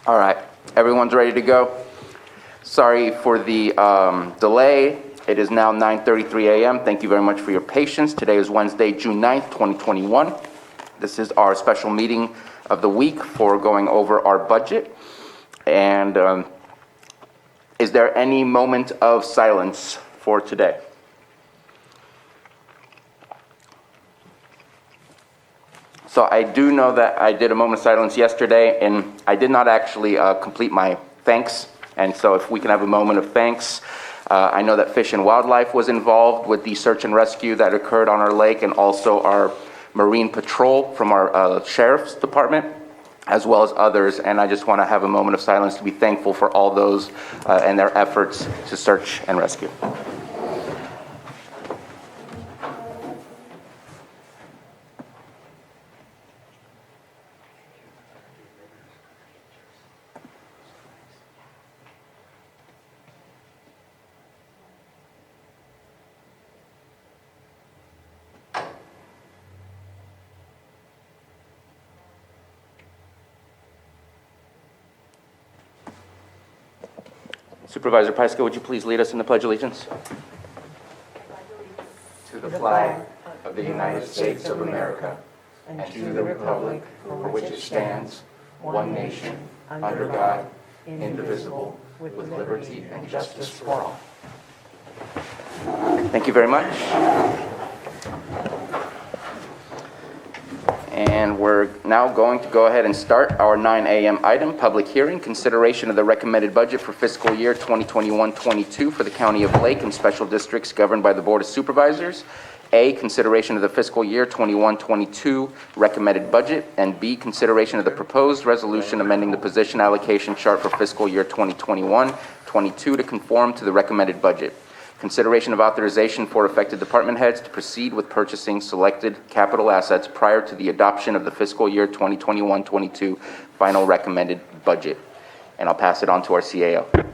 All right, everyone's ready to go. Sorry for the delay. It is now 9:33 a.m. Thank you very much for your patience. Today is Wednesday, June 9th, 2021. This is our special meeting of the week for going over our budget. And is there any moment of silence for today? So I do know that I did a moment of silence yesterday, and I did not actually complete my thanks. And so if we can have a moment of thanks. I know that Fish and Wildlife was involved with the search and rescue that occurred on our lake, and also our Marine Patrol from our Sheriff's Department, as well as others. And I just want to have a moment of silence to be thankful for all those and their efforts to search and rescue. Supervisor Pyska, would you please lead us in the Pledge of Allegiance? To the flag of the United States of America, and to the republic for which it stands, one nation, under God, indivisible, with liberty and justice for all. Thank you very much. And we're now going to go ahead and start our 9 a.m. item, public hearing, consideration of the recommended budget for fiscal year 2021-22 for the County of Lake and special districts governed by the Board of Supervisors. A, consideration of the fiscal year 21-22 recommended budget, and B, consideration of the proposed resolution amending the position allocation chart for fiscal year 2021-22 to conform to the recommended budget. Consideration of authorization for affected department heads to proceed with purchasing selected capital assets prior to the adoption of the fiscal year 2021-22 final recommended budget. And I'll pass it on to our CAO.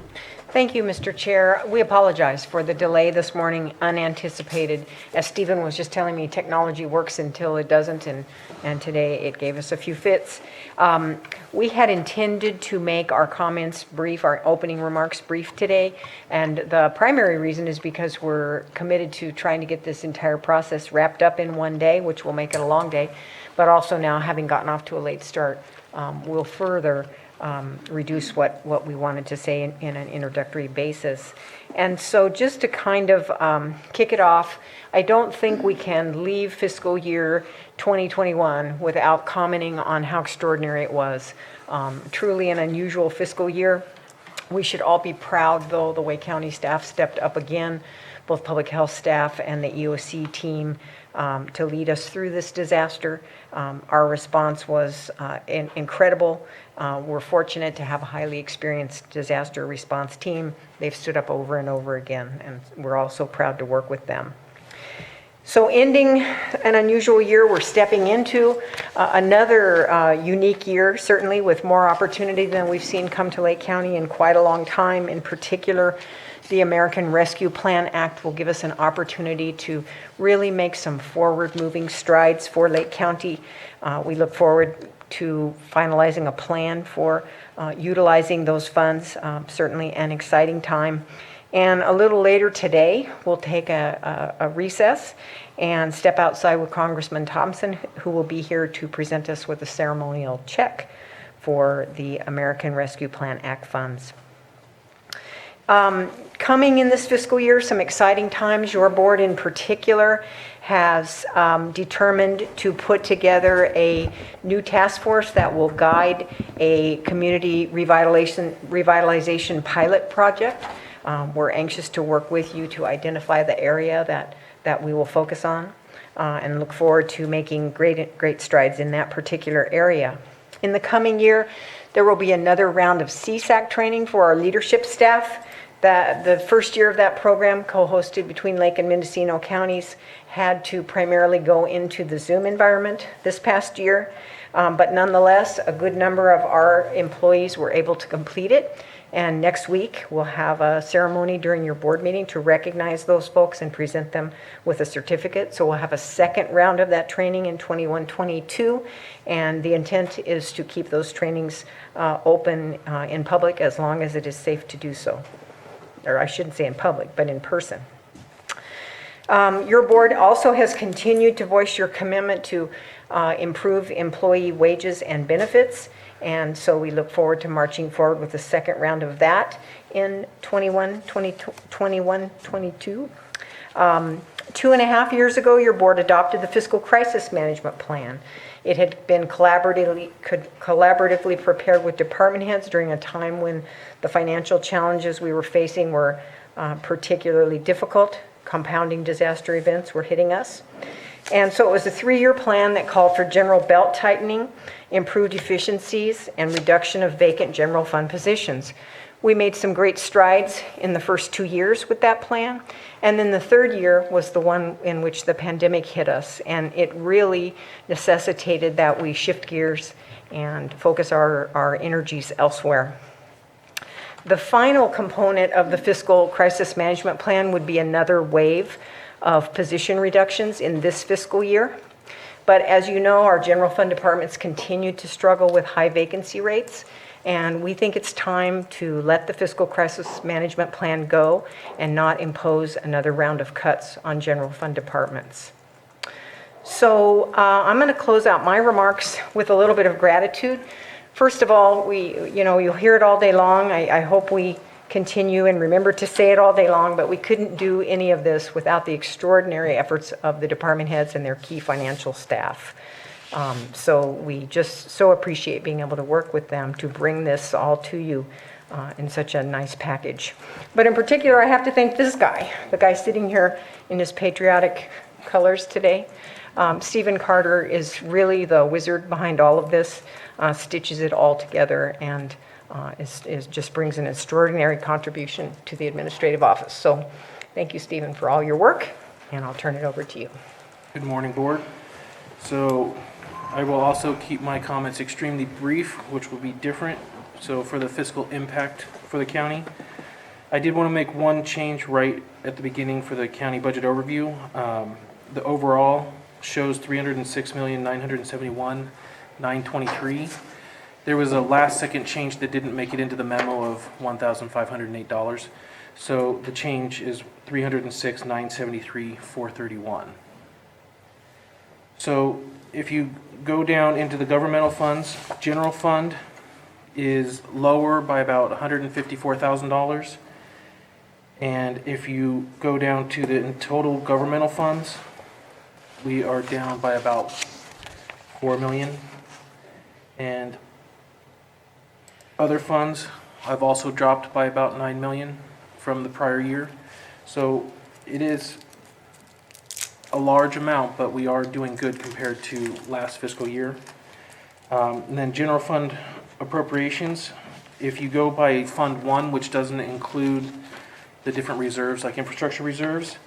Thank you, Mr. Chair. We apologize for the delay this morning, unanticipated. As Stephen was just telling me, technology works until it doesn't, and today it gave us a few fits. We had intended to make our comments brief, our opening remarks brief today, and the primary reason is because we're committed to trying to get this entire process wrapped up in one day, which will make it a long day, but also now having gotten off to a late start, will further reduce what we wanted to say in an introductory basis. And so just to kind of kick it off, I don't think we can leave fiscal year 2021 without commenting on how extraordinary it was. Truly an unusual fiscal year. We should all be proud, though, the way county staff stepped up again, both public health staff and the EOC team, to lead us through this disaster. Our response was incredible. We're fortunate to have a highly experienced disaster response team. They've stood up over and over again, and we're also proud to work with them. So ending an unusual year, we're stepping into another unique year, certainly with more opportunity than we've seen come to Lake County in quite a long time. In particular, the American Rescue Plan Act will give us an opportunity to really make some forward-moving strides for Lake County. We look forward to finalizing a plan for utilizing those funds, certainly an exciting time. And a little later today, we'll take a recess and step outside with Congressman Thompson, who will be here to present us with a ceremonial check for the American Rescue Plan Act funds. Coming in this fiscal year, some exciting times. Your board in particular has determined to put together a new task force that will guide a community revitalization pilot project. We're anxious to work with you to identify the area that we will focus on and look forward to making great strides in that particular area. In the coming year, there will be another round of CSAC training for our leadership staff. The first year of that program, co-hosted between Lake and Mendocino counties, had to primarily go into the Zoom environment this past year. But nonetheless, a good number of our employees were able to complete it. And next week, we'll have a ceremony during your board meeting to recognize those folks and present them with a certificate. So we'll have a second round of that training in 21-22. And the intent is to keep those trainings open in public as long as it is safe to do so. Or I shouldn't say in public, but in person. Your board also has continued to voice your commitment to improve employee wages and benefits. And so we look forward to marching forward with the second round of that in 21-22. 2.5 years ago, your board adopted the Fiscal Crisis Management Plan. It had been collaboratively prepared with department heads during a time when the financial challenges we were facing were particularly difficult. Compounding disaster events were hitting us. And so it was a 3-year plan that called for general belt tightening, improved efficiencies, and reduction of vacant general fund positions. We made some great strides in the first 2 years with that plan. And then the third year was the one in which the pandemic hit us. And it really necessitated that we shift gears and focus our energies elsewhere. The final component of the Fiscal Crisis Management Plan would be another wave of position reductions in this fiscal year. But as you know, our general fund departments continue to struggle with high vacancy rates, and we think it's time to let the Fiscal Crisis Management Plan go and not impose another round of cuts on general fund departments. So I'm going to close out my remarks with a little bit of gratitude. First of all, you'll hear it all day long. I hope we continue and remember to say it all day long, but we couldn't do any of this without the extraordinary efforts of the department heads and their key financial staff. So we just so appreciate being able to work with them to bring this all to you in such a nice package. But in particular, I have to thank this guy, the guy sitting here in his patriotic colors today. Stephen Carter is really the wizard behind all of this, stitches it all together, and just brings an extraordinary contribution to the administrative office. So thank you, Stephen, for all your work, and I'll turn it over to you. Good morning, Board. So I will also keep my comments extremely brief, which will be different. So for the fiscal impact for the county, I did want to make one change right at the beginning for the county budget overview. The overall shows $306,971,923. There was a last second change that didn't make it into the memo of $1,508. So the change is $306,973,431. So if you go down into the governmental funds, general fund is lower by about $154,000. And if you go down to the total governmental funds, we are down by about $4 million. And other funds, I've also dropped by about $9 million from the prior year. So it is a large amount, but we are doing good compared to last fiscal year. And then general fund appropriations, if you go by Fund 1, which doesn't include the different reserves like infrastructure reserves,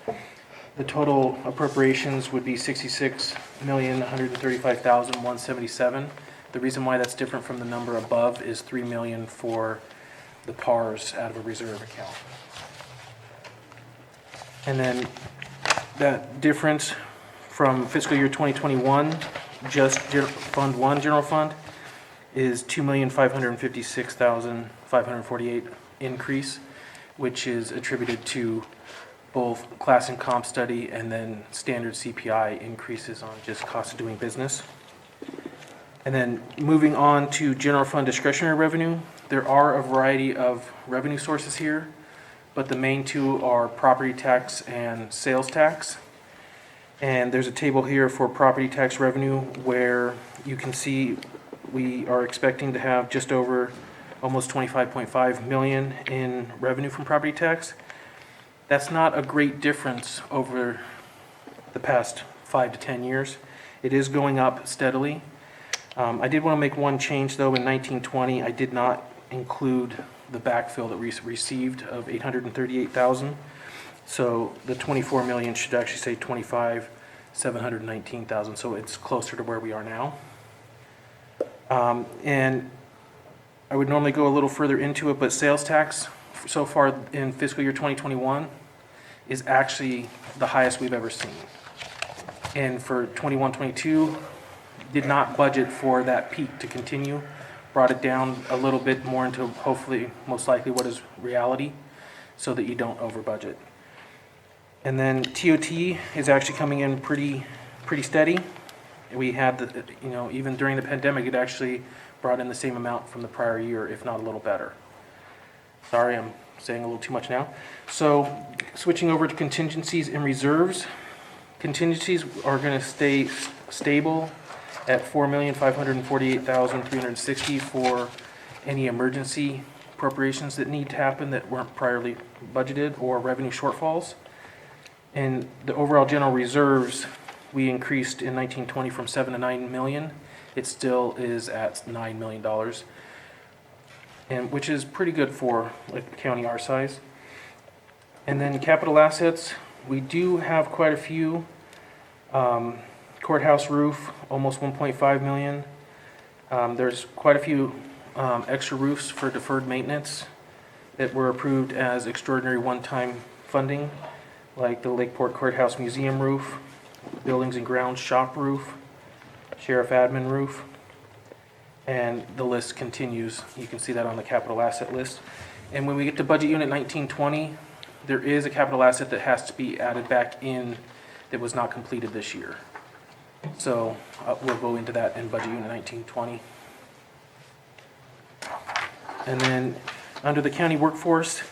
the total appropriations would be $66,135,177. The reason why that's different from the number above is $3 million for the PARs out of a reserve account. And then that difference from fiscal year 2021, just Fund 1 general fund, is $2,556,548 increase, which is attributed to both class and comp study and then standard CPI increases on just cost of doing business. And then moving on to general fund discretionary revenue, there are a variety of revenue sources here, but the main two are property tax and sales tax. And there's a table here for property tax revenue where you can see we are expecting to have just over almost 25.5 million in revenue from property tax. That's not a great difference over the past 5 to 10 years. It is going up steadily. I did want to make one change though. In 1920, I did not include the backfill that we received of 838,000. So the 24 million should actually say 25,719,000. So it's closer to where we are now. And I would normally go a little further into it, but sales tax so far in fiscal year 2021 is actually the highest we've ever seen. And for 21-22, did not budget for that peak to continue, brought it down a little bit more into hopefully, most likely what is reality, so that you don't over budget. And then TOT is actually coming in pretty steady. We had the, even during the pandemic, it actually brought in the same amount from the prior year, if not a little better. Sorry, I'm saying a little too much now. So switching over to contingencies and reserves. Contingencies are going to stay stable at $4,548,360 for any emergency appropriations that need to happen that weren't priorly budgeted or revenue shortfalls. And the overall general reserves, we increased in 1920 from 7 to 9 million. It still is at $9 million, and which is pretty good for like a county our size. And then capital assets, we do have quite a few. Courthouse roof, almost 1.5 million. There's quite a few extra roofs for deferred maintenance that were approved as extraordinary one-time funding, like the Lakeport Courthouse Museum roof, Buildings and Grounds shop roof, Sheriff admin roof, and the list continues. You can see that on the capital asset list. And when we get to budget unit 1920, there is a capital asset that has to be added back in that was not completed this year. So we'll go into that in budget unit 1920. And then under the county workforce,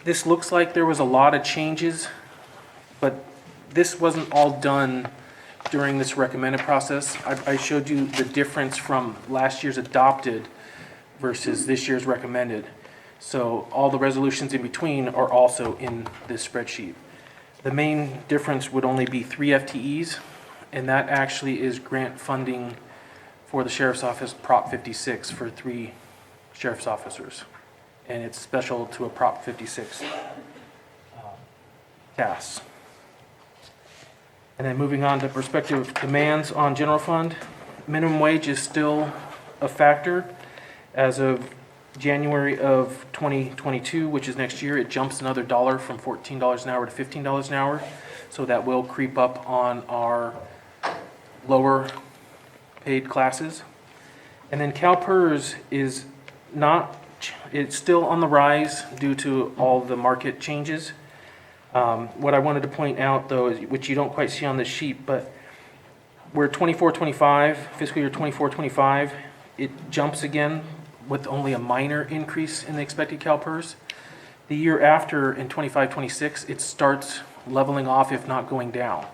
this looks like there was a lot of changes, but this wasn't all done during this recommended process. I showed you the difference from last year's adopted versus this year's recommended. So all the resolutions in between are also in this spreadsheet. The main difference would only be 3 FTEs, and that actually is grant funding for the Sheriff's Office Prop 56 for 3 sheriff's officers. And it's special to a Prop 56 tasks. And then moving on to prospective demands on general fund, minimum wage is still a factor. As of January of 2022, which is next year, it jumps another $1 from $14 an hour to $15 an hour. So that will creep up on our lower paid classes. And then CalPERS is not, it's still on the rise due to all the market changes. What I wanted to point out though, is, which you don't quite see on this sheet, but we're 24-25, fiscal year 24-25, it jumps again with only a minor increase in the expected CalPERS. The year after, in 25-26, it starts leveling off, if not going down.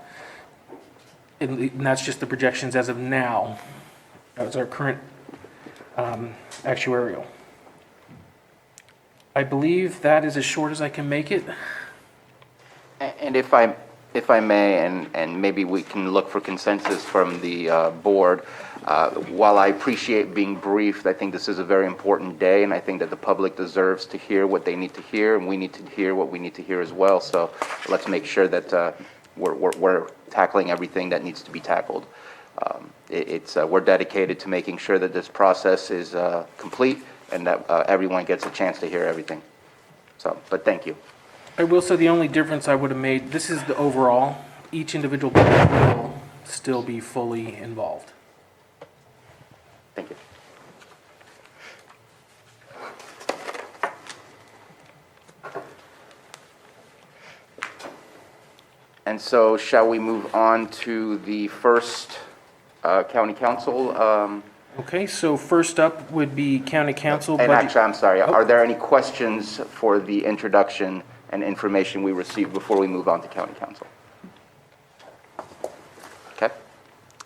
And that's just the projections as of now. That's our current actuarial. I believe that is as short as I can make it. And if I may, and maybe we can look for consensus from the board, while I appreciate being briefed, I think this is a very important day, and I think that the public deserves to hear what they need to hear, and we need to hear what we need to hear as well. So let's make sure that we're tackling everything that needs to be tackled. We're dedicated to making sure that this process is complete and that everyone gets a chance to hear everything. So, but thank you. I will say the only difference I would have made, this is the overall, each individual board will still be fully involved. Thank you. And so shall we move on to the first county council? Okay, so first up would be county council And budget. actually, I'm sorry, are there any questions for the introduction and information we received before we move on to county council? Okay.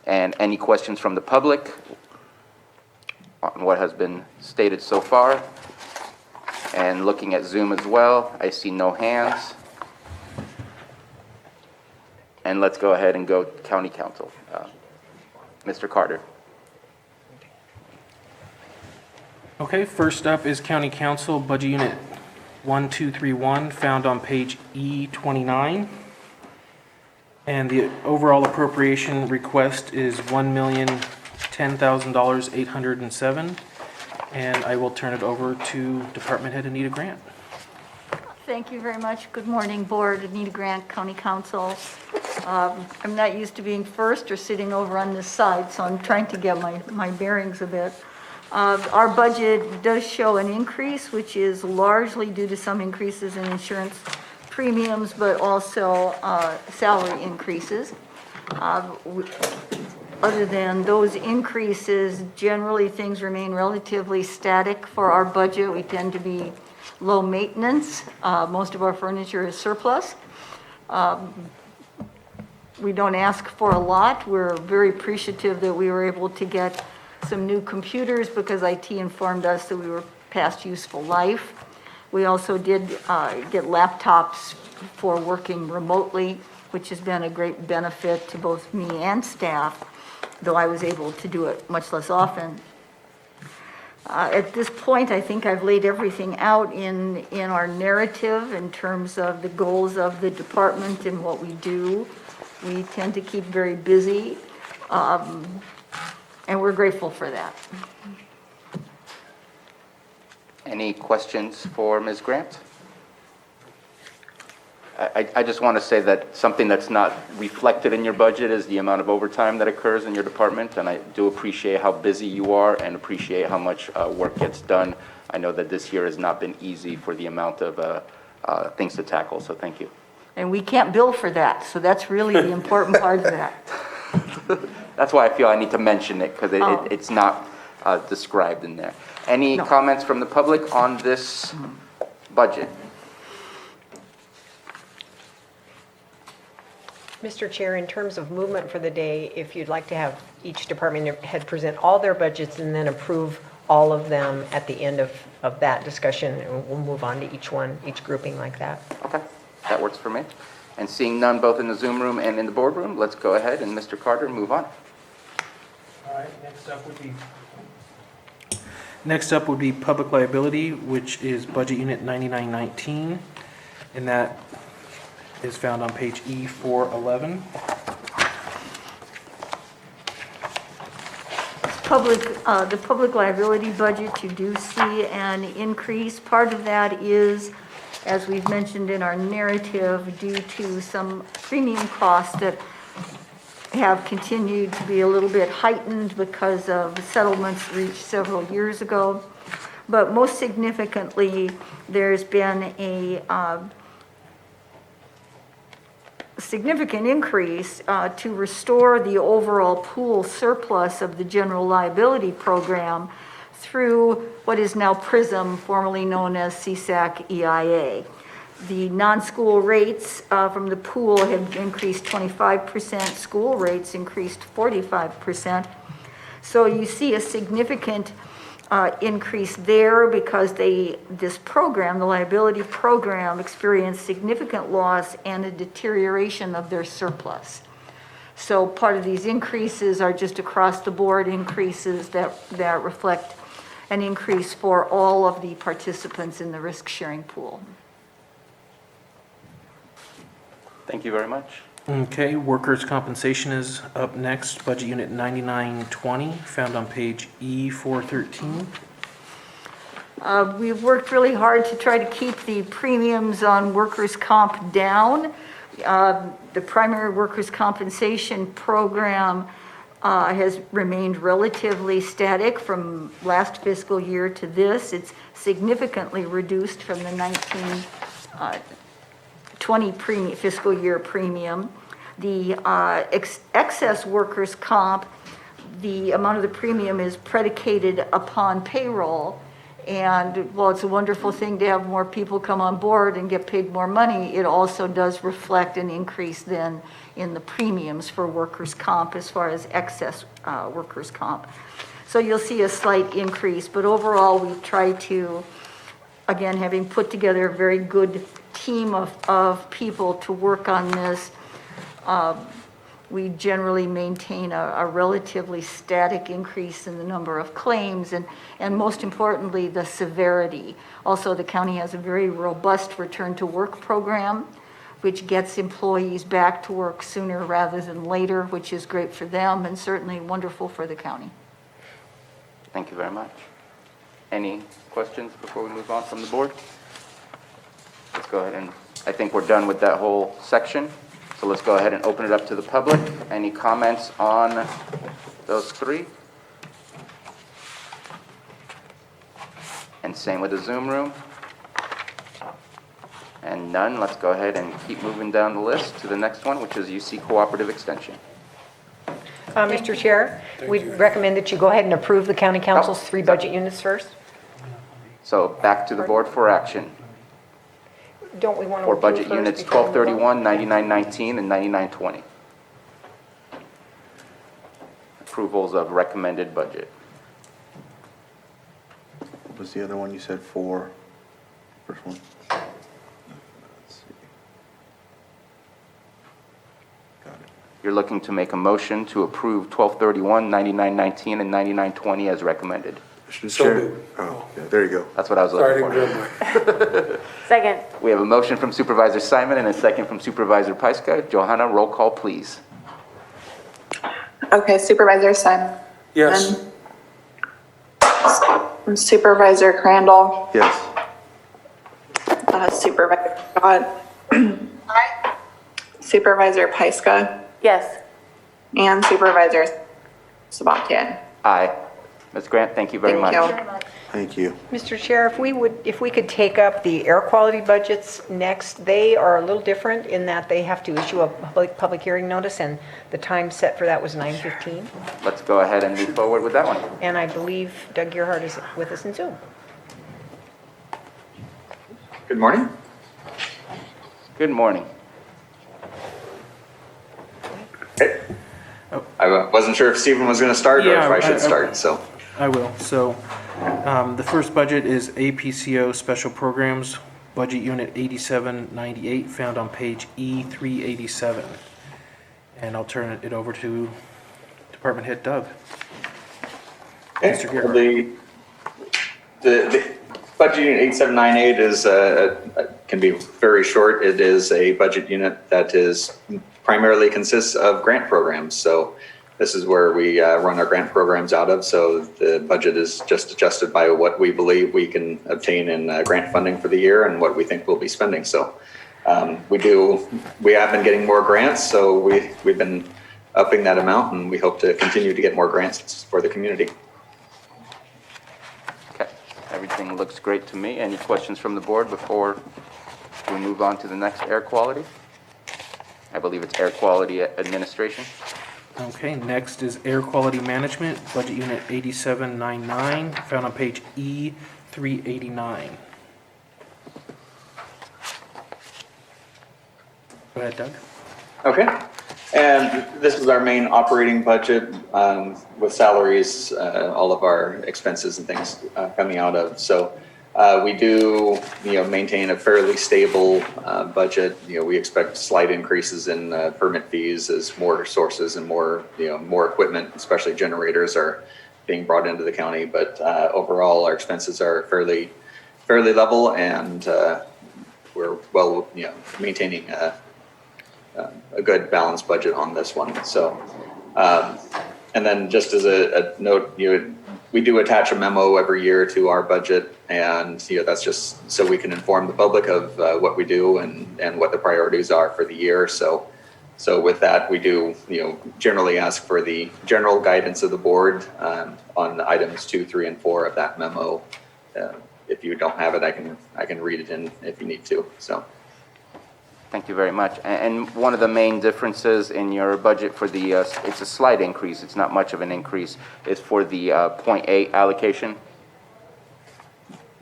And any questions from the public on what has been stated so far? And looking at Zoom as well, I see no hands. And let's go ahead and go county council. Mr. Carter. Okay, first up is county council budget unit 1231, found on page E29. And the overall appropriation request is $10,807. And I will turn it over to Department Head Anita Grant. Thank you very much. Good morning, Board. Anita Grant, County Council. I'm not used to being first or sitting over on this side, so I'm trying to get my bearings a bit. Our budget does show an increase, which is largely due to some increases in insurance premiums, but also salary increases. Other than those increases, generally things remain relatively static for our budget. We tend to be low maintenance. Most of our furniture is surplus. We don't ask for a lot. We're very appreciative that we were able to get some new computers because IT informed us that we were past useful life. We also did get laptops for working remotely, which has been a great benefit to both me and staff, though I was able to do it much less often. At this point, I think I've laid everything out in our narrative in terms of the goals of the department and what we do. We tend to keep very busy, and we're grateful for that. Any questions for Ms. Grant? I just want to say that something that's not reflected in your budget is the amount of overtime that occurs in your department, and I do appreciate how busy you are and appreciate how much work gets done. I know that this year has not been easy for the amount of things to tackle, so thank you. And we can't bill for that, so that's really the important part of that. That's why I feel I need to mention it, because Oh. it's not described in there. Any No. comments from the public on this budget? Mr. Chair, in terms of movement for the day, if you'd like to have each department head present all their budgets and then approve all of them at the end of that discussion, and we'll move on to each one, each grouping like that. Okay, that works for me. And seeing none both in the Zoom room and in the boardroom, let's go ahead and Mr. Carter, move on. All right, next up would be public liability, which is budget unit 9919, and that is found on page E411. The public liability budget, you do see an increase. Part of that is, as we've mentioned in our narrative, due to some premium costs that have continued to be a little bit heightened because of settlements reached several years ago. But most significantly, there's been a significant increase to restore the overall pool surplus of the general liability program through what is now PRISM, formerly known as CSAC EIA. The non-school rates from the pool have increased 25%, school rates increased 45%. So you see a significant increase there because this program, the liability program, experienced significant loss and a deterioration of their surplus. So part of these increases are just across the board increases that reflect an increase for all of the participants in the risk sharing pool. Thank you very much. Okay, workers' compensation is up next, budget unit 9920, found on page E413. We've worked really hard to try to keep the premiums on workers' comp down. The primary workers' compensation program has remained relatively static from last fiscal year to this. It's significantly reduced from the 20 fiscal year premium. The excess workers' comp, the amount of the premium is predicated upon payroll. And while it's a wonderful thing to have more people come on board and get paid more money, it also does reflect an increase then in the premiums for workers' comp as far as excess workers' comp. So you'll see a slight increase, but overall we've tried to, again, having put together a very good team of people to work on this, we generally maintain a relatively static increase in the number of claims and most importantly, the severity. Also, the county has a very robust return to work program, which gets employees back to work sooner rather than later, which is great for them and certainly wonderful for the county. Thank you very much. Any questions before we move on from the board? Let's go ahead and, I think we're done with that whole section. So let's go ahead and open it up to the public. Any comments on those three? And same with the Zoom room. And none. Let's go ahead and keep moving down the list to the next one, which is UC Cooperative Extension. Mr. Chair, we recommend that you go ahead and approve the county council's 3 budget units first. So back to the board for action. Don't we want to For approve budget first units before we move on? 1231, 9919, and 9920. Approvals of recommended budget. What was the other one you said for? First one? Let's see. Got it. You're looking to make a motion to approve 1231, 9919, and 9920 as recommended. Mr. So Chair? moved. Oh, there you go. That's what I was Sorry, looking I for. didn't read mine. Second. We have a motion from Supervisor Simon and a second from Supervisor Pyska. Johanna, roll call, please. Okay, Supervisor Simon. Yes. Supervisor Crandall. Yes. Supervisor Scott. Supervisor Pyska. Yes. And Supervisor Sabatier. Aye. Ms. Grant, thank you very much. Thank you. Thank you. Mr. Chair, if we could take up the air quality budgets next, they are a little different in that they have to issue a public hearing notice, and the time set for that was 9:15. Let's go ahead and move forward with that one. And I believe Doug Gearhart is with us in Zoom. Good morning. Good morning. I wasn't sure if Stephen was going to start or if Yeah, I should start, so. I will. So, the first budget is APCO Special Programs, Budget Unit 8798, found on page E387. And I'll turn it over to Department Head Doug. Mr. Gearhart. The budget unit 8798 is, can be very short. It is a budget unit that is primarily consists of grant programs. So this is where we run our grant programs out of. So the budget is just adjusted by what we believe we can obtain in grant funding for the year and what we think we'll be spending. So we have been getting more grants. So we've been upping that amount, and we hope to continue to get more grants for the community. Okay. Everything looks great to me. Any questions from the board before we move on to the next air quality? I believe it's Air Quality Administration. Okay, next is Air Quality Management, Budget Unit 8799, found on page E389. Go ahead, Doug. Okay. And this is our main operating budget with salaries, all of our expenses and things coming out of. So we do, maintain a fairly stable budget. We expect slight increases in permit fees as more sources and more equipment, especially generators, are being brought into the county. But overall, our expenses are fairly level, and we're maintaining a good balanced budget on this one. So, and then just as a note, we do attach a memo every year to our budget, and that's just so we can inform the public of what we do and what the priorities are for the year. So with that, we do generally ask for the general guidance of the board on items 2, 3, and 4 of that memo. If you don't have it, I can read it in if you need to. So. Thank you very much. And one of the main differences in your budget for the, it's a slight increase, it's not much of an increase, is for the .8 allocation?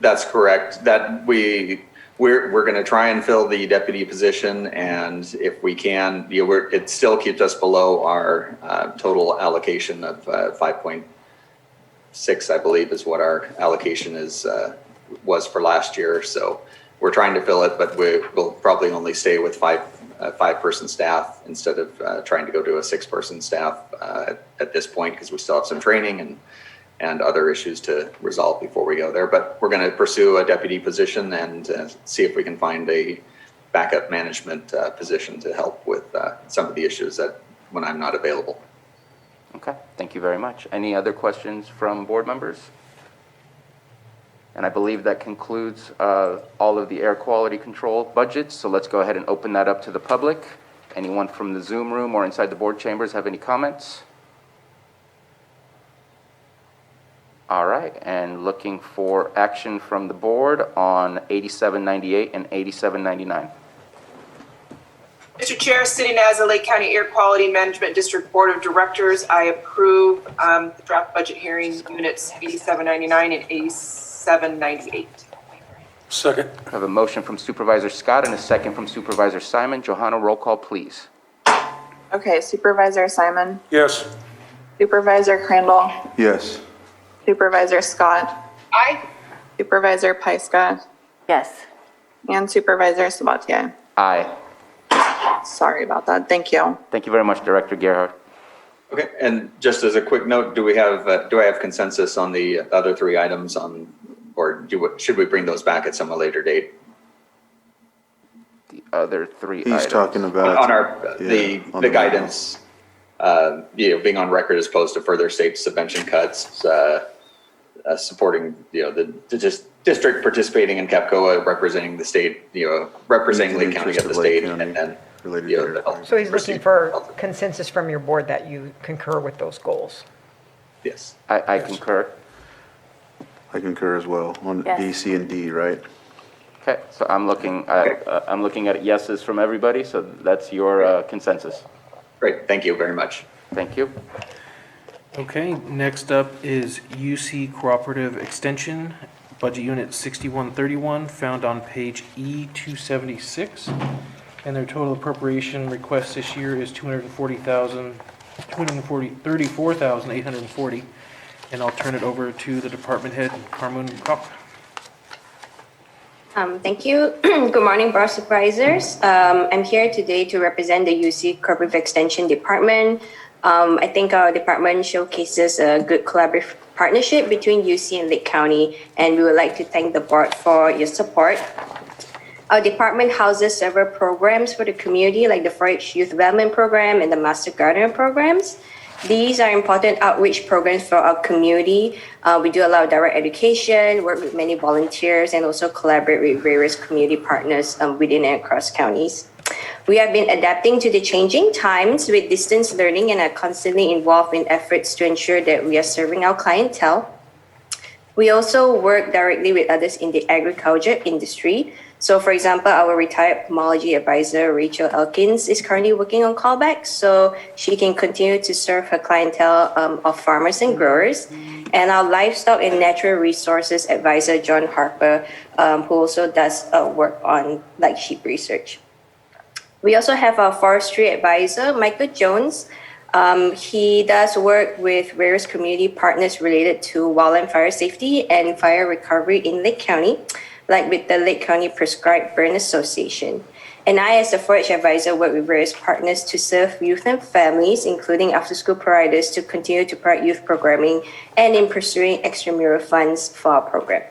That's correct. That we're going to try and fill the deputy position, and if we can, it still keeps us below our total allocation of 5.6, I believe, is what our allocation was for last year. So we're trying to fill it, but we'll probably only stay with five-person staff instead of trying to go to a 6-person staff at this point, because we still have some training and other issues to resolve before we go there. But we're going to pursue a deputy position and see if we can find a backup management position to help with some of the issues that when I'm not available. Okay, thank you very much. Any other questions from board members? And I believe that concludes all of the air quality control budgets, so let's go ahead and open that up to the public. Anyone from the Zoom room or inside the board chambers have any comments? All right, and looking for action from the board on 8798 and 8799. Mr. Chair, sitting as a Lake County Air Quality Management District Board of Directors, I approve the draft budget hearing units 8799 and 8798. Second. I have a motion from Supervisor Scott and a second from Supervisor Simon. Johanna, roll call, please. Okay, Supervisor Simon, Yes. Supervisor Crandall, Yes. Supervisor Scott, Aye. Supervisor Pyska, Yes. and Supervisor Sabatier. Aye. Sorry about that. Thank you. Thank you very much, Director Gerhard. Okay, and just as a quick note, do I have consensus on the other three items should we bring those back at some later date? The other three He's items. talking about. On on the guidance, being on record as opposed to further state subvention cuts, supporting, the district participating in CAPCOA, representing the state, representing Lake County at the state, and then, Related you to know, air the quality. health So he's looking procedure. for consensus from your board that you concur with those goals. Yes. I concur. I concur as well on Yes. B, C, and D, right? Okay, so I'm looking at yeses from everybody, so that's your consensus. Great, thank you very much. Thank you. Okay, next up is UC Cooperative Extension, Budget Unit 6131, found on page E276. And their total appropriation request this year is $34,840. And I'll turn it over to the department head, Carmen Kopp. Thank you. Good morning, Board of Supervisors. I'm here today to represent the UC Cooperative Extension Department. I think our department showcases a good collaborative partnership between UC and Lake County, and we would like to thank the board for your support. Our department houses several programs for the community, like the 4-H Youth Development Program and the Master Gardener programs. These are important outreach programs for our community. We do allow direct education, work with many volunteers, and also collaborate with various community partners within and across counties. We have been adapting to the changing times with distance learning and are constantly involved in efforts to ensure that we are serving our clientele. We also work directly with others in the agriculture industry. So for example, our retired pomology advisor, Rachel Elkins, is currently working on callbacks so she can continue to serve her clientele of farmers and growers. And our livestock and natural resources advisor, John Harper, who also does work on like sheep research. We also have our forestry advisor, Michael Jones. He does work with various community partners related to wildland fire safety and fire recovery in Lake County, like with the Lake County Prescribed Burn Association. And I, as the 4-H advisor, work with various partners to serve youth and families, including after-school providers, to continue to provide youth programming and in pursuing extramural funds for our program.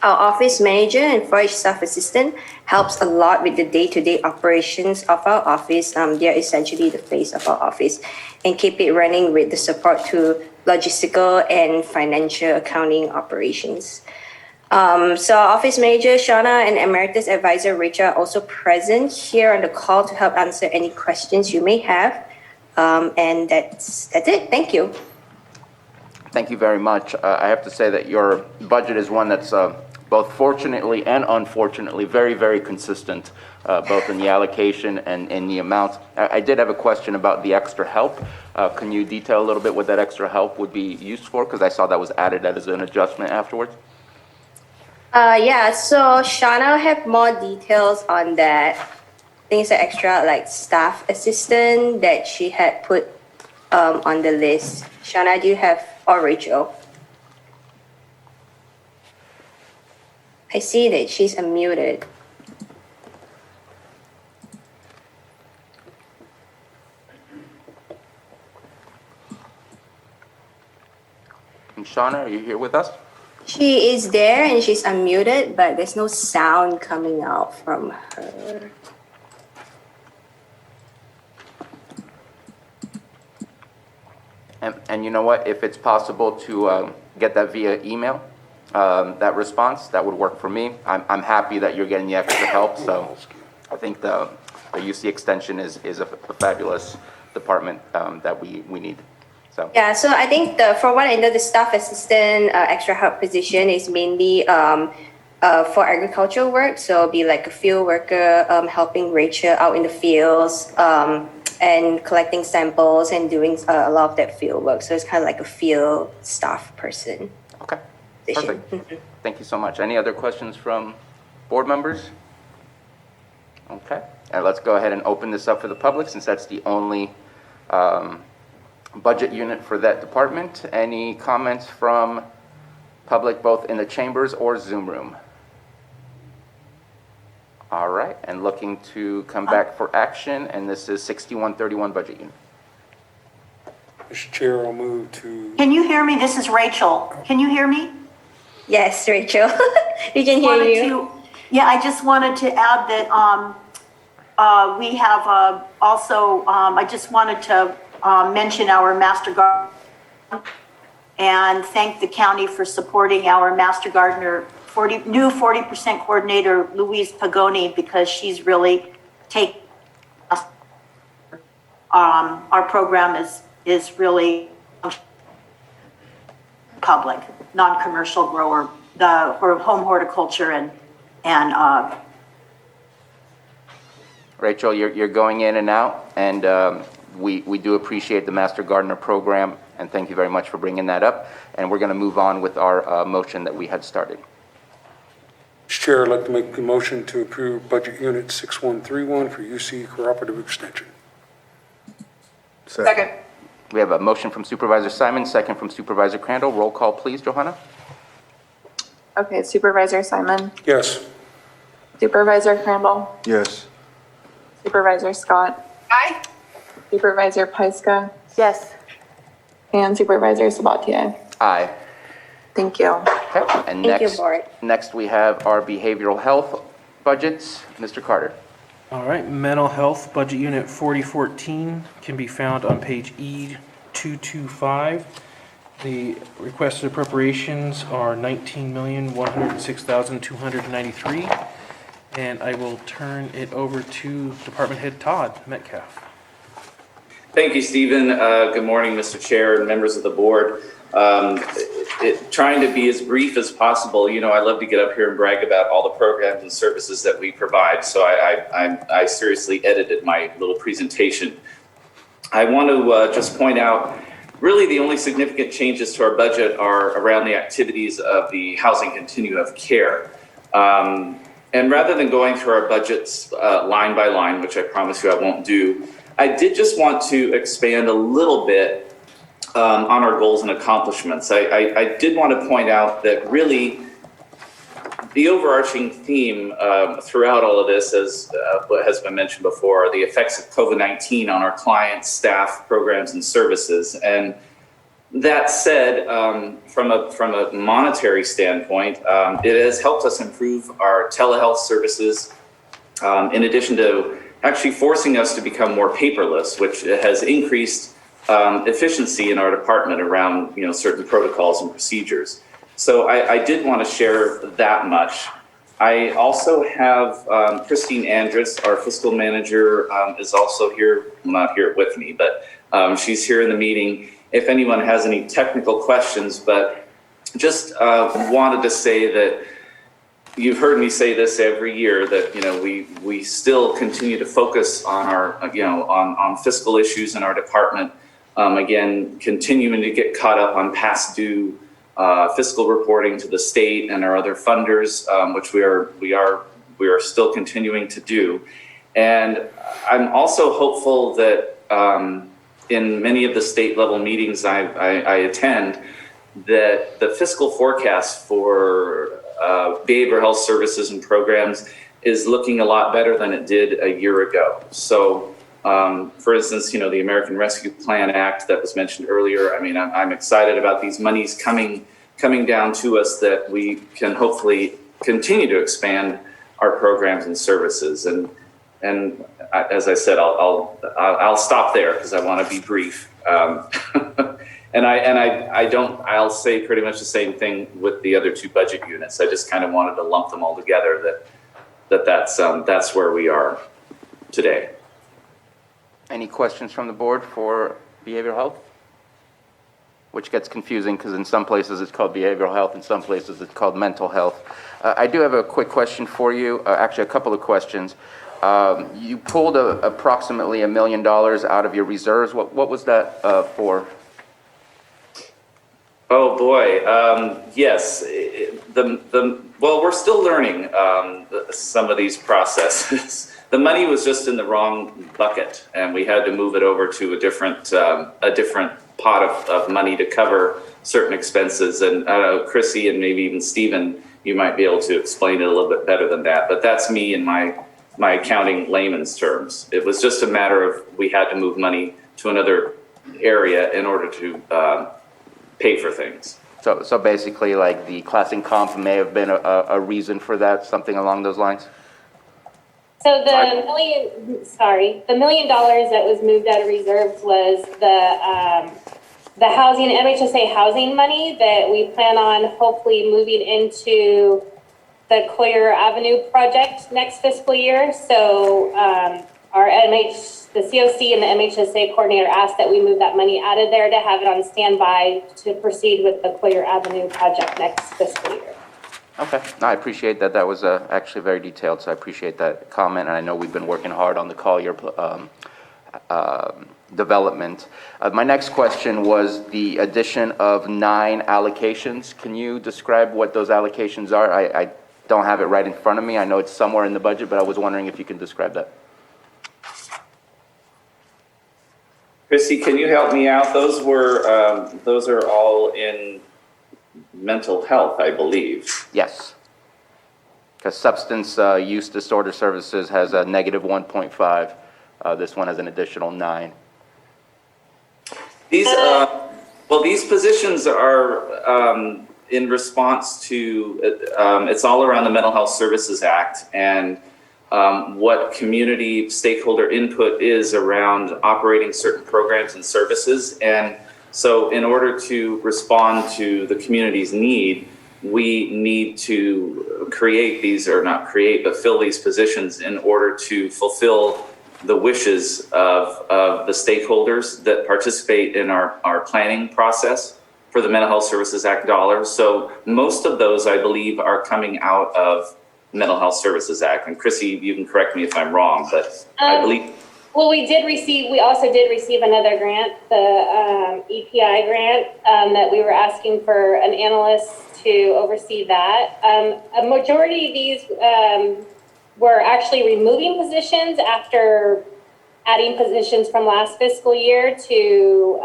Our office manager and 4-H staff assistant helps a lot with the day-to-day operations of our office. They are essentially the face of our office and keep it running with the support to logistical and financial accounting operations. So our office manager, Shauna, and emeritus advisor, Rachel, are also present here on the call to help answer any questions you may have. And that's it. Thank you. Thank you very much. I have to say that your budget is one that's both fortunately and unfortunately very, very consistent, both in the allocation and in the amount. I did have a question about the extra help. Can you detail a little bit what that extra help would be used for? Because I saw that was added as an adjustment afterwards. Yeah, so Shauna will have more details on that. I think it's an extra like staff assistant that she had put on the list. Shauna, do you have, or Rachel? I see that she's unmuted. And Shauna, are you here with us? She is there and she's unmuted, but there's no sound coming out from her. And you know what, if it's possible to get that via email, that response, that would work for me. I'm happy that you're getting the extra help, so I think the UC Extension is a fabulous department that we need, so. Yeah, so I think for what I know, the staff assistant extra help position is mainly for agricultural work. So it'll be like a field worker helping Rachel out in the fields and collecting samples and doing a lot of that field work. So it's kind of like a field staff person. Okay, Position. perfect. Thank you so much. Any other questions from board members? Okay, and let's go ahead and open this up for the public since that's the only budget unit for that department. Any comments from public both in the chambers or Zoom room? All right, and looking to come back for action, and this is 6131 budget unit. Mr. Chair, I'll move to, Can you hear me? This is Rachel. Can you hear me? Yes, Rachel, we can hear you. Yeah, I just wanted to add that we have also, I just wanted to mention our Master Gardener and thank the county for supporting our Master Gardener new 40% coordinator, Louise Pagoni, because she's really taken our program is really public, non-commercial grower, for home horticulture and Rachel, you're going in and out, and we do appreciate the Master Gardener program, and thank you very much for bringing that up. And we're going to move on with our motion that we had started. Mr. Chair, I'd like to make a motion to approve Budget Unit 6131 for UC Cooperative Extension. Second. We have a motion from Supervisor Simon, second from Supervisor Crandall. Roll call, please, Johanna. Okay, Supervisor Simon, Yes. Supervisor Crandall, Yes. Supervisor Scott, Aye. Supervisor Pyska, yes. and Supervisor Sabatier. Aye. Thank you. Okay, and Thank you, next, Board. next we have our behavioral health budgets. Mr. Carter. All right, mental health budget unit 4014 can be found on page E225. The requested appropriations are $19,106,293, and I will turn it over to Department Head Todd Metcalf. Thank you, Stephen. Good morning, Mr. Chair and members of the board. Trying to be as brief as possible, you know, I love to get up here and brag about all the programs and services that we provide, so I seriously edited my little presentation. I want to just point out, really the only significant changes to our budget are around the activities of the housing continuum of care. And rather than going through our budgets line by line, which I promise you I won't do, I did just want to expand a little bit on our goals and accomplishments. I did want to point out that really the overarching theme throughout all of this, as what has been mentioned before, are the effects of COVID-19 on our clients, staff, programs, and services. And that said, from a monetary standpoint, it has helped us improve our telehealth services, in addition to actually forcing us to become more paperless, which has increased efficiency in our department around, you know, certain protocols and procedures. So I did want to share that much. I also have Christine Andrus, our fiscal manager, is also here, not here with me, but she's here in the meeting if anyone has any technical questions. But just wanted to say that you've heard me say this every year, that, you know, we still continue to focus on our, you know, on fiscal issues in our department. Again, continuing to get caught up on past due fiscal reporting to the state and our other funders, which we are still continuing to do. And I'm also hopeful that in many of the state level meetings I attend, that the fiscal forecast for behavioral health services and programs is looking a lot better than it did a year ago. So, for instance, you know, the American Rescue Plan Act that was mentioned earlier, I mean, I'm excited about these monies coming down to us, that we can hopefully continue to expand our programs and services. And as I said, I'll stop there because I want to be brief. And I'll say pretty much the same thing with the other two budget units. I just kind of wanted to lump them all together that's where we are today. Any questions from the board for behavioral health? Which gets confusing because in some places it's called behavioral health, in some places it's called mental health. I do have a quick question for you, actually a couple of questions. You pulled approximately $1 million out of your reserves. What was that for? Oh boy, yes. Well, we're still learning some of these processes. The money was just in the wrong bucket, and we had to move it over to a different pot of money to cover certain expenses. And Chrissy and maybe even Stephen, you might be able to explain it a little bit better than that. But that's me in my accounting layman's terms. It was just a matter of we had to move money to another area in order to pay for things. So basically, like the class and comp may have been a reason for that, something along those lines? So the $1 million that was moved out of reserves was the housing, MHSA housing money that we plan on hopefully moving into the Coyer Avenue project next fiscal year. So the COC and the MHSA coordinator asked that we move that money out of there to have it on standby to proceed with the Coyer Avenue project next fiscal year. Okay, no, I appreciate that. That was actually very detailed, so I appreciate that comment. And I know we've been working hard on the Collier development. My next question was the addition of 9 allocations. Can you describe what those allocations are? I don't have it right in front of me. I know it's somewhere in the budget, but I was wondering if you can describe that. Chrissy, can you help me out? Those are all in mental health, I believe. Yes. Because substance use disorder services has a negative 1.5. This one has an additional 9. These positions are in response to, it's all around the Mental Health Services Act and what community stakeholder input is around operating certain programs and services. And so in order to respond to the community's need, we need to create these, or not create, but fill these positions in order to fulfill the wishes of the stakeholders that participate in our planning process for the Mental Health Services Act dollars. So most of those, I believe, are coming out of Mental Health Services Act. And Chrissy, you can correct me if I'm wrong, but I believe... Well, we also did receive another grant, the EPI grant, that we were asking for an analyst to oversee that. A majority of these were actually removing positions after adding positions from last fiscal year to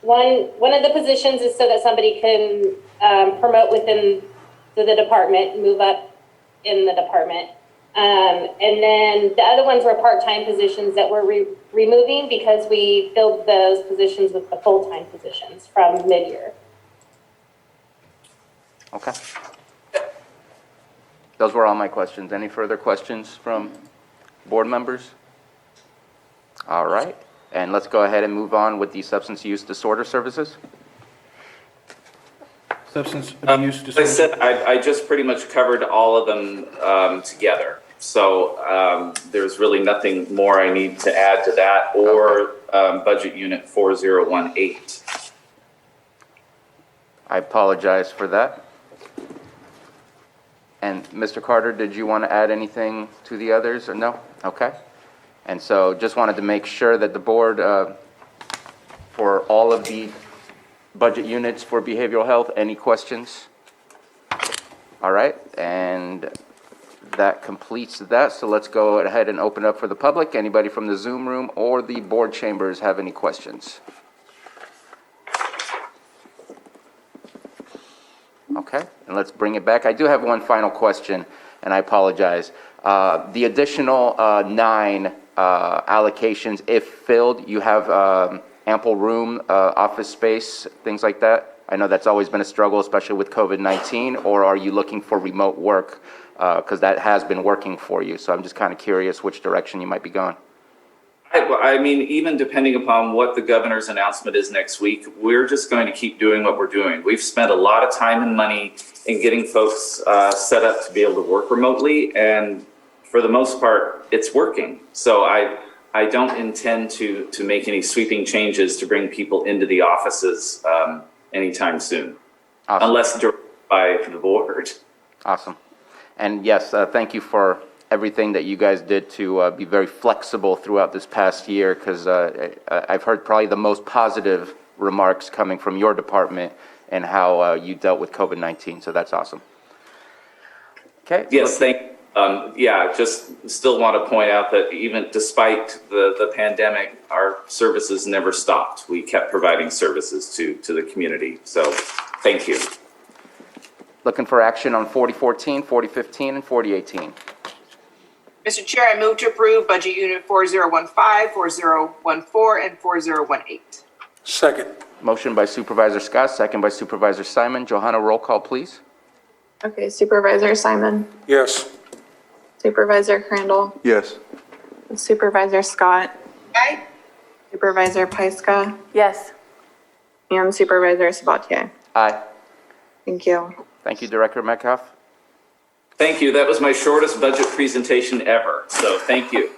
one of the positions is so that somebody can promote within the department, move up in the department. And then the other ones were part-time positions that we're removing because we filled those positions with the full-time positions from mid-year. Okay. Those were all my questions. Any further questions from board members? All right. And let's go ahead and move on with the substance use disorder services. Substance abuse As I disorder. said, I just pretty much covered all of them together. So there's really nothing more I need to add to that or budget unit 4018. I apologize for that. And Mr. Carter, did you want to add anything to the others or no? Okay. And so just wanted to make sure that the board, for all of the budget units for behavioral health, any questions? All right, and that completes that. So let's go ahead and open up for the public. Anybody from the Zoom room or the board chambers have any questions? Okay, and let's bring it back. I do have one final question, and I apologize. The additional 9 allocations, if filled, you have ample room, office space, things like that? I know that's always been a struggle, especially with COVID-19, or are you looking for remote work? Because that has been working for you. So I'm just kind of curious which direction you might be going. I mean, even depending upon what the governor's announcement is next week, we're just going to keep doing what we're doing. We've spent a lot of time and money in getting folks set up to be able to work remotely, and for the most part, it's working. So I don't intend to make any sweeping changes to bring people into the offices anytime soon, Awesome. unless directed by the board. Awesome. And yes, thank you for everything that you guys did to be very flexible throughout this past year, because I've heard probably the most positive remarks coming from your department and how you dealt with COVID-19, so that's awesome. Okay. Yes, just still want to point out that even despite the pandemic, our services never stopped. We kept providing services to the community. So thank you. Looking for action on 4014, 4015, and 4018. Mr. Chair, I move to approve Budget Unit 4015, 4014, and 4018. Second. Motion by Supervisor Scott, second by Supervisor Simon. Johanna, roll call, please. Okay, Supervisor Simon, Yes. Supervisor Crandall, Yes. Supervisor Scott, Aye. Supervisor Pyska, Yes. and Supervisor Sabatier. Aye. Thank you. Thank you, Director Metcalf. Thank you. That was my shortest budget presentation ever. So thank you.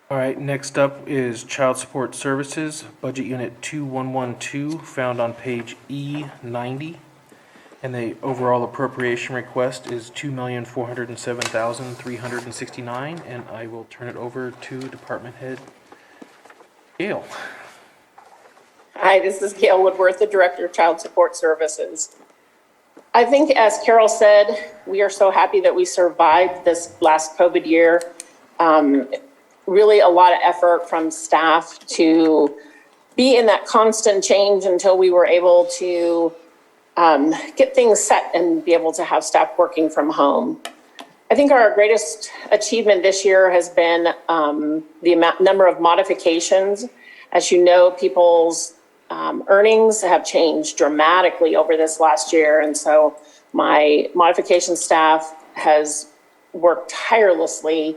All right, next up is Child Support Services, Budget Unit 2112, found on page E90. And the overall appropriation request is $2,407,369, and I will turn it over to Department Head Gail. Hi, this is Gail Woodworth, the Director of Child Support Services. I think, as Carol said, we are so happy that we survived this last COVID year. Really a lot of effort from staff to be in that constant change until we were able to get things set and be able to have staff working from home. I think our greatest achievement this year has been the number of modifications. As you know, people's earnings have changed dramatically over this last year, and so my modification staff has worked tirelessly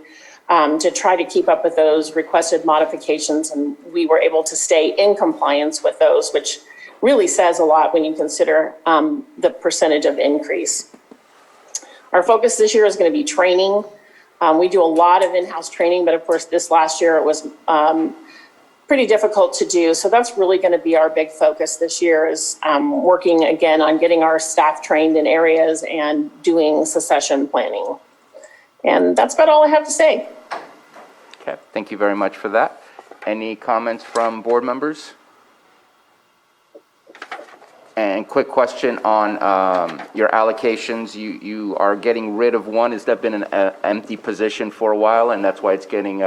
to try to keep up with those requested modifications, and we were able to stay in compliance with those, which really says a lot when you consider the percentage of increase. Our focus this year is going to be training. We do a lot of in-house training, but of course this last year it was pretty difficult to do. So that's really going to be our big focus this year, is working again on getting our staff trained in areas and doing succession planning. And that's about all I have to say. Okay, thank you very much for that. Any comments from board members? And quick question on your allocations. You are getting rid of one. Has that been an empty position for a while, and that's why it's getting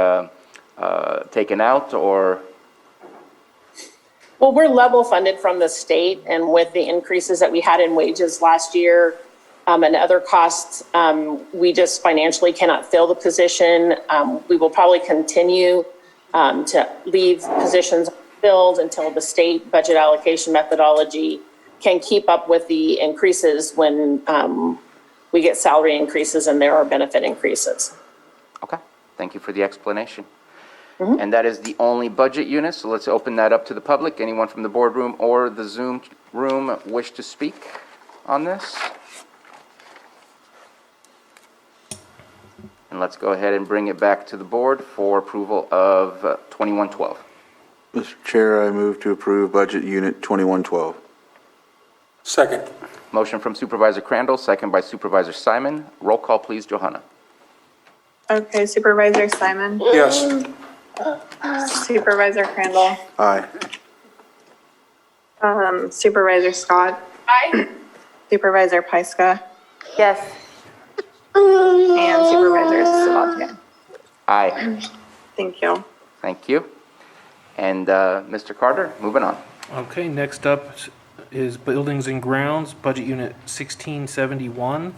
taken out, or? Well, we're level funded from the state, and with the increases that we had in wages last year and other costs, we just financially cannot fill the position. We will probably continue to leave positions filled until the state budget allocation methodology can keep up with the increases when we get salary increases and there are benefit increases. Okay, thank you for the explanation. And that is the only budget unit, so let's open that up to the public. Anyone from the boardroom or the Zoom room wish to speak on this? And let's go ahead and bring it back to the board for approval of 2112. Mr. Chair, I move to approve Budget Unit 2112. Second. Motion from Supervisor Crandall, second by Supervisor Simon. Roll call, please, Johanna. Okay, Supervisor Simon, Yes. Supervisor Crandall, Aye. Supervisor Scott, Aye. Supervisor Pyska, Yes. and Supervisor Sabatier. Aye. Thank you. Thank you. And Mr. Carter, moving on. Okay, next up is Buildings and Grounds, Budget Unit 1671,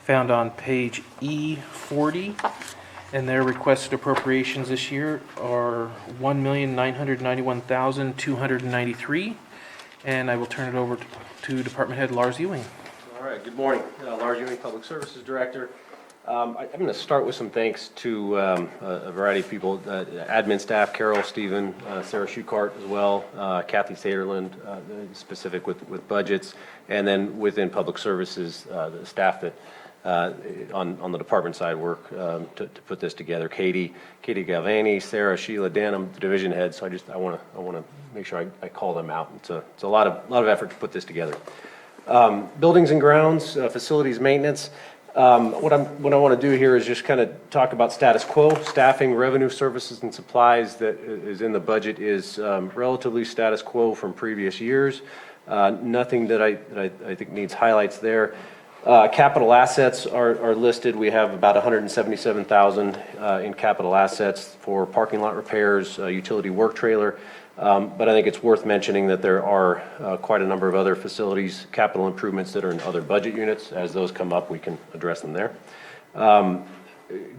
found on page E40. And their requested appropriations this year are $1,991,293. And I will turn it over to Department Head Lars Ewing. All right, good morning. Lars Ewing, Public Services Director. I'm going to start with some thanks to a variety of people, admin staff, Carol, Stephen, Sarah Schukart as well, Kathy Saterland, specific with budgets, and then within public services, the staff that on the department side work to put this together. Katie Galvani, Sarah, Sheila, Dan, I'm the division head, so I want to make sure I call them out. It's a lot of effort to put this together. Buildings and grounds, facilities maintenance. What I want to do here is just kind of talk about status quo. Staffing, revenue, services, and supplies that is in the budget is relatively status quo from previous years. Nothing that I think needs highlights there. Capital assets are listed. We have about $177,000 in capital assets for parking lot repairs, utility work trailer. But I think it's worth mentioning that there are quite a number of other facilities, capital improvements that are in other budget units. As those come up, we can address them there.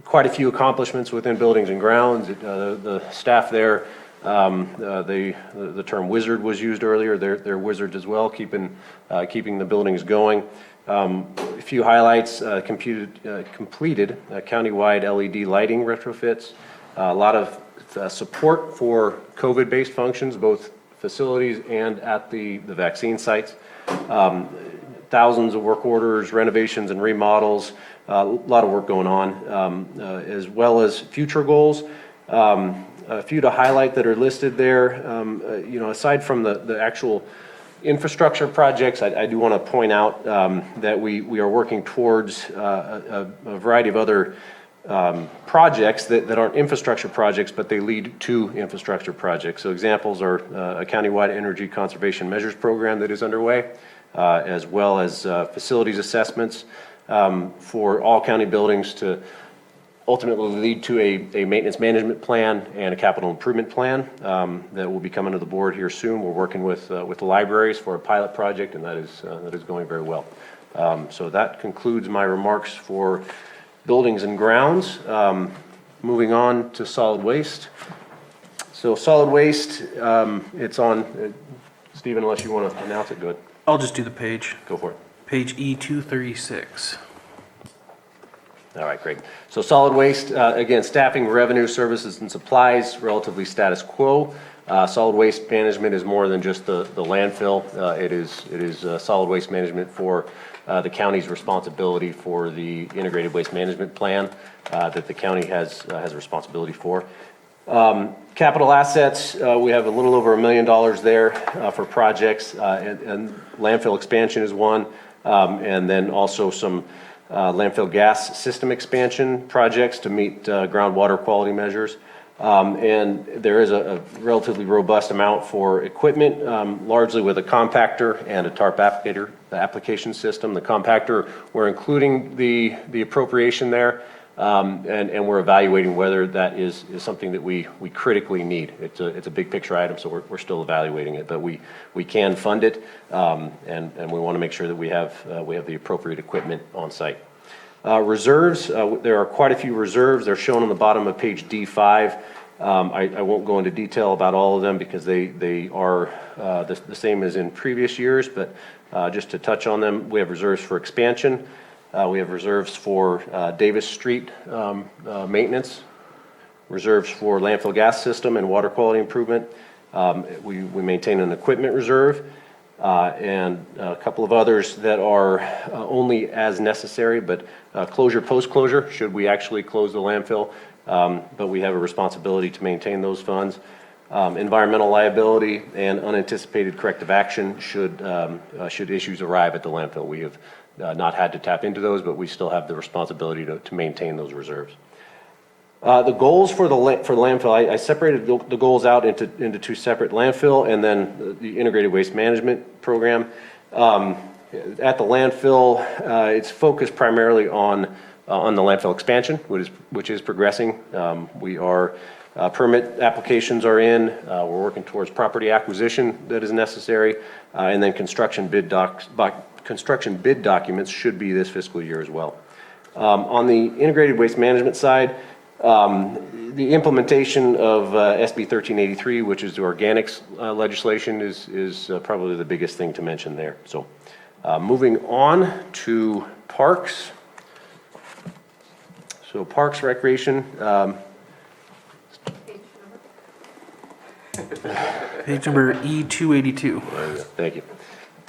Quite a few accomplishments within buildings and grounds. The staff there, the term wizard was used earlier. They're wizards as well, keeping the buildings going. A few highlights: completed countywide LED lighting retrofits. A lot of support for COVID-based functions, both facilities and at the vaccine sites. Thousands of work orders, renovations and remodels, a lot of work going on, as well as future goals. A few to highlight that are listed there. Aside from the actual infrastructure projects, I do want to point out that we are working towards a variety of other projects that aren't infrastructure projects, but they lead to infrastructure projects. So examples are a countywide energy conservation measures program that is underway, as well as facilities assessments for all county buildings to ultimately lead to a maintenance management plan and a capital improvement plan that will be coming to the board here soon. We're working with the libraries for a pilot project, and that is going very well. So that concludes my remarks for buildings and grounds. Moving on to solid waste. So solid waste, it's on, Stephen, unless you want to announce it, go ahead. I'll just do the page. Go for it. Page E236. All right, great. So solid waste, again, staffing, revenue, services, and supplies, relatively status quo. Solid waste management is more than just the landfill. It is solid waste management for the county's responsibility for the integrated waste management plan that the county has responsibility for. Capital assets, we have a little over $1 million there for projects, and landfill expansion is one, and then also some landfill gas system expansion projects to meet groundwater quality measures. And there is a relatively robust amount for equipment, largely with a compactor and a tarp application system. The compactor, we're including the appropriation there, and we're evaluating whether that is something that we critically need. It's a big picture item, so we're still evaluating it, but we can fund it, and we want to make sure that we have the appropriate equipment on site. Reserves, there are quite a few reserves. They're shown on the bottom of page D5. I won't go into detail about all of them because they are the same as in previous years, but just to touch on them, we have reserves for expansion. We have reserves for Davis Street maintenance, reserves for landfill gas system and water quality improvement. We maintain an equipment reserve. And a couple of others that are only as necessary, but closure, post-closure, should we actually close the landfill, but we have a responsibility to maintain those funds. Environmental liability and unanticipated corrective action should issues arrive at the landfill. We have not had to tap into those, but we still have the responsibility to maintain those reserves. The goals for the landfill, I separated the goals out into two separate: landfill and then the integrated waste management program. At the landfill, it's focused primarily on the landfill expansion, which is progressing. Permit applications are in. We're working towards property acquisition that is necessary, and then construction bid documents should be this fiscal year as well. On the integrated waste management side, the implementation of SB 1383, which is the organics legislation, is probably the biggest thing to mention there. So moving on to parks. So Parks, Recreation, Page number E282. thank you.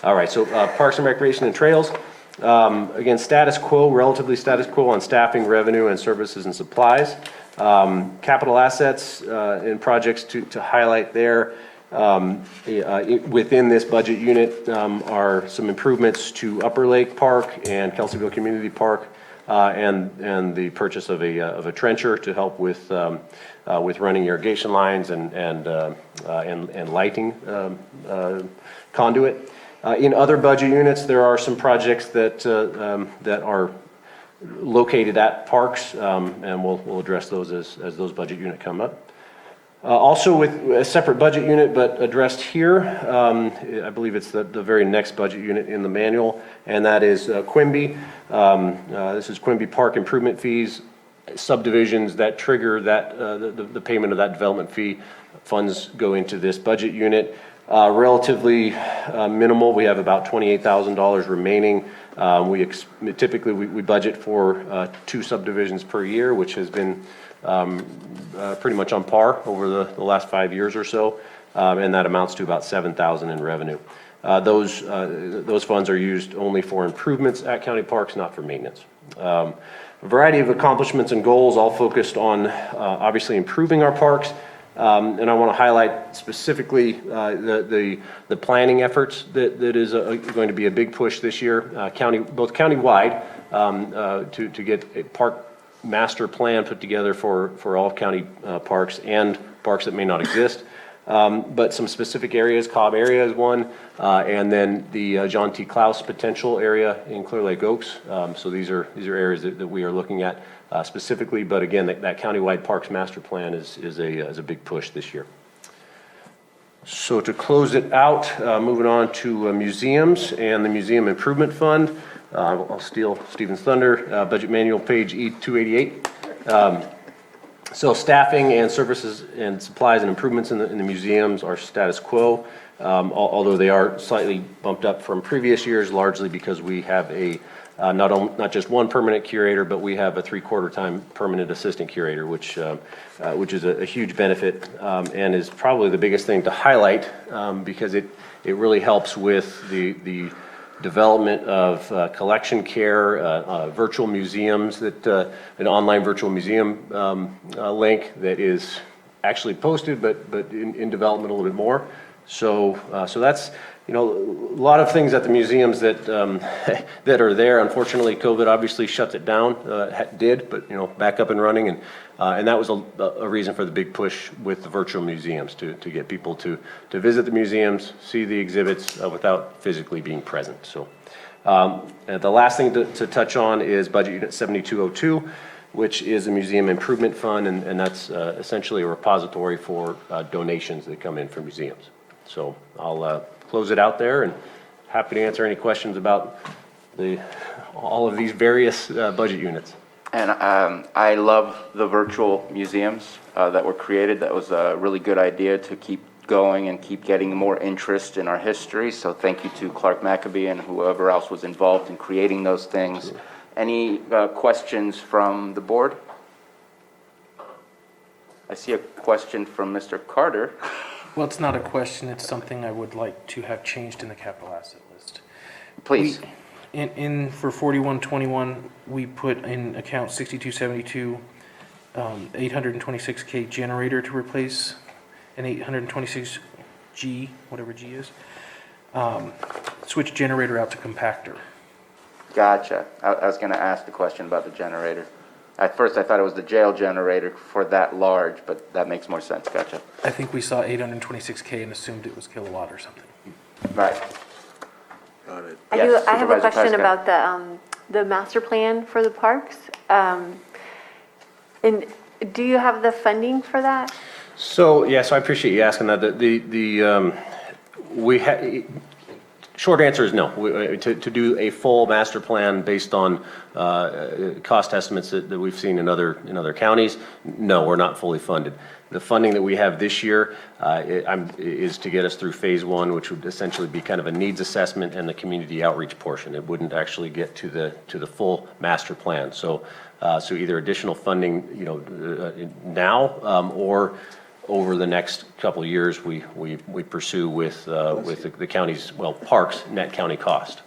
All right, so Parks and Recreation and Trails. Again, status quo, relatively status quo on staffing, revenue, and services and supplies. Capital assets and projects to highlight there. Within this budget unit are some improvements to Upper Lake Park and Kelseyville Community Park, and the purchase of a trencher to help with running irrigation lines and lighting conduit. In other budget units, there are some projects that are located at parks, and we'll address those as those budget unit come up. Also with a separate budget unit, but addressed here, I believe it's the very next budget unit in the manual, and that is Quimby. This is Quimby Park improvement fees, subdivisions that trigger that the payment of that development fee. Funds go into this budget unit. Relatively minimal. We have about $28,000 remaining. Typically we budget for 2 subdivisions per year, which has been pretty much on par over the last 5 years or so, and that amounts to about $7,000 in revenue. Those funds are used only for improvements at county parks, not for maintenance. A variety of accomplishments and goals, all focused on obviously improving our parks. And I want to highlight specifically the planning efforts that is going to be a big push this year, both countywide, to get a park master plan put together for all county parks and parks that may not exist. But some specific areas, Cobb area is one, and then the John T. Klaus potential area in Clear Lake Oaks. So these are areas that we are looking at specifically, but again, that countywide parks master plan is a big push this year. So to close it out, moving on to museums and the Museum Improvement Fund. I'll steal Stephen's thunder, budget manual page E288. So staffing and services and supplies and improvements in the museums are status quo, although they are slightly bumped up from previous years, largely because we have not just one permanent curator, but we have a 3/4 time permanent assistant curator, which is a huge benefit, and is probably the biggest thing to highlight, because it really helps with the development of collection care, virtual museums, an online virtual museum link that is actually posted, but in development a little bit more. So that's, a lot of things at the museums that that are there. Unfortunately, COVID obviously shuts it down, but back up and running, and that was a reason for the big push with the virtual museums to get people to visit the museums, see the exhibits without physically being present. So the last thing to touch on is budget unit 7202, which is a museum improvement fund, and that's essentially a repository for donations that come in from museums. So I'll close it out there, and happy to answer any questions about all of these various budget units. And I love the virtual museums that were created. That was a really good idea to keep going and keep getting more interest in our history. So thank you to Clark Maccabee and whoever else was involved in creating those things. Any questions from the board? I see a question from Mr. Carter. Well, it's not a question, it's something I would like to have changed in the capital asset list. Please. For 4121, we put in account 6272, 826K generator to replace an 826G, whatever G is. Switch generator out to compactor. Gotcha. I was going to ask the question about the generator. At first, I thought it was the jail generator for that large, but that makes more sense. Gotcha. I think we saw 826K and assumed it was kilowatt or something. Right. Got it. I Yes, have a Supervisor question Pyska. about the master plan for the parks. And do you have the funding for that? So I appreciate you asking that. Short answer is no. To do a full master plan based on cost estimates that we've seen in other counties, no, we're not fully funded. The funding that we have this year is to get us through phase 1, which would essentially be kind of a needs assessment and the community outreach portion. It wouldn't actually get to the full master plan. So So either additional funding, now, or over the next couple of years, we pursue with the county's, parks net county cost.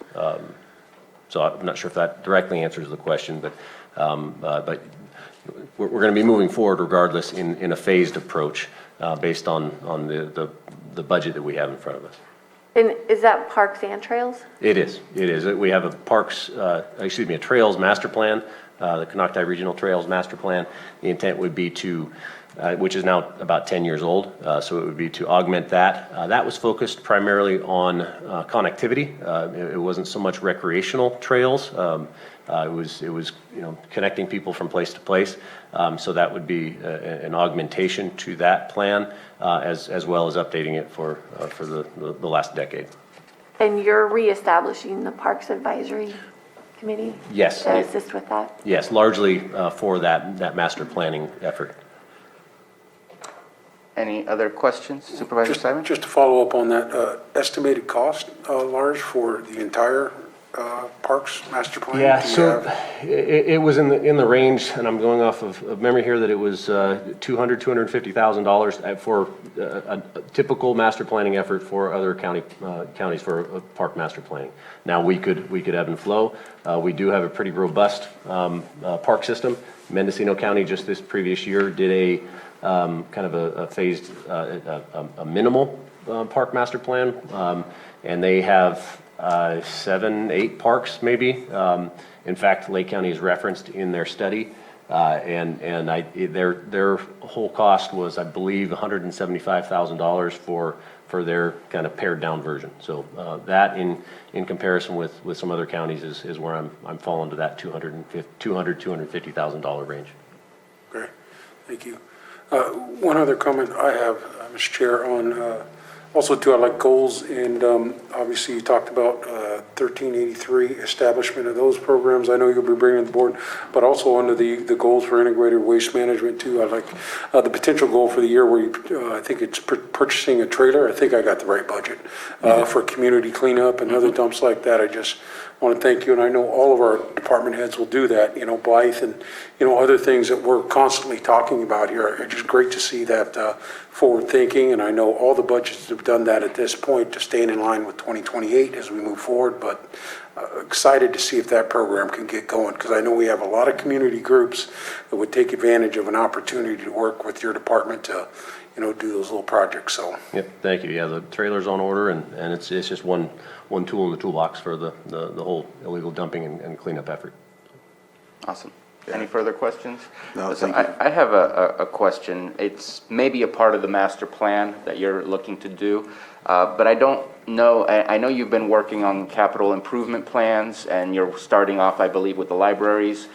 So I'm not sure if that directly answers the question, but we're going to be moving forward regardless in a phased approach based on the budget that we have in front of us. And is that parks and trails? It is. We have a trails master plan, the Canocti Regional Trails Master Plan. The intent would be to, which is now about 10 years old, so it would be to augment that. That was focused primarily on connectivity. It wasn't so much recreational trails. It was connecting people from place to place. So that would be an augmentation to that plan, as well as updating it for the last decade. And you're reestablishing the Parks Advisory Committee? Yes. To assist with that? Yes, largely for that master planning effort. Any other questions, Supervisor Simon? Just to follow up on that, estimated cost, Lars, for the entire Parks Master Plan? Yeah, Do you so have- it was in the range, and I'm going off of memory here, that it was $250,000 for a typical master planning effort for other counties for a park master planning. Now, we could ebb and flow. We do have a pretty robust park system. Mendocino County just this previous year did a kind of a phased, a minimal park master plan, and they have 7, 8 parks maybe. In fact, Lake County is referenced in their study, and their whole cost was, I believe, $175,000 for their kind of pared down version. So that in comparison with some other counties is where I'm falling to that $250,000 range. Great, thank you. One other comment I have, Mr. Chair, on also too, I like goals, and obviously you talked about 1383, establishment of those programs. I know you'll be bringing to the board, but also under the goals for integrated waste management too. I like the potential goal for the year where you, I think it's purchasing a trailer. I think I got the right budget for community cleanup and other dumps like that. I just want to thank you, and I know all of our department heads will do that, Blythe and, other things that we're constantly talking about here. It's just great to see that forward thinking, and I know all the budgets have done that at this point to staying in line with 2028 as we move forward, but excited to see if that program can get going, because I know we have a lot of community groups that would take advantage of an opportunity to work with your department to, do those little projects, so. Yep, thank you. Yeah, the trailer's on order, and it's just one tool in the toolbox for the whole illegal dumping and cleanup effort. Awesome. Any further questions? No, Listen, thank you. I have a question. It's maybe a part of the master plan that you're looking to do, but I don't know. I know you've been working on capital improvement plans, and you're starting off, I believe, with the libraries.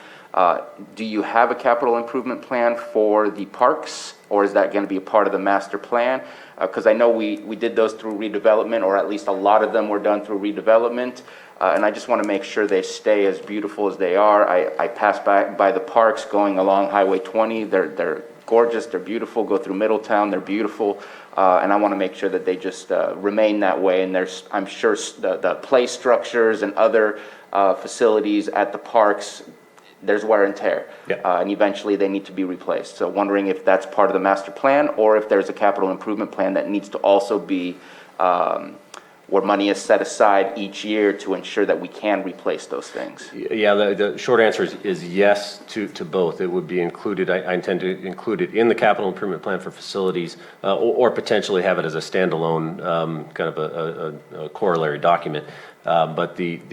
Do you have a capital improvement plan for the parks, or is that going to be a part of the master plan? Because I know we did those through redevelopment, or at least a lot of them were done through redevelopment. And I just want to make sure they stay as beautiful as they are. I pass by the parks going along Highway 20. They're gorgeous, they're beautiful. Go through Middletown, they're beautiful. And I want to make sure that they just remain that way. And I'm sure the play structures and other facilities at the parks, there's wear and tear. Yeah. And eventually they need to be replaced. So wondering if that's part of the master plan, or if there's a capital improvement plan that needs to also be where money is set aside each year to ensure that we can replace those things. Yeah, the short answer is yes to both. It would be included, I intend to include it in the capital improvement plan for facilities, or potentially have it as a standalone kind of a corollary document. But the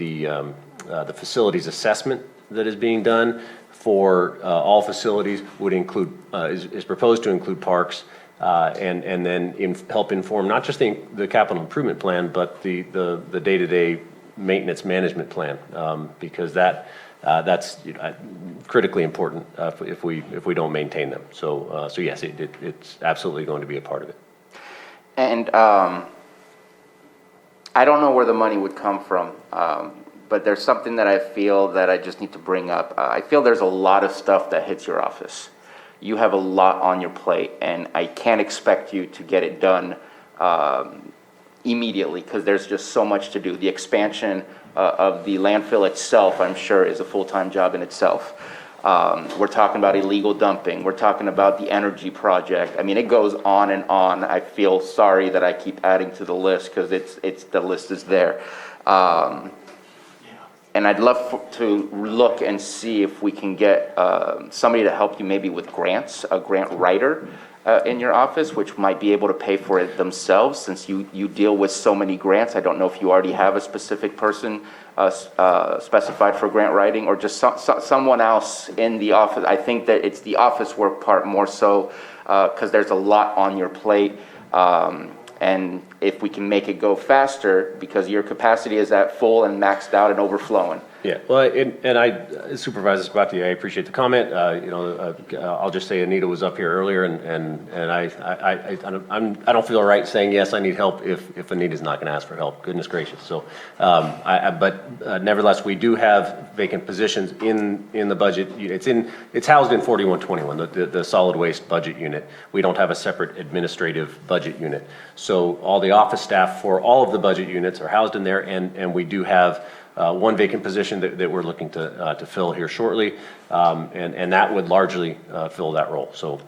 facilities assessment that is being done for all facilities would include, is proposed to include parks, and then help inform not just the capital improvement plan, but the day-to-day maintenance management plan, because that's critically important if we don't maintain them. So yes, it's absolutely going to be a part of it. And I don't know where the money would come from, but there's something that I feel that I just need to bring up. I feel there's a lot of stuff that hits your office. You have a lot on your plate, and I can't expect you to get it done immediately, because there's just so much to do. The expansion of the landfill itself, I'm sure, is a full-time job in itself. We're talking about illegal dumping. We're talking about the energy project. I mean, it goes on and on. I feel sorry that I keep adding to the list because the list is there. And I'd love to look and see if we can get somebody to help you maybe with grants, a grant writer in your office, which might be able to pay for it themselves since you deal with so many grants. I don't know if you already have a specific person specified for grant writing or just someone else in the office. I think that it's the office work part more so because there's a lot on your plate. And if we can make it go faster, because your capacity is at full and maxed out and overflowing. Yeah, well, and Supervisor Sabati, I appreciate the comment. I'll just say Anita was up here earlier, and I don't feel right saying yes, I need help if Anita's not going to ask for help. Goodness gracious. So, but nevertheless, we do have vacant positions in the budget. It's housed in 4121, the solid waste budget unit. We don't have a separate administrative budget unit. So all the office staff for all of the budget units are housed in there, and we do have one vacant position that we're looking to fill here shortly, and that would largely fill that role. So,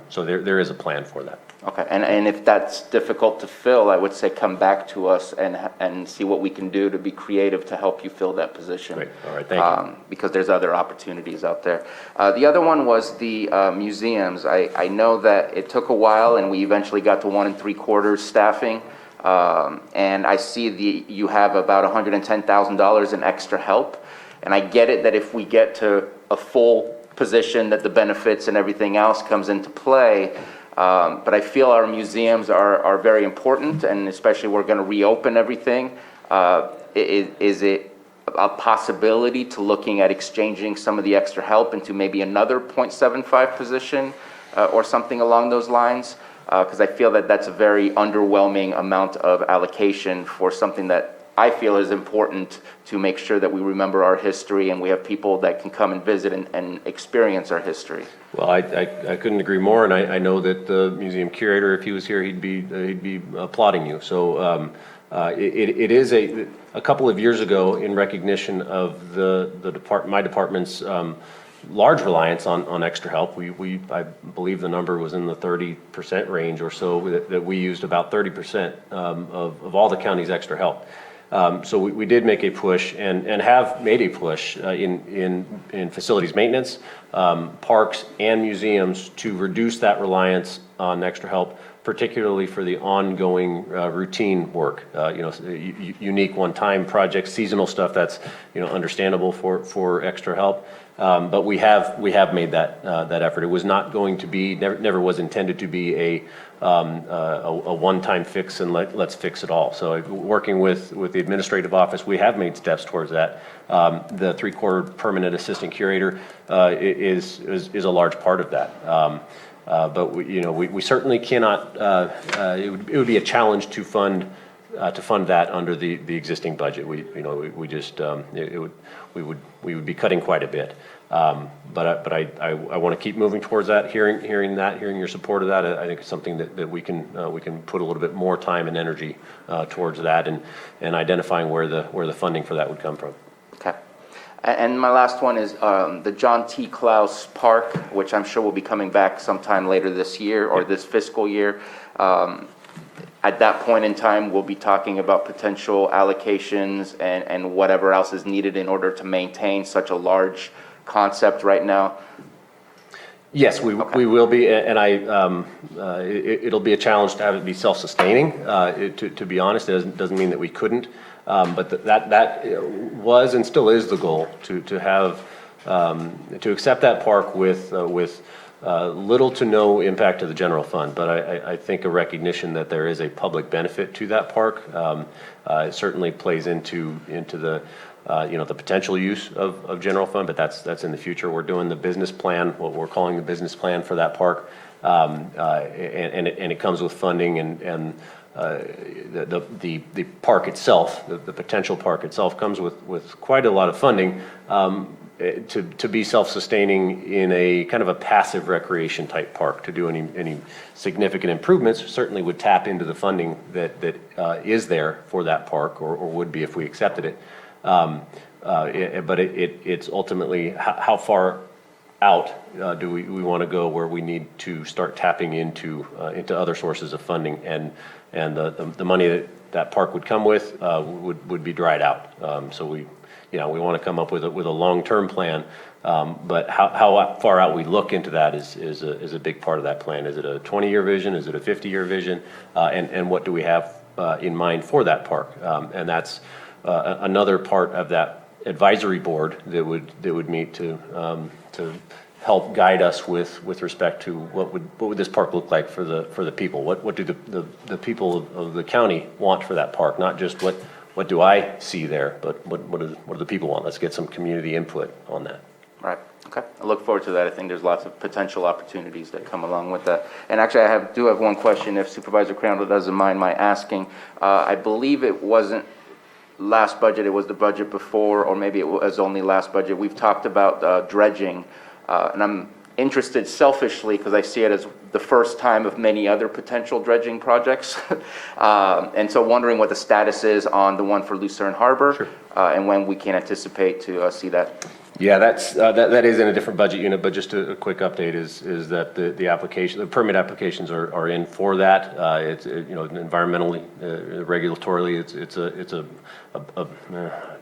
so there is a plan for that. Okay, and if that's difficult to fill, I would say come back to us and see what we can do to be creative to help you fill that position. Great. All right, thank you. Because there's other opportunities out there. The other one was the museums. I know that it took a while, and we eventually got to 1 3/4 staffing. And I see you have about $110,000 in extra help. And I get it that if we get to a full position that the benefits and everything else comes into play. But I feel our museums are very important, and especially we're going to reopen everything. Is it a possibility to looking at exchanging some of the extra help into maybe another 0.75 position or something along those lines? Because I feel that that's a very underwhelming amount of allocation for something that I feel is important to make sure that we remember our history and we have people that can come and visit and experience our history. Well, I couldn't agree more, and I know that the museum curator, if he was here, he'd be applauding you. So it is a couple of years ago, in recognition of my department's large reliance on extra help. I believe the number was in the 30% range or so, that we used about 30% of all the county's extra help. So we did make a push and have made a push in facilities maintenance, parks and museums to reduce that reliance on extra help, particularly for the ongoing routine work, unique one-time projects, seasonal stuff that's understandable for extra help. But we have made that effort. It was not going to be, never was intended to be a one-time fix and let's fix it all. So working with the administrative office, we have made steps towards that. The 3/4 permanent assistant curator is a large part of that. But we certainly cannot. It would be a challenge to fund that under the existing budget. We would be cutting quite a bit. But I want to keep moving towards that. Hearing your support of that, I think it's something that we can put a little bit more time and energy towards that, and identifying where the funding for that would come from. Okay. And my last one is the John T. Klaus Park, which I'm sure will be coming back sometime later this year or this fiscal year. At that point in time, we'll be talking about potential allocations and whatever else is needed in order to maintain such a large concept right now. Yes, we will be, and it'll be a challenge to have it be self-sustaining. To be honest, it doesn't mean that we couldn't, but that was and still is the goal to have to accept that park with little to no impact to the general fund. But I think a recognition that there is a public benefit to that park it certainly plays into the the potential use of general fund, but that's in the future. We're doing the business plan, what we're calling the business plan for that park, and it comes with funding and the park itself, the potential park itself comes with quite a lot of funding to be self-sustaining in a kind of a passive recreation type park. To do any significant improvements certainly would tap into the funding that is there for that park, or would be if we accepted it. But it's ultimately how far out do we want to go where we need to start tapping into other sources of funding, and the money that park would come with would be dried out. So we want to come up with a long-term plan, but how far out we look into that is a big part of that plan. Is it a 20-year vision? Is it a 50-year vision? And what do we have in mind for that park? And that's another part of that advisory board that would meet to help guide us with respect to what would this park look like for the people? What do the people of the county want for that park? Not just what do I see there, but what do the people want? Let's get some community input on that. Right. Okay. I look forward to that. I think there's lots of potential opportunities that come along with that. And actually, I do have one question, if Supervisor Crandall doesn't mind my asking. I believe it wasn't last budget, it was the budget before, or maybe it was only last budget. We've talked about dredging, and I'm interested selfishly because I see it as the first time of many other potential dredging projects. And so wondering what the status is on the one for Lucerne Harbor. Sure. And when we can anticipate to see that. Yeah, that is in a different budget unit, but just a quick update is that the permit applications are in for that. It's environmentally, regulatorily, it's a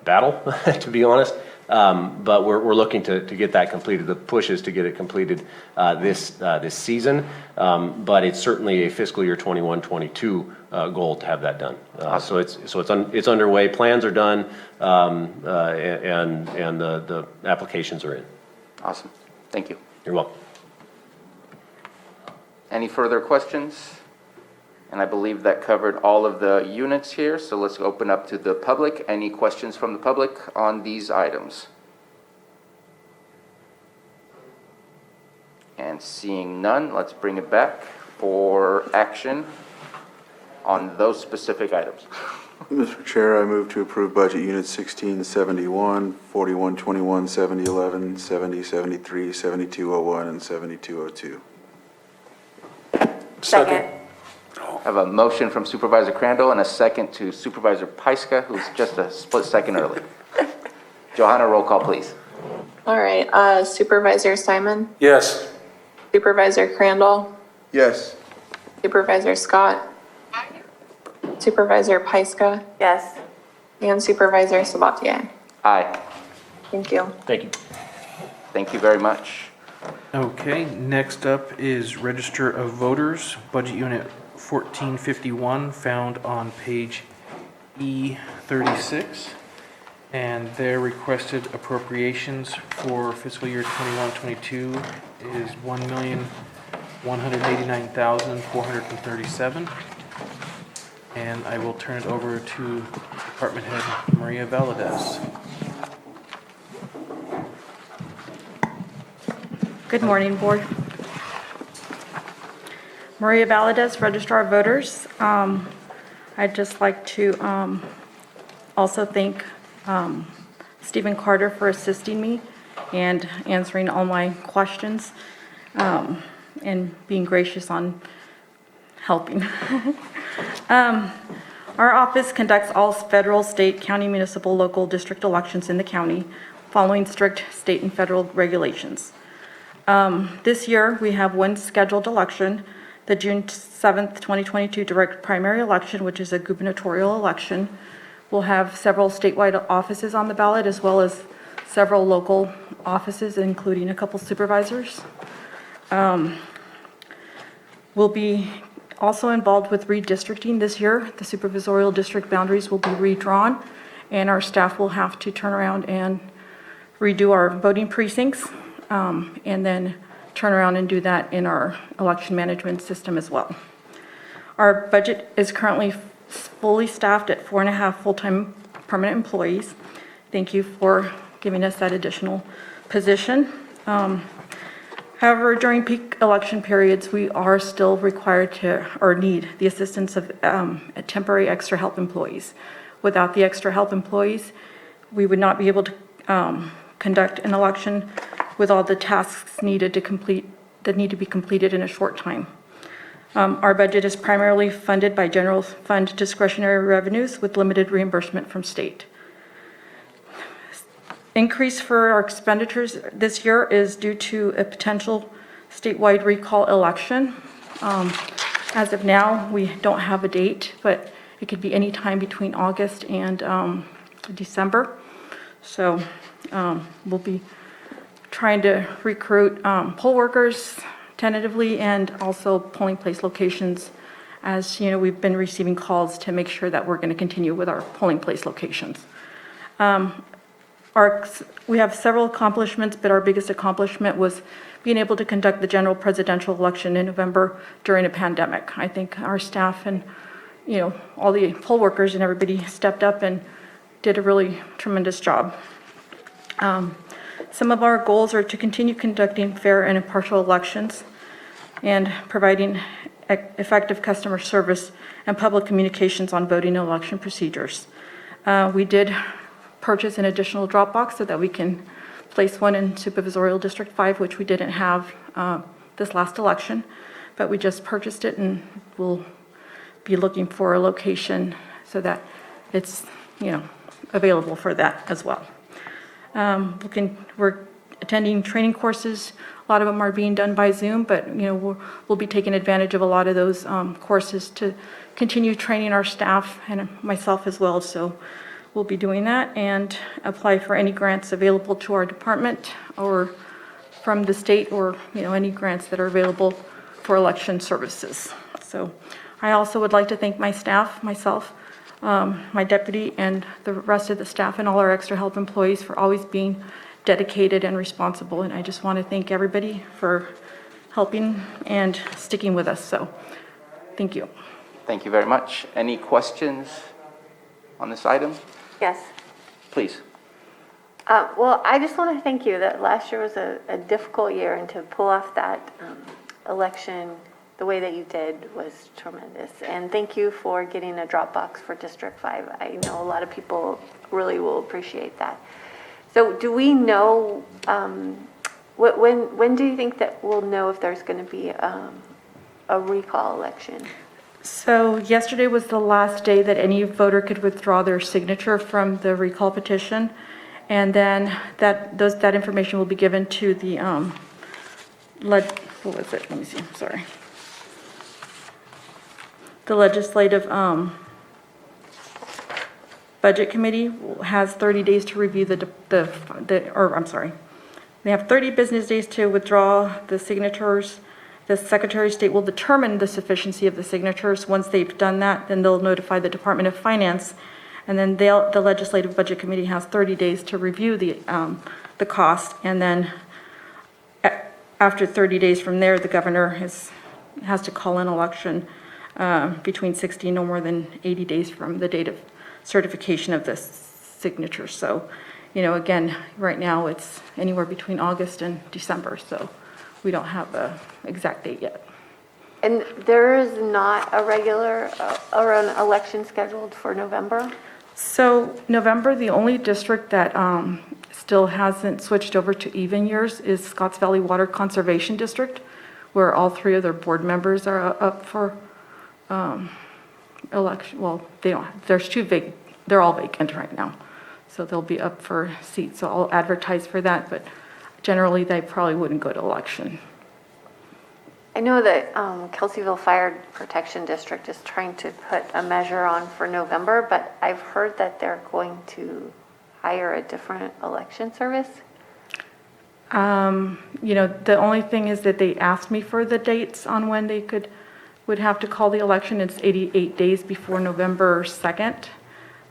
battle to be honest. But we're looking to get that completed. The push is to get it completed this season, but it's certainly a fiscal year 21-22 goal to have that done. So it's underway. Plans are done, and the applications are in. Awesome. Thank you. You're welcome. Any further questions? And I believe that covered all of the units here, so let's open up to the public. Any questions from the public on these items? And seeing none, let's bring it back for action on those specific items. Mr. Chair, I move to approve budget units 1671, 4121, 7011, 7073, 7201, and 7202. Second. I have a motion from Supervisor Crandall and a second to Supervisor Pyska, who's just a split second early. Johanna, roll call, please. All right, Supervisor Simon, Yes. Supervisor Crandall, Yes. Supervisor Scott, Supervisor Pyska, Yes. and Supervisor Sabatier. Aye. Thank you. Thank you. Thank you very much. Okay, next up is Register of Voters, Budget Unit 1451, found on page E36. And their requested appropriations for fiscal year 21-22 is $1,189,437. And I will turn it over to Department Head Maria Valadez. Good morning, Board. Maria Valadez, Registrar of Voters. I'd just like to also thank Stephen Carter for assisting me and answering all my questions and being gracious on helping. Our office conducts all federal, state, county, municipal, local, district elections in the county, following strict state and federal regulations. This year, we have one scheduled election, the June 7th, 2022 direct primary election, which is a gubernatorial election. We'll have several statewide offices on the ballot, as well as several local offices, including a couple supervisors. We'll be also involved with redistricting this year. The supervisorial district boundaries will be redrawn, and our staff will have to turn around and redo our voting precincts, and then turn around and do that in our election management system as well. Our budget is currently fully staffed at 4.5 full-time permanent employees. Thank you for giving us that additional position. However, during peak election periods, we are still required to, or need, the assistance of temporary extra help employees. Without the extra help employees, we would not be able to conduct an election with all the tasks needed to complete, that need to be completed in a short time. Our budget is primarily funded by general fund discretionary revenues with limited reimbursement from state. increase for our expenditures this year is due to a potential statewide recall election. As of now, we don't have a date, but it could be any time between August and December. So we'll be trying to recruit poll workers tentatively and also polling place locations. As you know, we've been receiving calls to make sure that we're going to continue with our polling place locations. We have several accomplishments, but our biggest accomplishment was being able to conduct the general presidential election in November during a pandemic. I think our staff and, all the poll workers and everybody stepped up and did a really tremendous job. Some of our goals are to continue conducting fair and impartial elections and providing effective customer service and public communications on voting and election procedures. We did purchase an additional drop box so that we can place one in Supervisorial District 5, which we didn't have this last election, but we just purchased it and we'll be looking for a location so that it's, available for that as well. We're attending training courses. A lot of them are being done by Zoom, but we'll be taking advantage of a lot of those courses to continue training our staff and myself as well. So we'll be doing that and apply for any grants available to our department or from the state or any grants that are available for election services. So I also would like to thank my staff, myself, my deputy, and the rest of the staff and all our extra help employees for always being dedicated and responsible. And I just want to thank everybody for helping and sticking with us. So thank you. Thank you very much. Any questions on this item? Yes. Please. Well, I just want to thank you that last year was a difficult year, and to pull off that election the way that you did was tremendous. And thank you for getting a drop box for District 5. I know a lot of people really will appreciate that. So do we know, when do you think that we'll know if there's going to be a recall election? So yesterday was the last day that any voter could withdraw their signature from the recall petition. And then that information will be given to the, what was it? Let me see, sorry. The Legislative Budget Committee has 30 days to review they have 30 business days to withdraw the signatures. The Secretary of State will determine the sufficiency of the signatures. Once they've done that, then they'll notify the Department of Finance, and then the Legislative Budget Committee has 30 days to review the cost, and then after 30 days from there, the governor has to call an election between 60 and no more than 80 days from the date of certification of the signature. So, again, right now it's anywhere between August and December, so we don't have an exact date yet. And there is not a regular or an election scheduled for November? So November, the only district that still hasn't switched over to even years is Scotts Valley Water Conservation District, where all three of their board members are up for election. Well, they're all vacant right now. So they'll be up for seats. So I'll advertise for that, but generally they probably wouldn't go to election. I know that Kelseyville Fire Protection District is trying to put a measure on for November, but I've heard that they're going to hire a different election service. The only thing is that they asked me for the dates on when they would have to call the election. It's 88 days before November 2nd.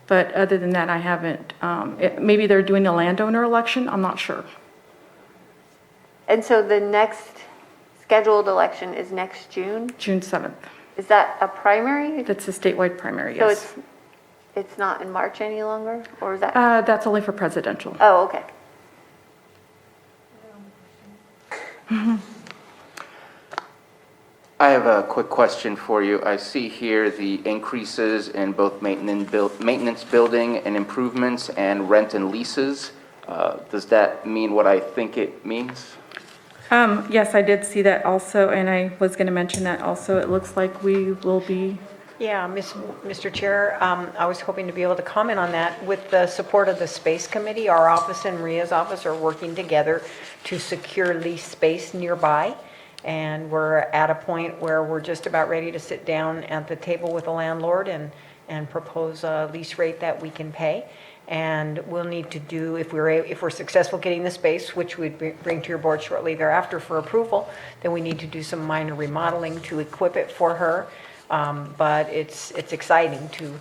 But other than that, I haven't, maybe they're doing a landowner election, I'm not sure. And so the next scheduled election is next June? June 7th. Is that a primary? That's a statewide primary, yes. So it's not in March any longer, or is that? That's only for presidential. Oh, okay. I have a quick question for you. I see here the increases in both maintenance building and improvements and rent and leases. Does that mean what I think it means? Yes, I did see that also, and I was going to mention that also. It looks like we will be Yeah, Mr. Chair, I was hoping to be able to comment on that. With the support of the Space Committee, our office and Maria's office are working together to secure lease space nearby. And we're at a point where we're just about ready to sit down at the table with the landlord and propose a lease rate that we can pay. And we'll need to do, if we're successful getting the space, which we'd bring to your board shortly thereafter for approval, then we need to do some minor remodeling to equip it for her. But it's exciting to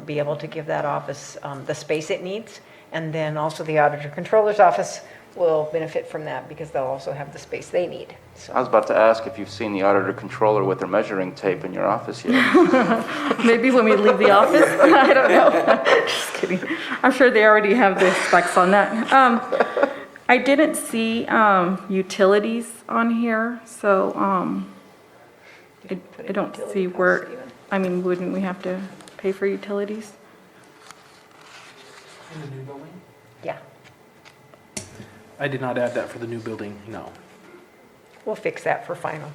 be able to give that office the space it needs. And then also the Auditor Controller's Office will benefit from that because they'll also have the space they need. So I was about to ask if you've seen the auditor controller with her measuring tape in your office yet. Maybe when we leave the office, I don't know. Just kidding. I'm sure they already have the specs on that. I didn't see utilities on here, so I don't see where, I mean, wouldn't we have to pay for utilities? In the new building? yeah, I did not add that for the new building, no. we'll fix that for final.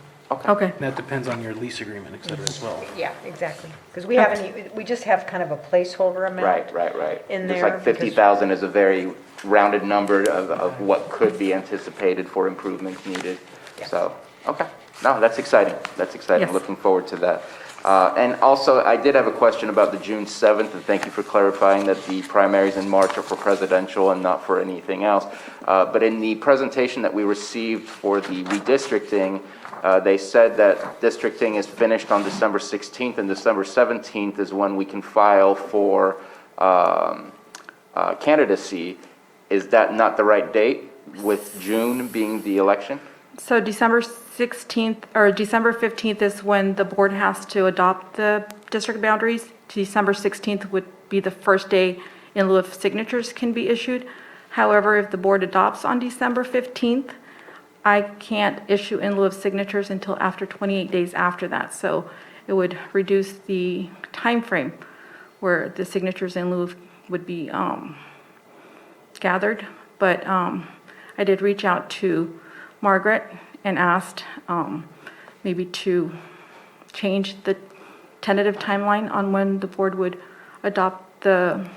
Okay, That depends on your lease agreement, et cetera, as well. Yeah, exactly. Because we haven't, we just have kind of a placeholder amount. Right. In Just there like because- 50,000 is a very rounded number of what could be anticipated for improvements needed. Yeah. So, okay. No, that's exciting. That's exciting. Yes. Looking forward to that. And also, I did have a question about the June 7th, and thank you for clarifying that the primaries in March are for presidential and not for anything else. But in the presentation that we received for the redistricting, they said that districting is finished on December 16th, and December 17th is when we can file for candidacy. Is that not the right date, with June being the election? so December 16th, or December 15th is when the board has to adopt the district boundaries. December 16th would be the first day in lieu of signatures can be issued. However, if the board adopts on December 15th, I can't issue in lieu of signatures until after 28 days after that. So it would reduce the time frame where the signatures in lieu of would be gathered. But I did reach out to Margaret and asked maybe to change the tentative timeline on when the board would adopt the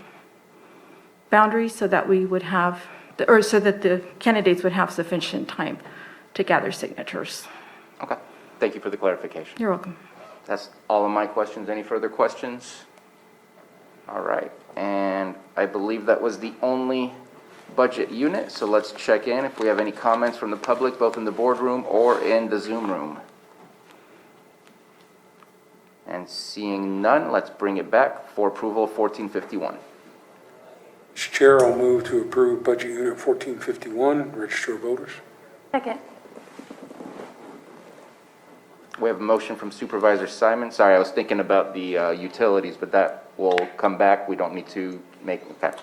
boundaries so that we would have, or so that the candidates would have sufficient time to gather signatures. Okay. Thank you for the clarification. You're welcome. That's all of my questions. Any further questions? All right, and I believe that was the only budget unit, so let's check in if we have any comments from the public, both in the boardroom or in the Zoom room. And seeing none, let's bring it back for approval of 1451. Mr. Chair, I'll move to approve Budget Unit 1451, Register of Voters. Second. We have a motion from Supervisor Simon. Sorry, I was thinking about the utilities, but that will come back. We don't need to make, okay.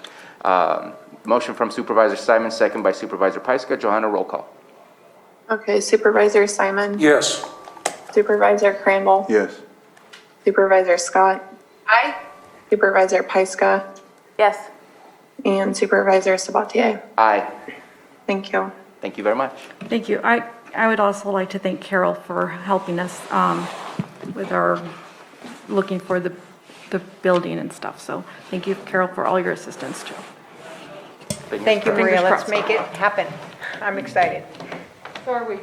Motion from Supervisor Simon, second by Supervisor Pyska. Johanna, roll call. Okay, Supervisor Simon? Yes. Supervisor Crandall? Yes. Supervisor Scott? Aye. Supervisor Pyska? Yes. And Supervisor Sabatier? Aye. Thank you. Thank you very much. Thank you. I would also like to thank Carol for helping us with our, looking for the building and stuff. So thank you, Carol, for all your assistance too. Thank you, Maria. Fingers Let's crossed. make it happen. I'm excited. So are we.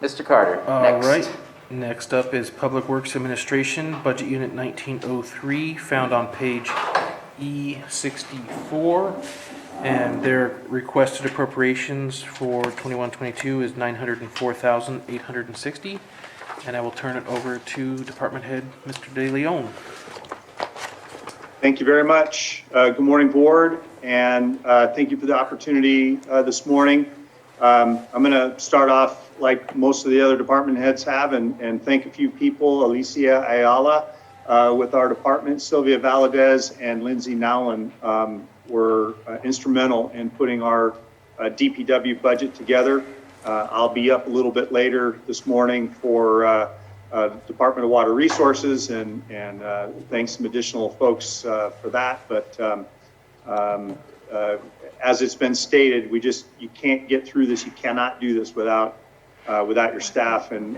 Mr. Carter, All next. right. Next up is Public Works Administration, Budget Unit 1903, found on page E64. And their requested appropriations for 21-22 is $904,860. And I will turn it over to Department Head, Mr. De Leon. Thank you very much. Good morning, Board, and thank you for the opportunity this morning. I'm going to start off like most of the other department heads have and thank a few people, Alicia Ayala with our department, Sylvia Valadez, and Lindsay Nowlin were instrumental in putting our DPW budget together. I'll be up a little bit later this morning for Department of Water Resources and thanks some additional folks for that. But as it's been stated, you can't get through this. You cannot do this without without your staff, and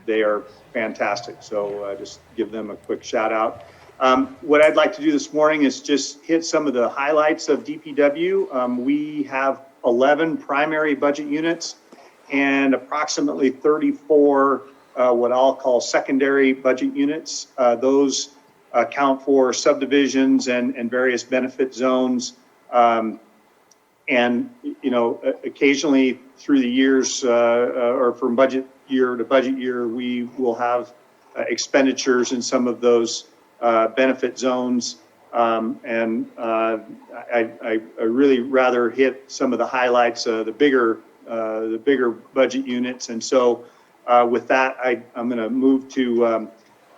they are fantastic. So just give them a quick shout out. What I'd like to do this morning is just hit some of the highlights of DPW. We have 11 primary budget units and approximately 34 what I'll call secondary budget units. Those account for subdivisions and various benefit zones. And, you know, occasionally through the years or from budget year to budget year, we will have expenditures in some of those benefit zones. And I really rather hit some of the highlights, the bigger budget units. And so with that, I'm going to move to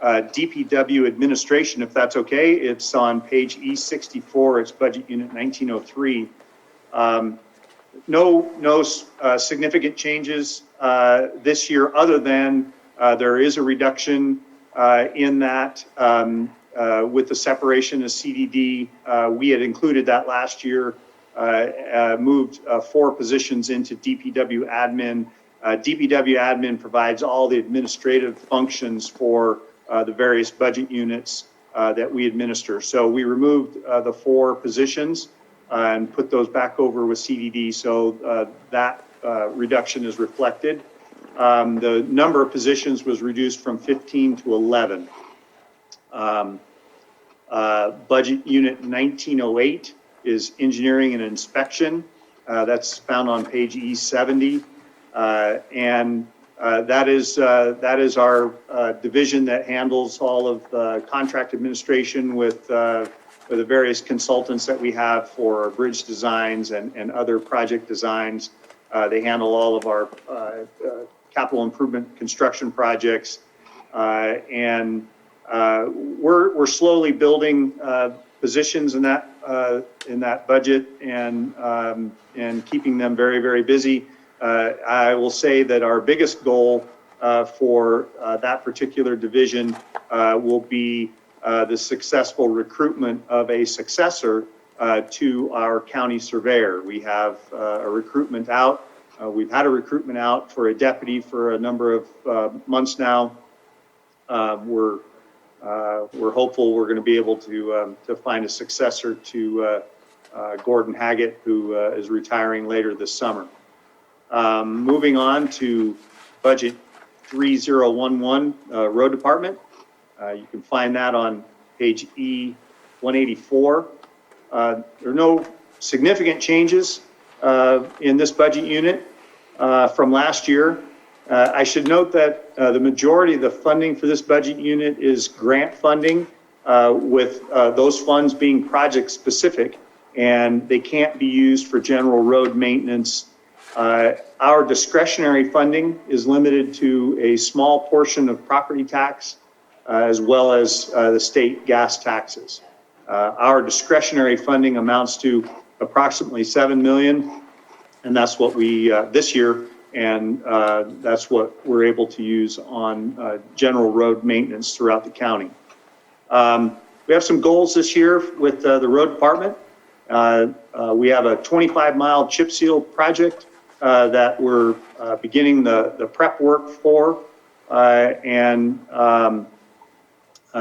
DPW administration, if that's okay. It's on page E64. It's budget unit 1903. No significant changes this year, other than there is a reduction in that with the separation of CDD. We had included that last year, moved 4 positions into DPW admin. DPW admin provides all the administrative functions for the various budget units that we administer. So we removed the 4 positions and put those back over with CDD. So that reduction is reflected. The number of positions was reduced from 15 to 11. Budget unit 1908 is engineering and inspection. That's found on page E70. And that is our division that handles all of contract administration with the various consultants that we have for bridge designs and other project designs. They handle all of our capital improvement construction projects. And we're slowly building positions in that budget and keeping them very, very busy. I will say that our biggest goal for that particular division will be the successful recruitment of a successor to our county surveyor. We have a recruitment out. We've had a recruitment out for a deputy for a number of months now. We're hopeful we're going to be able to find a successor to Gordon Haggett, who is retiring later this summer. Moving on to budget 3011, road department. You can find that on page E184. There are no significant changes in this budget unit from last year. I should note that the majority of the funding for this budget unit is grant funding, with those funds being project specific, and they can't be used for general road maintenance. Our discretionary funding is limited to a small portion of property tax, as well as the state gas taxes. Our discretionary funding amounts to approximately $7 million, and that's what we, this year, and that's what we're able to use on general road maintenance throughout the county. We have some goals this year with the road department. We have a 25-mile chip seal project that we're beginning the prep work for,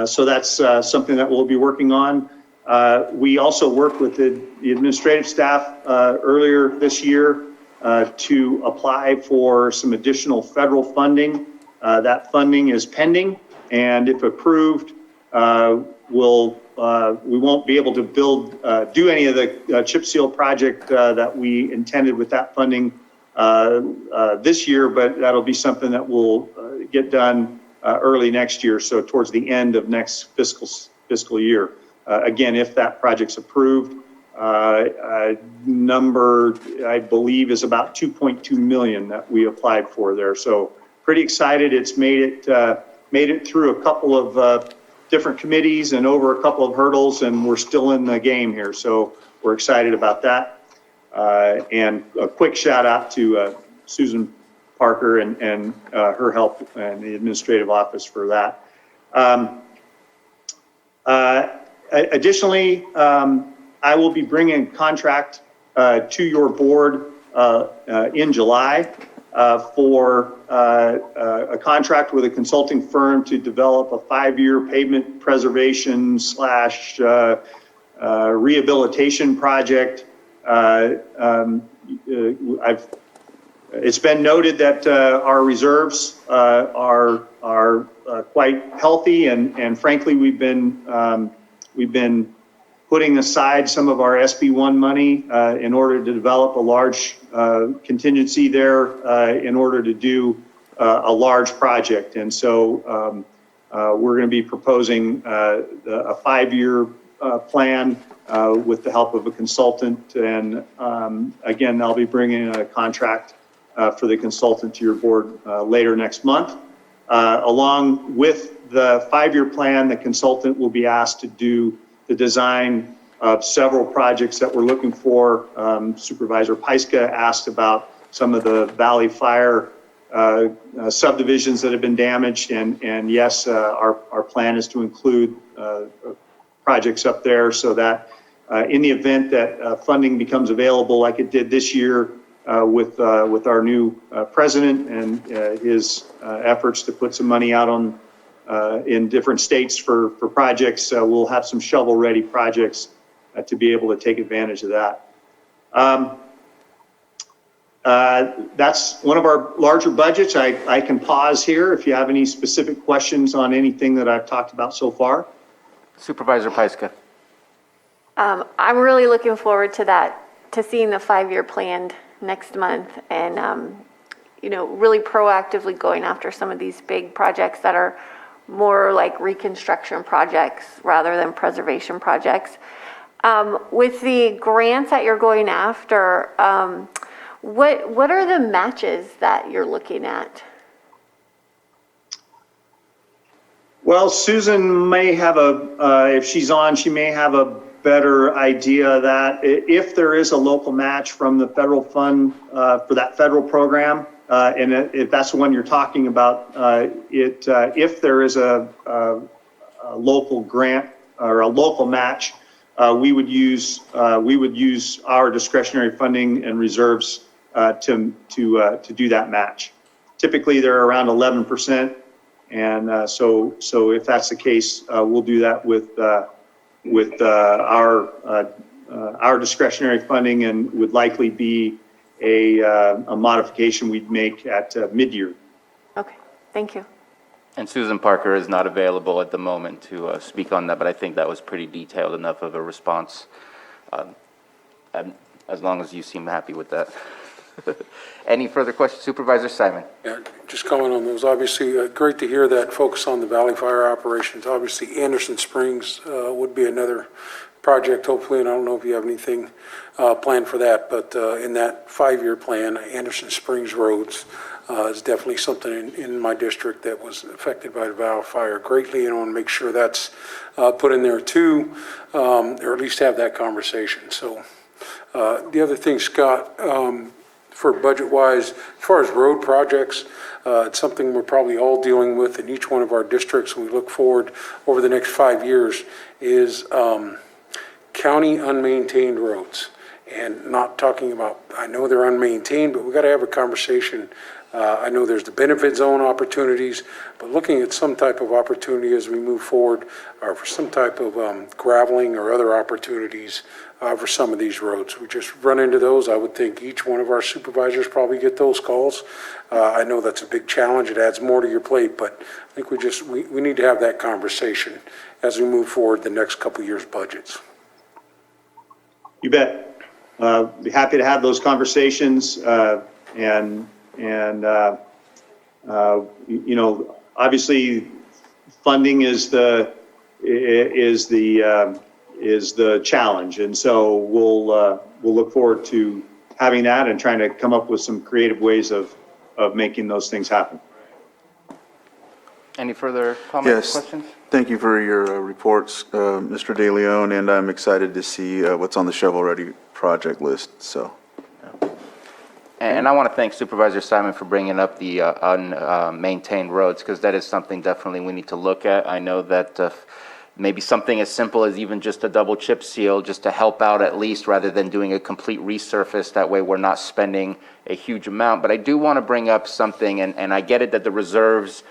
so that's something that we'll be working on. We also worked with the administrative staff earlier this year to apply for some additional federal funding. That funding is pending, and if approved, we won't be able to do any of the chip seal project that we intended with that funding this year, but that'll be something that will get done early next year, so towards the end of next fiscal year. Again, if that project's approved, number I believe is about 2.2 million that we applied for there. So pretty excited. It's made it through a couple of different committees and over a couple of hurdles, and we're still in the game here. So we're excited about that. And a quick shout out to Susan Parker and her help and the administrative office for that. Additionally, I will be bringing a contract to your board in July. for a contract with a consulting firm to develop a 5-year pavement preservation slash rehabilitation project. It's been noted that our reserves are quite healthy, and frankly, we've been putting aside some of our SB1 money in order to develop a large contingency there in order to do a large project. And so we're going to be proposing a 5-year plan with the help of a consultant. And again, I'll be bringing a contract for the consultant to your board later next month. Along with the 5-year plan, the consultant will be asked to do the design of several projects that we're looking for. Supervisor Pyska asked about some of the Valley Fire subdivisions that have been damaged, and yes, our plan is to include projects up there so that in the event that funding becomes available like it did this year with our new president and his efforts to put some money out on in different states for projects, we'll have some shovel-ready projects to be able to take advantage of that. That's one of our larger budgets. I can pause here if you have any specific questions on anything that I've talked about so far. Supervisor Pyska. I'm really looking forward to that, to seeing the 5-year plan next month, and really proactively going after some of these big projects that are more like reconstruction projects rather than preservation projects. With the grants that you're going after, what are the matches that you're looking at? Well, Susan may have if she's on, she may have a better idea of that. If there is a local match from the federal fund for that federal program, and if that's the one you're talking about, if there is a local grant or a local match, we would use our discretionary funding and reserves to do that match. Typically, they're around 11%, and so if that's the case, we'll do that with our discretionary funding, and would likely be a modification we'd make at mid-year. Okay, thank you. And Susan Parker is not available at the moment to speak on that, but I think that was pretty detailed enough of a response, as long as you seem happy with that. Any further questions? Supervisor Simon. Yeah, just comment on those. Obviously, great to hear that focus on the Valley Fire operations. Obviously, Anderson Springs would be another project, hopefully, and I don't know if you have anything planned for that, but in that 5-year plan, Anderson Springs roads is definitely something in my district that was affected by the Valley Fire greatly, and I want to make sure that's put in there too, or at least have that conversation. So the other thing, Scott, for budget-wise, as far as road projects, it's something we're probably all dealing with in each one of our districts when we look forward over the next 5 years, is county unmaintained roads. And not talking about, I know they're unmaintained, but we got to have a conversation. I know there's the benefit zone opportunities, but looking at some type of opportunity as we move forward, or for some type of graveling or other opportunities for some of these roads. We just run into those. I would think each one of our supervisors probably get those calls. I know that's a big challenge. It adds more to your plate, but I think we need to have that conversation as we move forward the next couple years' budgets. You bet. Be happy to have those conversations, obviously, funding is the challenge, and so we'll look forward to having that and trying to come up with some creative ways of making those things happen. Any further comments, questions? Thank you for your reports, Mr. De Leon, and I'm excited to see what's on the shovel-ready project list. So. And I want to thank Supervisor Simon for bringing up the unmaintained roads, because that is something definitely we need to look at. I know that maybe something as simple as even just a double chip seal, just to help out at least, rather than doing a complete resurface. That way we're not spending a huge amount. But I do want to bring up something, and I get it that the reserves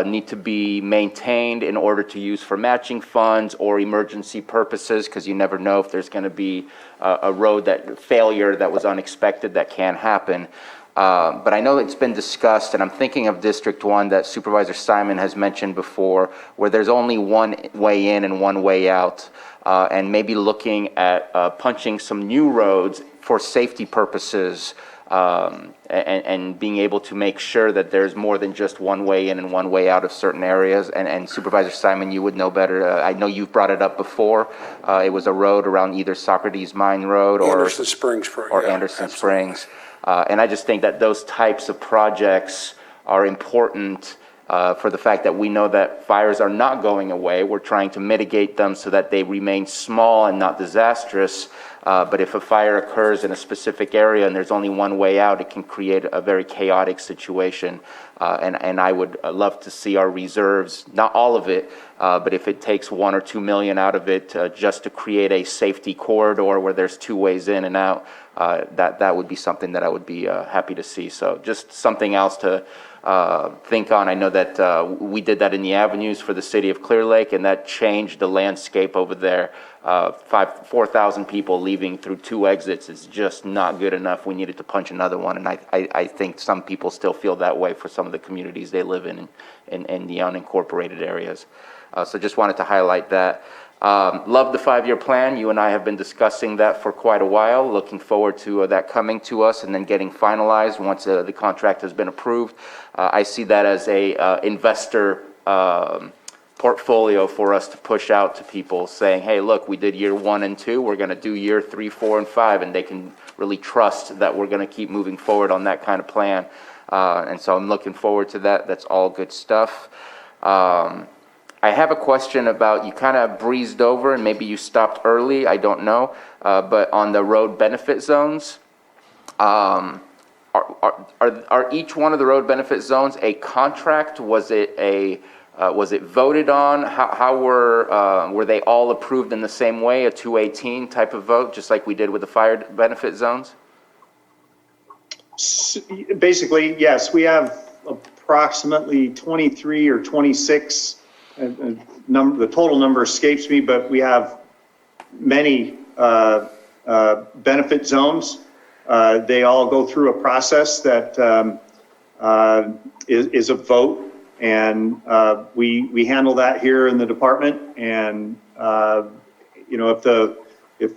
need to be maintained in order to use for matching funds or emergency purposes, because you never know if there's going to be a road failure that was unexpected that can happen. But I know it's been discussed, and I'm thinking of District 1 that Supervisor Simon has mentioned before, where there's only one way in and one way out, and maybe looking at punching some new roads for safety purposes, and being able to make sure that there's more than just one way in and one way out of certain areas. And Supervisor Simon, you would know better. I know you've brought it up before. It was a road around either Socrates Mine Road or Anderson Springs. Anderson Springs. And I just think that those types of projects are important for the fact that we know that fires are not going away. We're trying to mitigate them so that they remain small and not disastrous. But if a fire occurs in a specific area and there's only one way out, it can create a very chaotic situation. And I would love to see our reserves, not all of it, but if it takes $1 or $2 million out of it just to create a safety corridor where there's two ways in and out, that would be something that I would be happy to see. So just something else to think on. I know that we did that in the avenues for the city of Clear Lake, and that changed the landscape over there. 4,000 people leaving through two exits is just not good enough. We needed to punch another one, and I think some people still feel that way for some of the communities they live in the unincorporated areas. So just wanted to highlight that. Love the 5-year plan. You and I have been discussing that for quite a while. Looking forward to that coming to us and then getting finalized once the contract has been approved. I see that as a investor portfolio for us to push out to people, saying, hey, look, we did year 1 and 2. We're going to do year 3, 4, and 5, and they can really trust that we're going to keep moving forward on that kind of plan. And so I'm looking forward to that. That's all good stuff. I have a question about, you kind of breezed over and maybe you stopped early, I don't know, but on the road benefit zones, are each one of the road benefit zones a contract? Was it voted on? How were they all approved in the same way, a 218 type of vote, just like we did with the fire benefit zones? Basically, yes, we have approximately 23 or 26. The total number escapes me, but we have many benefit zones. They all go through a process that is a vote, and we handle that here in the department. And if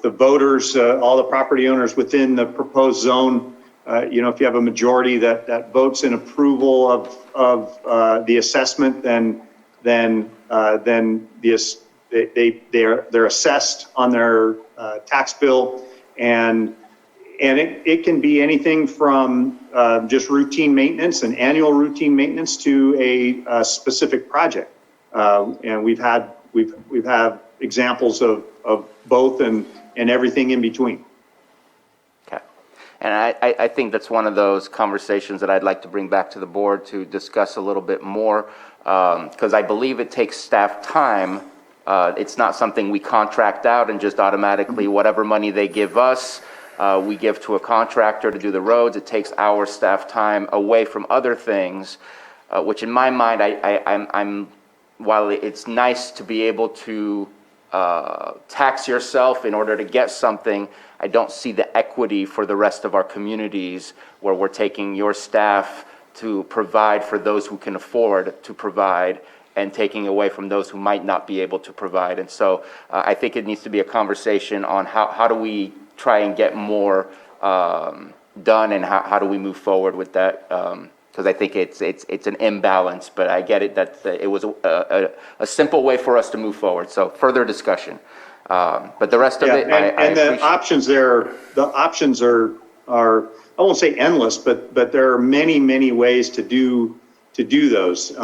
the voters, all the property owners within the proposed zone, if you have a majority that votes in approval of the assessment, then they're assessed on their tax bill, and it can be anything from just routine maintenance and annual routine maintenance to a specific project, and we've had examples of both and everything in between. Okay, and I think that's one of those conversations that I'd like to bring back to the board to discuss a little bit more. Because I believe it takes staff time. It's not something we contract out and just automatically whatever money they give us, we give to a contractor to do the roads. It takes our staff time away from other things, which in my mind, I'm while it's nice to be able to tax yourself in order to get something, I don't see the equity for the rest of our communities where we're taking your staff to provide for those who can afford to provide and taking away from those who might not be able to provide. And so I think it needs to be a conversation on how do we try and get more done, and how do we move forward with that, because I think it's an imbalance, but I get it that it was a simple way for us to move forward. So further discussion. But the rest of it, and the options are I won't say endless, but there are many ways to do those.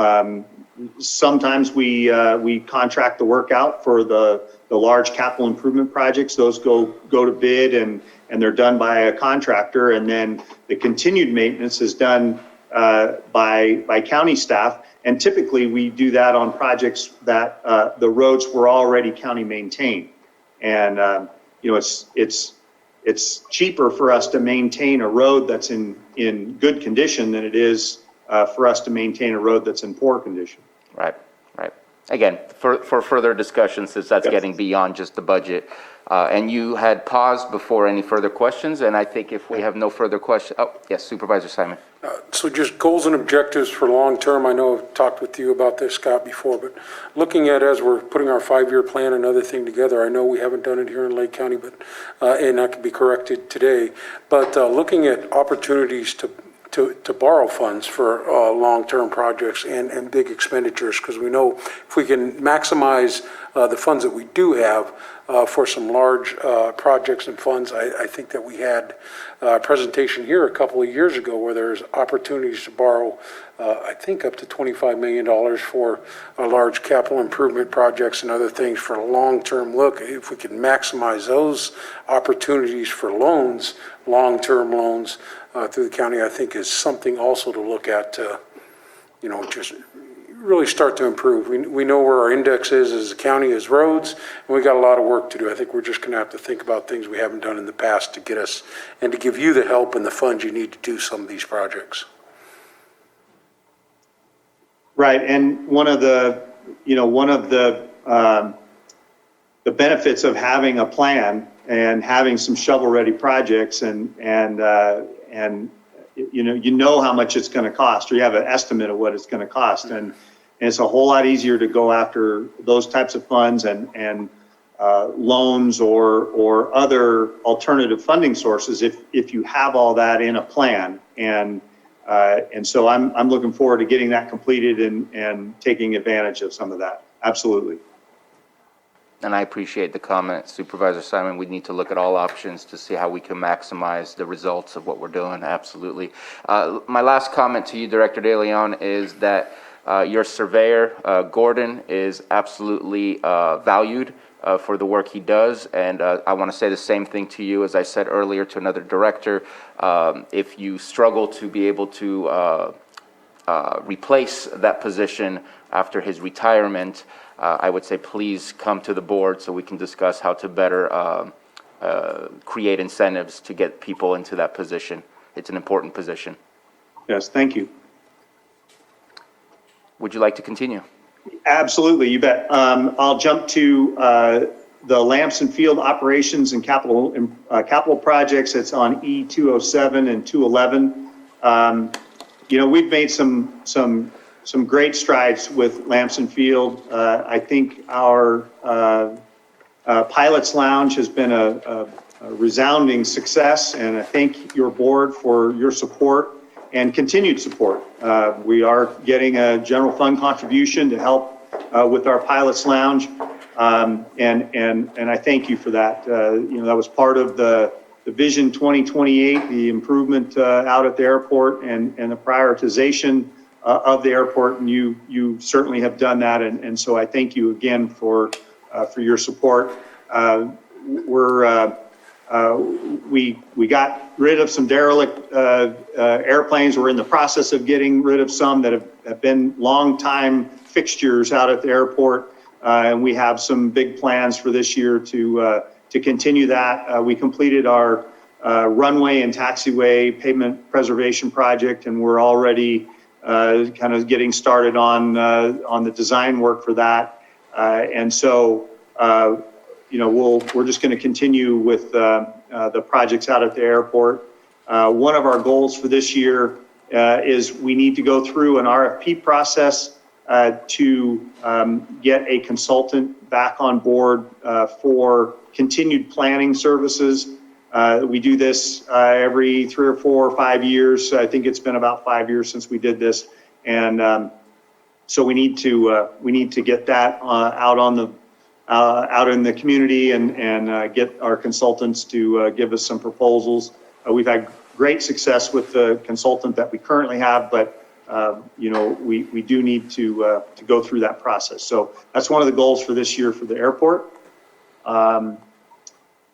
Sometimes we contract the work out for the large capital improvement projects. Those go to bid and they're done by a contractor, and then the continued maintenance is done by county staff. And typically, we do that on projects that the roads were already county maintained. And, it's cheaper for us to maintain a road that's in good condition than it is for us to maintain a road that's in poor condition. Right. Again, for further discussion, since that's Yes. getting beyond just the budget. And you had paused before any further questions, and I think if we have no further questions, yes, Supervisor Simon. So just goals and objectives for long-term, I know I've talked with you about this, Scott, before, but looking at as we're putting our 5-year plan, another thing together, I know we haven't done it here in Lake County, but, and that can be corrected today, but looking at opportunities to borrow funds for long-term projects and big expenditures, because we know if we can maximize the funds that we do have for some large projects and funds, I think that we had a presentation here a couple of years ago where there's opportunities to borrow, I think up to $25 million for large capital improvement projects and other things for a long-term look. If we can maximize those opportunities for loans, long-term loans through the county, I think is something also to look at to, just really start to improve. We know where our index is as a county, as roads, and we got a lot of work to do. I think we're just going to have to think about things we haven't done in the past to get us and to give you the help and the funds you need to do some of these projects. Right, and one of the benefits of having a plan and having some shovel-ready projects and you know how much it's going to cost, or you have an estimate of what it's going to cost, and it's a whole lot easier to go after those types of funds and loans or other alternative funding sources if you have all that in a plan. And so I'm looking forward to getting that completed and taking advantage of some of that. Absolutely. And I appreciate the comment, Supervisor Simon. We need to look at all options to see how we can maximize the results of what we're doing. Absolutely. My last comment to you, Director De Leon, is that your surveyor, Gordon, is absolutely valued for the work he does. And I want to say the same thing to you as I said earlier to another director. If you struggle to be able to replace that position after his retirement, I would say please come to the board so we can discuss how to better create incentives to get people into that position. It's an important position. Yes, thank you. Would you like to continue? Absolutely, you bet. I'll jump to the Lamson Field operations and capital projects. It's on E207 and 211. We've made some great strides with Lamson Field. I think our Pilots Lounge has been a resounding success, and I thank your board for your support and continued support. We are getting a general fund contribution to help with our Pilots Lounge, and I thank you for that. That was part of the Vision 2028, the improvement out at the airport and the prioritization of the airport, and you certainly have done that, and so I thank you again for your support. We got rid of some derelict airplanes. We're in the process of getting rid of some that have been long-time fixtures out at the airport, and we have some big plans for this year to continue that. We completed our runway and taxiway pavement preservation project, and we're already kind of getting started on the design work for that. And so, we're just going to continue with the projects out at the airport. One of our goals for this year is we need to go through an RFP process to get a consultant back on board for continued planning services. We do this every 3 or 4 or 5 years. I think it's been about 5 years since we did this, and so we need to get that out in the community and get our consultants to give us some proposals. We've had great success with the consultant that we currently have, but we do need to go through that process. So that's one of the goals for this year for the airport.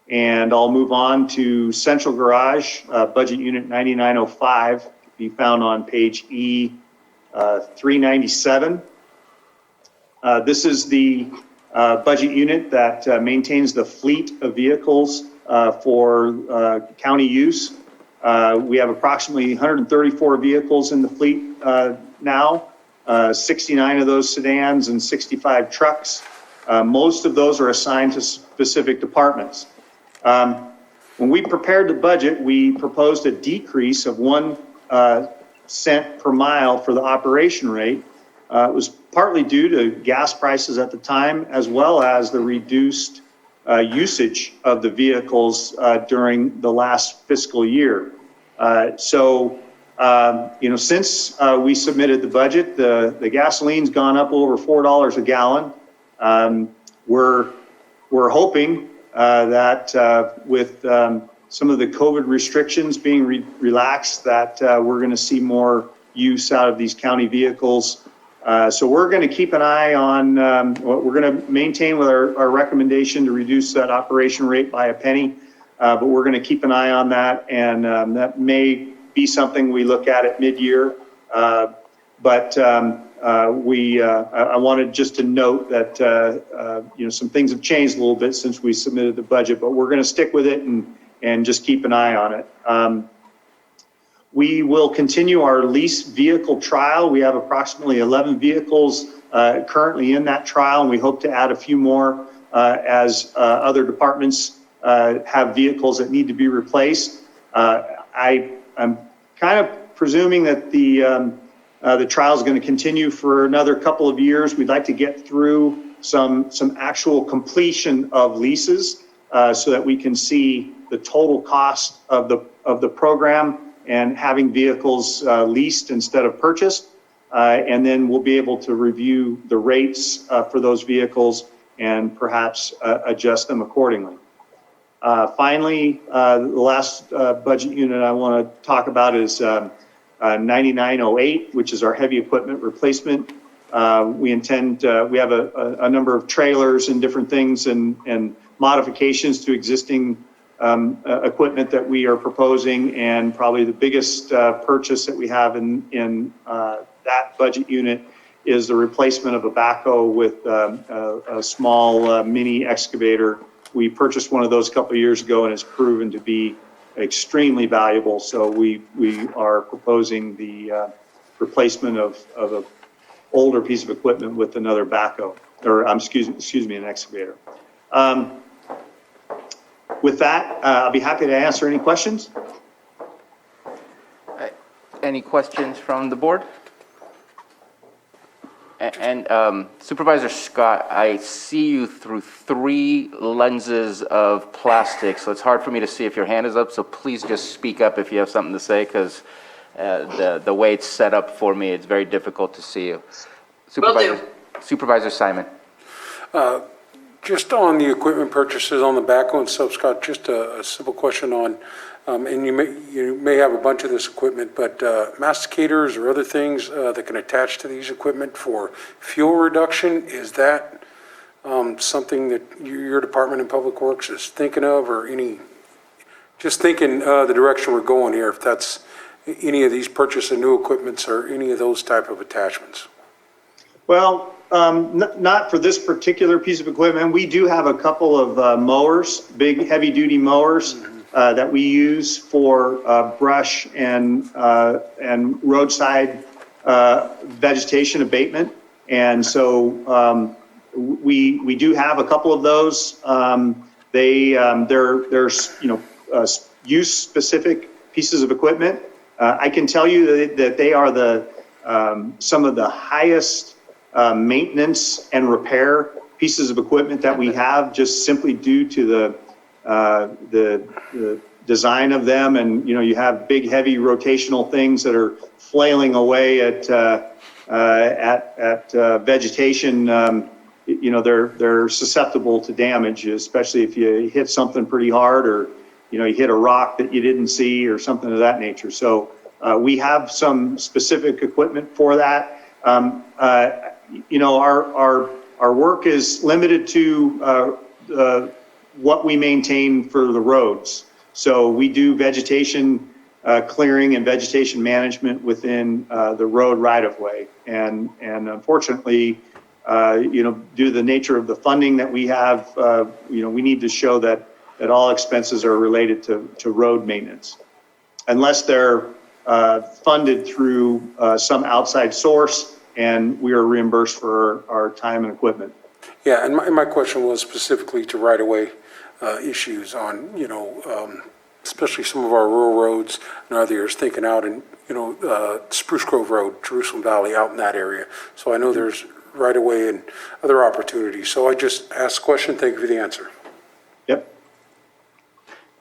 And I'll move on to Central Garage, Budget Unit 9905. be found on page E 397. This is the budget unit that maintains the fleet of vehicles for county use. We have approximately 134 vehicles in the fleet now, 69 of those sedans and 65 trucks. Most of those are assigned to specific departments. When we prepared the budget, we proposed a decrease of 1 cent per mile for the operation rate. It was partly due to gas prices at the time, as well as the reduced usage of the vehicles during the last fiscal year. Since we submitted the budget, the gasoline's gone up over $4 a gallon. We're hoping that with some of the COVID restrictions being relaxed, that we're going to see more use out of these county vehicles. So we're going to keep an eye on what we're going to maintain with our recommendation to reduce that operation rate by a penny. But we're going to keep an eye on that, and that may be something we look at mid-year. I wanted just to note that some things have changed a little bit since we submitted the budget, but we're going to stick with it and just keep an eye on it. We will continue our lease vehicle trial. We have approximately 11 vehicles currently in that trial, and we hope to add a few more as other departments have vehicles that need to be replaced. I'm kind of presuming that the trial is going to continue for another couple of years. We'd like to get through some actual completion of leases so that we can see the total cost of the program and having vehicles leased instead of purchased. And then we'll be able to review the rates for those vehicles and perhaps adjust them accordingly. Finally, the last budget unit I want to talk about is 9908, which is our heavy equipment replacement. We have a number of trailers and different things and modifications to existing equipment that we are proposing, and probably the biggest purchase that we have in that budget unit is the replacement of a backhoe with a small mini excavator. We purchased one of those a couple of years ago, and it's proven to be extremely valuable. So we are proposing the replacement of an older piece of equipment with another backhoe, or excuse me, an excavator. With that, I'll be happy to answer any questions. Any questions from the board? And Supervisor Scott, I see you through 3 lenses of plastic, so it's hard for me to see if your hand is up, so please just speak up if you have something to say, because the way it's set up for me, it's very difficult to see you. Supervisor Simon. Just on the equipment purchases on the backhoe and stuff, Scott, just a simple question on, and you may have a bunch of this equipment, but masticators or other things that can attach to these equipment for fuel reduction, is that something that your Department of Public Works is thinking of, or just thinking the direction we're going here, if that's any of these purchase of new equipments or any of those type of attachments? Well, not for this particular piece of equipment. We do have a couple of mowers, big heavy-duty mowers that we use for brush and roadside vegetation abatement. And so we do have a couple of those. They're use-specific pieces of equipment. I can tell you that they are some of the highest maintenance and repair pieces of equipment that we have, just simply due to the design of them. And you have big, heavy rotational things that are flailing away at vegetation. They're susceptible to damage, especially if you hit something pretty hard, or you hit a rock that you didn't see, or something of that nature. So we have some specific equipment for that. Our work is limited to what we maintain for the roads. So we do vegetation clearing and vegetation management within the road right-of-way. And unfortunately, due to the nature of the funding that we have, we need to show that all expenses are related to road maintenance. Unless they're funded through some outside source and we are reimbursed for our time and equipment. Yeah, and my question was specifically to right-of-way issues on, especially some of our rural roads and others, thinking out in, Spruce Grove Road, Jerusalem Valley, out in that area. So I know there's right-of-way and other opportunities. So I just asked the question. Thank you for the answer. Yep.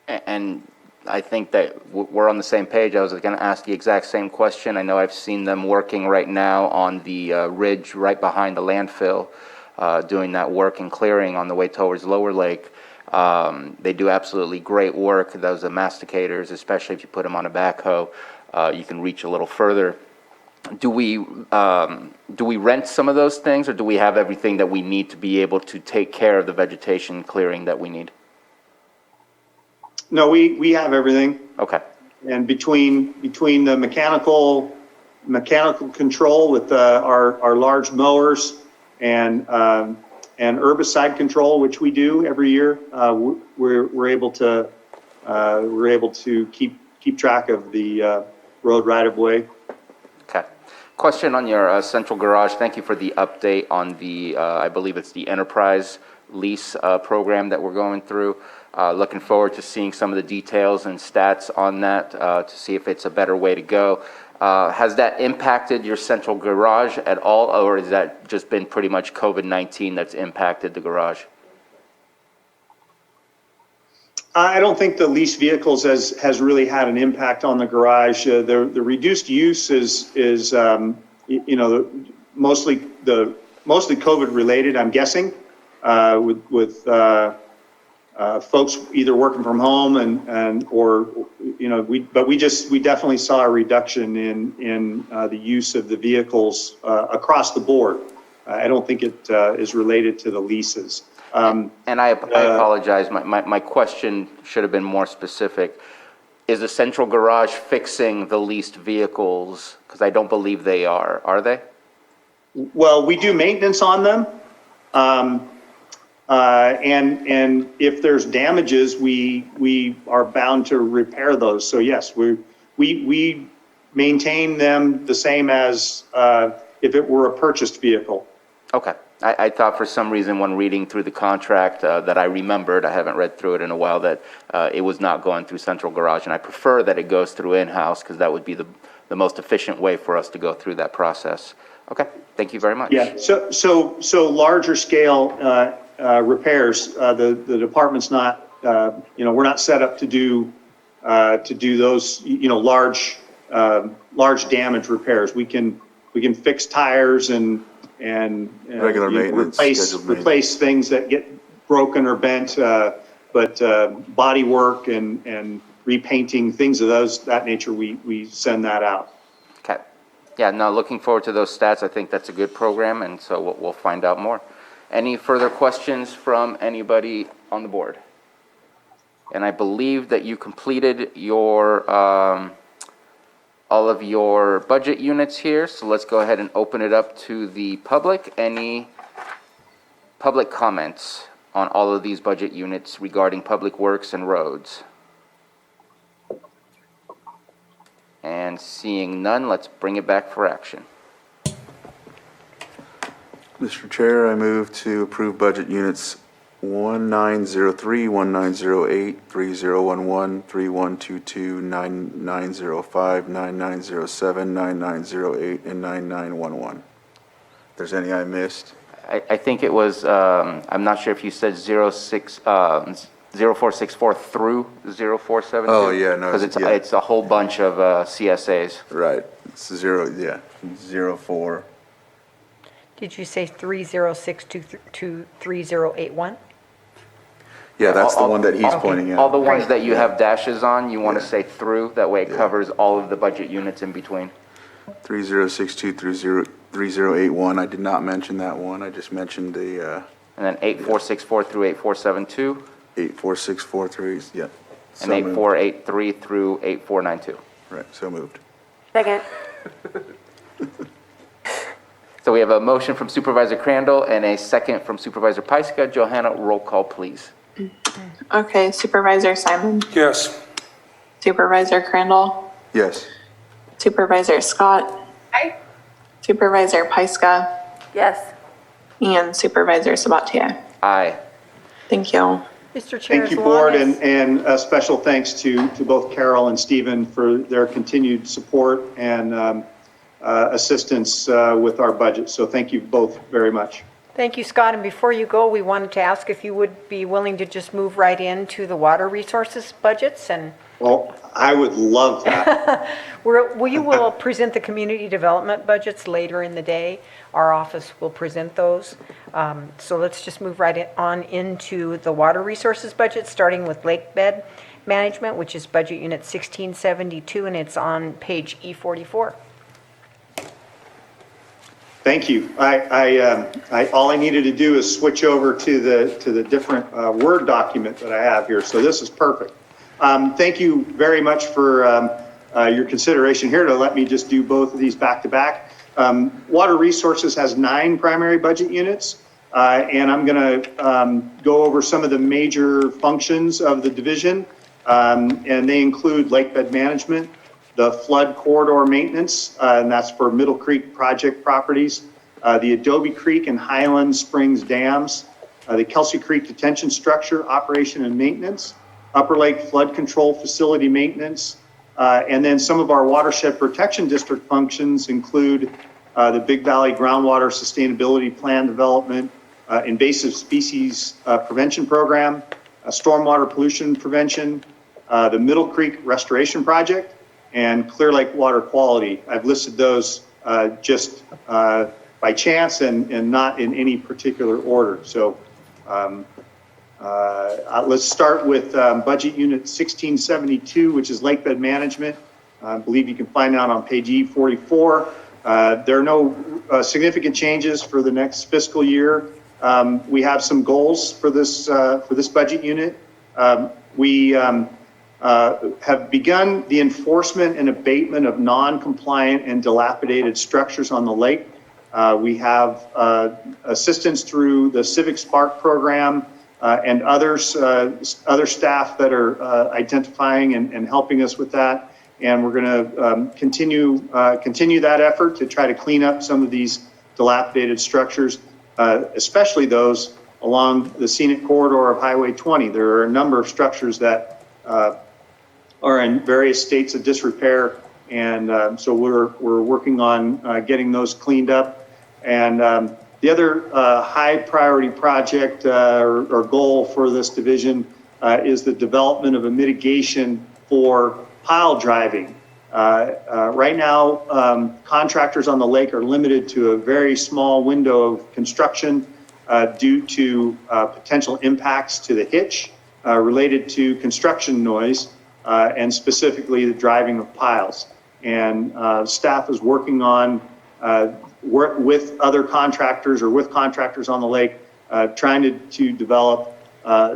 And I think that we're on the same page. I was going to ask the exact same question. I know I've seen them working right now on the ridge right behind the landfill, doing that work and clearing on the way towards Lower Lake. They do absolutely great work. Those are masticators, especially if you put them on a backhoe, you can reach a little further. Do we rent some of those things, or do we have everything that we need to be able to take care of the vegetation clearing that we need? No, we have everything. Okay. And between the mechanical control with our large mowers and herbicide control, which we do every year, we're able to keep track of the road right of way. Okay. Question on your central garage. Thank you for the update on the I believe it's the enterprise lease program that we're going through. Looking forward to seeing some of the details and stats on that to see if it's a better way to go. Has that impacted your central garage at all, or has that just been pretty much COVID-19 that's impacted the garage? I don't think the leased vehicles has really had an impact on the garage. The reduced use is mostly COVID related, I'm guessing, with folks either working from home we definitely saw a reduction in the use of the vehicles across the board. I don't think it is related to the leases. And I apologize. My question should have been more specific. Is the central garage fixing the leased vehicles? Because I don't believe they are. Are they? Well, we do maintenance on them. And if there's damages, we are bound to repair those. So yes, we maintain them the same as if it were a purchased vehicle. Okay. I thought for some reason when reading through the contract that I remembered, I haven't read through it in a while, that it was not going through central garage. And I prefer that it goes through in-house because that would be the most efficient way for us to go through that process. Okay. Thank you very much. Yeah. So larger scale repairs, the department's not, we're not set up to do those, large damage repairs. We can fix tires and regular maintenance, replace things that get broken or bent, but body work and repainting, things of that nature, we send that out. Okay. Yeah, no, looking forward to those stats. I think that's a good program, and so we'll find out more. Any further questions from anybody on the board? And I believe that you completed your all of your budget units here, so let's go ahead and open it up to the public. Any public comments on all of these budget units regarding public works and roads? And seeing none, let's bring it back for action. Mr. Chair, I move to approve budget units 1903, 1908, 3011, 3122, 9905, 9907, 9908, and 9911. If there's any I missed. I think it was, I'm not sure if you said 0464 through 0472. Oh, yeah, no. Because it's a whole bunch of CSAs. Right. It's 04. Did you say 306 to 3081? Yeah, that's the one that he's pointing All out. the ones that you have dashes on, you want to say through, that way it covers all of the budget units in between. 3062 through 3081, I did not mention that one, I just mentioned the... And then 8464 through 8472. 8464 through, yeah. And 8483 through 8492. Right, so moved. Second. So we have a motion from Supervisor Crandall and a second from Supervisor Pyska. Johanna, roll call, please. Okay, Supervisor Simon, Yes. Supervisor Crandall, Yes. Supervisor Scott, Aye. Supervisor Pyska, Yes. and Supervisor Sabatier. Aye. Thank you. Mr. Chair, Thank you, as long Board, as- and a special thanks to both Carol and Stephen for their continued support and assistance with our budget. So thank you both very much. Thank you, Scott. And before you go, we wanted to ask if you would be willing to just move right into the water resources budgets and Well, I would love that. we will present the community development budgets later in the day. Our office will present those. So let's just move on into the water resources budget, starting with lake bed management, which is budget unit 1672, and it's on page E44. Thank you. All I needed to do is switch over to the different Word document that I have here. So this is perfect. Thank you very much for your consideration here to let me just do both of these back to back. Water Resources has 9 primary budget units, and I'm going to go over some of the major functions of the division, and they include lake bed management, the flood corridor maintenance, and that's for Middle Creek project properties, the Adobe Creek and Highland Springs dams, the Kelsey Creek detention structure operation and maintenance, Upper Lake flood control facility maintenance, and then some of our watershed protection district functions include the Big Valley groundwater sustainability plan development, invasive species prevention program, stormwater pollution prevention, the Middle Creek restoration project, and Clear Lake water quality. I've listed those just by chance and not in any particular order. So let's start with budget unit 1672, which is lake bed management. I believe you can find out on page E44. There are no significant changes for the next fiscal year. We have some goals for this budget unit. We have begun the enforcement and abatement of non-compliant and dilapidated structures on the lake. We have assistance through the Civic Spark program and other staff that are identifying and helping us with that. And we're going to continue that effort to try to clean up some of these dilapidated structures, especially those along the scenic corridor of Highway 20. There are a number of structures that are in various states of disrepair, and so we're working on getting those cleaned up. And the other high priority project or goal for this division is the development of a mitigation for pile driving. Right now, contractors on the lake are limited to a very small window of construction due to potential impacts to the hitch related to construction noise, and specifically the driving of piles. And staff is working on work with other contractors or with contractors on the lake, trying to develop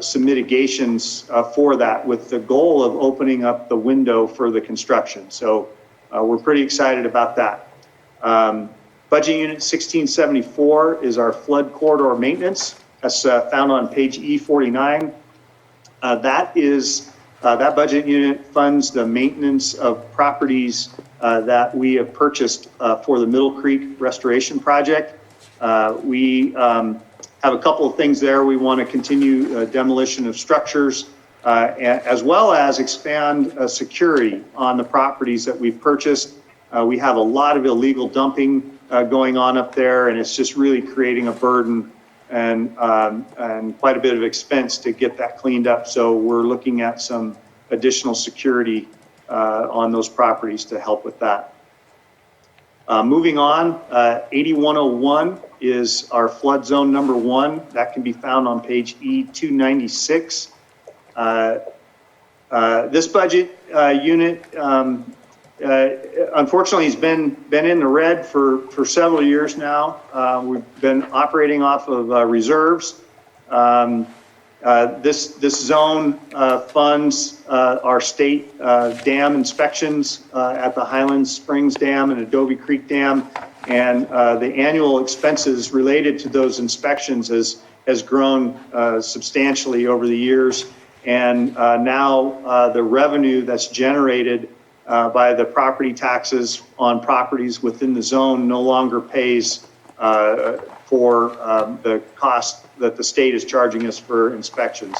some mitigations for that, with the goal of opening up the window for the construction. So we're pretty excited about that. Budget unit 1674 is our flood corridor maintenance. That's found on page E49. That budget unit funds the maintenance of properties that we have purchased for the Middle Creek restoration project. We have a couple of things there. We want to continue demolition of structures, as well as expand security on the properties that we've purchased. We have a lot of illegal dumping going on up there, and it's just really creating a burden and quite a bit of expense to get that cleaned up. So we're looking at some additional security on those properties to help with that. Moving on, 8101 is our flood zone number 1. That can be found on page E296. This budget unit, unfortunately, has been in the red for several years now. We've been operating off of reserves. This zone funds our state dam inspections at the Highland Springs Dam and Adobe Creek Dam, and the annual expenses related to those inspections has grown substantially over the years. And now the revenue that's generated by the property taxes on properties within the zone no longer pays for the cost that the state is charging us for inspections.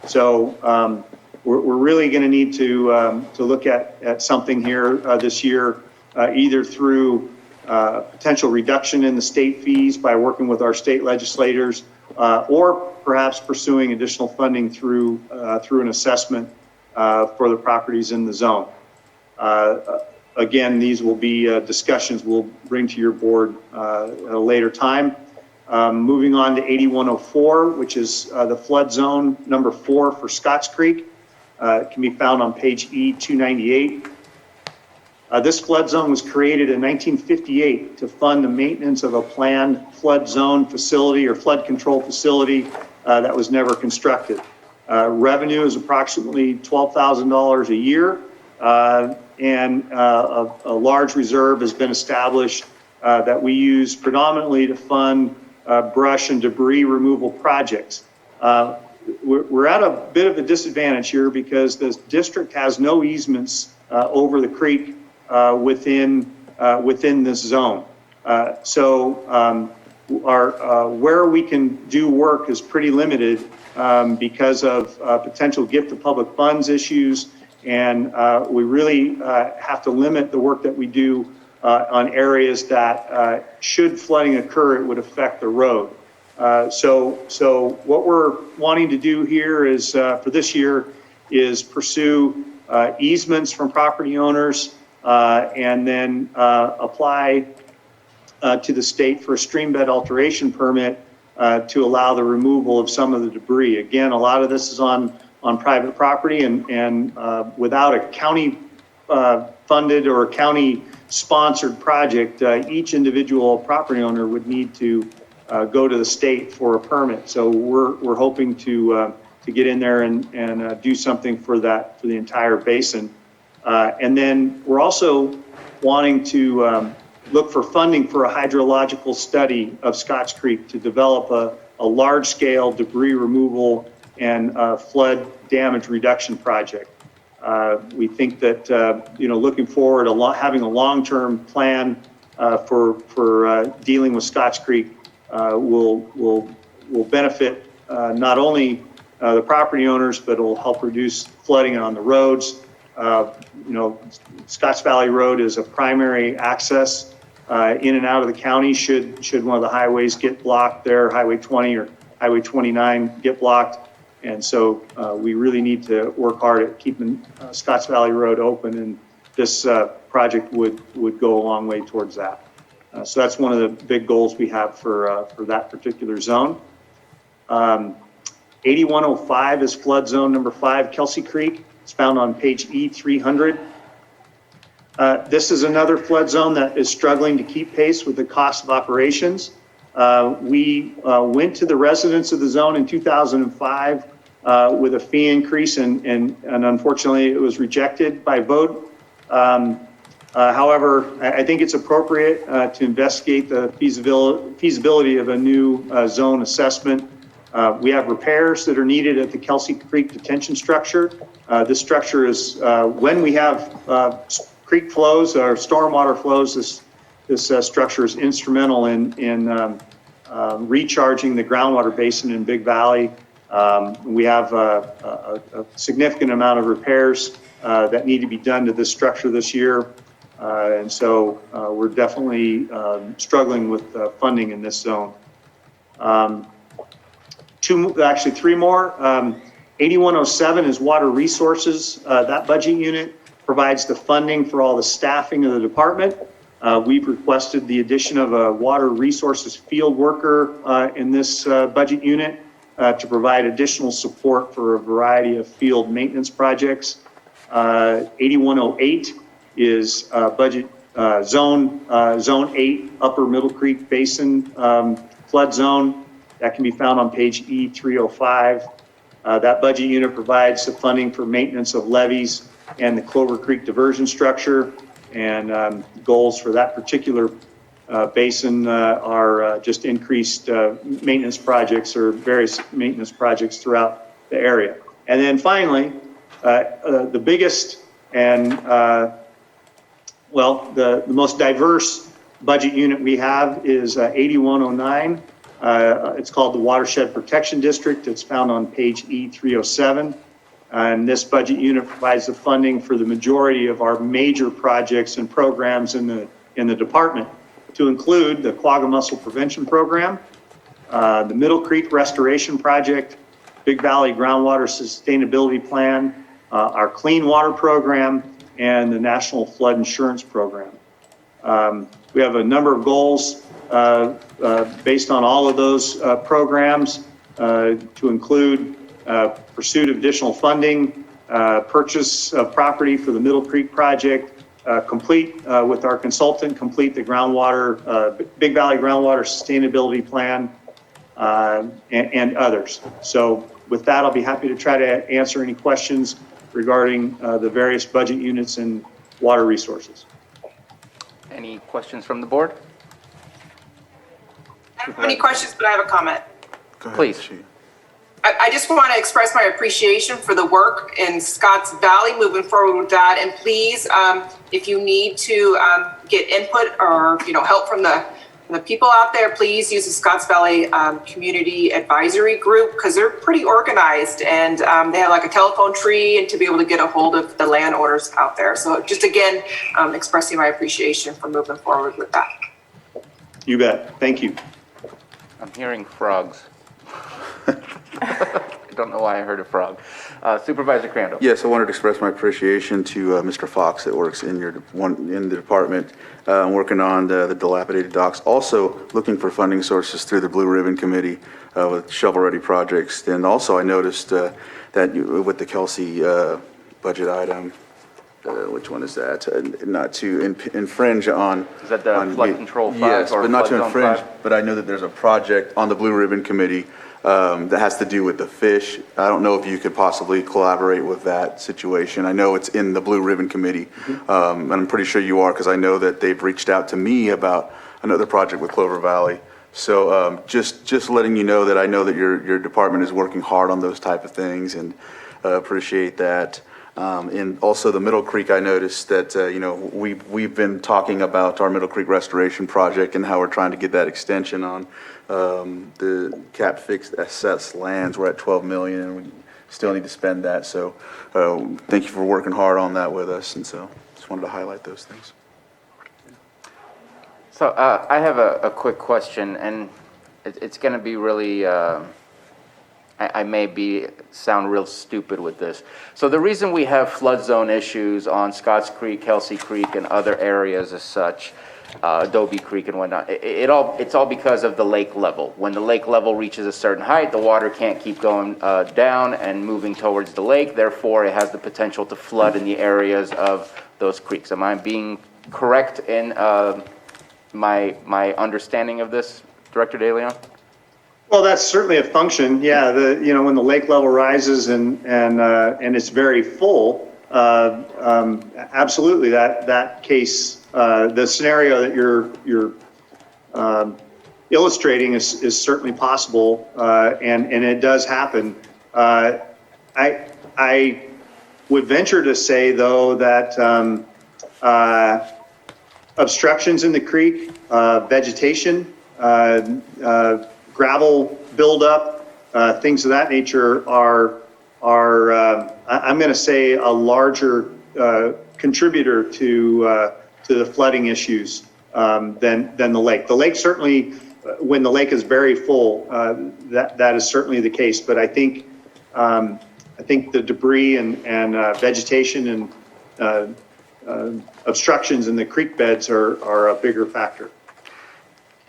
So we're really going to need to look at something here this year, either through potential reduction in the state fees by working with our state legislators, or perhaps pursuing additional funding through an assessment for the properties in the zone. Again, these will be discussions we'll bring to your board at a later time. Moving on to 8104, which is the flood zone number 4 for Scotts Creek. It can be found on page E298. This flood zone was created in 1958 to fund the maintenance of a planned flood zone facility or flood control facility that was never constructed. Revenue is approximately $12,000 a year, and a large reserve has been established that we use predominantly to fund brush and debris removal projects. We're at a bit of a disadvantage here because the district has no easements over the creek within this zone. So where we can do work is pretty limited because of potential gift of public funds issues, and we really have to limit the work that we do on areas that should flooding occur, it would affect the road. So what we're wanting to do here is for this year is pursue easements from property owners and then apply to the state for a streambed alteration permit to allow the removal of some of the debris. Again, a lot of this is on private property, and without a county funded or county sponsored project, each individual property owner would need to go to the state for a permit. So we're hoping to get in there and do something for the entire basin. And then we're also wanting to look for funding for a hydrological study of Scotts Creek to develop a large-scale debris removal and flood damage reduction project. We think that looking forward, having a long-term plan for dealing with Scotts Creek will benefit not only the property owners, but it will help reduce flooding on the roads. Scotts Valley Road is a primary access in and out of the county should one of the highways get blocked there, Highway 20 or Highway 29 get blocked. And so we really need to work hard at keeping Scotts Valley Road open, and this project would go a long way towards that. So that's one of the big goals we have for that particular zone. 8105 is flood zone number 5, Kelsey Creek. It's found on page E300. This is another flood zone that is struggling to keep pace with the cost of operations. We went to the residents of the zone in 2005 with a fee increase, and unfortunately it was rejected by vote. However, I think it's appropriate to investigate the feasibility of a new zone assessment. We have repairs that are needed at the Kelsey Creek detention structure. This structure is, when we have creek flows or stormwater flows, this structure is instrumental in recharging the groundwater basin in Big Valley. We have a significant amount of repairs that need to be done to this structure this year. And so we're definitely struggling with funding in this zone. Three more. 8107 is water resources. That budget unit provides the funding for all the staffing of the department. We've requested the addition of a water resources field worker in this budget unit to provide additional support for a variety of field maintenance projects. 8108 is budget zone 8, Upper Middle Creek Basin flood zone. That can be found on page E305. That budget unit provides the funding for maintenance of levees and the Clover Creek diversion structure. And goals for that particular basin are just increased maintenance projects or various maintenance projects throughout the area. And then finally, the biggest and, the most diverse budget unit we have is 8109. It's called the Watershed Protection District. It's found on page E307. And this budget unit provides the funding for the majority of our major projects and programs in the department, to include the Quagga Mussel Prevention Program, the Middle Creek Restoration Project, Big Valley Groundwater Sustainability Plan, our Clean Water Program, and the National Flood Insurance Program. We have a number of goals based on all of those programs to include pursuit of additional funding, purchase of property for the Middle Creek project, complete with our consultant, complete the Big Valley Groundwater Sustainability Plan, and others. So with that, I'll be happy to try to answer any questions regarding the various budget units and water resources. Any questions from the board? I don't have any questions, but I have a comment. Go ahead, Please. Chief. I just want to express my appreciation for the work in Scotts Valley, moving forward with that. And please, if you need to get input or help from the people out there, please use the Scotts Valley Community Advisory Group, because they're pretty organized, and they have like a telephone tree and to be able to get a hold of the landowners out there. So just again, expressing my appreciation for moving forward with that. You bet. Thank you. I'm hearing frogs. I don't know why I heard a frog. Supervisor Crandall. Yes, I wanted to express my appreciation to Mr. Fox that works in in the department, working on the dilapidated docks. Also looking for funding sources through the Blue Ribbon Committee with shovel-ready projects. And also I noticed that with the Kelsey budget item, which one is that? Not to infringe on. Is that the flood control 5? Yes, or but not to flood zone infringe. 5? But I know that there's a project on the Blue Ribbon Committee that has to do with the fish. I don't know if you could possibly collaborate with that situation. I know it's in the Blue Ribbon Committee, and I'm pretty sure you are, because I know that they've reached out to me about another project with Clover Valley. So just letting you know that I know that your department is working hard on those type of things, and appreciate that. And also the Middle Creek, I noticed that, we've been talking about our Middle Creek Restoration Project and how we're trying to get that extension on the cap fixed assessed lands. We're at 12 million and we still need to spend that. So thank you for working hard on that with us. And so just wanted to highlight those things. So I have a quick question, and it's going to be really, I may sound real stupid with this. So the reason we have flood zone issues on Scotts Creek, Kelsey Creek, and other areas as such, Adobe Creek and whatnot, it's all because of the lake level. When the lake level reaches a certain height, the water can't keep going down and moving towards the lake. Therefore, it has the potential to flood in the areas of those creeks. Am I being correct in my understanding of this, Director DeLeon? Well, that's certainly a function. Yeah, when the lake level rises and it's very full, absolutely that case, the scenario that you're illustrating is certainly possible, and it does happen. I would venture to say though that obstructions in the creek, vegetation, gravel buildup, things of that nature are I'm going to say a larger contributor to the flooding issues than the lake. The lake certainly, when the lake is very full, that is certainly the case. But I think the debris and vegetation and obstructions in the creek beds are a bigger factor.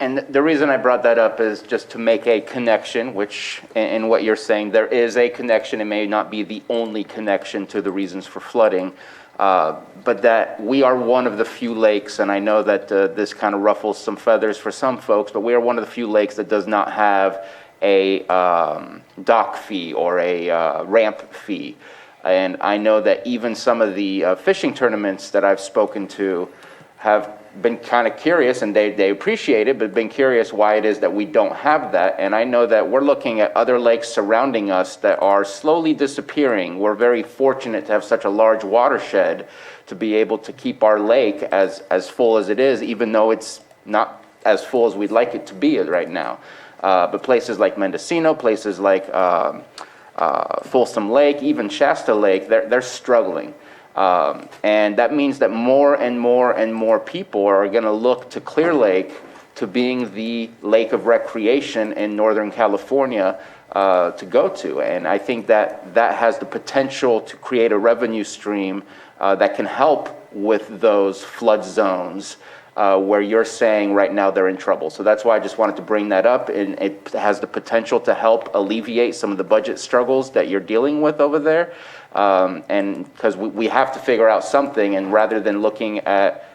And the reason I brought that up is just to make a connection, which in what you're saying, there is a connection. It may not be the only connection to the reasons for flooding, but that we are one of the few lakes, and I know that this kind of ruffles some feathers for some folks, but we are one of the few lakes that does not have a dock fee or a ramp fee. And I know that even some of the fishing tournaments that I've spoken to have been kind of curious, and they appreciate it, but been curious why it is that we don't have that. And I know that we're looking at other lakes surrounding us that are slowly disappearing. We're very fortunate to have such a large watershed to be able to keep our lake as full as it is, even though it's not as full as we'd like it to be right now. But places like Mendocino, places like Folsom Lake, even Shasta Lake, they're struggling. And that means that more and more and more people are going to look to Clear Lake to being the lake of recreation in Northern California to go to. And I think that that has the potential to create a revenue stream that can help with those flood zones where you're saying right now they're in trouble. So that's why I just wanted to bring that up, and it has the potential to help alleviate some of the budget struggles that you're dealing with over there. And because we have to figure out something, and rather than looking at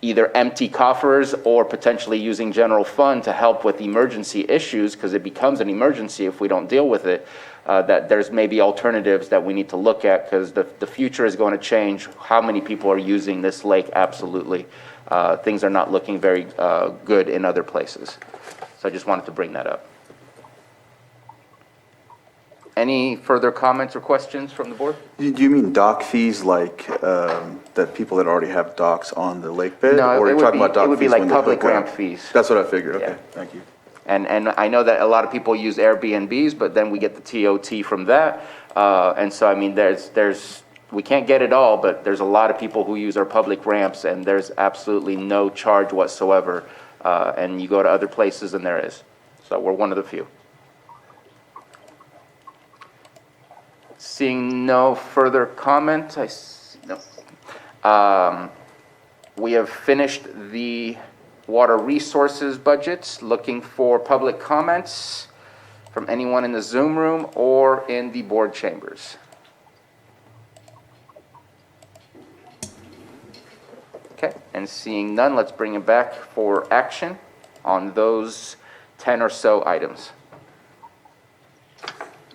either empty coffers or potentially using general fund to help with emergency issues, because it becomes an emergency if we don't deal with it, that there's maybe alternatives that we need to look at, because the future is going to change how many people are using this lake. Absolutely. Things are not looking very good in other places. So I just wanted to bring that up. Any further comments or questions from the board? Do you mean dock fees like that people that already have docks on the lake bed? No, or it you're would talking be, about dock it would be fees like when they public hook up? ramp fees. That's what I figured. Okay, Yeah. thank you. And I know that a lot of people use Airbnbs, but then we get the TOT from that. And so, I mean, we can't get it all, but there's a lot of people who use our public ramps, and there's absolutely no charge whatsoever. And you go to other places and there is. So we're one of the few. Seeing no further comment, no. We have finished the water resources budgets. Looking for public comments from anyone in the Zoom room or in the board chambers. Okay, and seeing none, let's bring it back for action on those 10 or so items.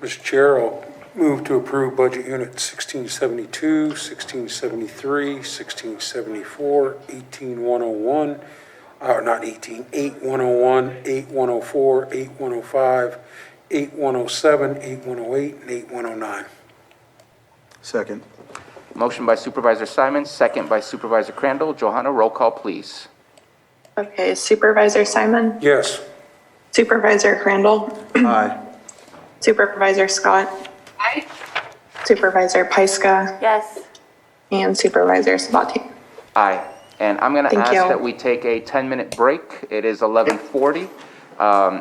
Mr. Chair, I'll move to approve Budget Unit 1672, 1673, 1674, 18101, not 18, 8101, 8104, 8105, 8107, 8108, and 8109. Second. Motion by Supervisor Simon, second by Supervisor Crandall. Johanna, roll call, please. Okay, Supervisor Simon? Yes. Supervisor Crandall? Aye. Supervisor Scott? Aye. Supervisor Pyska? Yes. And Supervisor Sabatier? Aye. And I'm going to Thank ask you. that we take a 10-minute break. It is 11:40,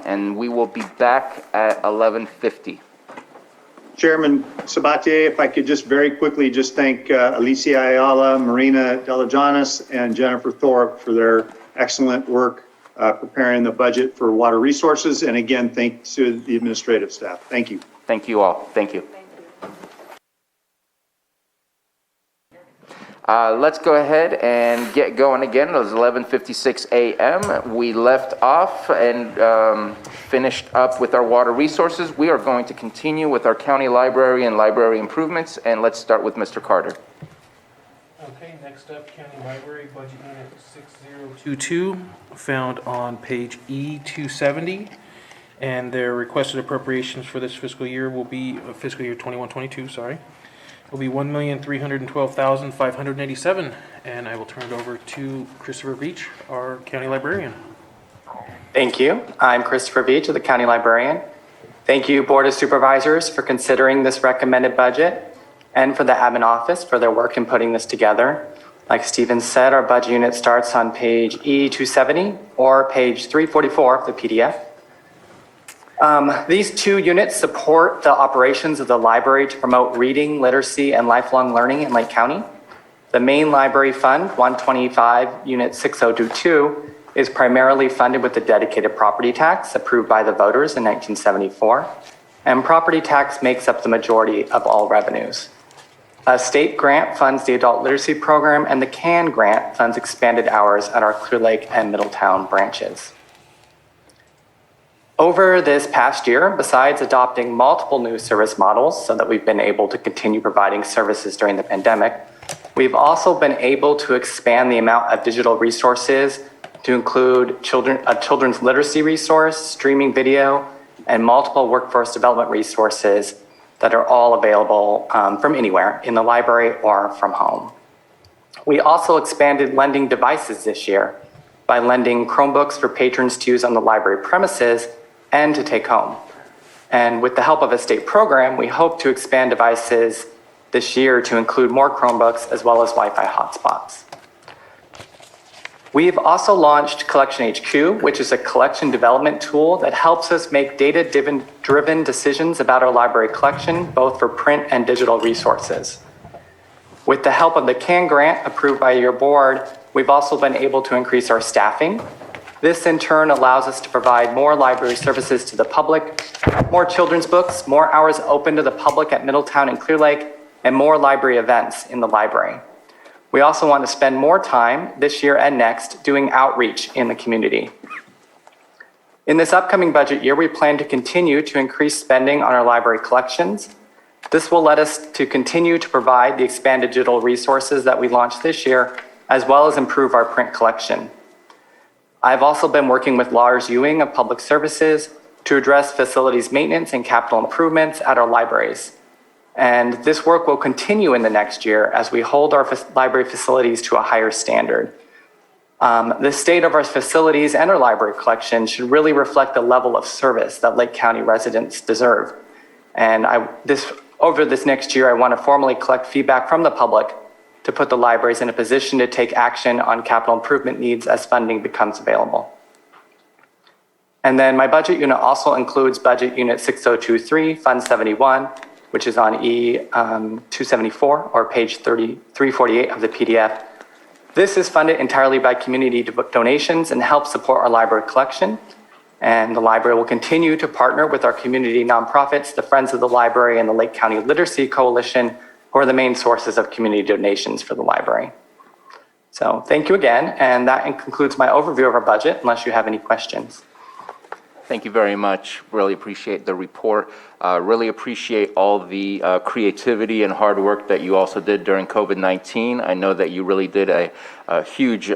and we will be back at 11:50. Chairman Sabatier, if I could just very quickly just thank Alicia Ayala, Marina Delajanis, and Jennifer Thorpe for their excellent work preparing the budget for water resources. And again, thanks to the administrative staff. Thank you. Thank you all. Thank you. Let's go ahead and get going again. It was 11:56 a.m. We left off and finished up with our water resources. We are going to continue with our county library and library improvements, and let's start with Mr. Carter. Okay, next up, County Library, Budget Unit 6022, found on page E270. And their requested appropriations for this fiscal year will be, fiscal year 21-22, sorry, will be $1,312,587. And I will turn it over to Christopher Beach, our county librarian. Thank you. I'm Christopher Beach, the county librarian. Thank you, Board of Supervisors, for considering this recommended budget, and for the admin office for their work in putting this together. Like Stephen said, our budget unit starts on page E270 or page 344 of the PDF. These two units support the operations of the library to promote reading, literacy, and lifelong learning in Lake County. The main library fund, 125 Unit 6022, is primarily funded with the dedicated property tax approved by the voters in 1974, and property tax makes up the majority of all revenues. A state grant funds the adult literacy program, and the CAN grant funds expanded hours at our Clear Lake and Middletown branches. Over this past year, besides adopting multiple new service models so that we've been able to continue providing services during the pandemic, we've also been able to expand the amount of digital resources to include a children's literacy resource, streaming video, and multiple workforce development resources that are all available from anywhere in the library or from home. We also expanded lending devices this year by lending Chromebooks for patrons to use on the library premises and to take home. And with the help of a state program, we hope to expand devices this year to include more Chromebooks as well as Wi-Fi hotspots. We've also launched Collection HQ, which is a collection development tool that helps us make data-driven decisions about our library collection, both for print and digital resources. With the help of the CAN grant approved by your board, we've also been able to increase our staffing. This in turn allows us to provide more library services to the public, more children's books, more hours open to the public at Middletown and Clear Lake, and more library events in the library. We also want to spend more time this year and next doing outreach in the community. In this upcoming budget year, we plan to continue to increase spending on our library collections. This will let us to continue to provide the expanded digital resources that we launched this year, as well as improve our print collection. I've also been working with Lars Ewing of Public Services to address facilities maintenance and capital improvements at our libraries. And this work will continue in the next year as we hold our library facilities to a higher standard. The state of our facilities and our library collection should really reflect the level of service that Lake County residents deserve. And over this next year, I want to formally collect feedback from the public to put the libraries in a position to take action on capital improvement needs as funding becomes available. And then my budget unit also includes Budget Unit 6023, Fund 71, which is on E274 or page 348 of the PDF. This is funded entirely by community donations and helps support our library collection. And the library will continue to partner with our community nonprofits, the Friends of the Library and the Lake County Literacy Coalition, who are the main sources of community donations for the library. So thank you again, and that concludes my overview of our budget, unless you have any questions. Thank you very much. Really appreciate the report. Really appreciate all the creativity and hard work that you also did during COVID-19. I know that you really did a huge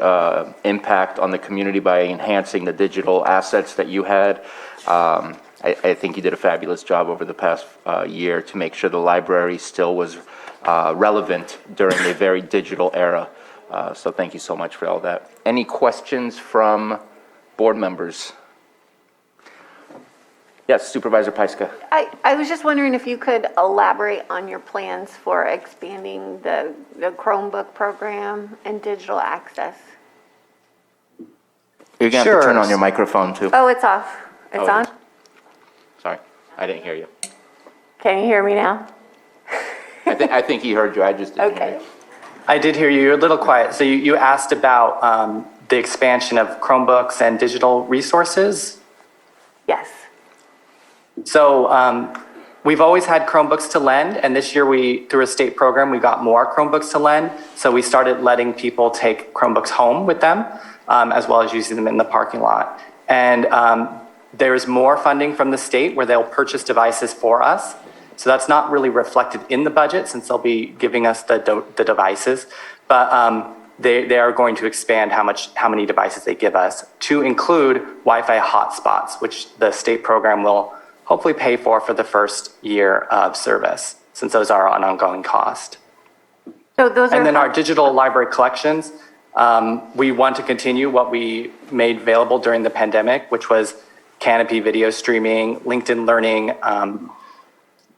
impact on the community by enhancing the digital assets that you had. I think you did a fabulous job over the past year to make sure the library still was relevant during a very digital era. So thank you so much for all that. Any questions from board members? Yes, Supervisor Pyska. I was just wondering if you could elaborate on your plans for expanding the Chromebook program and digital access. You're going to have to turn on your microphone too. Oh, it's off. It's on? Sorry, I didn't hear you. Can you hear me now? I think he heard you, I just didn't hear you. I did hear you. You're a little quiet. So you asked about the expansion of Chromebooks and digital resources? Yes. So we've always had Chromebooks to lend, and this year through a state program, we got more Chromebooks to lend. So we started letting people take Chromebooks home with them, as well as using them in the parking lot. And there's more funding from the state where they'll purchase devices for us. So that's not really reflected in the budget since they'll be giving us the devices. But they are going to expand how many devices they give us to include Wi-Fi hotspots, which the state program will hopefully pay for the first year of service, since those are an ongoing cost. So those are. And then our digital library collections, we want to continue what we made available during the pandemic, which was Canopy video streaming, LinkedIn Learning,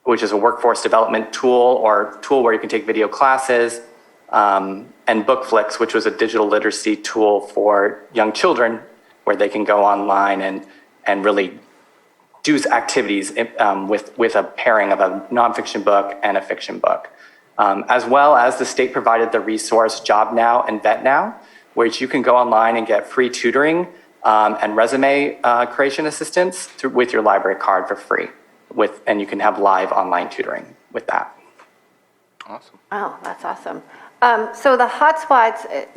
which is a workforce development tool where you can take video classes, and BookFlix, which was a digital literacy tool for young children where they can go online and really do activities with a pairing of a nonfiction book and a fiction book. As well as the state provided the resource Job Now and Vet Now, which you can go online and get free tutoring and resume creation assistance with your library card for free. And you can have live online tutoring with that. Awesome. Oh, that's awesome. So the hotspots,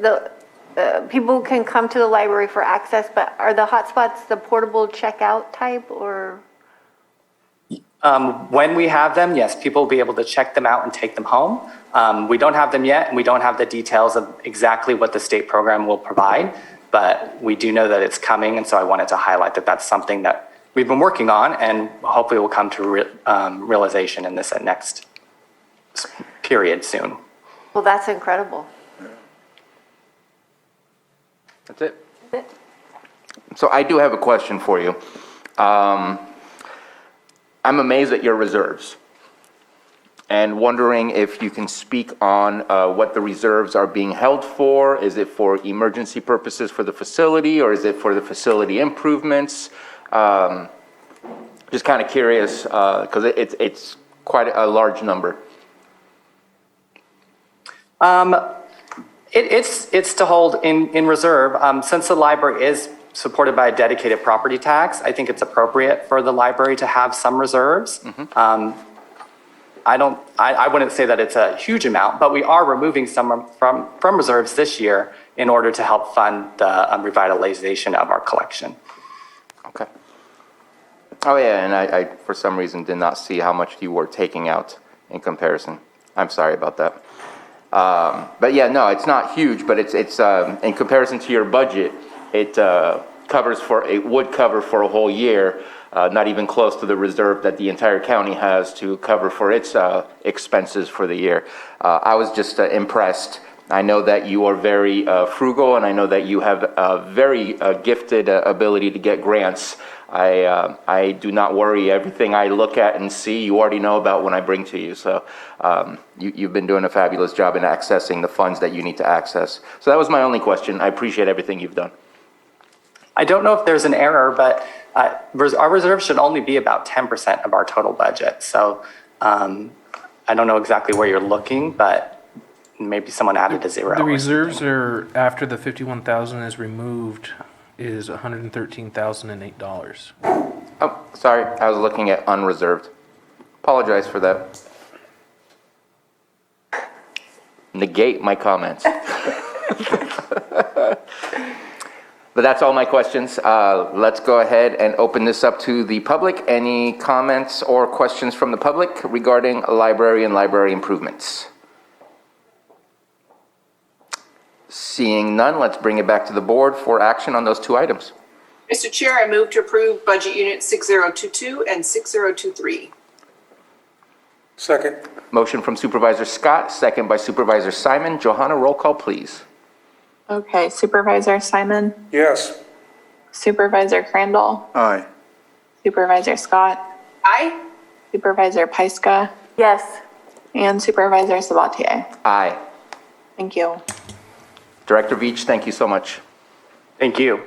people can come to the library for access, but are the hotspots the portable checkout type or? When we have them, yes, people will be able to check them out and take them home. We don't have them yet, and we don't have the details of exactly what the state program will provide, but we do know that it's coming, and so I wanted to highlight that that's something that we've been working on and hopefully will come to realization in this next period soon. Well, that's incredible. That's it. So I do have a question for you. I'm amazed at your reserves and wondering if you can speak on what the reserves are being held for. Is it for emergency purposes for the facility, or is it for the facility improvements? Just kind of curious, because it's quite a large number. It's to hold in reserve. Since the library is supported by a dedicated property tax, I think it's appropriate for the library to have some reserves. I wouldn't say that it's a huge amount, but we are removing some from reserves this year in order to help fund the revitalization of our collection. Okay. Oh yeah, and I for some reason did not see how much you were taking out in comparison. I'm sorry about that. But yeah, no, it's not huge, but it's in comparison to your budget, it would cover for a whole year, not even close to the reserve that the entire county has to cover for its expenses for the year. I was just impressed. I know that you are very frugal, and I know that you have a very gifted ability to get grants. I do not worry. Everything I look at and see, you already know about when I bring to you. So you've been doing a fabulous job in accessing the funds that you need to access. So that was my only question. I appreciate everything you've done. I don't know if there's an error, but our reserve should only be about 10% of our total budget. So I don't know exactly where you're looking, but maybe someone added a zero. The reserves are, after the 51,000 is removed, is $113,008. Oh, sorry. I was looking at unreserved. Apologize for that. Negate my comments. But that's all my questions. Let's go ahead and open this up to the public. Any comments or questions from the public regarding a library and library improvements? Seeing none, let's bring it back to the board for action on those two items. Mr. Chair, I move to approve Budget Unit 6022 and 6023. Second. Motion from Supervisor Scott, second by Supervisor Simon. Johanna, roll call, please. Okay, Supervisor Simon, Yes. Supervisor Crandall, Aye. Supervisor Scott, Aye. Supervisor Pyska, Yes. and Supervisor Sabatier. Aye. Thank you. Director Veach, thank you so much. Thank you.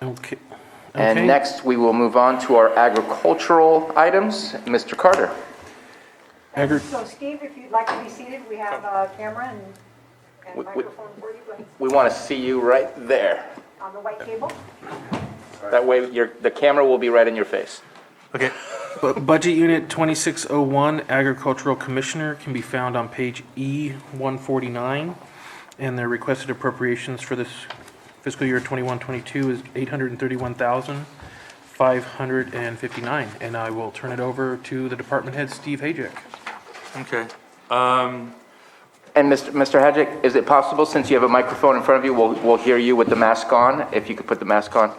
Okay. And next, we will move on to our agricultural items. Mr. Carter. So Steve, if you'd like to be seated, we have a camera and microphone for you We want to see you right there. on the white table. That way, the camera will be right in your face. Okay. Budget Unit 2601, Agricultural Commissioner, can be found on page E149, and the requested appropriations for this fiscal year 21-22 is $831,559, and I will turn it over to the department head, Steve Hajek. Okay. And Mr. Hadjic, is it possible, since you have a microphone in front of you, we'll hear you with the mask on? If you could put the mask on.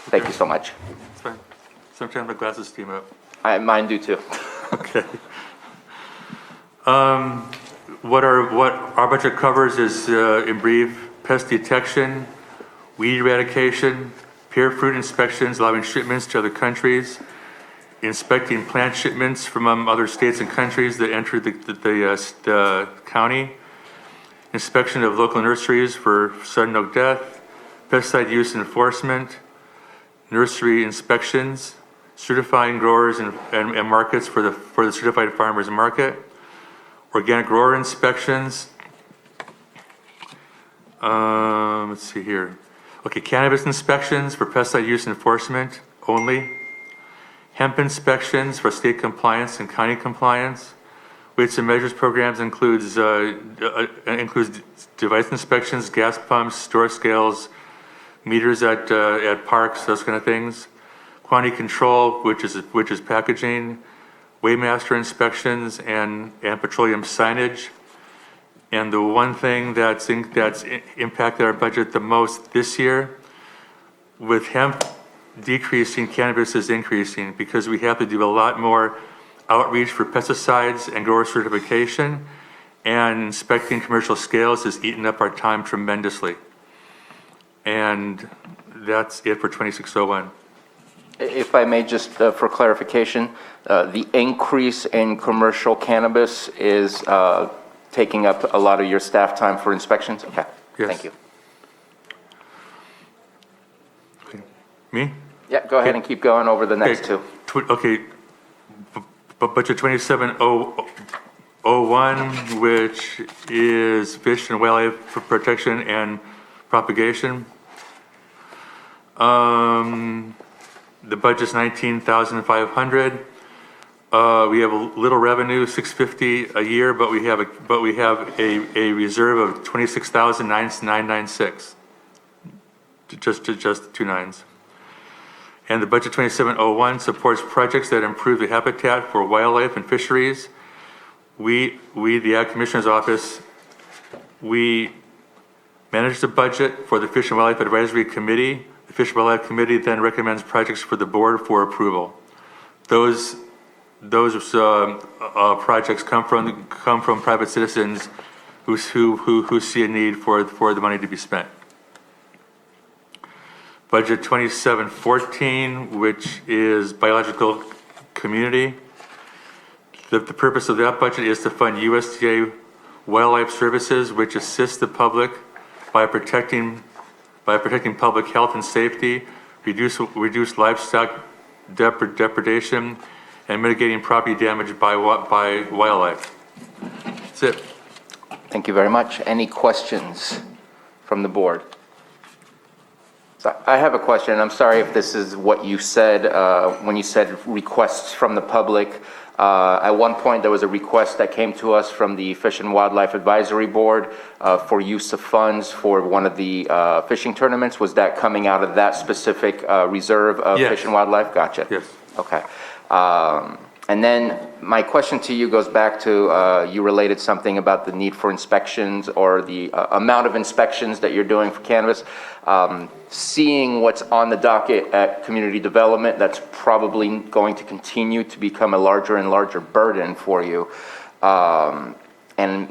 Thank you so much. It's fine. Sometimes my glasses steam up. Mine do too. Okay. What our budget covers is, in brief, pest detection, weed eradication, pear fruit inspections, allowing shipments to other countries, inspecting plant shipments from other states and countries that enter the county, inspection of local nurseries for sudden oak death, pesticide use enforcement, nursery inspections, certifying growers and markets for the certified farmers market, organic grower inspections. Let's see here. Okay, cannabis inspections for pesticide use enforcement only. Hemp inspections for state compliance and county compliance. Weights and measures programs includes device inspections, gas pumps, store scales, meters at parks, those kind of things. Quantity control, which is packaging, weighmaster inspections, and petroleum signage. And the one thing that's impacted our budget the most this year, with hemp decreasing, cannabis is increasing, because we have to do a lot more outreach for pesticides and grower certification, and inspecting commercial scales has eaten up our time tremendously. And that's it for 2601. If I may, just for clarification, the increase in commercial cannabis is taking up a lot of your staff time for inspections? Okay, Yes. thank you. Me? Yeah, go ahead and keep going over the next two. Okay, budget 2701, which is fish and wildlife protection and propagation. The budget's 19,500. We have a little revenue, 650 a year, but we have a reserve of 26,996. Just two nines. And the budget 2701 supports projects that improve the habitat for wildlife and fisheries. We, the Ag Commissioner's Office, we manage the budget for the Fish and Wildlife Advisory Committee. The Fish and Wildlife Committee then recommends projects for the board for approval. Those projects come from private citizens who see a need for the money to be spent. Budget 2714, which is biological community. The purpose of that budget is to fund USDA wildlife services, which assists the public by protecting public health and safety, reduce livestock depredation, and mitigating property damage by wildlife. That's it. Thank you very much. Any questions from the board? So I have a question. I'm sorry if this is what you said when you said requests from the public. At one point, there was a request that came to us from the Fish and Wildlife Advisory Board for use of funds for one of the fishing tournaments. Was that coming out of that specific reserve of Yes. Fish and Wildlife? Gotcha. Yes. Okay. And then my question to you goes back to, you related something about the need for inspections or the amount of inspections that you're doing for cannabis. Seeing what's on the docket at community development, that's probably going to continue to become a larger and larger burden for you. And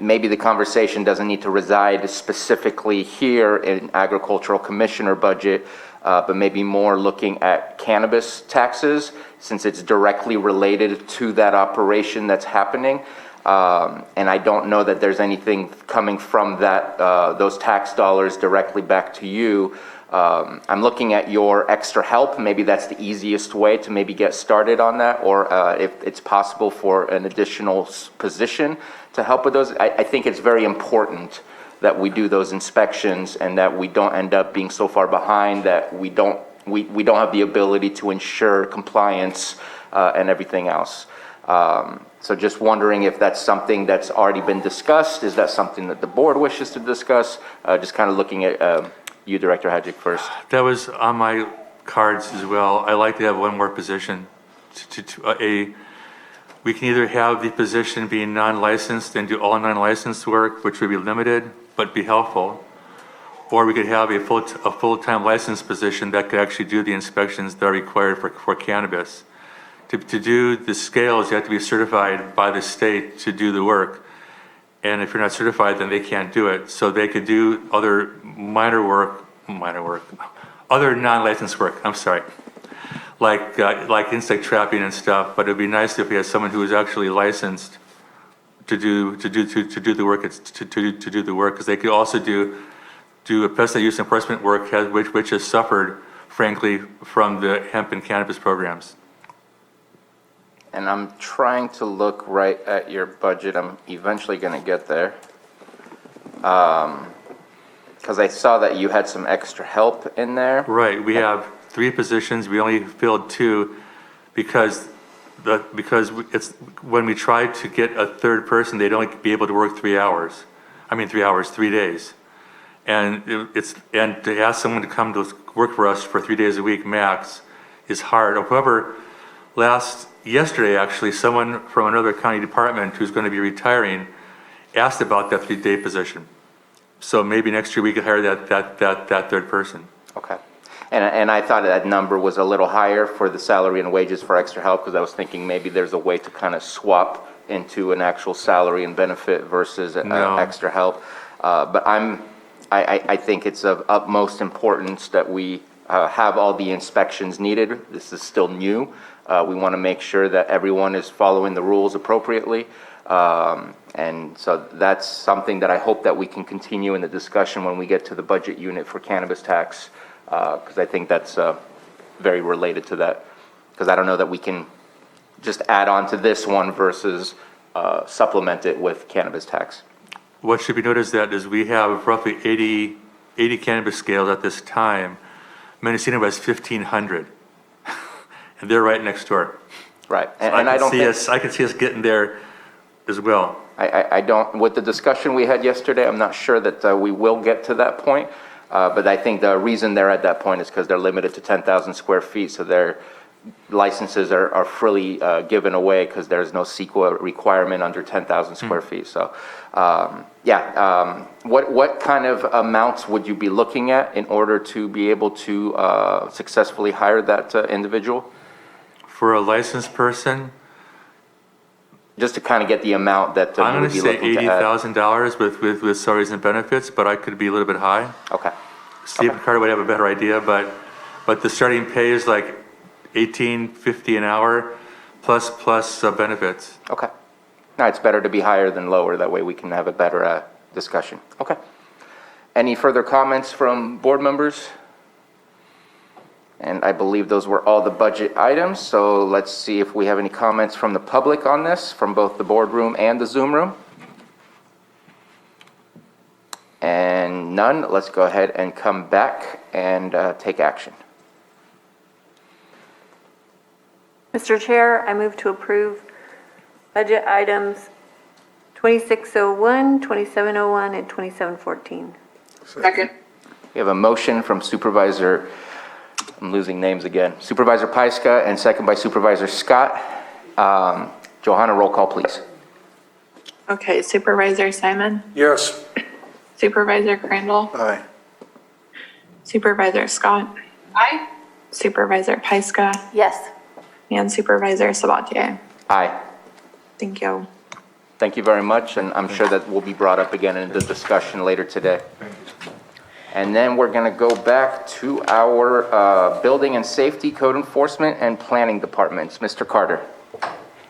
maybe the conversation doesn't need to reside specifically here in agricultural commissioner budget, but maybe more looking at cannabis taxes, since it's directly related to that operation that's happening. And I don't know that there's anything coming from that, those tax dollars directly back to you. I'm looking at your extra help. Maybe that's the easiest way to maybe get started on that, or if it's possible for an additional position to help with those. I think it's very important that we do those inspections and that we don't end up being so far behind that we don't have the ability to ensure compliance and everything else. So just wondering if that's something that's already been discussed. Is that something that the board wishes to discuss? Just kind of looking at you, Director Hadjic, first. That was on my cards as well. I like to have one more position. We can either have the position be non-licensed and do all non-licensed work, which would be limited but be helpful, or we could have a full-time licensed position that could actually do the inspections that are required for cannabis. To do the scales, you have to be certified by the state to do the work. And if you're not certified, then they can't do it. So they could do other other non-licensed work, I'm sorry. Like insect trapping and stuff, but it'd be nice if we had someone who was actually licensed to do the work, because they could also do a pesticide use enforcement work which has suffered, frankly, from the hemp and cannabis programs. And I'm trying to look right at your budget. I'm eventually going to get there. Because I saw that you had some extra help in there. Right, we have 3 positions, we only filled 2 because because it's, when we try to get a third person, they'd only be able to work 3 hours. 3 days. And and to ask someone to come to work for us for 3 days a week max is hard. However, yesterday actually, someone from another county department who's going to be retiring asked about that 3-day position. So maybe next year we could hire that third person. Okay. And I thought that number was a little higher for the salary and wages for extra help, because I was thinking maybe there's a way to kind of swap into an actual salary and benefit versus extra help. But I think it's of utmost importance that we have all the inspections needed. This is still new. We want to make sure that everyone is following the rules appropriately. And so that's something that I hope that we can continue in the discussion when we get to the budget unit for cannabis tax, because I think that's very related to that. Because I don't know that we can just add on to this one versus supplement it with cannabis tax. What should be noticed is we have roughly 80 cannabis scales at this time. Mendocino has 1,500, and they're right next door. Right, So I can see us getting there as well. I don't, with the discussion we had yesterday, I'm not sure that we will get to that point. But I think the reason they're at that point is because they're limited to 10,000 square feet. So their licenses are freely given away because there's no CEQA requirement under 10,000 square feet. So, what kind of amounts would you be looking at in order to be able to successfully hire that individual? For a licensed person, just to kind of get the amount that I'm you would going to be say looking to add. $80,000 with salaries and benefits, but I could be a little bit high. Okay. Steve Carter would have a better idea, but the starting pay is like $18.50 an hour plus benefits. Okay. No, it's better to be higher than lower. That way we can have a better discussion. Okay. Any further comments from board members? And I believe those were all the budget items. So let's see if we have any comments from the public on this, from both the boardroom and the Zoom room. And none. Let's go ahead and come back and take action. Mr. Chair, I move to approve budget items 2601, 2701, and 2714. Second. We have a motion from Supervisor, I'm losing names again, Supervisor Pyska, and second by Supervisor Scott. Johanna, roll call, please. Okay, Supervisor Simon? Yes. Supervisor Crandall? Aye. Supervisor Scott? Aye. Supervisor Pyska? Yes. And Supervisor Sabatier? Aye. Thank you. Thank you very much, and I'm sure that will be brought up again in the discussion later today. And then we're going to go back to our Building and Safety, Code Enforcement, and Planning Departments. Mr. Carter.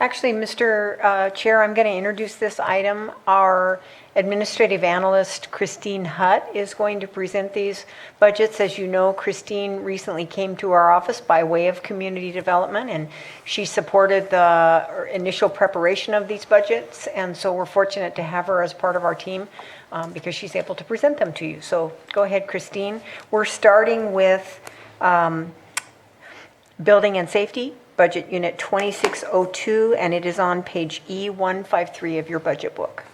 Actually, Mr. Chair, I'm going to introduce this item. Our administrative analyst, Christine Hutt, is going to present these budgets. As you know, Christine recently came to our office by way of community development, and she supported the initial preparation of these budgets. And so we're fortunate to have her as part of our team because she's able to present them to you. So go ahead, Christine. We're starting with Building and Safety, Budget Unit 2602, and it is on page E153 of your budget book.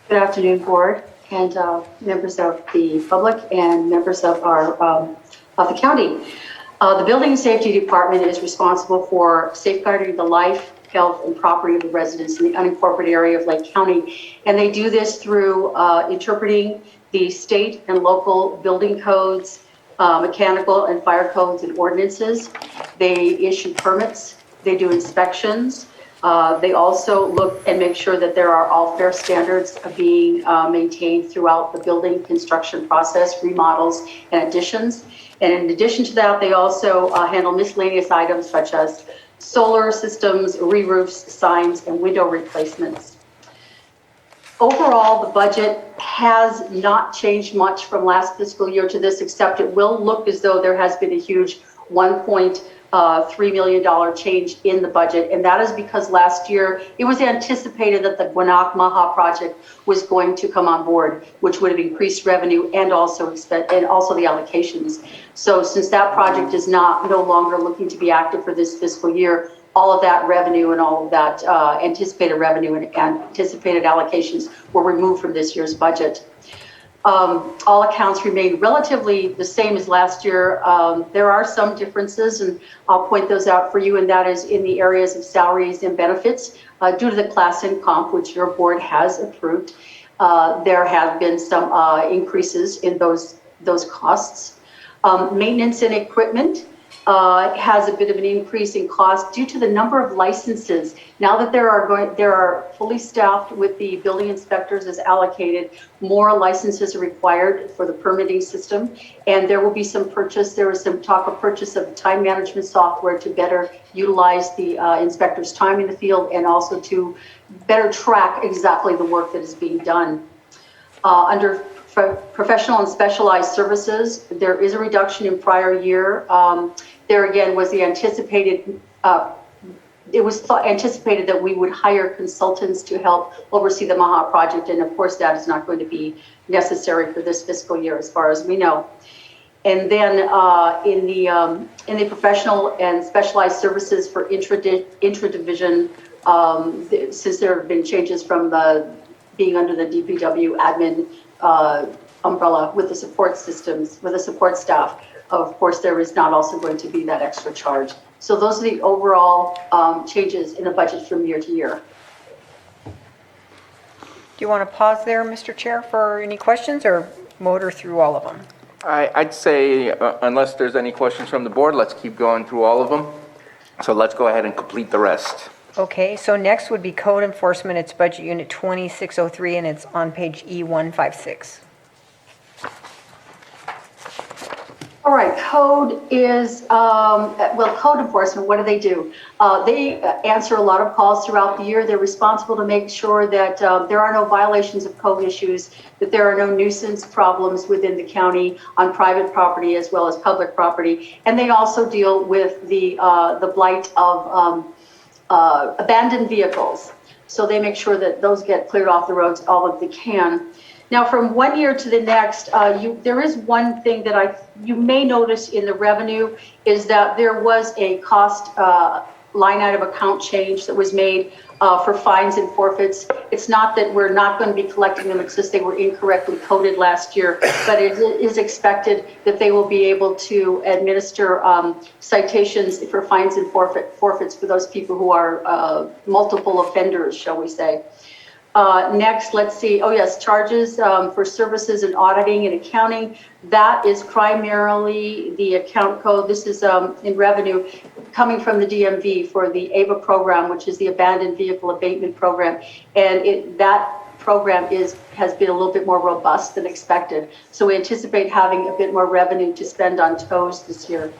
Good afternoon, Board, and members of the public and members of our of the county. The Building and Safety Department is responsible for safeguarding the life, health, and property of the residents in the unincorporated area of Lake County, and they do this through interpreting the state and local building codes, mechanical and fire codes and ordinances. They issue permits, they do inspections. They also look and make sure that there are all fair standards being maintained throughout the building construction process, remodels and additions. And in addition to that, they also handle miscellaneous items such as solar systems, re-roofs, signs, and window replacements. Overall, the budget has not changed much from last fiscal year to this, except it will look as though there has been a huge $1.3 million change in the budget. And that is because last year it was anticipated that the Gwinnett Maha project was going to come on board, which would have increased revenue and also the allocations. So since that project is no longer looking to be active for this fiscal year, all of that revenue and all of that anticipated revenue and anticipated allocations were removed from this year's budget. All accounts remain relatively the same as last year. There are some differences, and I'll point those out for you, and that is in the areas of salaries and benefits. Due to the class and comp, which your board has approved, there have been some increases in those costs. Maintenance and equipment has a bit of an increase in cost due to the number of licenses. Now that there are fully staffed with the building inspectors as allocated, more licenses are required for the permitting system, and there will be some purchase. There was some talk of purchase of time management software to better utilize the inspectors' time in the field and also to better track exactly the work that is being done. Under professional and specialized services, there is a reduction in prior year. There again was the anticipated, it was anticipated that we would hire consultants to help oversee the MAHA project, and of course that is not going to be necessary for this fiscal year as far as we know. And then in the professional and specialized services for intra-division, since there have been changes from being under the DPW admin umbrella with the support systems, with the support staff, of course, there is not also going to be that extra charge. So those are the overall changes in the budget from year to year. Do you want to pause there, Mr. Chair, for any questions, or motor through all of them? I'd say, unless there's any questions from the board, let's keep going through all of them. So let's go ahead and complete the rest. Okay, so next would be code enforcement. It's budget unit 2603, and it's on page E156. All right, code is, code enforcement, what do? They answer a lot of calls throughout the year. They're responsible to make sure that there are no violations of code issues, that there are no nuisance problems within the county on private property as well as public property. And they also deal with the blight of abandoned vehicles. So they make sure that those get cleared off the roads all that they can. Now, from one year to the next, there is one thing that you may notice in the revenue is that there was a cost line item account change that was made for fines and forfeits. It's not that we're not going to be collecting them, it's just they were incorrectly coded last year, but it is expected that they will be able to administer citations for fines and forfeits for those people who are multiple offenders, shall we say. Next, let's see. Oh, yes, charges for services and auditing and accounting. That is primarily the account code. This is in revenue coming from the DMV for the AVA program, which is the Abandoned Vehicle Abatement Program. And that program has been a little bit more robust than expected. So we anticipate having a bit more revenue to spend on tows this year.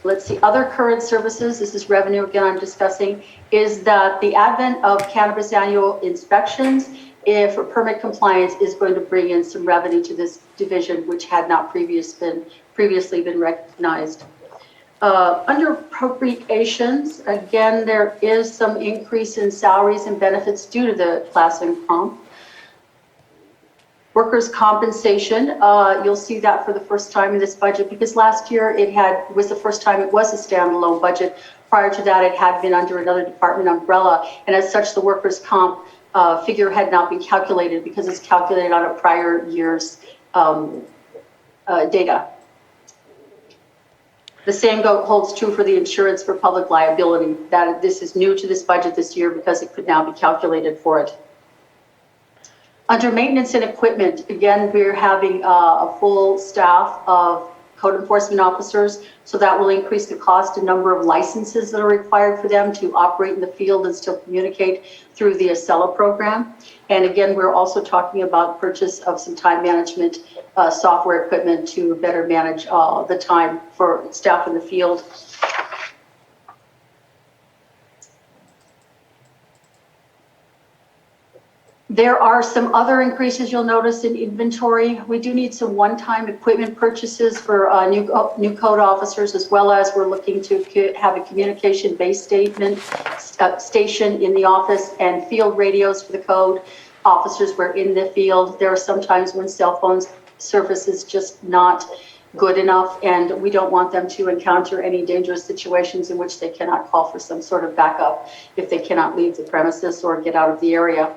Let's see, other current services, this is revenue again I'm discussing, is that the advent of cannabis annual inspections for permit compliance is going to bring in some revenue to this division, which had not previously been recognized. Under appropriations, again, there is some increase in salaries and benefits due to the class and comp. Workers' compensation, you'll see that for the first time in this budget because last year was the first time it was a standalone budget. Prior to that, it had been under another department umbrella, and as such, the workers' comp figure had not been calculated because it's calculated on a prior year's data. The same holds true for the insurance for public liability. This is new to this budget this year because it could now be calculated for it. Under maintenance and equipment, again, we're having a full staff of code enforcement officers, so that will increase the cost and number of licenses that are required for them to operate in the field and still communicate through the Acela program. And again, we're also talking about purchase of some time management software equipment to better manage the time for staff in the field. There are some other increases you'll notice in inventory. We do need some one-time equipment purchases for new code officers, as well as we're looking to have a communication-based station in the office and field radios for the code officers. We're in the field. There are sometimes when cell phone service is just not good enough, and we don't want them to encounter any dangerous situations in which they cannot call for some sort of backup if they cannot leave the premises or get out of the area.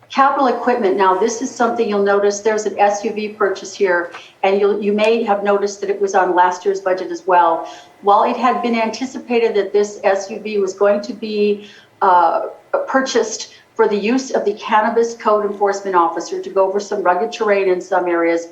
Capital equipment, now this is something you'll notice, there's an SUV purchase here, and you may have noticed that it was on last year's budget as well. While it had been anticipated that this SUV was going to be purchased for the use of the cannabis code enforcement officer to go over some rugged terrain in some areas,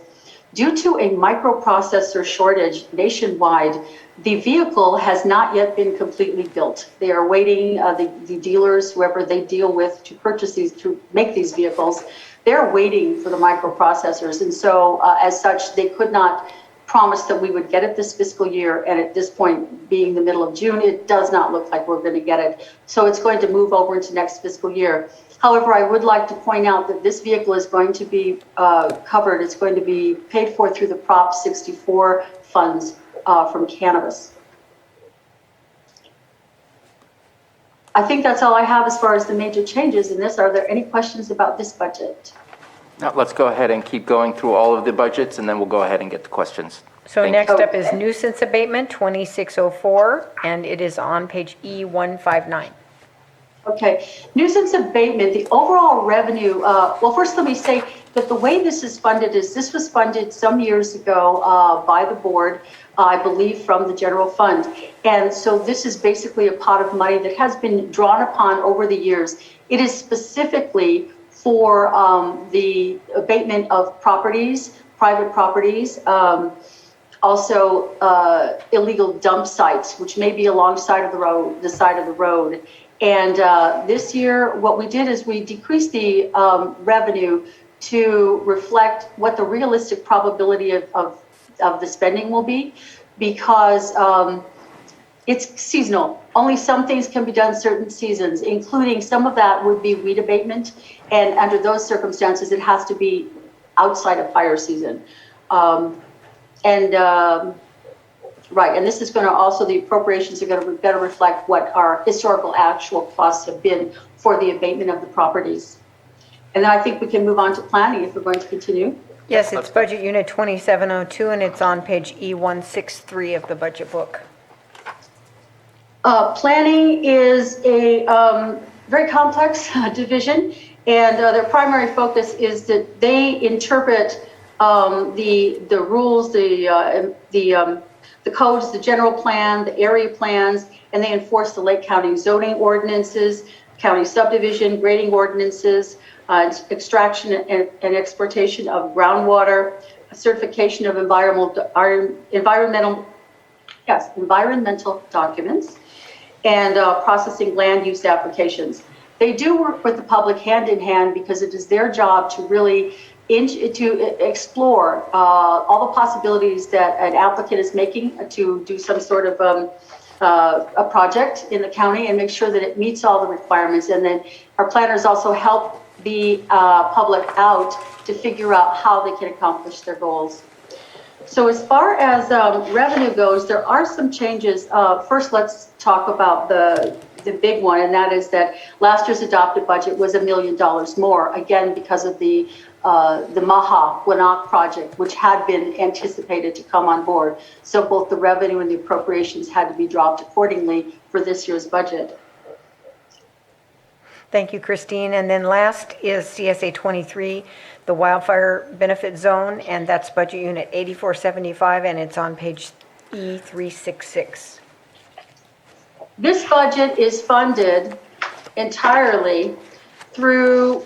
due to a microprocessor shortage nationwide, the vehicle has not yet been completely built. They are waiting, the dealers, whoever they deal with to purchase these, to make these vehicles, they're waiting for the microprocessors. And so as such, they could not promise that we would get it this fiscal year. And at this point, being the middle of June, it does not look like we're going to get it. So it's going to move over into next fiscal year. However, I would like to point out that this vehicle is going to be covered. It's going to be paid for through the Prop 64 funds from cannabis. I think that's all I have as far as the major changes in this. Are there any questions about this budget? Now, let's go ahead and keep going through all of the budgets, and then we'll go ahead and get the questions. So Thank next you. up is nuisance abatement, 2604, and it is on page E159. Okay, nuisance abatement, the overall revenue, well, first let me say that the way this is funded is this was funded some years ago by the board, I believe from the general fund. And so this is basically a pot of money that has been drawn upon over the years. It is specifically for the abatement of properties, private properties, also illegal dump sites, which may be alongside of the road, the side of the road. And this year, what we did is we decreased the revenue to reflect what the realistic probability of the spending will be, because it's seasonal. Only some things can be done certain seasons, including some of that would be weed abatement. And under those circumstances, it has to be outside of fire season. Right, and this is going to also, the appropriations are going to better reflect what our historical actual costs have been for the abatement of the properties. And then I think we can move on to planning if we're going to continue. Yes, it's budget unit 2702, and it's on page E163 of the budget book. Planning is a very complex division, and their primary focus is that they interpret the rules, the codes, the general plan, the area plans, and they enforce the Lake County zoning ordinances, county subdivision, grading ordinances, extraction and exploitation of groundwater, certification of environmental documents, and processing land use applications. They do work with the public hand in hand because it is their job to really to explore all the possibilities that an applicant is making to do some sort of a project in the county and make sure that it meets all the requirements. And then our planners also help the public out to figure out how they can accomplish their goals. So as far as revenue goes, there are some changes. First, let's talk about the big one, and that is that last year's adopted budget was $1 million more, again, because of the Maha Gwinnett project, which had been anticipated to come on board. So both the revenue and the appropriations had to be dropped accordingly for this year's budget. Thank you, Christine. And then last is CSA 23, the wildfire benefit zone, and that's budget unit 8475, and it's on page E366. This budget is funded entirely through,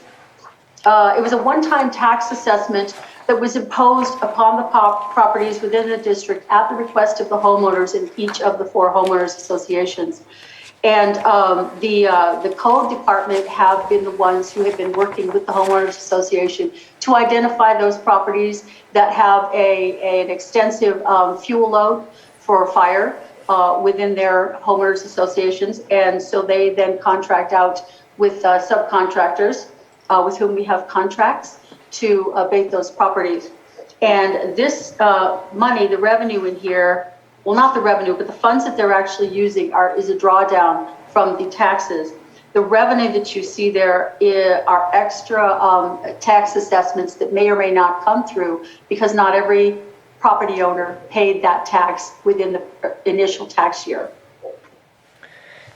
it was a one-time tax assessment that was imposed upon the properties within the district at the request of the homeowners in each of the 4 homeowners associations. And the code department have been the ones who have been working with the homeowners association to identify those properties that have an extensive fuel load for fire within their homeowners associations. And so they then contract out with subcontractors with whom we have contracts to abate those properties. And this money, the revenue in here, well, not the revenue, but the funds that they're actually using is a drawdown from the taxes. The revenue that you see there are extra tax assessments that may or may not come through because not every property owner paid that tax within the initial tax year.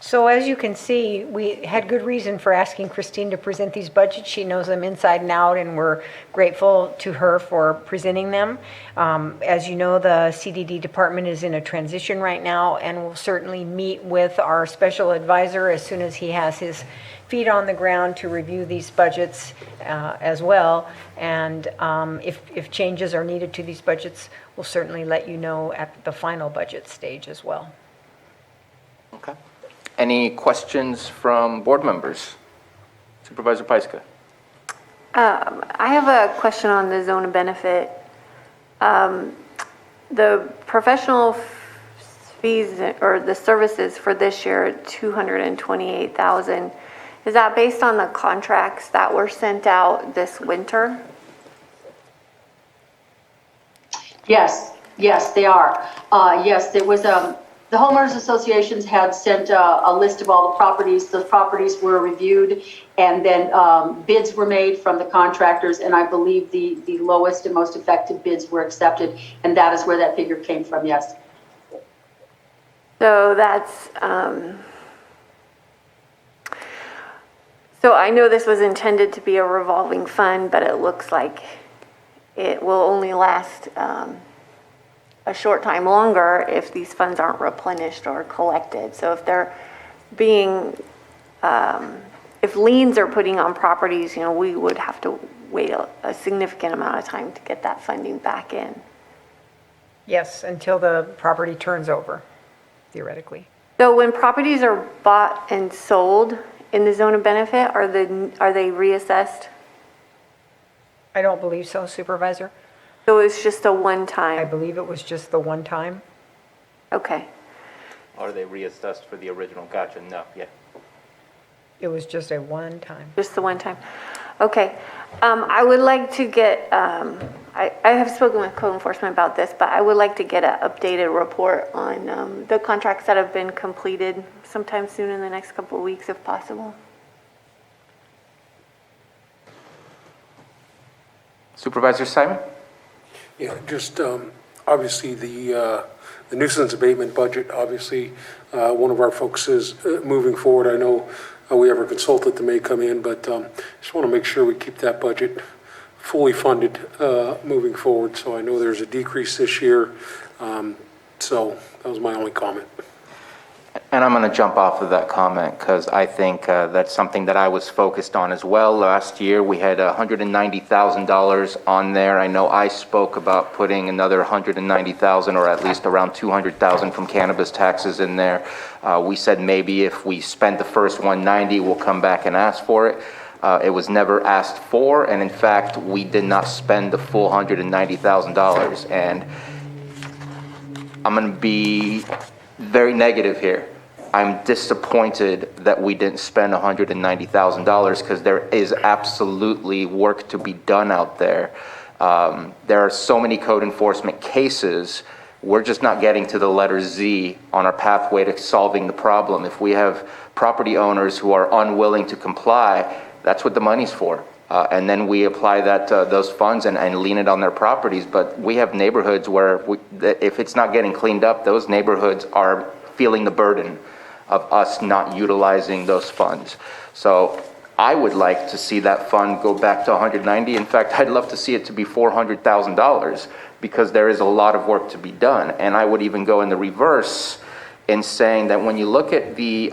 So as you can see, we had good reason for asking Christine to present these budgets. She knows them inside and out, and we're grateful to her for presenting them. As you know, the CDD department is in a transition right now, and we'll certainly meet with our special advisor as soon as he has his feet on the ground to review these budgets as well. And if changes are needed to these budgets, we'll certainly let you know at the final budget stage as well. Okay. Any questions from board members? Supervisor Pyska. I have a question on the zone of benefit. The professional fees or the services for this year, $228,000. Is that based on the contracts that were sent out this winter? Yes, they are. Yes, there was the homeowners associations had sent a list of all the properties. Those properties were reviewed, and then bids were made from the contractors, and I believe the lowest and most effective bids were accepted, and that is where that figure came from, yes. So that's, so I know this was intended to be a revolving fund, but it looks like it will only last a short time longer if these funds aren't replenished or collected. So if they're being, if liens are putting on properties, we would have to wait a significant amount of time to get that funding back in. Yes, until the property turns over, theoretically. So when properties are bought and sold in the zone of benefit, are they reassessed? I don't believe so, Supervisor. So it's just a one-time? I believe it was just the one time. Okay. Are they reassessed for the original? Gotcha. No, yeah. It was just a one time. Just the one time. Okay. I would like to get, I have spoken with code enforcement about this, but I would like to get an updated report on the contracts that have been completed sometime soon in the next couple of weeks, if possible. Supervisor Simon? Yeah, just obviously the nuisance abatement budget, obviously one of our focuses moving forward. I know we have a consultant that may come in, but just want to make sure we keep that budget fully funded moving forward. So I know there's a decrease this year. So that was my only comment. And I'm going to jump off of that comment because I think that's something that I was focused on as well. Last year, we had $190,000 on there. I know I spoke about putting another $190,000 or at least around $200,000 from cannabis taxes in there. We said maybe if we spent the first $190,000, we'll come back and ask for it. It was never asked for, and in fact, we did not spend the full $190,000. And I'm going to be very negative here. I'm disappointed that we didn't spend $190,000 because there is absolutely work to be done out there. There are so many code enforcement cases. We're just not getting to the letter Z on our pathway to solving the problem. If we have property owners who are unwilling to comply, that's what the money's for. And then we apply that those funds and lean it on their properties. But we have neighborhoods where if it's not getting cleaned up, those neighborhoods are feeling the burden of us not utilizing those funds. So I would like to see that fund go back to 190. In fact, I'd love to see it to be $400,000 because there is a lot of work to be done. And I would even go in the reverse in saying that when you look at the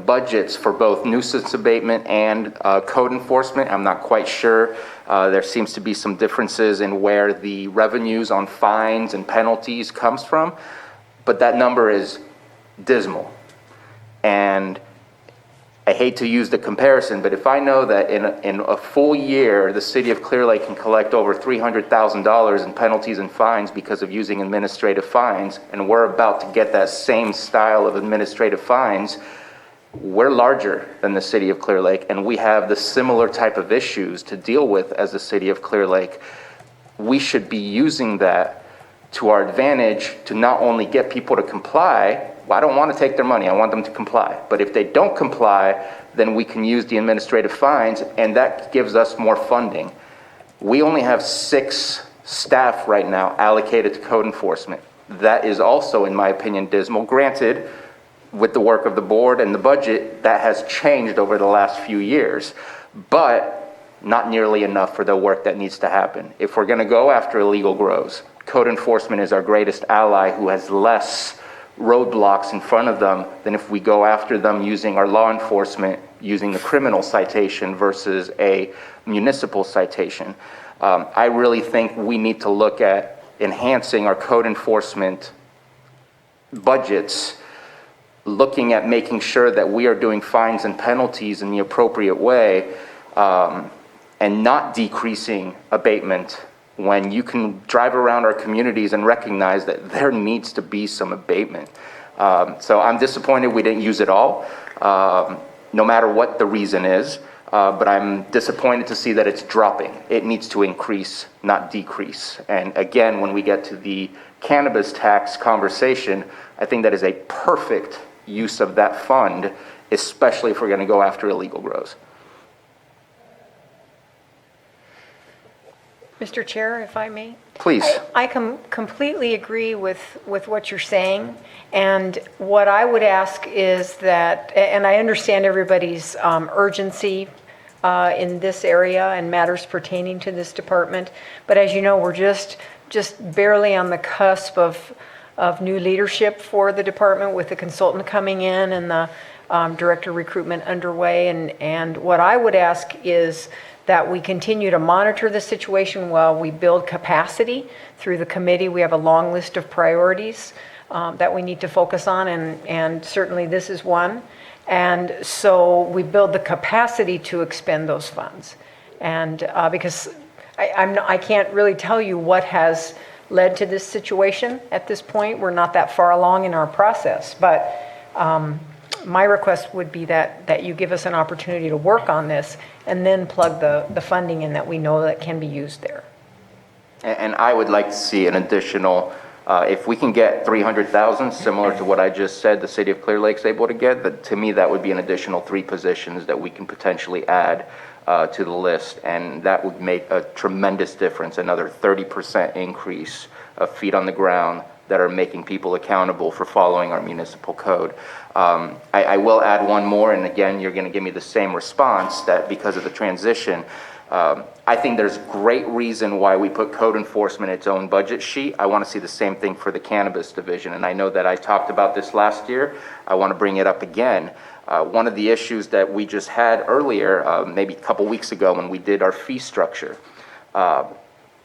budgets for both nuisance abatement and code enforcement, I'm not quite sure. There seems to be some differences in where the revenues on fines and penalties comes from, but that number is dismal. And I hate to use the comparison, but if I know that in a full year, the city of Clear Lake can collect over $300,000 in penalties and fines because of using administrative fines, and we're about to get that same style of administrative fines, we're larger than the city of Clear Lake, and we have the similar type of issues to deal with as the city of Clear Lake. We should be using that to our advantage to not only get people to comply, I don't want to take their money. I want them to comply. But if they don't comply, then we can use the administrative fines, and that gives us more funding. We only have 6 staff right now allocated to code enforcement. That is also, in my opinion, dismal. Granted, with the work of the board and the budget, that has changed over the last few years, but not nearly enough for the work that needs to happen. If we're going to go after illegal grows, code enforcement is our greatest ally who has less roadblocks in front of them than if we go after them using our law enforcement, using the criminal citation versus a municipal citation. I really think we need to look at enhancing our code enforcement budgets, looking at making sure that we are doing fines and penalties in the appropriate way, and not decreasing abatement when you can drive around our communities and recognize that there needs to be some abatement. So I'm disappointed we didn't use it all, no matter what the reason is, but I'm disappointed to see that it's dropping. It needs to increase, not decrease. And again, when we get to the cannabis tax conversation, I think that is a perfect use of that fund, especially if we're going to go after illegal grows. Mr. Chair, if I may? Please. I completely agree with what you're saying. And what I would ask is that, and I understand everybody's urgency in this area and matters pertaining to this department. But as you know, we're just barely on the cusp of new leadership for the department, with the consultant coming in and the director recruitment underway. And what I would ask is that we continue to monitor the situation while we build capacity through the committee. We have a long list of priorities that we need to focus on, and certainly this is one. And so we build the capacity to expend those funds. And because I can't really tell you what has led to this situation at this point. We're not that far along in our process, but my request would be that you give us an opportunity to work on this and then plug the funding in that we know that can be used there. And I would like to see an additional, if we can get 300,000, similar to what I just said, the city of Clear Lake's able to get, but to me, that would be an additional 3 positions that we can potentially add to the list. And that would make a tremendous difference, another 30% increase of feet on the ground that are making people accountable for following our municipal code. I will add one more, and again, you're going to give me the same response, that because of the transition, I think there's great reason why we put code enforcement in its own budget sheet. I want to see the same thing for the cannabis division, and I know that I talked about this last year. I want to bring it up again. One of the issues that we just had earlier, maybe a couple weeks ago when we did our fee structure,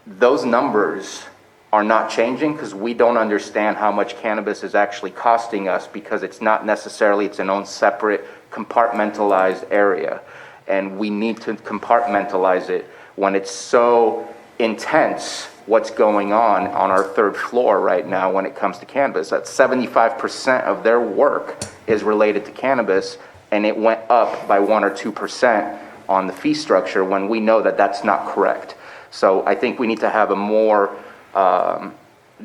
those numbers are not changing because we don't understand how much cannabis is actually costing us, because it's not necessarily its own separate compartmentalized area. And we need to compartmentalize it when it's so intense what's going on our 3rd floor right now when it comes to cannabis. That 75% of their work is related to cannabis, and it went up by 1 or 2% on the fee structure when we know that that's not correct. So I think we need to have a more,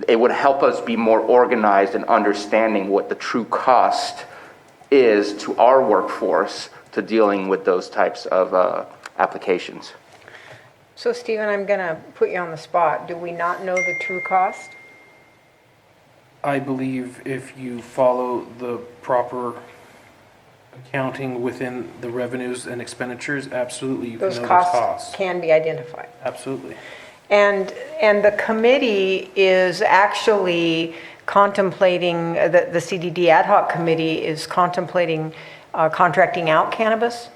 it would help us be more organized in understanding what the true cost is to our workforce to dealing with those types of applications. So Stephen, I'm going to put you on the spot. Do we not know the true cost? I believe if you follow the proper accounting within the revenues and expenditures, absolutely you can know Those those costs costs. can be identified. Absolutely. And the committee is actually contemplating, the CDD ad hoc committee is contemplating contracting out cannabis.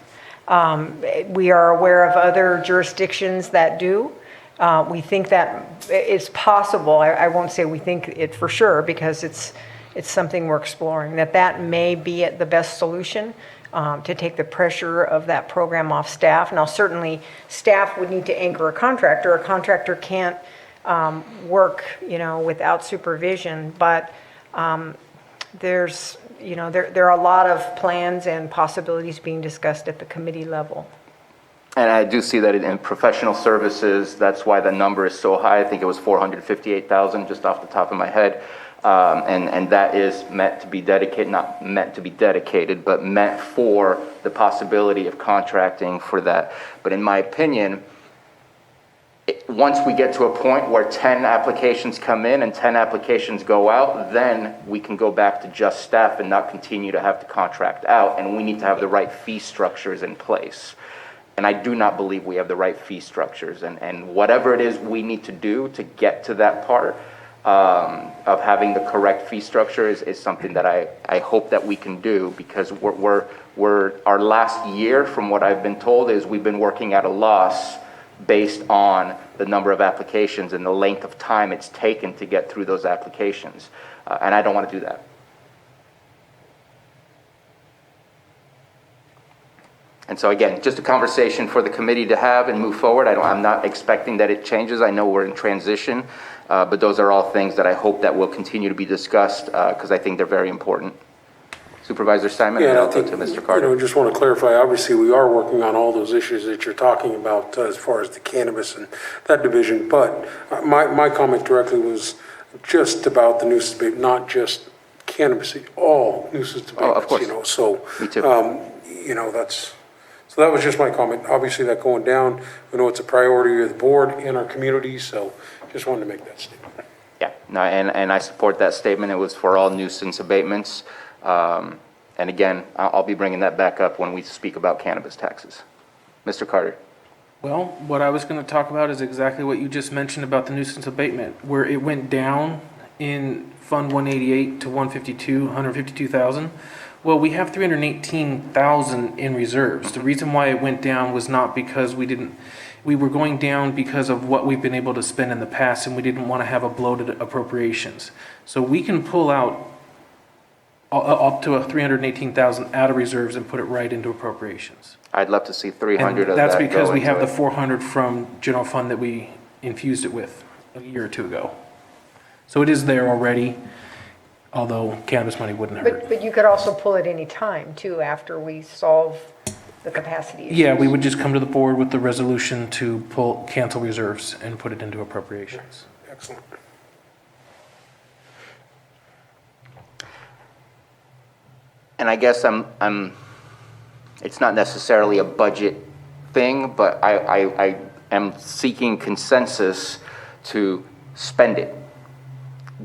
We are aware of other jurisdictions that do. We think that it's possible. I won't say we think it for sure, because it's something we're exploring, that may be the best solution to take the pressure of that program off staff. Now, certainly staff would need to anchor a contractor. A contractor can't work, without supervision, but there's, there are a lot of plans and possibilities being discussed at the committee level. And I do see that in professional services, that's why the number is so high. I think it was 458,000 just off the top of my head. And that is meant to be dedicated, not meant to be dedicated, but meant for the possibility of contracting for that. But in my opinion, once we get to a point where 10 applications come in and 10 applications go out, then we can go back to just staff and not continue to have to contract out, and we need to have the right fee structures in place. And I do not believe we have the right fee structures, and whatever it is we need to do to get to that part of having the correct fee structure is something that I hope that we can do, because we're our last year, from what I've been told, is we've been working at a loss based on the number of applications and the length of time it's taken to get through those applications. And I don't want to do that. And so again, just a conversation for the committee to have and move forward. I'm not expecting that it changes. I know we're in transition, but those are all things that I hope that will continue to be discussed, because I think they're very important. Supervisor Simon, and then I'll go to Mr. Carter. Just want to clarify, obviously, we are working on all those issues that you're talking about as far as the cannabis and that division, but my comment directly was just about the nuisance abatement, not just cannabis, all nuisance abatements. Of course. So, Me too. So that was just my comment. Obviously, that going down, we know it's a priority of the board and our community, so just wanted to make that statement. Yeah, no, and I support that statement. It was for all nuisance abatements. And again, I'll be bringing that back up when we speak about cannabis taxes. Mr. Carter. Well, what I was going to talk about is exactly what you just mentioned about the nuisance abatement, where it went down in Fund 188 to 152,000. Well, we have 318,000 in reserves. The reason why it went down was not because we were going down because of what we've been able to spend in the past, and we didn't want to have a bloated appropriations. So we can pull out up to 318,000 out of reserves and put it right into appropriations. I'd love to see 300 And of that. that's because go we have into the it. 400 from general fund that we infused it with a year or two ago. So it is there already, although cannabis money wouldn't hurt. But you could also pull it any time too, after we solve the capacity issues. Yeah, we would just come to the board with the resolution to cancel reserves and put it into appropriations. Excellent. And I guess it's not necessarily a budget thing, but I am seeking consensus to spend it.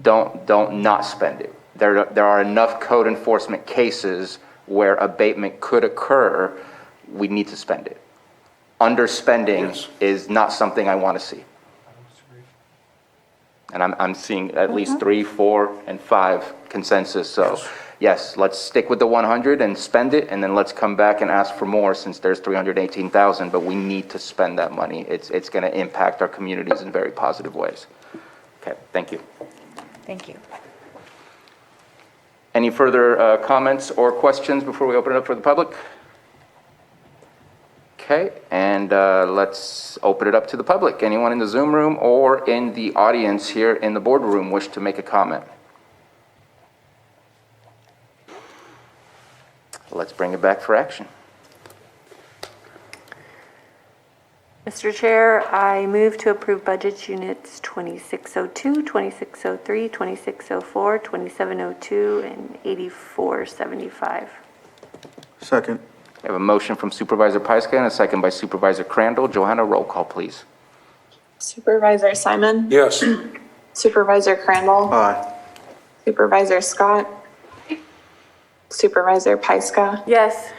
Don't not spend it. There are enough code enforcement cases where abatement could occur. We need to spend it. Underspending is not something I want to see. And I'm seeing at least 3, 4, and 5 consensus. So yes, let's stick with the 100 and spend it, and then let's come back and ask for more, since there's 318,000, but we need to spend that money. It's going to impact our communities in very positive ways. Okay, thank you. Thank you. Any further comments or questions before we open it up for the public? Okay, and let's open it up to the public. Anyone in the Zoom room or in the audience here in the boardroom wish to make a comment? Let's bring it back for action. Mr. Chair, I move to approve budget units 2602, 2603, 2604, 2702, and 8475. Second. We have a motion from Supervisor Pyska and a second by Supervisor Crandall. Johanna, roll call, please. Supervisor Simon? Yes. Supervisor Crandall? Aye. Supervisor Scott? Supervisor Pyska? Yes.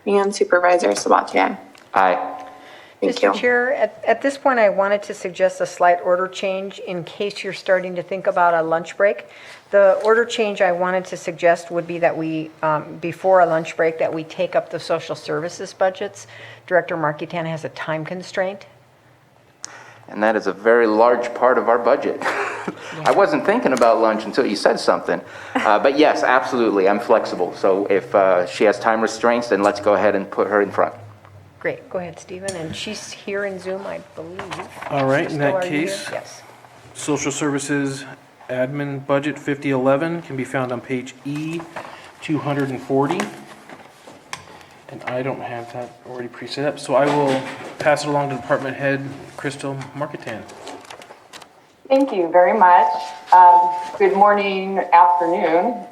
And Supervisor Sabatier? Aye. Thank you. Mr. Chair, at this point, I wanted to suggest a slight order change in case you're starting to think about a lunch break. The order change I wanted to suggest would be that we, before a lunch break, that we take up the social services budgets. Director Marquetan has a time constraint. And that is a very large part of our budget. I wasn't thinking about lunch until you said something. But yes, absolutely, I'm flexible. So if she has time restraints, then let's go ahead and put her in front. Great, go ahead, Stephen, and she's here in Zoom, I believe. All right, in Crystal, that are you here? case, Yes. Social Services Admin Budget 5011 can be found on page E 240. And I don't have that already preset up, so I will pass it along to Department Head Crystal Marquetan. Thank you very much. Good morning, afternoon,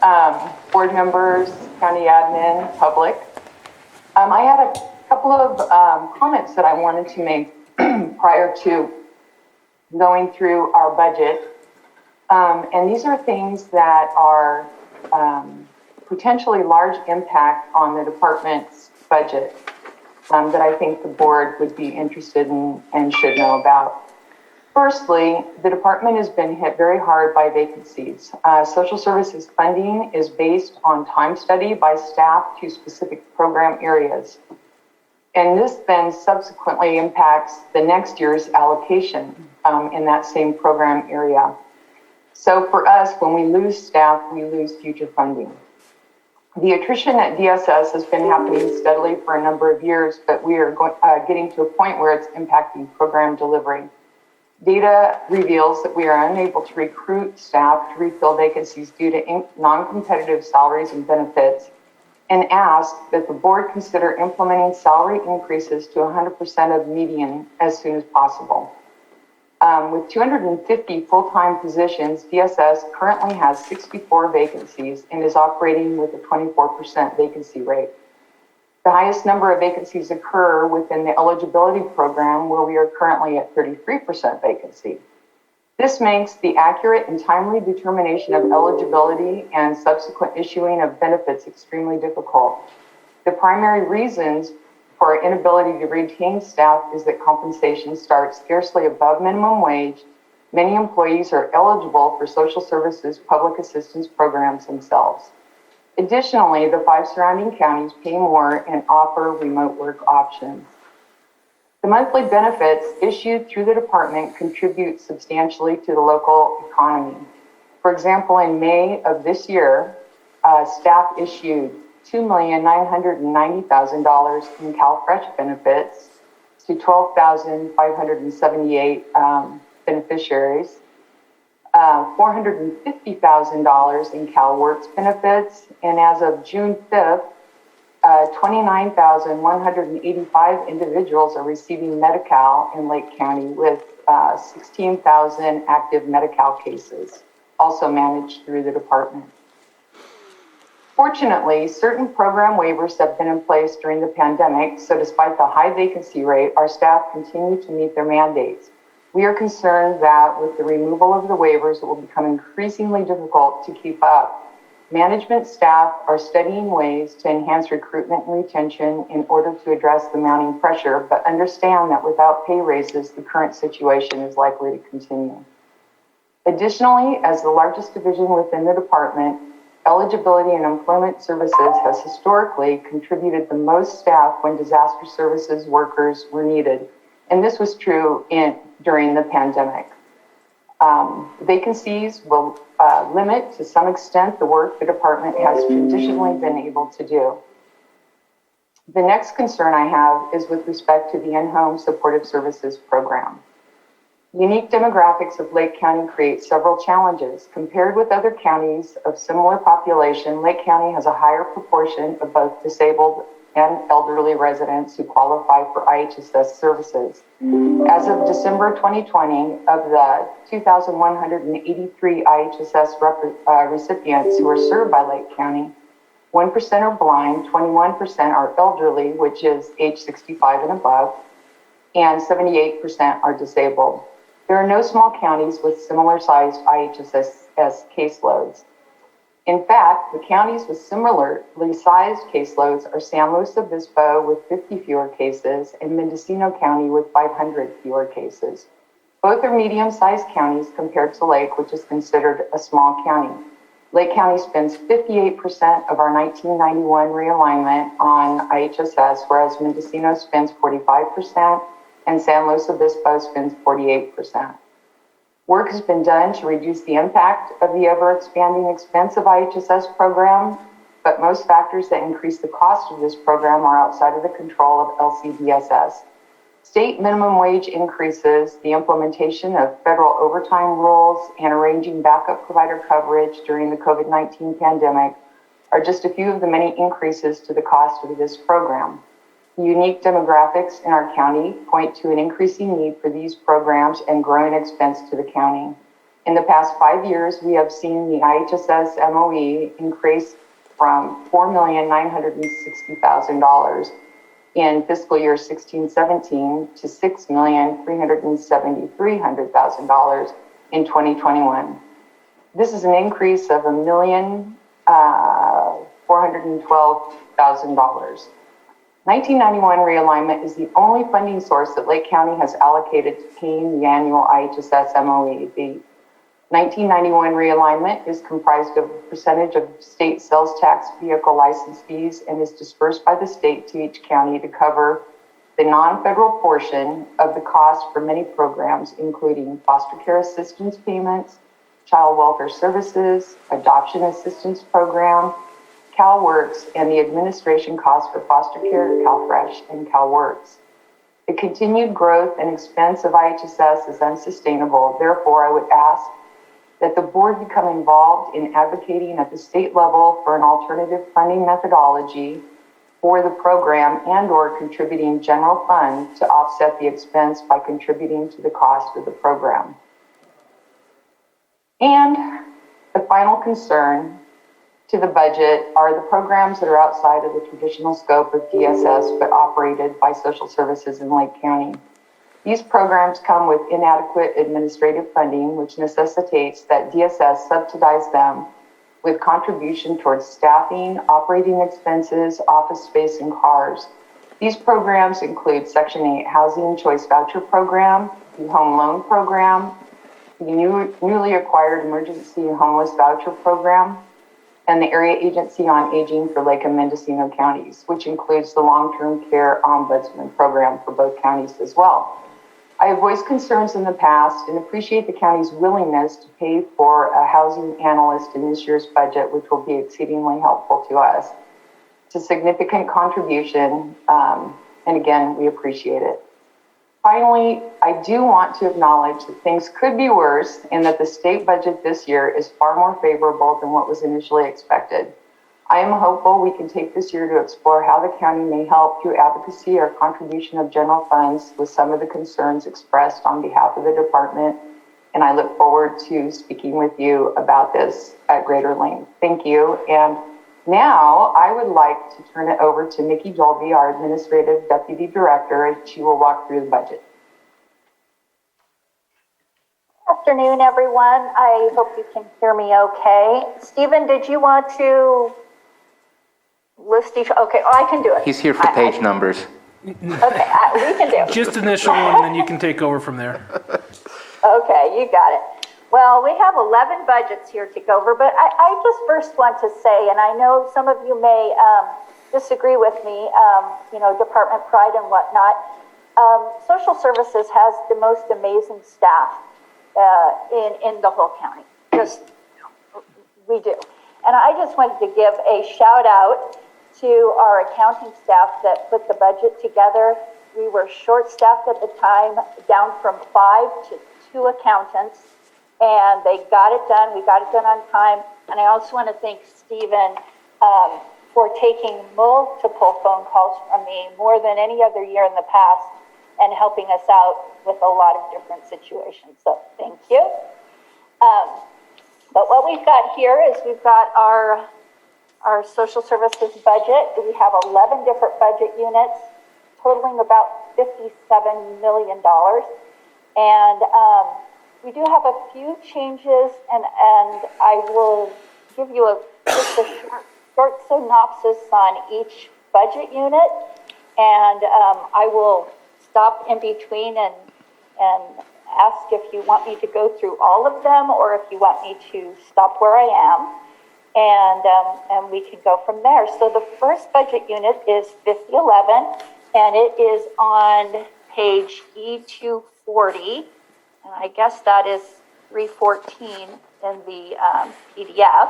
board members, county admin, public. I had a couple of comments that I wanted to make prior to going through our budget. And these are things that are potentially large impact on the department's budget that I think the board would be interested in and should know about. Firstly, the department has been hit very hard by vacancies. Social services funding is based on time study by staff to specific program areas. And this then subsequently impacts the next year's allocation in that same program area. So for us, when we lose staff, we lose future funding. The attrition at DSS has been happening steadily for a number of years, but we are getting to a point where it's impacting program delivery. Data reveals that we are unable to recruit staff to refill vacancies due to non-competitive salaries and benefits, and ask that the board consider implementing salary increases to 100% of median as soon as possible. With 250 full-time positions, DSS currently has 64 vacancies and is operating with a 24% vacancy rate. The highest number of vacancies occur within the eligibility program, where we are currently at 33% vacancy. This makes the accurate and timely determination of eligibility and subsequent issuing of benefits extremely difficult. The primary reasons for our inability to retain staff is that compensation starts scarcely above minimum wage. Many employees are eligible for social services public assistance programs themselves. Additionally, the 5 surrounding counties pay more and offer remote work options. The monthly benefits issued through the department contribute substantially to the local economy. For example, in May of this year, staff issued $2,990,000 in CalFresh benefits to 12,578 beneficiaries. $450,000 in CalWorks benefits, and as of June 5th, 29,185 individuals are receiving Medi-Cal in Lake County, with 16,000 active Medi-Cal cases, also managed through the department. Fortunately, certain program waivers have been in place during the pandemic, so despite the high vacancy rate, our staff continue to meet their mandates. We are concerned that with the removal of the waivers, it will become increasingly difficult to keep up. Management staff are studying ways to enhance recruitment and retention in order to address the mounting pressure, but understand that without pay raises, the current situation is likely to continue. Additionally, as the largest division within the department, Eligibility and Employment Services has historically contributed the most staff when disaster services workers were needed, and this was true during the pandemic. Vacancies will limit to some extent the work the department has traditionally been able to do. The next concern I have is with respect to the in-home supportive services program. Unique demographics of Lake County create several challenges. Compared with other counties of similar population, Lake County has a higher proportion of both disabled and elderly residents who qualify for IHSS services. As of December 2020, of the 2,183 IHSS recipients who are served by Lake County, 1% are blind, 21% are elderly, which is age 65 and above, and 78% are disabled. There are no small counties with similar sized IHSS caseloads. In fact, the counties with similarly sized caseloads are San Luis Obispo with 50 fewer cases and Mendocino County with 500 fewer cases. Both are medium-sized counties compared to Lake, which is considered a small county. Lake County spends 58% of our 1991 realignment on IHSS, whereas Mendocino spends 45% and San Luis Obispo spends 48%. Work has been done to reduce the impact of the ever-expanding expense of IHSS program, but most factors that increase the cost of this program are outside of the control of LCDSS. State minimum wage increases, the implementation of federal overtime rules, and arranging backup provider coverage during the COVID-19 pandemic are just a few of the many increases to the cost of this program. The unique demographics in our county point to an increasing need for these programs and growing expense to the county. In the past 5 years, we have seen the IHSS MOE increase from $4,960,000 in fiscal year 16-17 to $6,373,000 in 2021. This is an increase of $1,412,000. 1991 realignment is the only funding source that Lake County has allocated to paying the annual IHSS MOE. The 1991 realignment is comprised of a percentage of state sales tax vehicle license fees and is dispersed by the state to each county to cover the non-federal portion of the cost for many programs, including foster care assistance payments, child welfare services, adoption assistance program, CalWorks, and the administration costs for foster care, CalFresh, and CalWorks. The continued growth and expense of IHSS is unsustainable. Therefore, I would ask that the board become involved in advocating at the state level for an alternative funding methodology for the program and/or contributing general fund to offset the expense by contributing to the cost of the program. And the final concern to the budget are the programs that are outside of the traditional scope of DSS but operated by social services in Lake County. These programs come with inadequate administrative funding, which necessitates that DSS subsidize them with contribution towards staffing, operating expenses, office space, and cars. These programs include Section 8 Housing Choice Voucher Program, the Home Loan Program, the newly acquired Emergency Homeless Voucher Program, and the Area Agency on Aging for Lake and Mendocino counties, which includes the Long-Term Care Ombudsman Program for both counties as well. I have voiced concerns in the past and appreciate the county's willingness to pay for a housing analyst in this year's budget, which will be exceedingly helpful to us. It's a significant contribution, and again, we appreciate it. Finally, I do want to acknowledge that things could be worse and that the state budget this year is far more favorable than what was initially expected. I am hopeful we can take this year to explore how the county may help through advocacy or contribution of general funds with some of the concerns expressed on behalf of the department, and I look forward to speaking with you about this at greater length. Thank you. And now I would like to turn it over to Nikki Dolby, our Administrative Deputy Director, and she will walk through the budget. Afternoon, everyone. I hope you can hear me okay. Stephen, did you want to list each? Okay, oh, I can do it. He's here for page numbers. Okay, we can do it. Just initial one, and then you can take over from there. Okay, you got it. Well, we have 11 budgets here to go over, but I just first want to say, and I know some of you may disagree with me, department pride and whatnot. Social services has the most amazing staff in the whole county. We do. And I just wanted to give a shout out to our accounting staff that put the budget together. We were short-staffed at the time, down from 5 to 2 accountants, and they got it done. We got it done on time. And I also want to thank Stephen for taking multiple phone calls from me, more than any other year in the past, and helping us out with a lot of different situations. So thank you. But what we've got here is we've got our social services budget. We have 11 different budget units totaling about $57 million. And we do have a few changes, and I will give you just a short synopsis on each budget unit. And I will stop in between and ask if you want me to go through all of them or if you want me to stop where I am, and we can go from there. So the first budget unit is 5011, and it is on page E240, and I guess that is 314 in the PDF.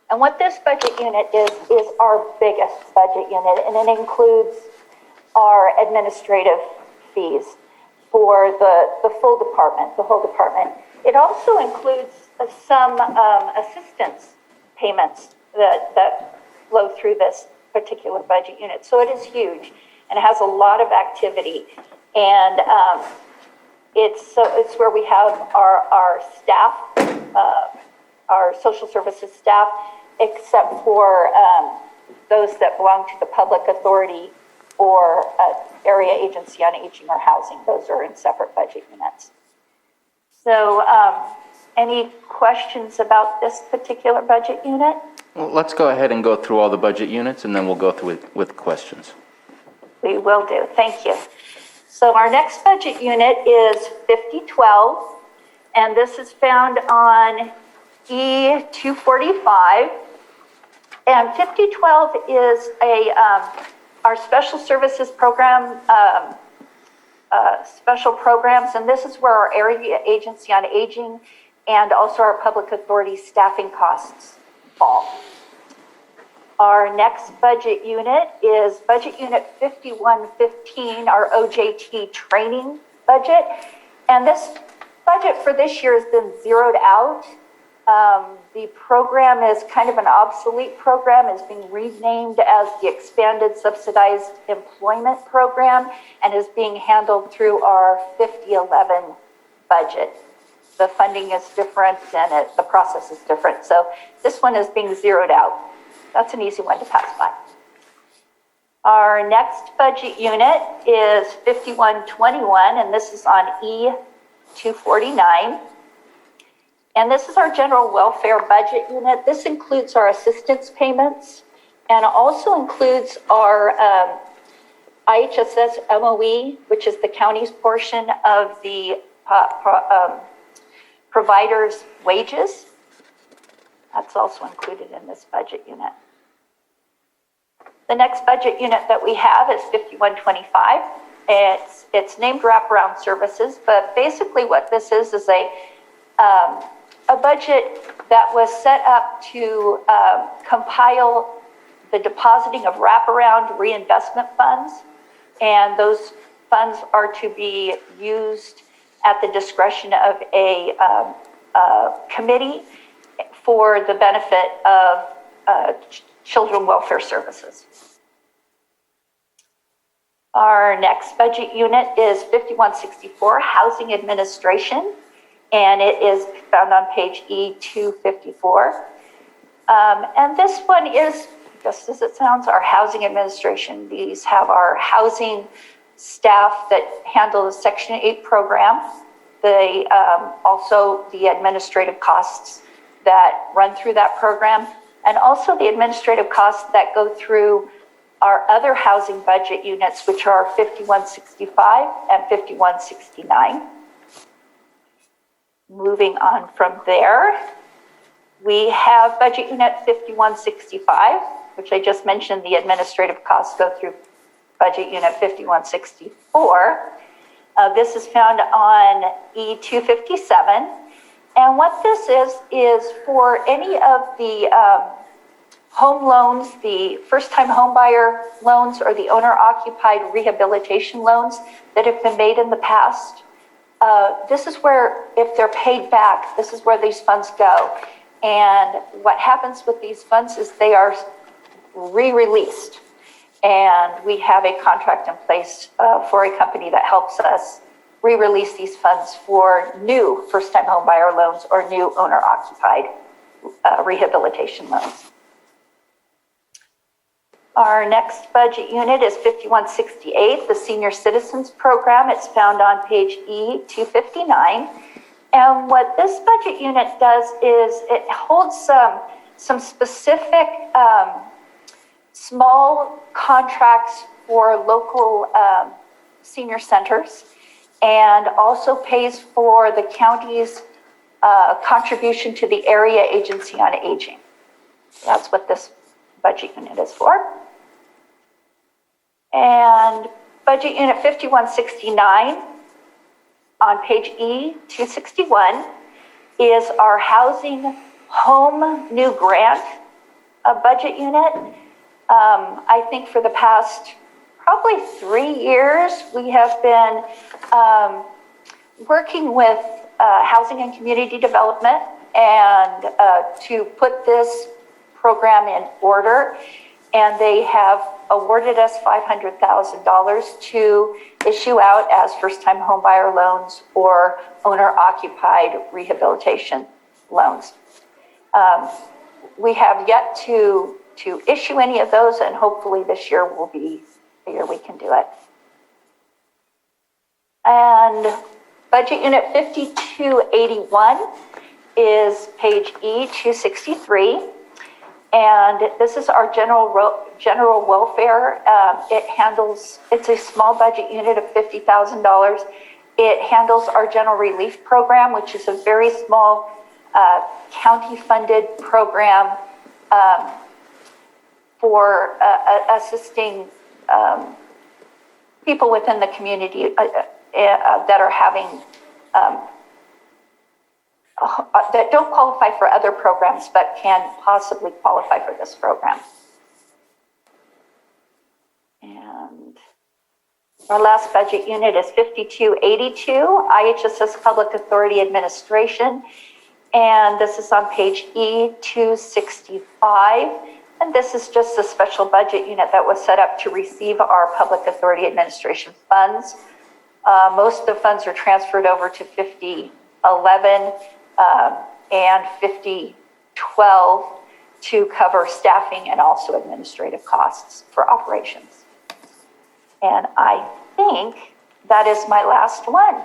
And what this budget unit is our biggest budget unit, and it includes our administrative fees for the full department, the whole department. It also includes some assistance payments that flow through this particular budget unit. So it is huge, and it has a lot of activity. And it's where we have our staff, our social services staff, except for those that belong to the public authority or area agency on aging or housing. Those are in separate budget units. So any questions about this particular budget unit? Well, let's go ahead and go through all the budget units, and then we'll go through it with questions. We will do. Thank you. So our next budget unit is 5012, and this is found on E245. And 5012 is our special services program, special programs, and this is where our area agency on aging and also our public authority staffing costs fall. Our next budget unit is budget unit 5115, our OJT training budget. And this budget for this year has been zeroed out. The program is kind of an obsolete program. It's being renamed as the Expanded Subsidized Employment Program and is being handled through our 5011 budget. The funding is different and the process is different. So this one is being zeroed out. That's an easy one to pass by. Our next budget unit is 5121, and this is on E249. And this is our general welfare budget unit. This includes our assistance payments and also includes our IHSS MOE, which is the county's portion of the providers' wages. That's also included in this budget unit. The next budget unit that we have is 5125. It's named Wraparound Services, but basically what this is a budget that was set up to compile the depositing of wraparound reinvestment funds, and those funds are to be used at the discretion of a committee for the benefit of children welfare services. Our next budget unit is 5164, Housing Administration, and it is found on page E254. And this one is, just as it sounds, our Housing Administration. These have our housing staff that handle the Section 8 program. They also the administrative costs that run through that program, and also the administrative costs that go through our other housing budget units, which are 5165 and 5169. Moving on from there, we have budget unit 5165, which I just mentioned, the administrative costs go through budget unit 5164. This is found on E257. And what this is for any of the home loans, the first-time homebuyer loans or the owner-occupied rehabilitation loans that have been made in the past. This is where, if they're paid back, this is where these funds go. And what happens with these funds is they are re-released. And we have a contract in place for a company that helps us re-release these funds for new first-time homebuyer loans or new owner-occupied rehabilitation loans. Our next budget unit is 5168, the Senior Citizens Program. It's found on page E259. And what this budget unit does is it holds some specific small contracts for local senior centers, and also pays for the county's contribution to the Area Agency on Aging. That's what this budget unit is for. And budget unit 5169 on page E261 is our housing home new grant budget unit. I think for the past probably 3 years, we have been working with Housing and Community Development and to put this program in order. and they have awarded us $500,000 to issue out as first-time homebuyer loans or owner-occupied rehabilitation loans. We have yet to issue any of those, and hopefully this year will be the year we can do it. And budget unit 5281 is page E263. And this is our general welfare. It's a small budget unit of $50,000. It handles our general relief program, which is a very small county-funded program for assisting people within the community that are having that don't qualify for other programs but can possibly qualify for this program. And our last budget unit is 5282, IHSS Public Authority Administration. And this is on page E265. And this is just a special budget unit that was set up to receive our Public Authority Administration funds. Most of the funds are transferred over to 5011 and 5012 to cover staffing and also administrative costs for operations. And I think that is my last one.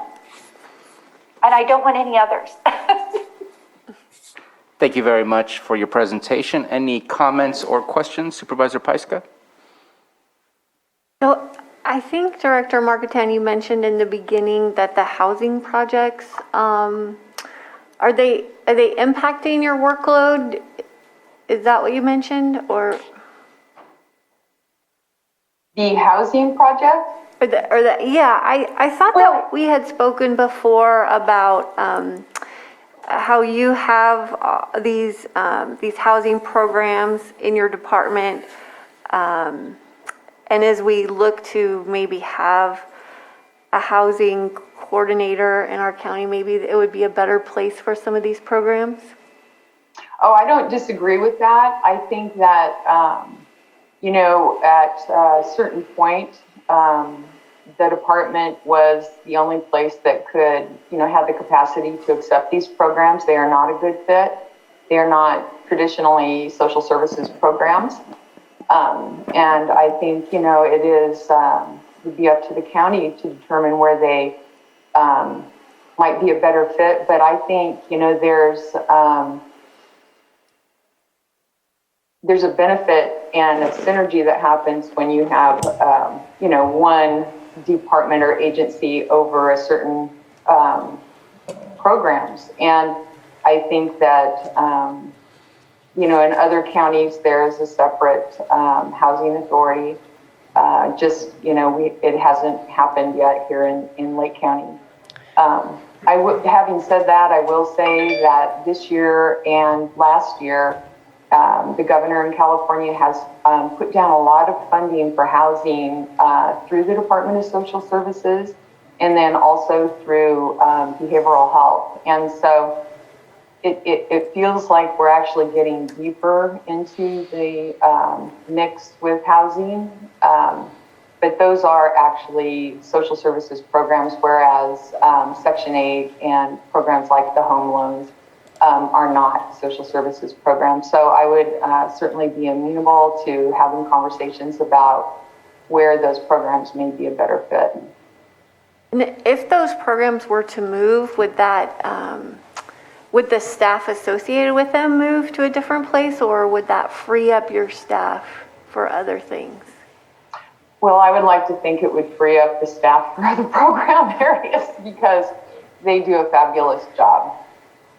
And I don't want any others. Thank you very much for your presentation. Any comments or questions, Supervisor Pyska? So I think Director Marketan, you mentioned in the beginning that the housing projects, are they impacting your workload? Is that what you mentioned, or? The housing project? Yeah, I thought that we had spoken before about how you have these housing programs in your department, and as we look to maybe have a housing coordinator in our county, maybe it would be a better place for some of these programs? Oh, I don't disagree with that. I think that, at a certain point, the department was the only place that could, have the capacity to accept these programs. They are not a good fit. They are not traditionally social services programs. And I think, it is, would be up to the county to determine where they might be a better fit. But I think, there's a benefit and a synergy that happens when you have, one department or agency over a certain programs. And I think that, in other counties, there's a separate housing authority. It hasn't happened yet here in Lake County. Having said that, I will say that this year and last year, the governor in California has put down a lot of funding for housing through the Department of Social Services and then also through behavioral health. And so it feels like we're actually getting deeper into the mix with housing. But those are actually social services programs, whereas Section 8 and programs like the home loans are not social services programs. So I would certainly be amenable to having conversations about where those programs may be a better fit. And if those programs were to move, would the staff associated with them move to a different place, or would that free up your staff for other things? Well, I would like to think it would free up the staff for other program areas because they do a fabulous job.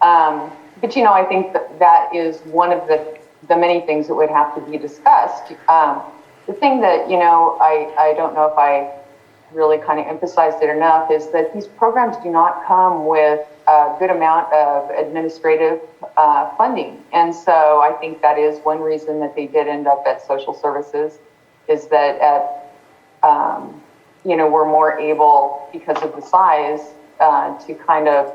But, I think that is one of the many things that would have to be discussed. The thing that, I don't know if I really kind of emphasized it enough is that these programs do not come with a good amount of administrative funding. And so I think that is one reason that they did end up at social services is that we're more able, because of the size, to kind of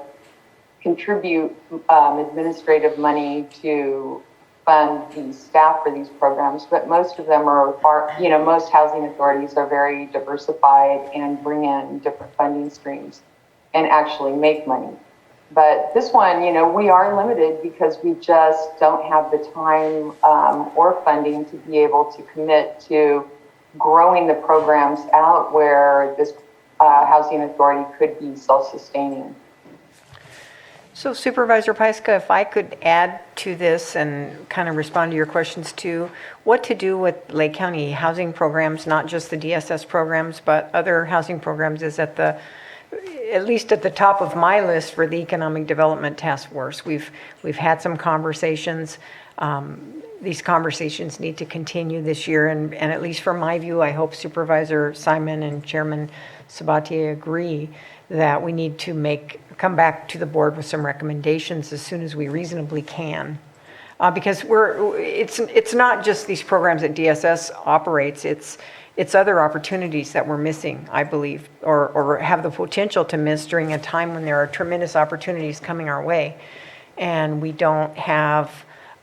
contribute administrative money to fund the staff for these programs, but most of them are most housing authorities are very diversified and bring in different funding streams and actually make money. But this one, we are limited because we just don't have the time or funding to be able to commit to growing the programs out where this housing authority could be self-sustaining. So Supervisor Pyska, if I could add to this and kind of respond to your questions too, what to do with Lake County housing programs, not just the DSS programs, but other housing programs is at least at the top of my list for the Economic Development Task Force. We've had some conversations. These conversations need to continue this year, and at least from my view, I hope Supervisor Simon and Chairman Sabatier agree that we need to come back to the board with some recommendations as soon as we reasonably can. Because it's not just these programs that DSS operates, it's other opportunities that we're missing, I believe, or have the potential to miss during a time when there are tremendous opportunities coming our way. And we don't have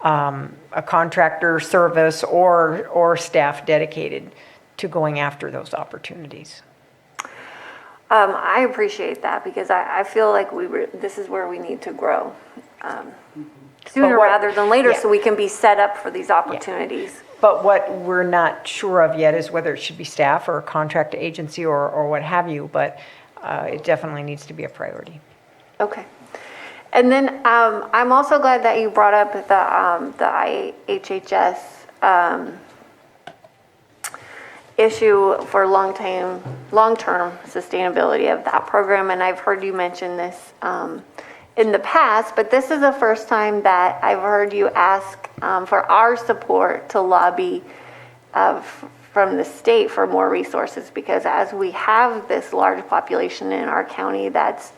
a contractor service or staff dedicated to going after those opportunities. I appreciate that because I feel like this is where we need to grow sooner rather than later, so we can be set up for these opportunities. But what we're not sure of yet is whether it should be staff or a contract agency or what have you, but it definitely needs to be a priority. Okay. And then I'm also glad that you brought up the IHHS issue for long-term sustainability of that program. And I've heard you mention this in the past, but this is the first time that I've heard you ask for our support to lobby from the state for more resources, because as we have this large population in our county that's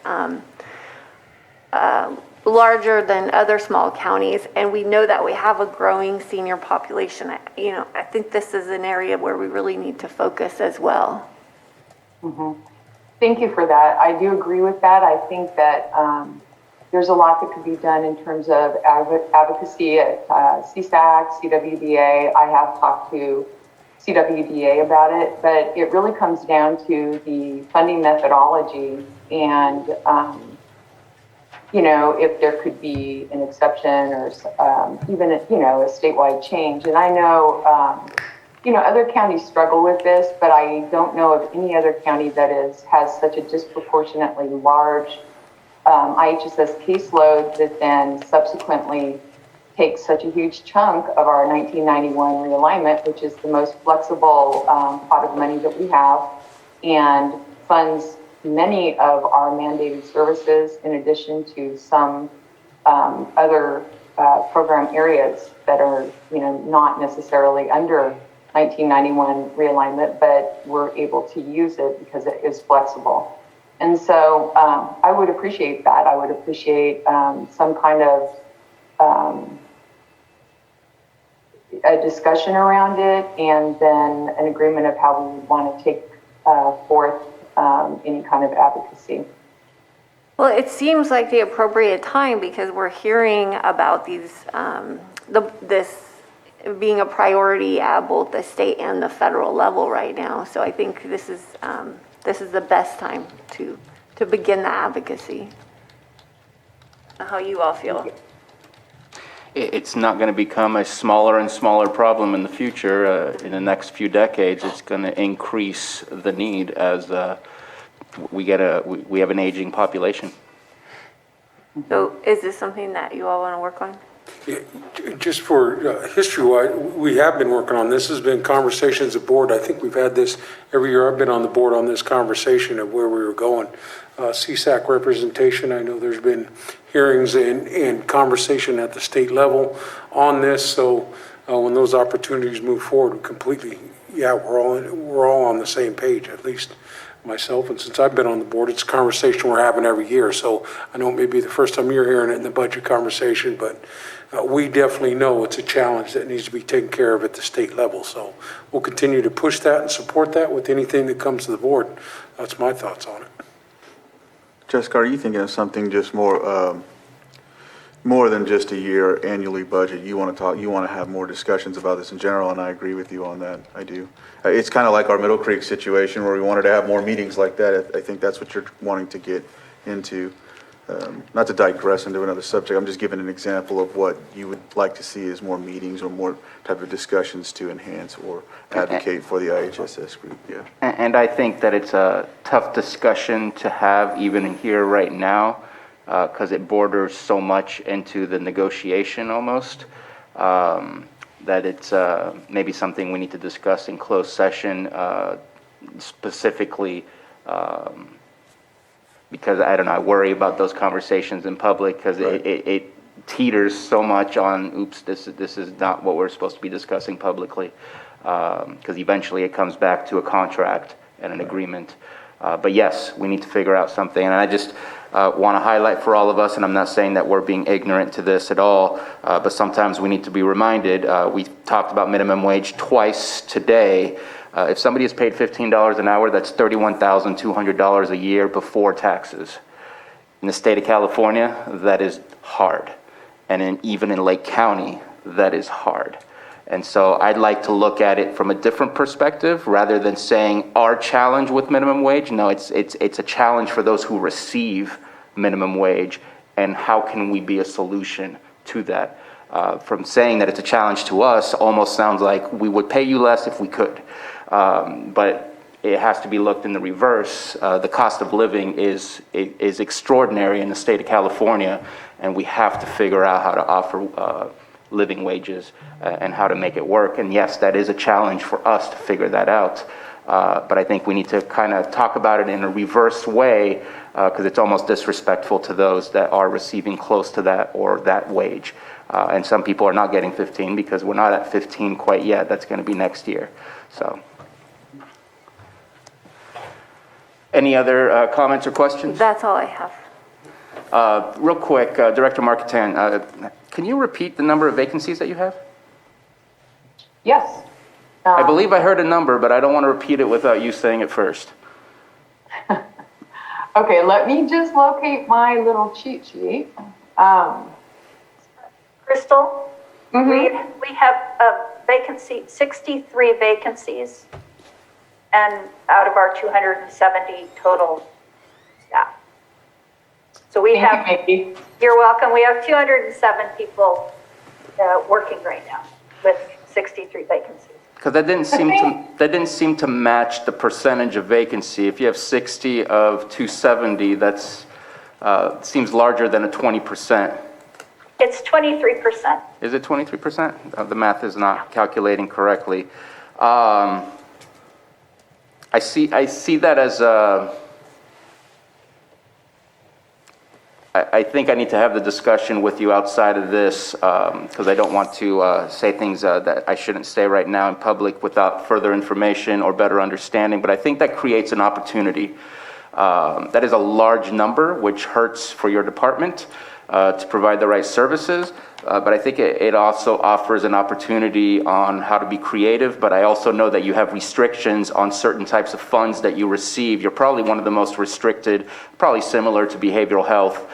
larger than other small counties, and we know that we have a growing senior population, I think this is an area where we really need to focus as well. Mm-hmm. Thank you for that. I do agree with that. I think that there's a lot that could be done in terms of advocacy at CSAC, CWDA. I have talked to CWDA about it, but it really comes down to the funding methodology and if there could be an exception or even a statewide change. And I know other counties struggle with this, but I don't know of any other county that has such a disproportionately large IHSS caseload that then subsequently takes such a huge chunk of our 1991 realignment, which is the most flexible pot of money that we have, and funds many of our mandated services in addition to some other program areas that are not necessarily under 1991 realignment, but we're able to use it because it is flexible. And so I would appreciate that. I would appreciate some kind of a discussion around it, and then an agreement of how we want to take forth any kind of advocacy. Well, it seems like the appropriate time because we're hearing about these, this being a priority at both the state and the federal level right now. So I think this is the best time to begin the advocacy. How you all feel? It's not going to become a smaller and smaller problem in the future. In the next few decades, it's going to increase the need as we have an aging population. So is this something that you all want to work on? Yeah, just for history-wise, we have been working on this. Has been conversations at board. I think we've had this every year. I've been on the board on this conversation of where we were going. CSAC representation, I know there's been hearings and conversation at the state level on this. So when those opportunities move forward, we're all on the same page, at least myself. And since I've been on the board, it's a conversation we're having every year. So I know it may be the first time you're hearing it in the budget conversation, but we definitely know it's a challenge that needs to be taken care of at the state level. So we'll continue to push that and support that with anything that comes to the board. That's my thoughts on it. Jessica, are you thinking of something just more more than just a year annually budget. You want to have more discussions about this in general, and I agree with you on that. I do. It's kind of like our Middle Creek situation where we wanted to have more meetings like that. I think that's what you're wanting to get into. Not to digress into another subject, I'm just giving an example of what you would like to see as more meetings or more type of discussions to enhance or advocate for the IHSS group, yeah. And I think that it's a tough discussion to have even here right now, because it borders so much into the negotiation almost, that it's maybe something we need to discuss in closed session, specifically, because I don't know, I worry about those conversations in public because it teeters so much on, oops, this is not what we're supposed to be discussing publicly, because eventually it comes back to a contract and an agreement. But yes, we need to figure out something. And I just want to highlight for all of us, and I'm not saying that we're being ignorant to this at all, but sometimes we need to be reminded. We talked about minimum wage twice today. If somebody is paid $15 an hour, that's $31,200 a year before taxes. In the state of California, that is hard. And even in Lake County, that is hard. And so I'd like to look at it from a different perspective rather than saying our challenge with minimum wage. No, it's a challenge for those who receive minimum wage, and how can we be a solution to that? From saying that it's a challenge to us almost sounds like we would pay you less if we could. But it has to be looked in the reverse. The cost of living is extraordinary in the state of California, and we have to figure out how to offer living wages and how to make it work. And yes, that is a challenge for us to figure that out. But I think we need to kind of talk about it in a reverse way, because it's almost disrespectful to those that are receiving close to that or that wage. And some people are not getting 15 because we're not at 15 quite yet. That's going to be next year. So, any other comments or questions? That's all I have. Real quick, Director Marketan, can you repeat the number of vacancies that you have? Yes. I believe I heard a number, but I don't want to repeat it without you saying it first. Okay, let me just locate my little cheat sheet. Crystal, we have a vacancy, 63 vacancies, and out of our 270 total staff. So we have, you're welcome, we have 207 people working right now with 63 vacancies. Because that didn't seem to match the percentage of vacancy. If you have 60 of 270, that's seems larger than a 20%. It's 23%. Is it 23%? The math is not calculating correctly. I see that as I think I need to have the discussion with you outside of this, because I don't want to say things that I shouldn't say right now in public without further information or better understanding. But I think that creates an opportunity. That is a large number, which hurts for your department to provide the right services. But I think it also offers an opportunity on how to be creative. But I also know that you have restrictions on certain types of funds that you receive. You're probably one of the most restricted, probably similar to behavioral health,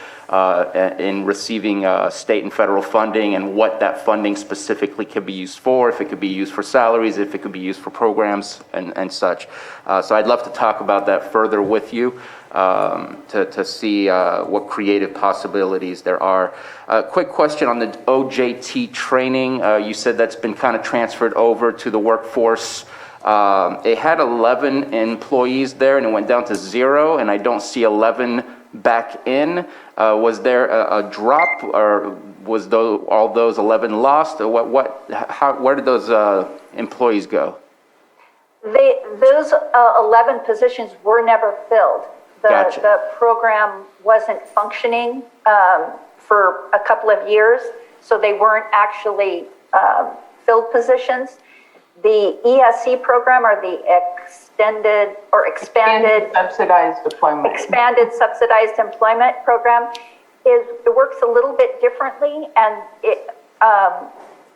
in receiving state and federal funding, and what that funding specifically could be used for, if it could be used for salaries, if it could be used for programs and such. So I'd love to talk about that further with you, to see what creative possibilities there are. Quick question on the OJT training. You said that's been kind of transferred over to the workforce. It had 11 employees there and it went down to 0, and I don't see 11 back in. Was there a drop, or was all those 11 lost? Or where did those employees go? Those 11 positions were never filled. Gotcha. The program wasn't functioning for a couple of years, so they weren't actually filled positions. The ESC program, or the expanded subsidized employment program, it works a little bit differently, and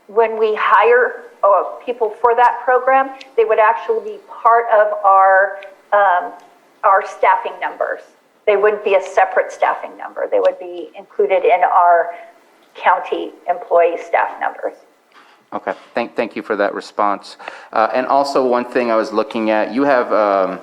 when we hire people for that program, they would actually be part of our staffing numbers. They wouldn't be a separate staffing number. They would be included in our county employee staff numbers. Okay, thank you for that response. And also, one thing I was looking at, you have a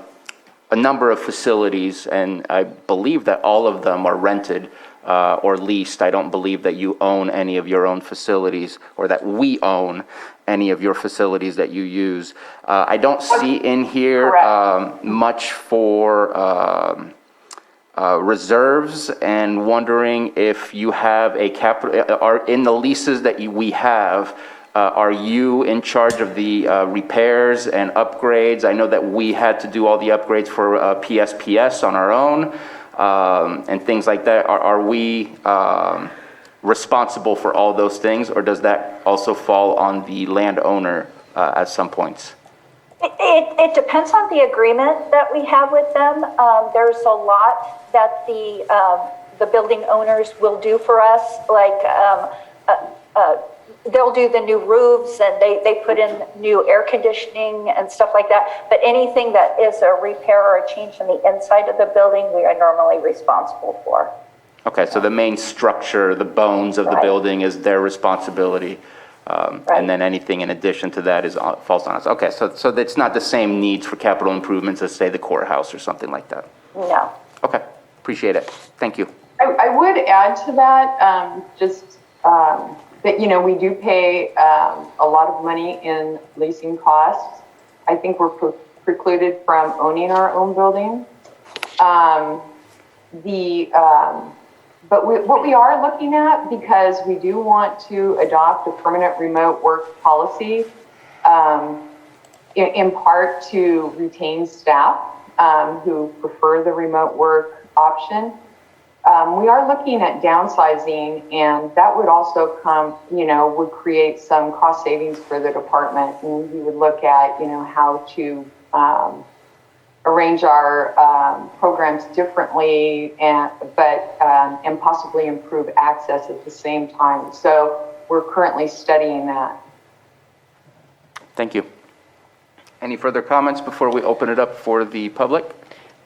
number of facilities, and I believe that all of them are rented or leased. I don't believe that you own any of your own facilities, or that we own any of your facilities that you use. I don't see in here much for reserves, and wondering if you have a capital, are in the leases that we have, are you in charge of the repairs and upgrades? I know that we had to do all the upgrades for PSPS on our own, and things like that. Are we responsible for all those things, or does that also fall on the landowner at some points? It depends on the agreement that we have with them. There's a lot that the building owners will do for us, like they'll do the new roofs, and they put in new air conditioning and stuff like that. But anything that is a repair or a change in the inside of the building, we are normally responsible for. Okay, so the main structure, the bones of the building is their responsibility. And then anything in addition to that falls on us. Okay, so it's not the same needs for capital improvements as, say, the courthouse or something like that? No. Okay, appreciate it. Thank you. I would add to that, that, you know, we do pay a lot of money in leasing costs. I think we're precluded from owning our own building. But what we are looking at, because we do want to adopt a permanent remote work policy, in part to retain staff who prefer the remote work option. We are looking at downsizing, and that would also would create some cost savings for the department. And we would look at, how to arrange our programs differently and possibly improve access at the same time. So we're currently studying that. Thank you. Any further comments before we open it up for the public?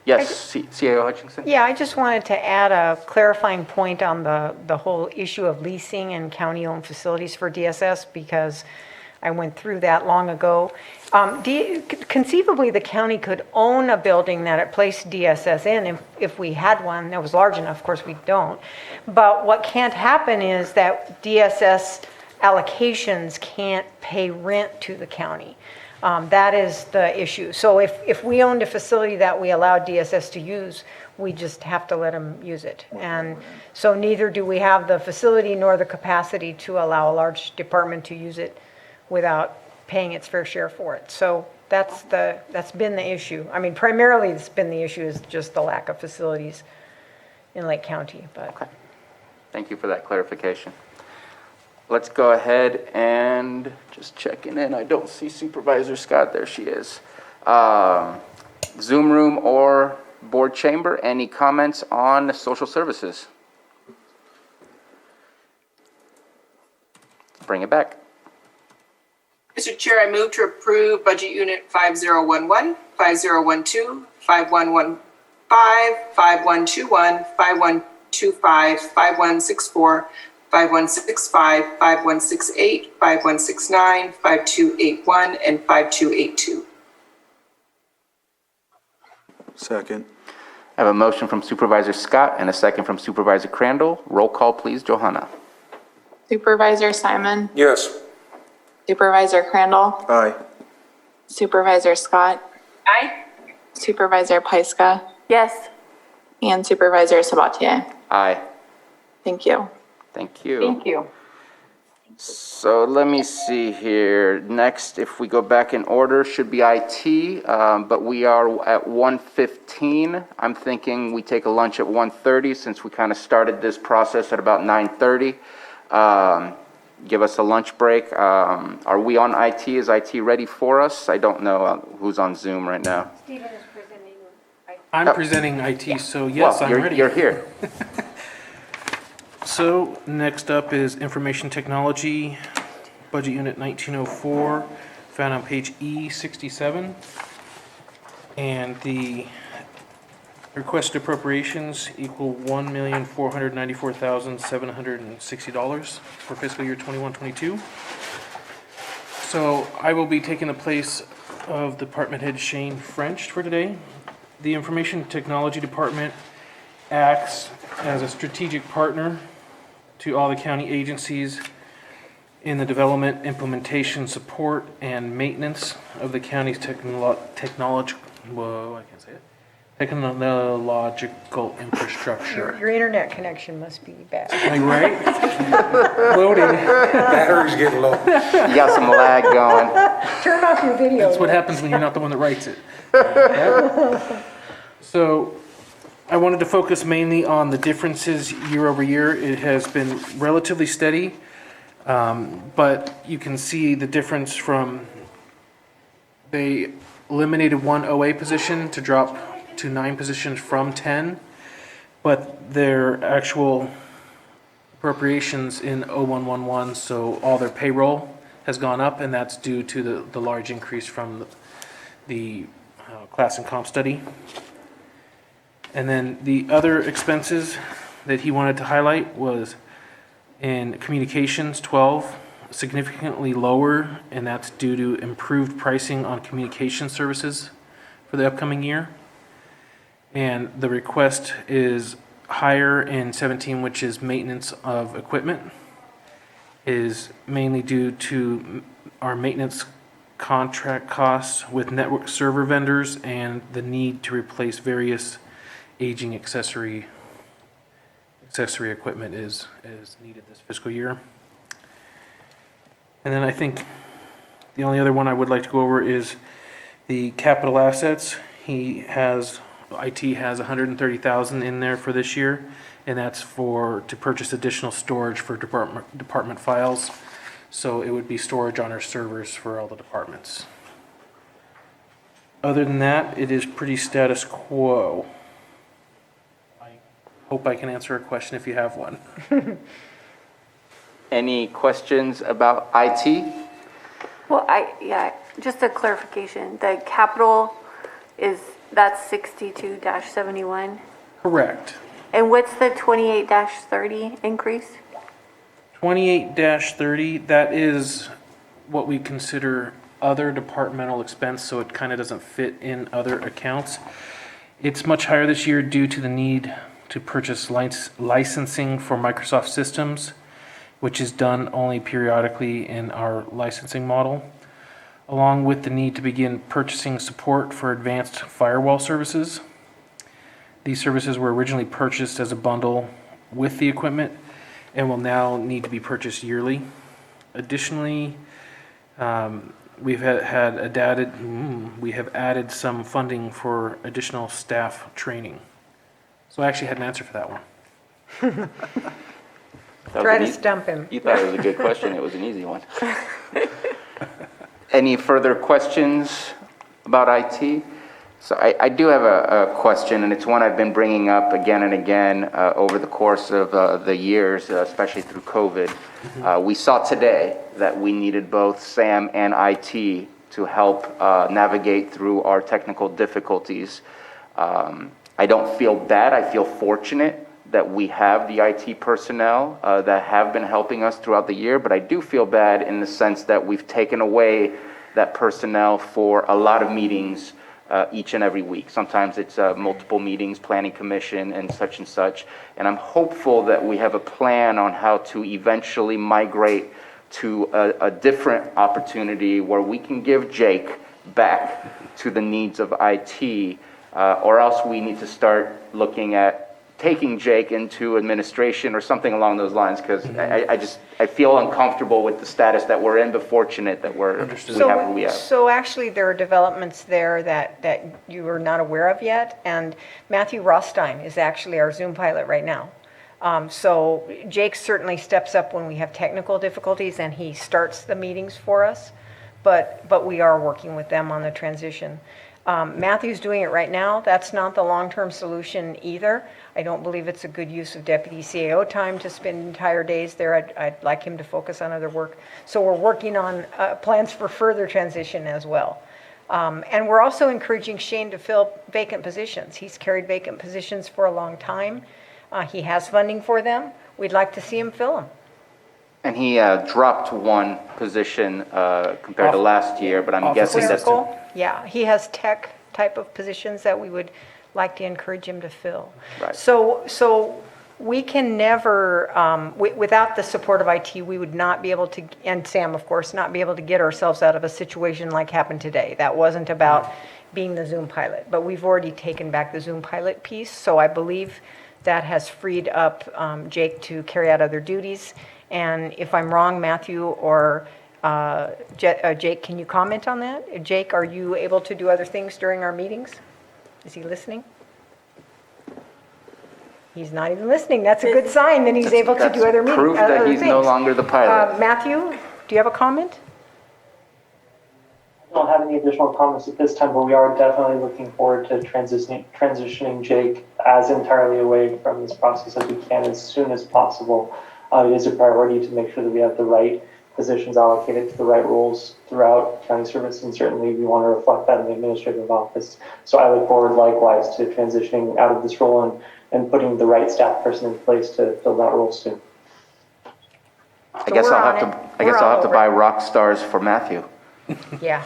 Yes, CAO Hutchinson? Yeah, I just wanted to add a clarifying point on the whole issue of leasing and county-owned facilities for DSS, because I went through that long ago. Conceivably, the county could own a building that it placed DSS in if we had one that was large enough. Of course, we don't. But what can't happen is that DSS allocations can't pay rent to the county. That is the issue. So if we owned a facility that we allowed DSS to use, we just have to let them use it. And so neither do we have the facility nor the capacity to allow a large department to use it without paying its fair share for it. So that's been the issue. I mean, primarily it's been the issue is just the lack of facilities in Lake County. But okay. Thank you for that clarification. Let's go ahead and just checking in. I don't see Supervisor Scott. There she is. Zoom room or board chamber, any comments on social services? Bring it back. Mr. Chair, I move to approve Budget Unit 5011, 5012, 5115, 5121, 5125, 5164, 5165, 5168, 5169, 5281, and 5282. Second. I have a motion from Supervisor Scott and a second from Supervisor Crandall. Roll call, please, Johanna. Supervisor Simon? Yes. Supervisor Crandall? Aye. Supervisor Scott? Aye. Supervisor Pyska? Yes. And Supervisor Sabatier? Aye. Thank you. Thank you. Thank you. So let me see here. Next, if we go back in order, should be IT, but we are at 1:15. I'm thinking we take a lunch at 1:30 since we kind of started this process at about 9:30. Give us a lunch break. Are we on IT? Is IT ready for us? I don't know who's on Zoom right now. Stephen is presenting. I'm presenting IT, so yes, well, I'm ready. You're here. So next up is Information Technology, Budget Unit 1904, found on page E67. And the Requested appropriations equal $1,494,760 for fiscal year 21-22. So I will be taking the place of Department Head Shane French for today. The Information Technology Department acts as a strategic partner to all the county agencies in the development, implementation, support, and maintenance of the county's technological infrastructure. Your internet connection must be bad. Am I right? Loading. Batteries get low. You got some lag going. Turn off your video. That's what happens when you're not the one that writes it. Yep. So I wanted to focus mainly on the differences year over year. It has been relatively steady, but you can see the difference from they eliminated one OA position to drop to 9 positions from 10, but their actual appropriations in 0111, so all their payroll has gone up, and that's due to the large increase from the class and comp study. And then the other expenses that he wanted to highlight was in communications, 12, significantly lower, and that's due to improved pricing on communication services for the upcoming year. And the request is higher in 17, which is maintenance of equipment, is mainly due to our maintenance contract costs with network server vendors and the need to replace various aging accessory equipment is needed this fiscal year. And then I think the only other one I would like to go over is the capital assets. IT has $130,000 in there for this year, and that's to purchase additional storage for department files. So it would be storage on our servers for all the departments. Other than that, it is pretty status quo. I hope I can answer a question if you have one. Any questions about IT? Well, just a clarification, the capital that's 62-71? Correct. And what's the 28-30 increase? 28-30, that is what we consider other departmental expense, so it kind of doesn't fit in other accounts. It's much higher this year due to the need to purchase licensing for Microsoft systems, which is done only periodically in our licensing model, along with the need to begin purchasing support for advanced firewall services. These services were originally purchased as a bundle with the equipment and will now need to be purchased yearly. Additionally, we have added some funding for additional staff training. So I actually had an answer for that one. Try to stump him. You thought it was a good question. It was an easy one. Any further questions about IT? So I do have a question, and it's one I've been bringing up again and again over the course of the years, especially through COVID. We saw today that we needed both SAM and IT to help navigate through our technical difficulties. I don't feel bad. I feel fortunate that we have the IT personnel that have been helping us throughout the year, but I do feel bad in the sense that we've taken away that personnel for a lot of meetings each and every week. Sometimes it's multiple meetings, planning commission and such. And I'm hopeful that we have a plan on how to eventually migrate to a different opportunity where we can give Jake back to the needs of IT, or else we need to start looking at taking Jake into administration or something along those lines, because I feel uncomfortable with the status that we're in, but fortunate that we have what we have. So actually, there are developments there that you are not aware of yet, and Matthew Rostein is actually our Zoom pilot right now. So Jake certainly steps up when we have technical difficulties, and he starts the meetings for us, but we are working with them on the transition. Matthew's doing it right now. That's not the long-term solution either. I don't believe it's a good use of deputy CAO time to spend entire days there. I'd like him to focus on other work. So we're working on plans for further transition as well. And we're also encouraging Shane to fill vacant positions. He's carried vacant positions for a long time. He has funding for them. We'd like to see him fill them. And he dropped one position compared to last year, but I'm guessing that's... Clerical, yeah, he has tech type of positions that we would like to encourage him to fill. Right. So we can never, without the support of IT, we would not be able to, and Sam, of course, not be able to get ourselves out of a situation like happened today. That wasn't about being the Zoom pilot, but we've already taken back the Zoom pilot piece, so I believe that has freed up Jake to carry out other duties. And if I'm wrong, Matthew or Jake, can you comment on that? Jake, are you able to do other things during our meetings? Is he listening? He's not even listening. That's a good sign that he's able to do other meetings. Proof that he's no longer the pilot. Matthew, do you have a comment? I don't have any additional comments at this time, but we are definitely looking forward to transitioning Jake as entirely away from this process as we can as soon as possible. It is a priority to make sure that we have the right positions allocated to the right roles throughout county service, and certainly we want to reflect that in the administrative office. So I look forward likewise to transitioning out of this role and putting the right staff person in place to fill that role soon. I guess I'll have to buy rock stars for Matthew. Yeah.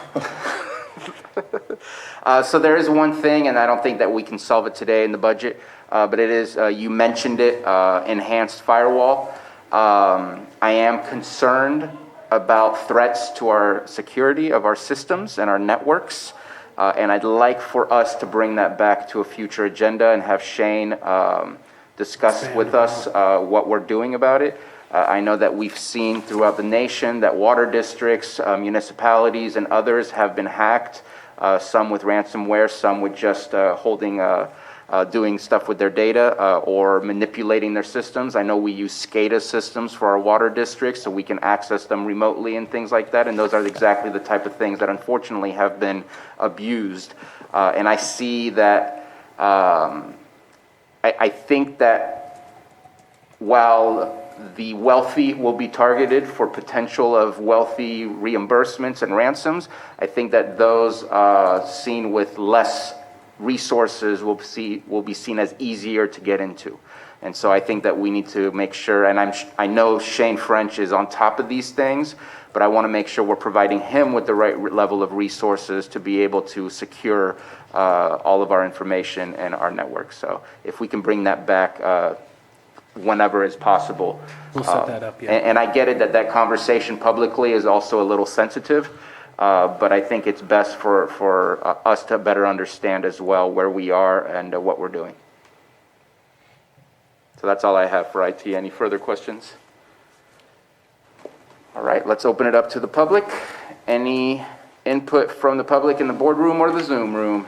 So there is one thing, and I don't think that we can solve it today in the budget, but it is, you mentioned it, enhanced firewall. I am concerned about threats to our security of our systems and our networks, and I'd like for us to bring that back to a future agenda and have Shane discuss with us what we're doing about it. I know that we've seen throughout the nation that water districts, municipalities, and others have been hacked, some with ransomware, some with just doing stuff with their data or manipulating their systems. I know we use SCADA systems for our water districts so we can access them remotely and things like that, and those are exactly the type of things that unfortunately have been abused. And I see that, I think that while the wealthy will be targeted for potential of wealthy reimbursements and ransoms, I think that those seen with less resources will be seen as easier to get into. And so I think that we need to make sure, and I know Shane French is on top of these things, but I want to make sure we're providing him with the right level of resources to be able to secure all of our information and our network. So if we can bring that back whenever is possible. We'll set that up, yeah. And I get it that conversation publicly is also a little sensitive, but I think it's best for us to better understand as well where we are and what we're doing. So that's all I have for IT. Any further questions? All right, let's open it up to the public. Any input from the public in the boardroom or the Zoom room?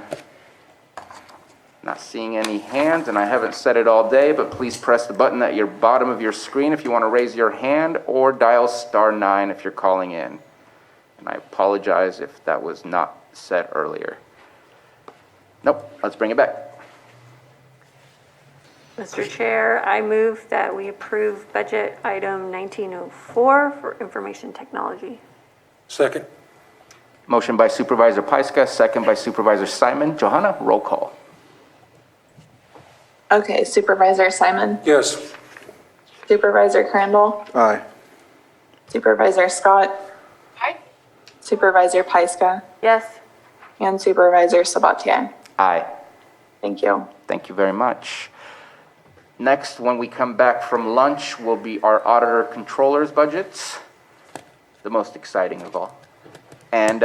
Not seeing any hands, and I haven't said it all day, but please press the button at your bottom of your screen if you want to raise your hand, or dial *9 if you're calling in. And I apologize if that was not said earlier. Nope, let's bring it back. Mr. Chair, I move that we approve budget item 1904 for information technology. Second. Motion by Supervisor Pyska, second by Supervisor Simon. Johanna, roll call. Okay, Supervisor Simon, Yes. Supervisor Crandall, Aye. Supervisor Scott. Aye. Supervisor Pyska, Yes. and Supervisor Sabatier. Aye. Thank you. Thank you very much. Next, when we come back from lunch, will be our auditor controller's budgets, the most exciting of all. And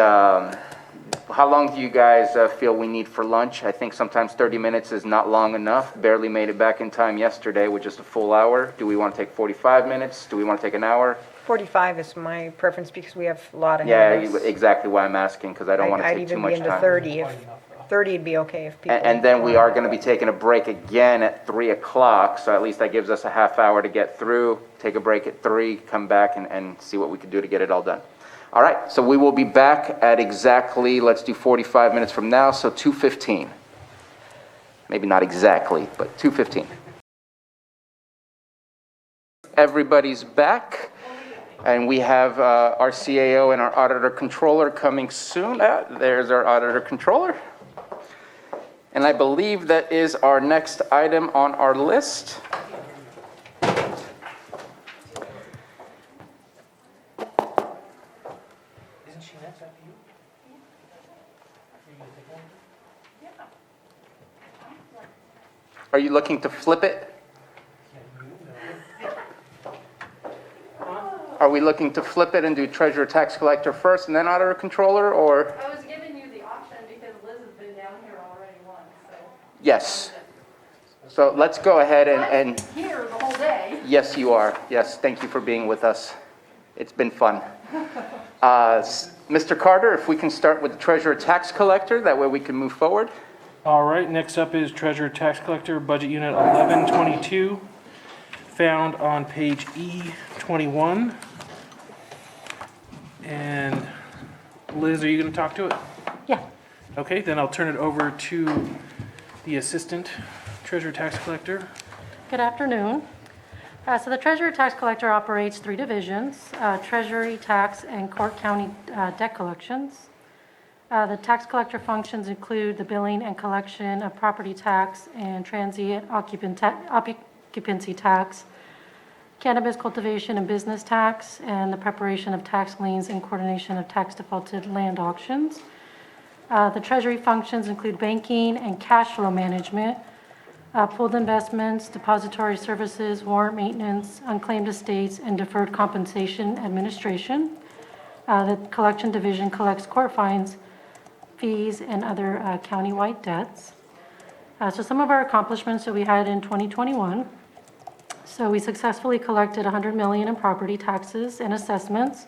how long do you guys feel we need for lunch? I think sometimes 30 minutes is not long enough. Barely made it back in time yesterday with just a full hour. Do we want to take 45 minutes? Do we want to take an hour? 45 is my preference because we have a lot ahead of us. Yeah, exactly why I'm asking, because I don't want to take too much time. I'd even be into 30. 30 would be okay if people... And then we are going to be taking a break again at 3 o'clock, so at least that gives us a half hour to get through, take a break at 3, come back and see what we can do to get it all done. All right, so we will be back at exactly, let's do 45 minutes from now, so 2:15. Maybe not exactly, but 2:15. Everybody's back. And we have our CAO and our auditor controller coming soon. There's our auditor controller. And I believe that is our next item on our list. Isn't she next after you? Are you looking to flip it? Are we looking to flip it and do treasurer tax collector first and then auditor controller, or? I was giving you the option because Liz has been down here already once, so. Yes. So let's go ahead and, Here the whole day. yes, you are. Yes, thank you for being with us. It's been fun. Mr. Carter, if we can start with the treasurer tax collector, that way we can move forward. All right, next up is Treasurer Tax Collector, Budget Unit 1122, found on page E21. And Liz, are you going to talk to it? Yeah. Okay, then I'll turn it over to the Assistant Treasurer Tax Collector. Good afternoon. So the Treasurer Tax Collector operates 3 divisions, Treasury, Tax, and Court County Debt Collections. The tax collector functions include the billing and collection of property tax and transient occupancy tax, cannabis cultivation and business tax, and the preparation of tax liens and coordination of tax defaulted land auctions. The Treasury functions include banking and cash flow management, pooled investments, depository services, warrant maintenance, unclaimed estates, and deferred compensation administration. The collection division collects court fines, fees, and other county-wide debts. So some of our accomplishments that we had in 2021. So we successfully collected $100 million in property taxes and assessments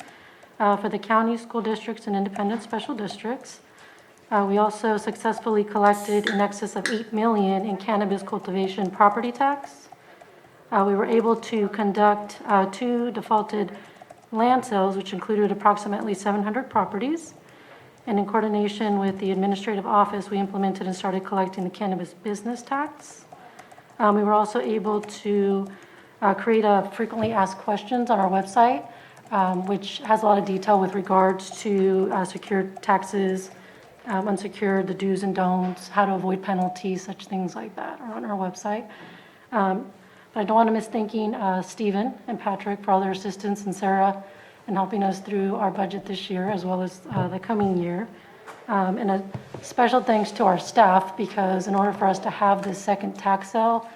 for the county, school districts, and independent special districts. We also successfully collected in excess of $8 million in cannabis cultivation property tax. We were able to conduct 2 defaulted land sales, which included approximately 700 properties. And in coordination with the administrative office, we implemented and started collecting the cannabis business tax. We were also able to create a frequently asked questions on our website, which has a lot of detail with regards to secured taxes, unsecured, the do's and don'ts, how to avoid penalties, such things like that are on our website. But I don't want to miss thanking Stephen and Patrick for all their assistance, and Sarah in helping us through our budget this year as well as the coming year. And a special thanks to our staff, because in order for us to have this second tax sale,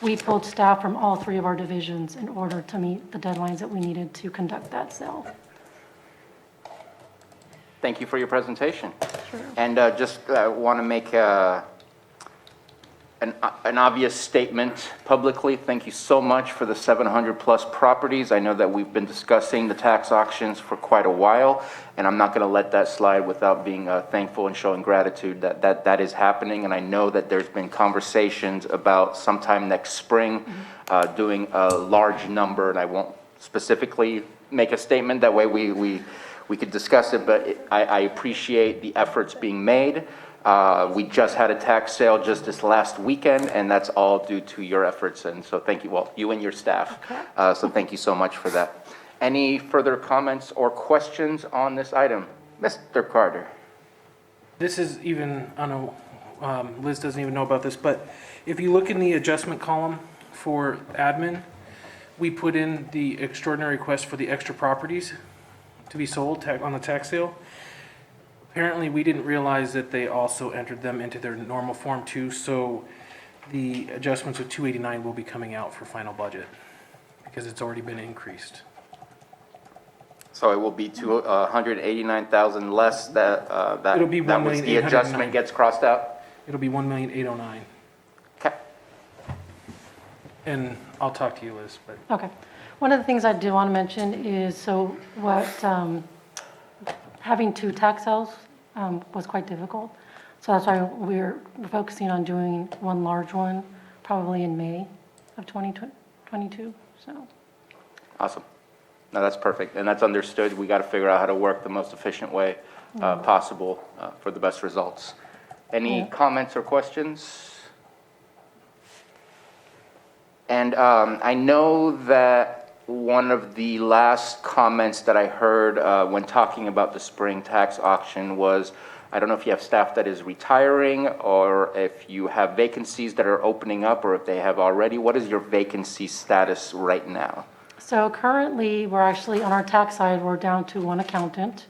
we pulled staff from all 3 of our divisions in order to meet the deadlines that we needed to conduct that sale. Thank you for your presentation. Sure. And just want to make an obvious statement publicly. Thank you so much for the 700-plus properties. I know that we've been discussing the tax auctions for quite a while, and I'm not going to let that slide without being thankful and showing gratitude that is happening. And I know that there's been conversations about sometime next spring doing a large number, and I won't specifically make a statement. That way we could discuss it, but I appreciate the efforts being made. We just had a tax sale just this last weekend, and that's all due to your efforts. And so thank you, well, you and your staff. So thank you so much for that. Any further comments or questions on this item? Mr. Carter. This is even, I don't know, Liz doesn't even know about this, but if you look in the adjustment column for admin, we put in the extraordinary request for the extra properties to be sold on the tax sale. Apparently, we didn't realize that they also entered them into their normal form too, so the adjustments of 289 will be coming out for final budget because it's already been increased. So it will be 189,000 less that It'll be that was the adjustment gets crossed out? It'll be 1,809,000. Okay. And I'll talk to you, Liz, but. Okay. One of the things I did want to mention is, so what, having 2 tax sales was quite difficult. So that's why we're focusing on doing one large one, probably in May of 2022, so. Awesome. No, that's perfect, and that's understood. We got to figure out how to work the most efficient way possible for the best results. Any comments or questions? And I know that one of the last comments that I heard when talking about the spring tax auction was, I don't know if you have staff that is retiring or if you have vacancies that are opening up or if they have already. What is your vacancy status right now? So currently, we're actually, on our tax side, we're down to one accountant.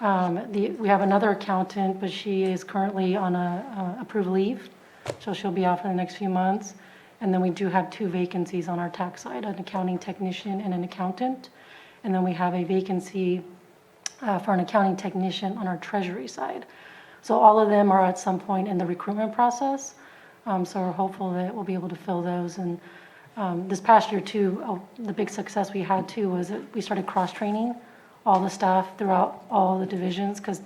We have another accountant, but she is currently on a approved leave, so she'll be out for the next few months. And then we do have 2 vacancies on our tax side, an accounting technician and an accountant. And then we have a vacancy for an accounting technician on our treasury side. So all of them are at some point in the recruitment process. So we're hopeful that we'll be able to fill those. And this past year too, the big success we had too was that we started cross-training all the staff throughout all the divisions, because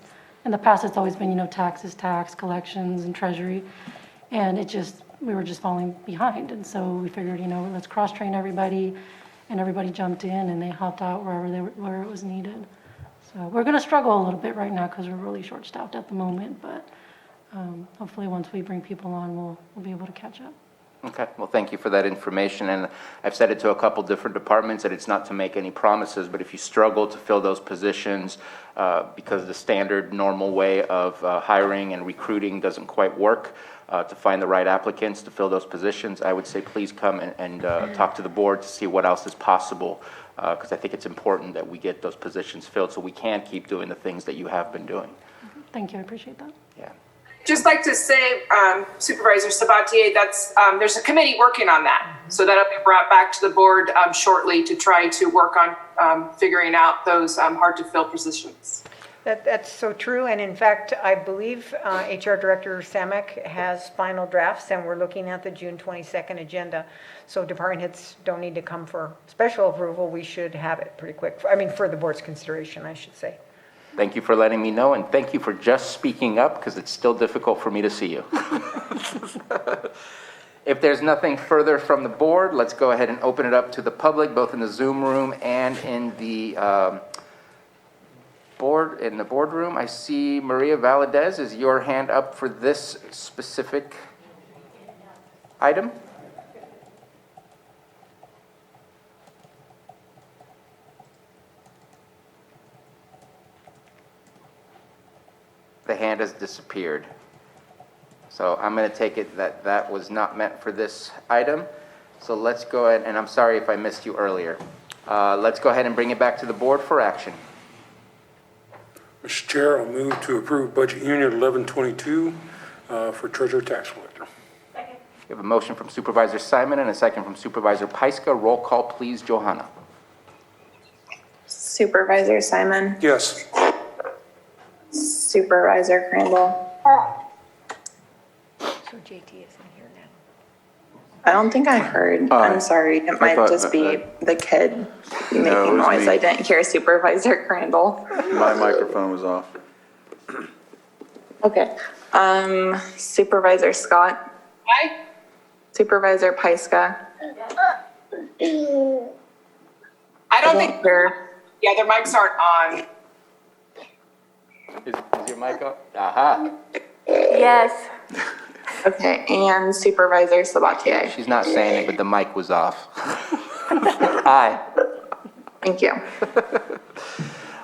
in the past it's always been, taxes, tax, collections, and treasury. And we were just falling behind. And so we figured, let's cross-train everybody, and everybody jumped in and they helped out where it was needed. So we're going to struggle a little bit right now because we're really short-staffed at the moment, but hopefully once we bring people on, we'll be able to catch up. Okay, well, thank you for that information, and I've said it to a couple different departments that it's not to make any promises, but if you struggle to fill those positions because the standard normal way of hiring and recruiting doesn't quite work to find the right applicants to fill those positions, I would say please come and talk to the board to see what else is possible, because I think it's important that we get those positions filled so we can keep doing the things that you have been doing. Thank you, I appreciate that. Yeah. Just like to say, Supervisor Sabatier, there's a committee working on that. So that'll be brought back to the board shortly to try to work on figuring out those hard to fill positions. That's so true, and in fact, I believe HR Director Samek has final drafts, and we're looking at the June 22nd agenda. So department heads don't need to come for special approval. We should have it pretty quick. For the board's consideration, I should say. Thank you for letting me know, and thank you for just speaking up, because it's still difficult for me to see you. If there's nothing further from the board, let's go ahead and open it up to the public, both in the Zoom room and in the boardroom. I see Maria Valadez. Is your hand up for this specific item? The hand has disappeared. So I'm going to take it that that was not meant for this item. So let's go ahead, and I'm sorry if I missed you earlier. Let's go ahead and bring it back to the board for action. Mr. Chair, I'll move to approve Budget Unit 1122 for Treasurer Tax Collector. We have a motion from Supervisor Simon and a second from Supervisor Pyska. Roll call, please, Johanna. Supervisor Simon, Yes. Supervisor Crandall. So JT isn't here now. I don't think I heard. I'm sorry. It might just be the kid making it was noise. me. I didn't hear Supervisor Crandall. My microphone was off. Okay. Supervisor Scott. Aye. Supervisor Pyska. I don't think, Hear. yeah, their mics aren't on. Is your mic on? Aha. Yes. Okay, and Supervisor Sabatier. She's not saying it, but the mic was off. Aye. Thank you.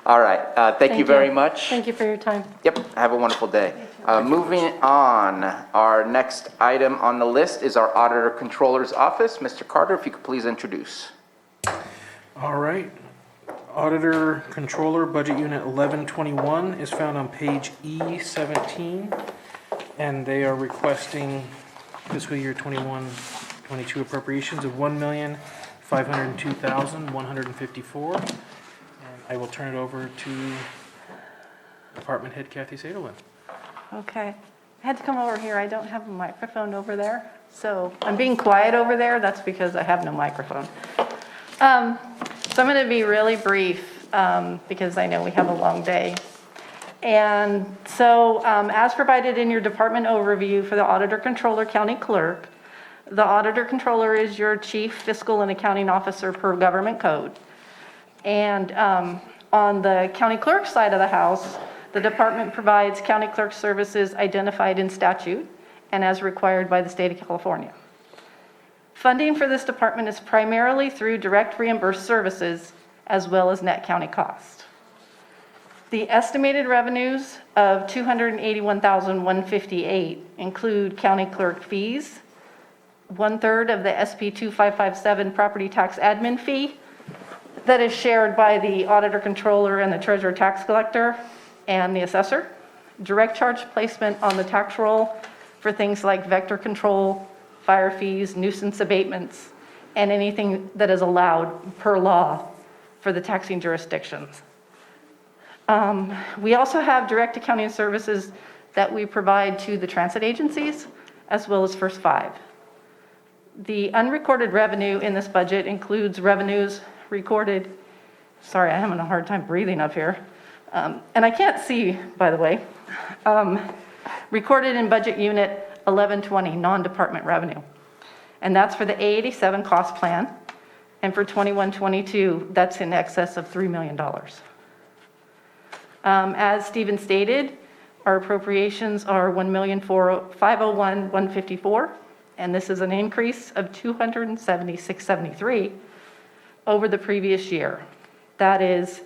All right. Thank you very much. Thank you for your time. Yep. Have a wonderful day. Moving on, our next item on the list is our Auditor Controller's Office. Mr. Carter, if you could please introduce. All right. Auditor Controller Budget Unit 1121 is found on page E17, and they are requesting fiscal year 21-22 appropriations of $1,502,154. And I will turn it over to Department Head Kathy Saderlin. Okay. I had to come over here. I don't have a microphone over there. So I'm being quiet over there. That's because I have no microphone. So I'm going to be really brief because I know we have a long day. And so as provided in your department overview for the Auditor Controller County Clerk, the Auditor Controller is your chief fiscal and accounting officer per government code. And on the county clerk side of the house, the department provides county clerk services identified in statute and as required by the state of California. Funding for this department is primarily through direct reimbursed services as well as net county cost. The estimated revenues of $281,158 include county clerk fees, 1/3 of the SB 2557 property tax admin fee that is shared by the auditor controller and the treasurer tax collector and the assessor, direct charge placement on the tax roll for things like vector control, fire fees, nuisance abatements, and anything that is allowed per law for the taxing jurisdictions. We also have direct accounting services that we provide to the transit agencies, as well as First Five. The unrecorded revenue in this budget includes revenues recorded, sorry, I'm having a hard time breathing up here, and I can't see, by the way, recorded in budget unit 1120, non-department revenue. And that's for the A87 cost plan. And for 21-22, that's in excess of $3 million. As Stephen stated, our appropriations are $1,501,154, and this is an increase of $276,73 over the previous year. That is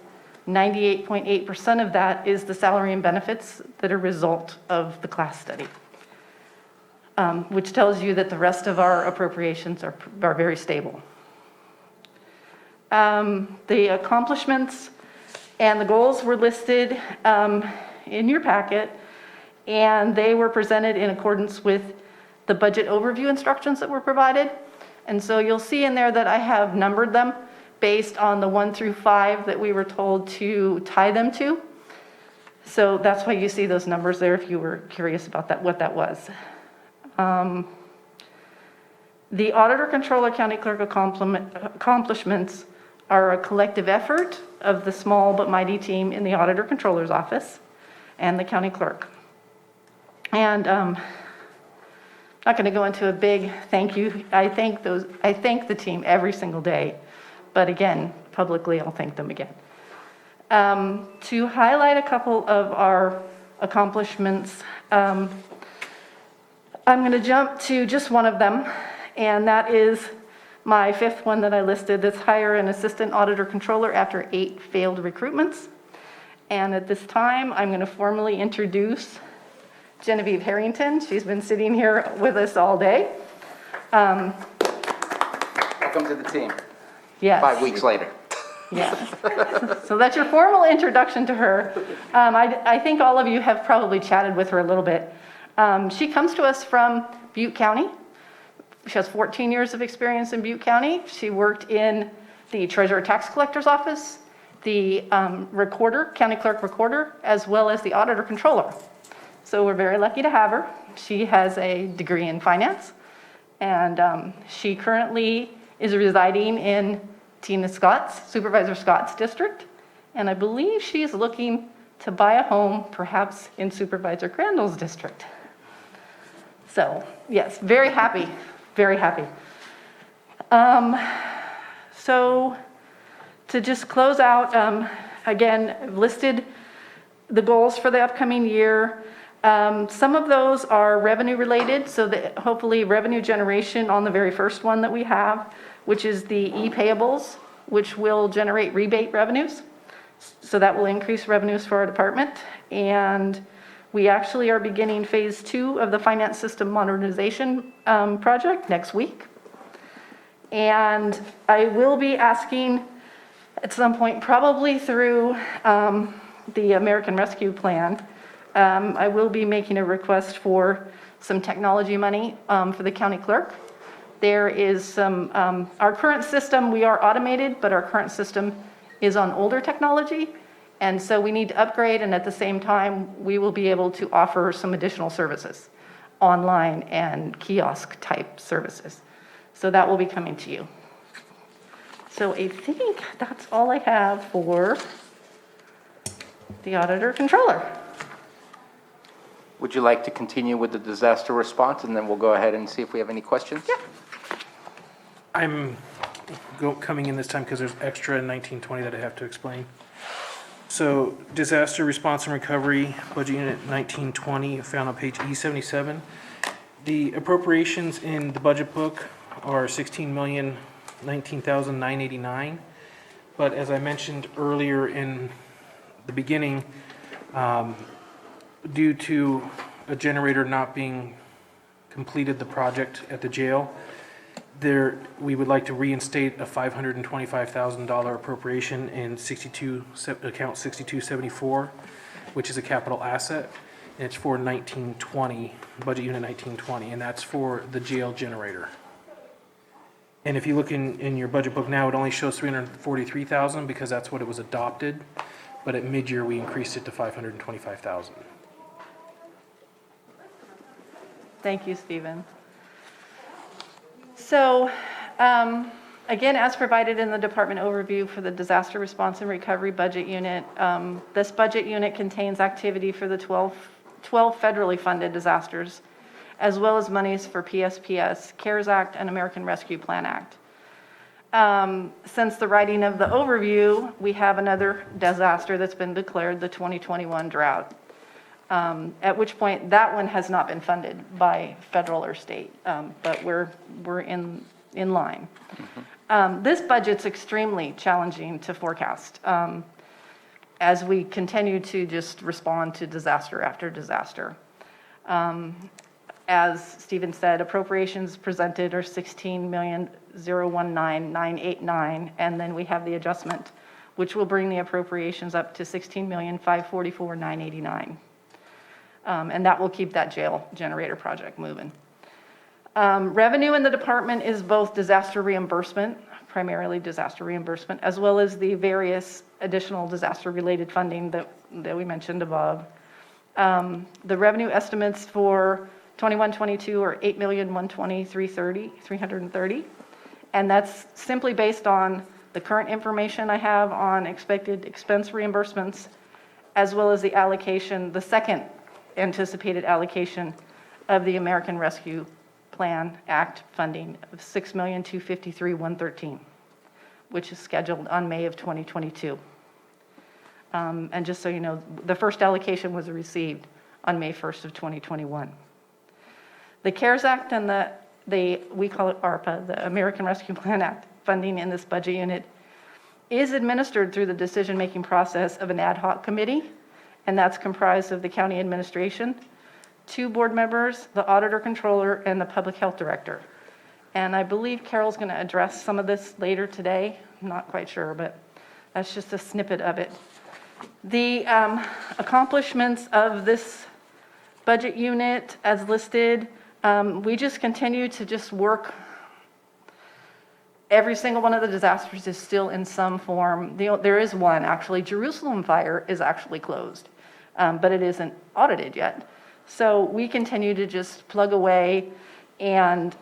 98.8% of that is the salary and benefits that are a result of the class study, which tells you that the rest of our appropriations are very stable. The accomplishments and the goals were listed in your packet, and they were presented in accordance with the budget overview instructions that were provided. And so you'll see in there that I have numbered them based on the 1 through 5 that we were told to tie them to. So that's why you see those numbers there if you were curious about that, what that was. The auditor, controller, county clerk accomplishments are a collective effort of the small but mighty team in the auditor controller's office and the county clerk. And I'm not going to go into a big thank you. I thank the team every single day, but again, publicly, I'll thank them again. To highlight a couple of our accomplishments, I'm going to jump to just one of them, and that is my 5th one that I listed. That's hire an assistant auditor controller after 8 failed recruitments. And at this time, I'm going to formally introduce Genevieve Harrington. She's been sitting here with us all day. Welcome to the team. Yes. 5 weeks later. Yes. So that's your formal introduction to her. I think all of you have probably chatted with her a little bit. She comes to us from Butte County. She has 14 years of experience in Butte County. She worked in the treasurer tax collector's office, the recorder, county clerk recorder, as well as the auditor controller. So we're very lucky to have her. She has a degree in finance, and she currently is residing in Tina Scott's, Supervisor Scott's district, and I believe she's looking to buy a home, perhaps in Supervisor Crandall's district. So yes, very happy, very happy. So to just close out, again, I've listed the goals for the upcoming year. Some of those are revenue related, so that hopefully revenue generation on the very first one that we have, which is the e-payables, which will generate rebate revenues. So that will increase revenues for our department. And we actually are beginning phase 2 of the finance system modernization project next week. And I will be asking at some point, probably through the American Rescue Plan, I will be making a request for some technology money for the county clerk. There is some, our current system, we are automated, but our current system is on older technology. And so we need to upgrade, and at the same time, we will be able to offer some additional services, online and kiosk type services. So that will be coming to you. So I think that's all I have for the auditor controller. Would you like to continue with the disaster response, and then we'll go ahead and see if we have any questions? Yeah. I'm coming in this time because there's extra in 1920 that I have to explain. So disaster response and recovery, budget unit 1920, found on page E77. The appropriations in the budget book are $16,019,989. But as I mentioned earlier in the beginning, due to a generator not being completed, the project at the jail, we would like to reinstate a $525,000 appropriation in account 6274, which is a capital asset. And it's for 1920, budget unit 1920, and that's for the jail generator. And if you look in your budget book now, it only shows $343,000 because that's what it was adopted. But at mid-year, we increased it to $525,000. Thank you, Stephen. So, again, as provided in the department overview for the Disaster Response and Recovery Budget Unit, this budget unit contains activity for the 12 federally funded disasters, as well as monies for PSPS, CARES Act, and American Rescue Plan Act. Since the writing of the overview, we have another disaster that's been declared, the 2021 drought, at which point that one has not been funded by federal or state, but we're in line. This budget's extremely challenging to forecast as we continue to just respond to disaster after disaster. As Stephen said, appropriations presented are $16,019,989, and then we have the adjustment, which will bring the appropriations up to $16,544,989. And that will keep that jail generator project moving. Revenue in the department is both disaster reimbursement, primarily disaster reimbursement, as well as the various additional disaster-related funding that we mentioned above. The revenue estimates for 21-22 are $8,120,330, and that's simply based on the current information I have on expected expense reimbursements, as well as the allocation, the second anticipated allocation of the American Rescue Plan Act funding of $6,253,113, which is scheduled on May of 2022. And just so you know, the first allocation was received on May 1st of 2021. The CARES Act and we call it ARPA, the American Rescue Plan Act funding in this budget unit is administered through the decision-making process of an ad hoc committee, and that's comprised of the county administration, 2 board members, the auditor controller, and the public health director. And I believe Carol's going to address some of this later today. I'm not quite sure, but that's just a snippet of it. The accomplishments of this budget unit as listed, we just continue to just work. Every single one of the disasters is still in some form. There is one, actually. Jerusalem fire is actually closed, but it isn't audited yet. So we continue to just plug away, and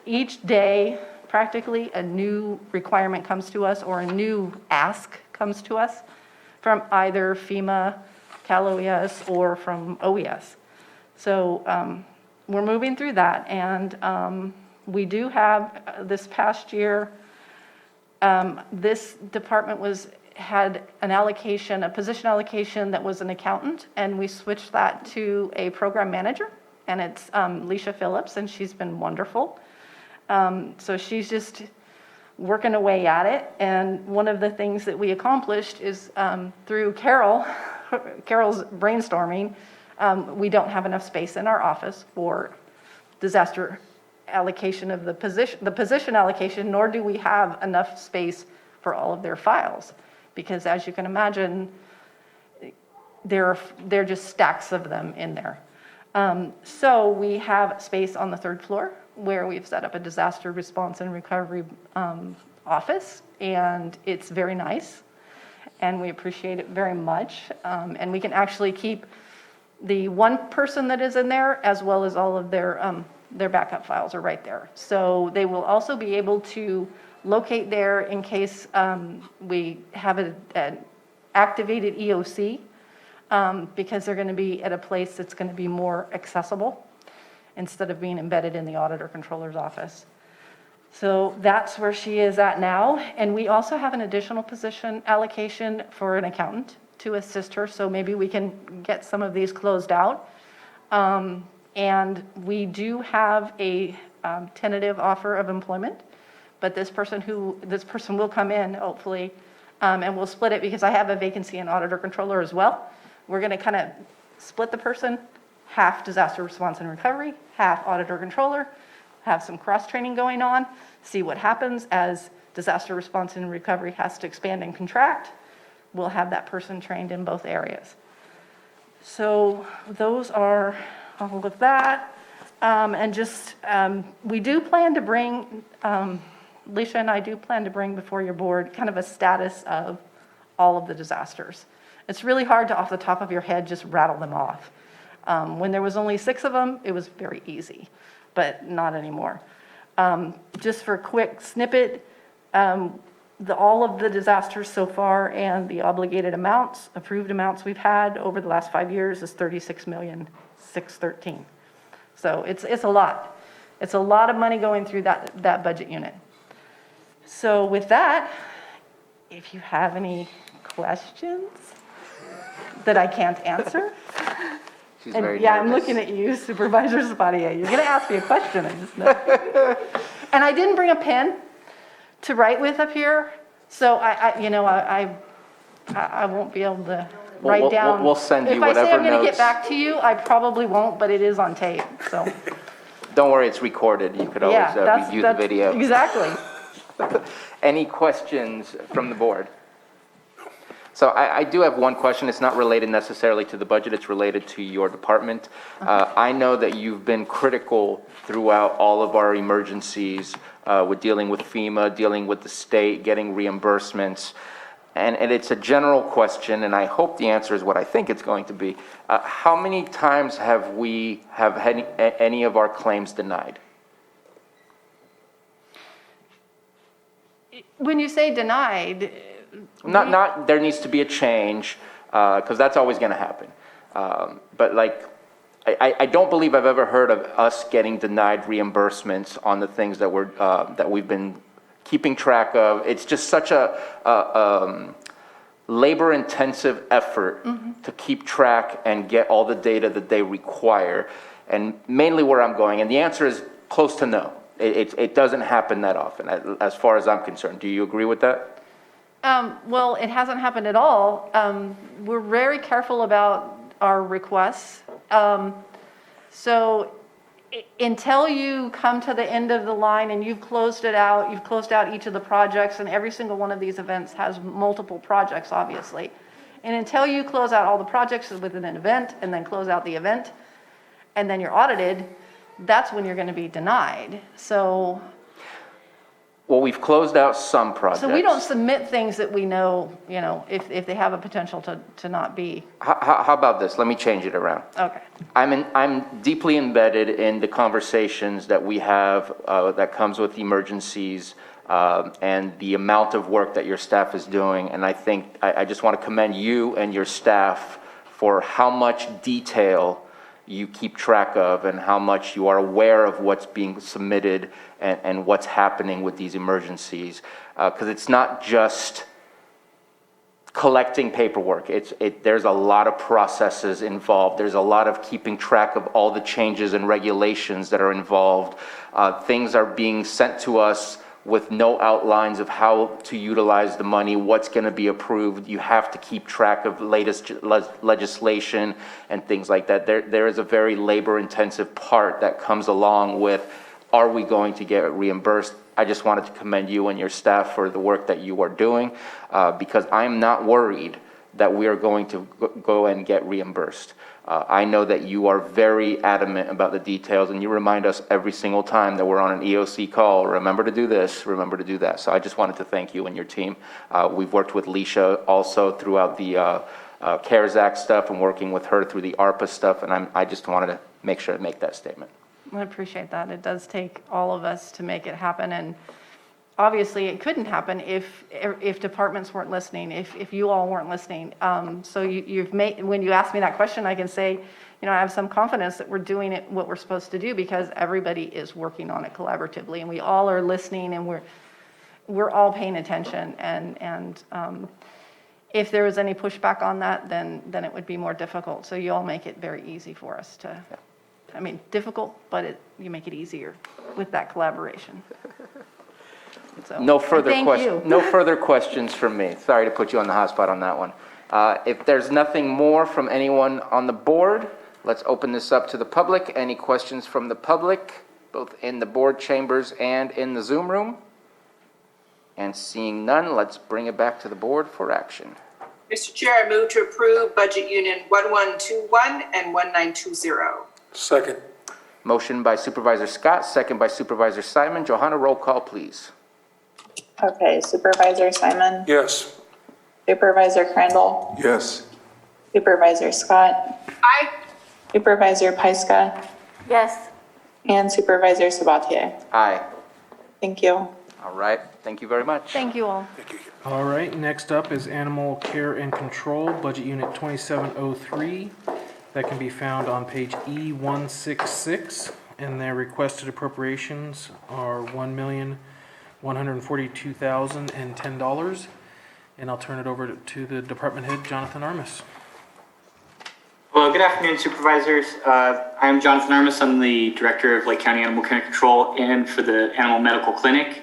each day, practically, a new requirement comes to us or a new ask comes to us from either FEMA, Cal OES, or from OES. So we're moving through that, and we do have this past year, this department had an allocation, a position allocation that was an accountant, and we switched that to a program manager, and it's Leisha Phillips, and she's been wonderful. So she's just working away at it, and one of the things that we accomplished is through Carol's brainstorming, we don't have enough space in our office for disaster allocation of the position allocation, nor do we have enough space for all of their files. Because as you can imagine, there are just stacks of them in there. So we have space on the 3rd floor where we've set up a disaster response and recovery office, and it's very nice, and we appreciate it very much. And we can actually keep the one person that is in there, as well as all of their backup files are right there. So they will also be able to locate there in case we have an activated EOC, because they're going to be at a place that's going to be more accessible instead of being embedded in the auditor controller's office. So that's where she is at now. And we also have an additional position allocation for an accountant to assist her, so maybe we can get some of these closed out. And we do have a tentative offer of employment, but this person will come in, hopefully, and we'll split it because I have a vacancy in auditor controller as well. We're going to kind of split the person, half disaster response and recovery, half auditor controller, have some cross-training going on, see what happens as disaster response and recovery has to expand and contract. We'll have that person trained in both areas. So those are all of that. And just, we do plan to bring, Leisha and I do plan to bring before your board kind of a status of all of the disasters. It's really hard to, off the top of your head, just rattle them off. When there was only 6 of them, it was very easy, but not anymore. Just for a quick snippet, all of the disasters so far and the obligated amounts, approved amounts we've had over the last 5 years is $36,613,000. So it's a lot. It's a lot of money going through that budget unit. So with that, if you have any questions that I can't answer. She's And very yeah, I'm nervous. looking at you, Supervisor Zapadia. You're going to ask me a question, I just know. And I didn't bring a pen to write with up here, so I won't be able to write down. We'll send you If I say whatever I'm going to get notes. back to you, I probably won't, but it is on tape, so. Don't worry, it's recorded. You could always Yeah, review the video. Exactly. Any questions from the board? So I do have one question. It's not related necessarily to the budget. It's related to your department. I know that you've been critical throughout all of our emergencies with dealing with FEMA, dealing with the state, getting reimbursements. And it's a general question, and I hope the answer is what I think it's going to be. How many times have had any of our claims denied? When you say denied. Not there needs to be a change, because that's always going to happen. But like, I don't believe I've ever heard of us getting denied reimbursements on the things that we've been keeping track of. It's just such a labor-intensive effort to keep track and get all the data that they require. And mainly where I'm going, and the answer is close to no. It doesn't happen that often, as far as I'm concerned. Do you agree with that? Well, it hasn't happened at all. We're very careful about our requests. So until you come to the end of the line and you've closed it out, you've closed out each of the projects, and every single one of these events has multiple projects, obviously. And until you close out all the projects within an event and then close out the event, and then you're audited, that's when you're going to be denied. So Well, we've closed out some projects. we don't submit things that we know, if they have a potential to not be. How about this? Let me change it around. Okay. I'm deeply embedded in the conversations that we have that comes with emergencies and the amount of work that your staff is doing. And I think I just want to commend you and your staff for how much detail you keep track of and how much you are aware of what's being submitted and what's happening with these emergencies. Because it's not just collecting paperwork. There's a lot of processes involved. There's a lot of keeping track of all the changes and regulations that are involved. Things are being sent to us with no outlines of how to utilize the money, what's going to be approved. You have to keep track of latest legislation and things like that. There is a very labor-intensive part that comes along with, are we going to get reimbursed? I just wanted to commend you and your staff for the work that you are doing, because I'm not worried that we are going to go and get reimbursed. I know that you are very adamant about the details, and you remind us every single time that we're on an EOC call, remember to do this, remember to do that. So I just wanted to thank you and your team. We've worked with Leisha also throughout the CARES Act stuff and working with her through the ARPA stuff, and I just wanted to make sure to make that statement. I appreciate that. It does take all of us to make it happen, and obviously it couldn't happen if departments weren't listening, if you all weren't listening. So you've made, when you ask me that question, I can say, I have some confidence that we're doing it what we're supposed to do, because everybody is working on it collaboratively, and we all are listening, and we're all paying attention. And if there was any pushback on that, then it would be more difficult. So you all make it very easy for us to. I mean, difficult, but you make it easier with that collaboration. So, No further thank questions. you. No further questions from me. Sorry to put you on the hot spot on that one. If there's nothing more from anyone on the board, let's open this up to the public. Any questions from the public, both in the board chambers and in the Zoom room? And seeing none, let's bring it back to the board for action. Mr. Chair, I move to approve Budget Union 1121 and 1920. Second. Motion by Supervisor Scott, second by Supervisor Simon. Johanna, roll call, please. Okay, Supervisor Simon, Yes. Supervisor Crandall, Yes. Supervisor Scott, Aye. Supervisor Pyska, Yes. and Supervisor Sabatier. Aye. Thank you. All right, thank you very much. Thank you all. All right, next up is Animal Care and Control, Budget Unit 2703. That can be found on page E166, and their requested appropriations are $1,142,010. And I'll turn it over to the department head, Jonathan Armis. Well, good afternoon, Supervisors. I'm Jonathan Armis. I'm the Director of Lake County Animal Care and Control and for the Animal Medical Clinic.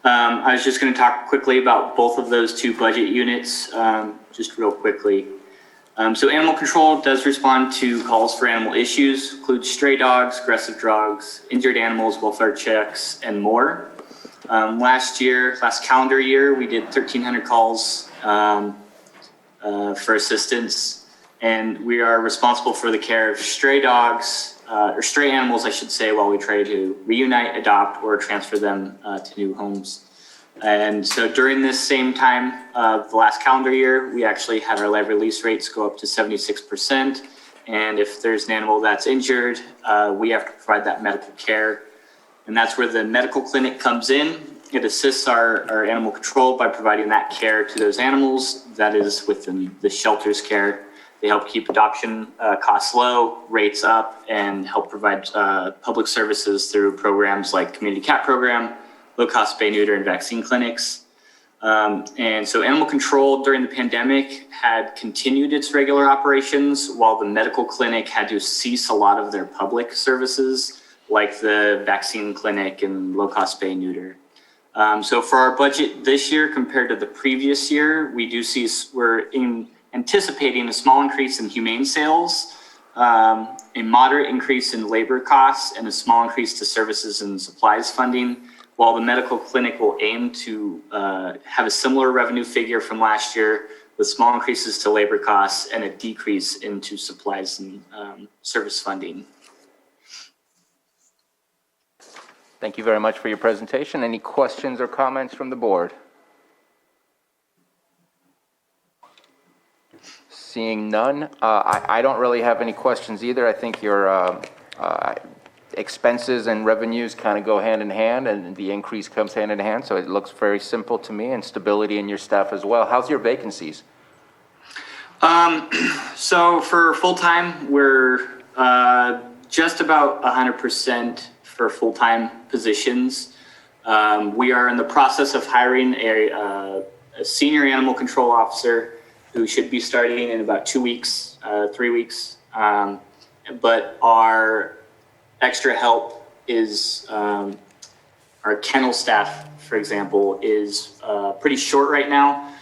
I was just going to talk quickly about both of those two budget units, just real quickly. So Animal Control does respond to calls for animal issues, includes stray dogs, aggressive dogs, injured animals, welfare checks, and more. Last calendar year, we did 1,300 calls for assistance, and we are responsible for the care of stray dogs, or stray animals, I should say, while we try to reunite, adopt, or transfer them to new homes. And so during this same time of the last calendar year, we actually had our live release rates go up to 76%. And if there's an animal that's injured, we have to provide that medical care. And that's where the medical clinic comes in. It assists our animal control by providing that care to those animals. That is within the shelter's care. They help keep adoption costs low, rates up, and help provide public services through programs like Community Cat Program, low-cost spay, neuter, and vaccine clinics. And so animal control during the pandemic had continued its regular operations while the medical clinic had to cease a lot of their public services, like the vaccine clinic and low-cost spay, neuter. So for our budget this year compared to the previous year, we do see anticipating a small increase in humane sales, a moderate increase in labor costs, and a small increase to services and supplies funding, while the medical clinic will aim to have a similar revenue figure from last year with small increases to labor costs and a decrease into supplies and service funding. Thank you very much for your presentation. Any questions or comments from the board? Seeing none, I don't really have any questions either. I think your expenses and revenues kind of go hand in hand, and the increase comes hand in hand. So it looks very simple to me, and stability in your staff as well. How's your vacancies? So for full-time, we're just about 100% for full-time positions. We are in the process of hiring a senior animal control officer who should be starting in about 2 weeks, 3 weeks. But our extra help is our kennel staff, for example, is pretty short right now.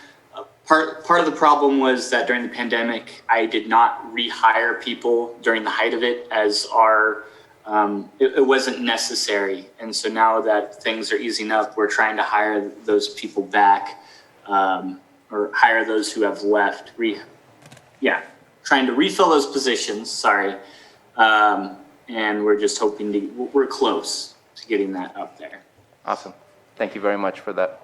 Part of the problem was that during the pandemic, I did not rehire people during the height of it, as it wasn't necessary. And so now that things are easing up, we're trying to hire those people back, or hire those who have left. Trying to refill those positions. Sorry. And we're just hoping we're close to getting that up there. Awesome. Thank you very much for that.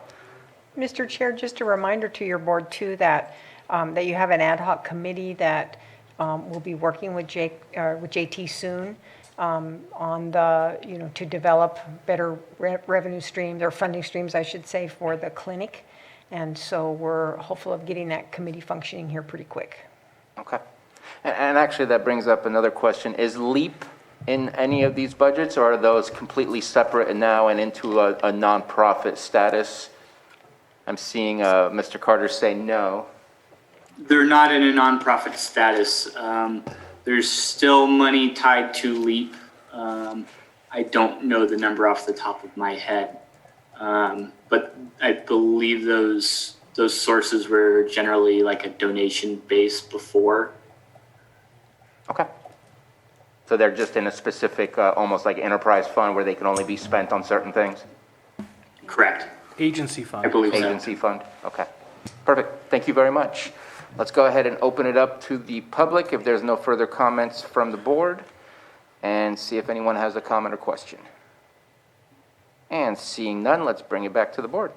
Mr. Chair, just a reminder to your board too that that you have an ad hoc committee that will be working with JT soon on the, to develop better revenue streams or funding streams, I should say, for the clinic. And so we're hopeful of getting that committee functioning here pretty quick. Okay. And actually that brings up another question. Is LEAP in any of these budgets, or are those completely separate and now and into a nonprofit status? I'm seeing Mr. Carter say no. They're not in a nonprofit status. There's still money tied to LEAP. I don't know the number off the top of my head, but I believe those sources were generally like a donation base before. Okay. So they're just in a specific, almost like enterprise fund where they can only be spent on certain things? Correct. Agency fund. I believe so. Agency fund, okay. Perfect, thank you very much. Let's go ahead and open it up to the public if there's no further comments from the board, and see if anyone has a comment or question. And seeing none, let's bring it back to the board.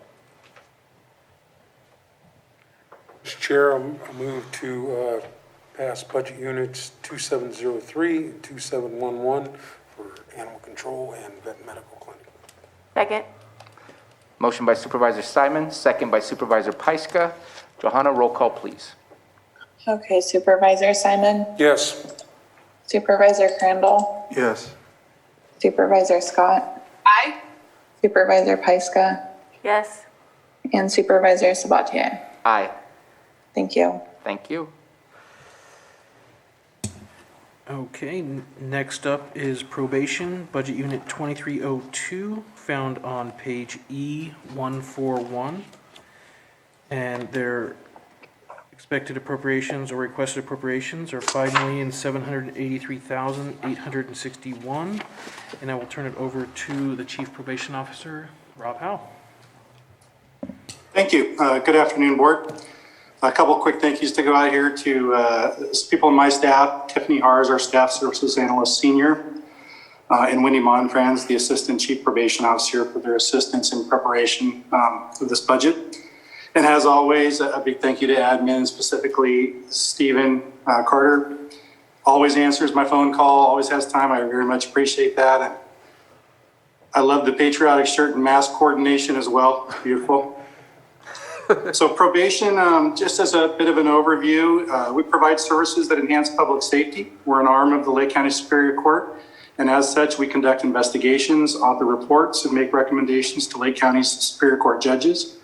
Mr. Chair, I move to pass budget units 2703 and 2711 for animal control and vet medical clinic. Second. Motion by Supervisor Simon, second by Supervisor Pyska. Johanna, roll call, please. Okay, Supervisor Simon, Yes. Supervisor Crandall, Yes. Supervisor Scott, Aye. Supervisor Pyska, Yes. and Supervisor Sabatier. Aye. Thank you. Thank you. Okay, next up is probation, budget unit 2302, found on page E141. And their expected appropriations or requested appropriations are $5,783,861. And I will turn it over to the Chief Probation Officer, Rob Howe. Thank you. Good afternoon, Board. A couple quick thank yous to go out here to people on my staff, Tiffany Hars, our Staff Services Analyst Senior, and Wendy Monfrans, the Assistant Chief Probation Officer, for their assistance in preparation of this budget. And as always, a big thank you to admin, specifically Stephen Carter. Always answers my phone call, always has time. I very much appreciate that. And I love the patriotic shirt and mask coordination as well. Beautiful. So probation, just as a bit of an overview, we provide services that enhance public safety. We're an arm of the Lake County Superior Court, and as such, we conduct investigations, author reports, and make recommendations to Lake County's Superior Court judges.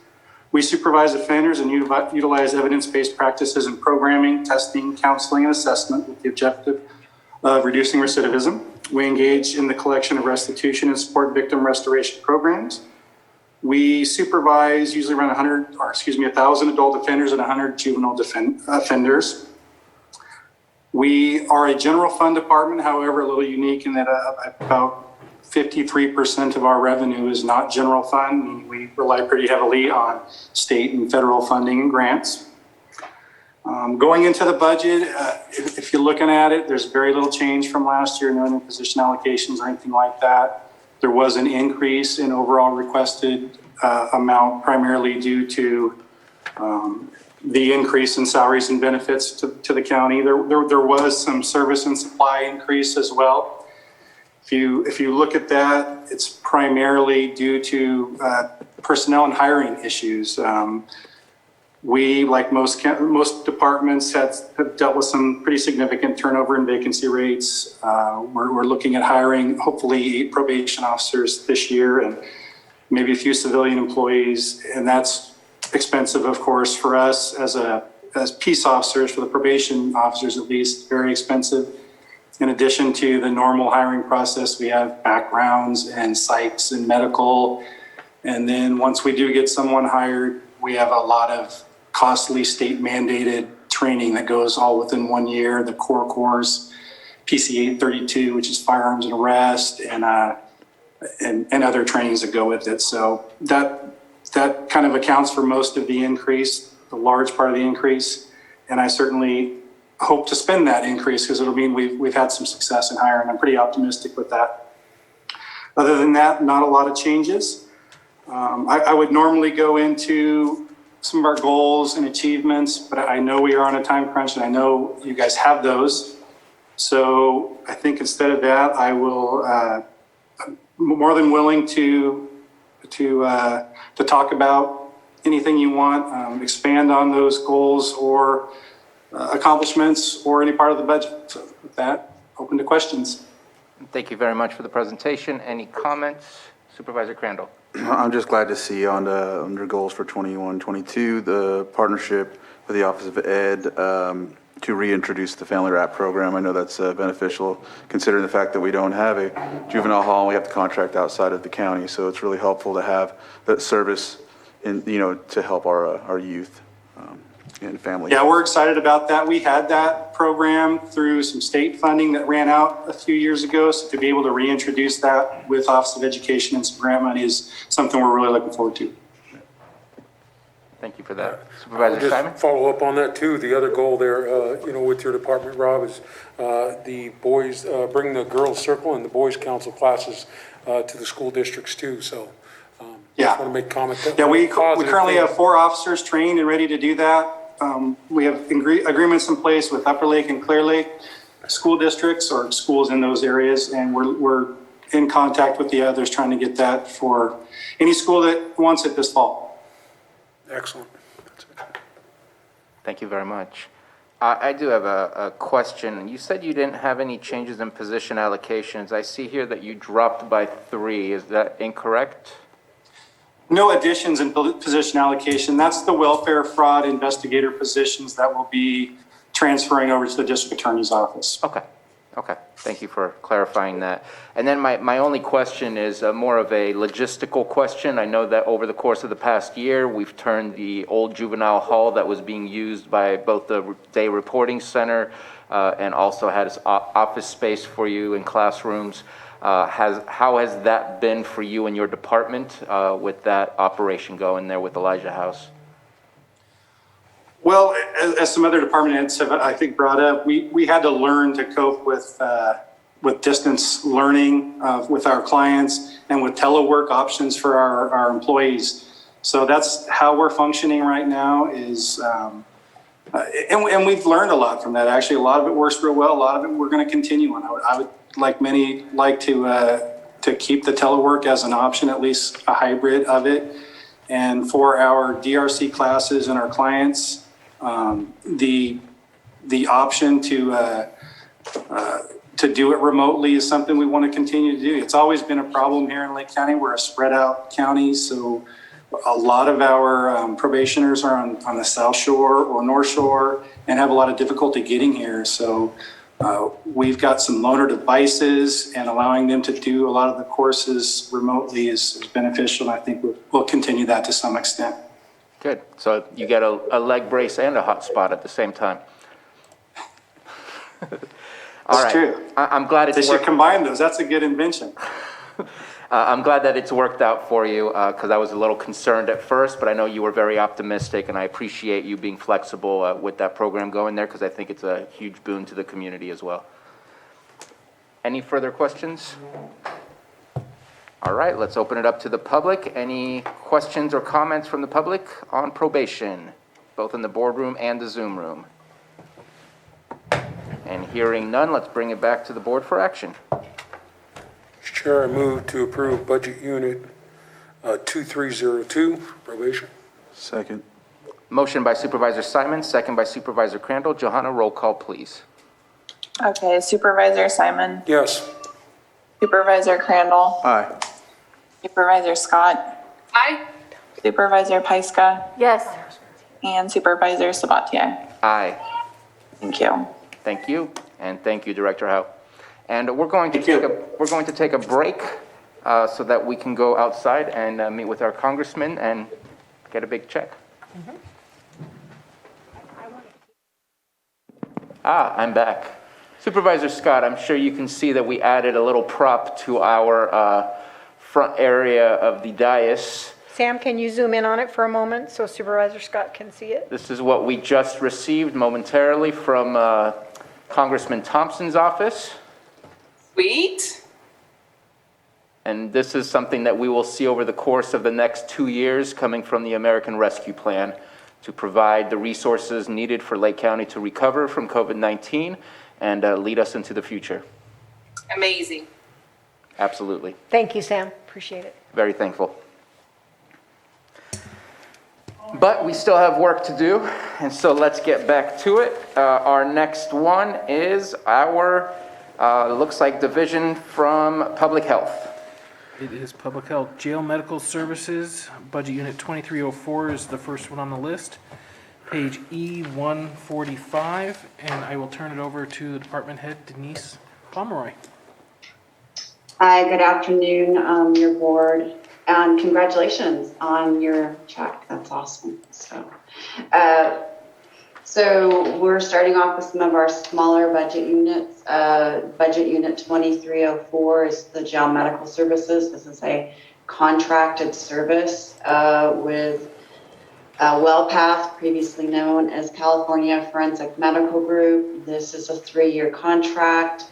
We supervise offenders and utilize evidence-based practices in programming, testing, counseling, and assessment with the objective of reducing recidivism. We engage in the collection of restitution and support victim restoration programs. We supervise usually around 1,000 adult offenders and 100 juvenile offenders. We are a general fund department, however, a little unique in that about 53% of our revenue is not general fund. We rely pretty heavily on state and federal funding and grants. Going into the budget, if you're looking at it, there's very little change from last year, no new position allocations or anything like that. There was an increase in overall requested amount, primarily due to the increase in salaries and benefits to the county. There was some service and supply increase as well. If you look at that, it's primarily due to personnel and hiring issues. We, like most departments, have dealt with some pretty significant turnover and vacancy rates. We're looking at hiring hopefully 8 probation officers this year and maybe a few civilian employees, and that's expensive, of course, for us as peace officers, for the probation officers at least, very expensive. In addition to the normal hiring process, we have backgrounds and psychs and medical. And then once we do get someone hired, we have a lot of costly state mandated training that goes all within 1 year, the core course, PC 832, which is firearms and arrest, and other trainings that go with it. So that kind of accounts for most of the increase, the large part of the increase. And I certainly hope to spend that increase because it'll mean we've had some success in hiring. I'm pretty optimistic with that. Other than that, not a lot of changes. I would normally go into some of our goals and achievements, but I know we are on a time crunch and I know you guys have those. So I think instead of that, I will, I'm more than willing to talk about anything you want, expand on those goals or accomplishments or any part of the budget. So with that, open to questions. Thank you very much for the presentation. Any comments? Supervisor Crandall. I'm just glad to see under goals for 21-22, the partnership with the Office of Ed to reintroduce the family wrap program. I know that's beneficial, considering the fact that we don't have a juvenile hall, and we have to contract outside of the county. So it's really helpful to have that service in, to help our youth and families. Yeah, we're excited about that. We had that program through some state funding that ran out a few years ago. So to be able to reintroduce that with Office of Education and some grant money is something we're really looking forward to. Thank you for that. I'll Supervisor just Simon? follow up on that too. The other goal there, with your department, Rob, is the boys, bring the girls circle and the boys council classes to the school districts too. So just want to make comment. Yeah, we currently have 4 officers trained and ready to do that. We have agreements in place with Upper Lake and Clear Lake school districts or schools in those areas, and we're in contact with the others trying to get that for any school that wants it this fall. Excellent. Thank you very much. I do have a question. You said you didn't have any changes in position allocations. I see here that you dropped by 3. Is that incorrect? No additions in position allocation. That's the welfare fraud investigator positions that will be transferring over to the district attorney's office. Okay. Okay. Thank you for clarifying that. And then my only question is more of a logistical question. I know that over the course of the past year, we've turned the old juvenile hall that was being used by both the day reporting center and also had office space for you in classrooms. How has that been for you and your department with that operation going there with Elijah House? Well, as some other department heads have, I think, brought up, we had to learn to cope with distance learning with our clients and with telework options for our employees. So that's how we're functioning right now is, and we've learned a lot from that. Actually, a lot of it works real well. A lot of it we're going to continue on. I would like many like to keep the telework as an option, at least a hybrid of it. And for our DRC classes and our clients, the option to do it remotely is something we want to continue to do. It's always been a problem here in Lake County. We're a spread out county, so a lot of our probationers are on the South Shore or North Shore and have a lot of difficulty getting here. So we've got some loaner devices, and allowing them to do a lot of the courses remotely is beneficial. And I think we'll continue that to some extent. Good. So you get a leg brace and a hotspot at the same time. That's true. I'm glad it's They should combine those. That's a good invention. I'm glad that it's worked out for you because I was a little concerned at first, but I know you were very optimistic, and I appreciate you being flexible with that program going there because I think it's a huge boon to the community as well. Any further questions? All right, let's open it up to the public. Any questions or comments from the public on probation, both in the boardroom and the Zoom room? And hearing none, let's bring it back to the board for action. Mr. Chair, I move to approve budget unit 2302, probation. Second. Motion by Supervisor Simon, second by Supervisor Crandall. Johanna, roll call, please. Okay, Supervisor Simon, Yes. Supervisor Crandall, Aye. Supervisor Scott, Aye. Supervisor Pyska, Yes. and Supervisor Sabatier. Aye. Thank you. Thank you, and thank you, Director Howe. And we're going to take a break so that we can go outside and meet with our congressman and get a big check. I'm back. Supervisor Scott, I'm sure you can see that we added a little prop to our front area of the dais. Sam, can you zoom in on it for a moment so Supervisor Scott can see it? This is what we just received momentarily from Congressman Thompson's office. Sweet. And this is something that we will see over the course of the next 2 years coming from the American Rescue Plan to provide the resources needed for Lake County to recover from COVID-19 and lead us into the future. Amazing. Absolutely. Thank you, Sam. Appreciate it. Very thankful. But we still have work to do, and so let's get back to it. Our next one is our, looks like division from Public Health. It is Public Health Jail Medical Services. Budget Unit 2304 is the first one on the list. page E145, and I will turn it over to the department head, Denise Pomeroy. Hi, good afternoon, your board, and congratulations on your check. That's awesome. So we're starting off with some of our smaller budget units. Budget unit 2304 is the jail medical services. This is a contracted service with WellPath, previously known as California Forensic Medical Group. This is a 3-year contract.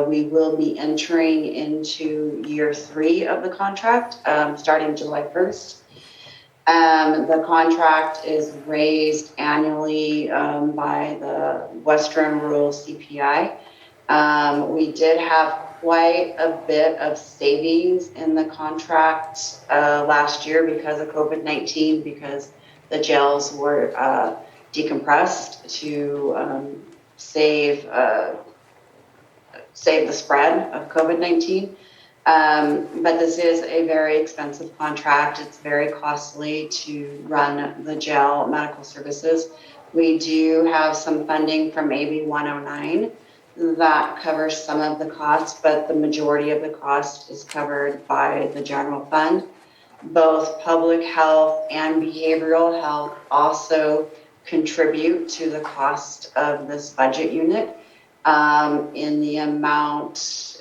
We will be entering into year 3 of the contract, starting July 1st. The contract is raised annually by the Western Rural CPI. We did have quite a bit of savings in the contract last year because of COVID-19, because the jails were decompressed to save the spread of COVID-19. But this is a very expensive contract. It's very costly to run the jail medical services. We do have some funding from AB 109 that covers some of the costs, but the majority of the cost is covered by the general fund. Both public health and behavioral health also contribute to the cost of this budget unit in the amount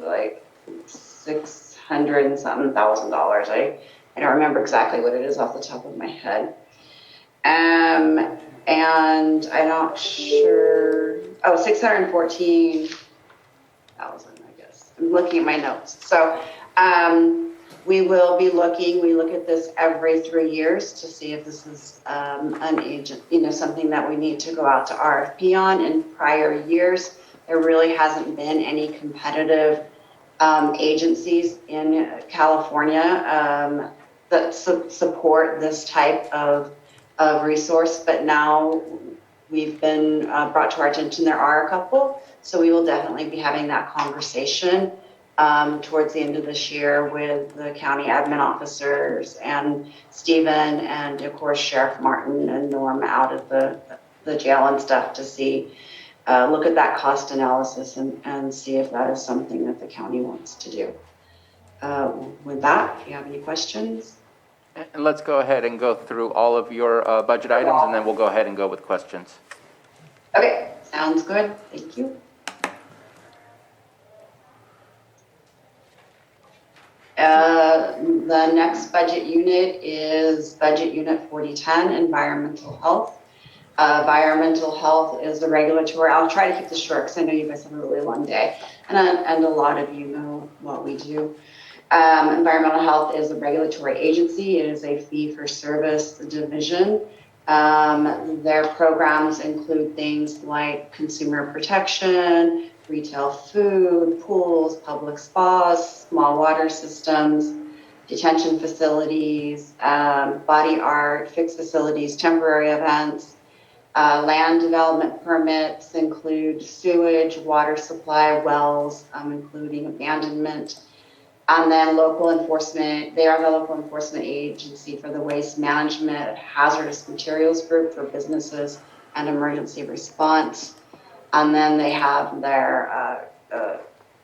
like $600 and something thousand. I don't remember exactly what it is off the top of my head. And I'm not sure, $614,000, I guess. I'm looking at my notes. So we will be looking, we look at this every 3 years to see if this is an agent, something that we need to go out to RFP on. In prior years, there really hasn't been any competitive agencies in California that support this type of resource, but now we've been brought to our attention, there are a couple, so we will definitely be having that conversation towards the end of this year with the county admin officers and Stephen and of course Sheriff Martin and Norm out at the jail and stuff to see, look at that cost analysis and see if that is something that the county wants to do. With that, if you have any questions. And let's go ahead and go through all of your budget items, and then we'll go ahead and go with questions. Okay, sounds good. Thank you. The next budget unit is budget unit 4010, environmental health. Environmental health is the regulatory, I'll try to keep this short because I know you guys have a really long day, and a lot of you know what we do. Environmental health is a regulatory agency. It is a fee-for-service division. Their programs include things like consumer protection, retail food, pools, public spas, small water systems, detention facilities, body art, fixed facilities, temporary events. Land development permits include sewage, water supply, wells, including abandonment. And then local enforcement, they are the local enforcement agency for the waste management hazardous materials group for businesses and emergency response. And then they have their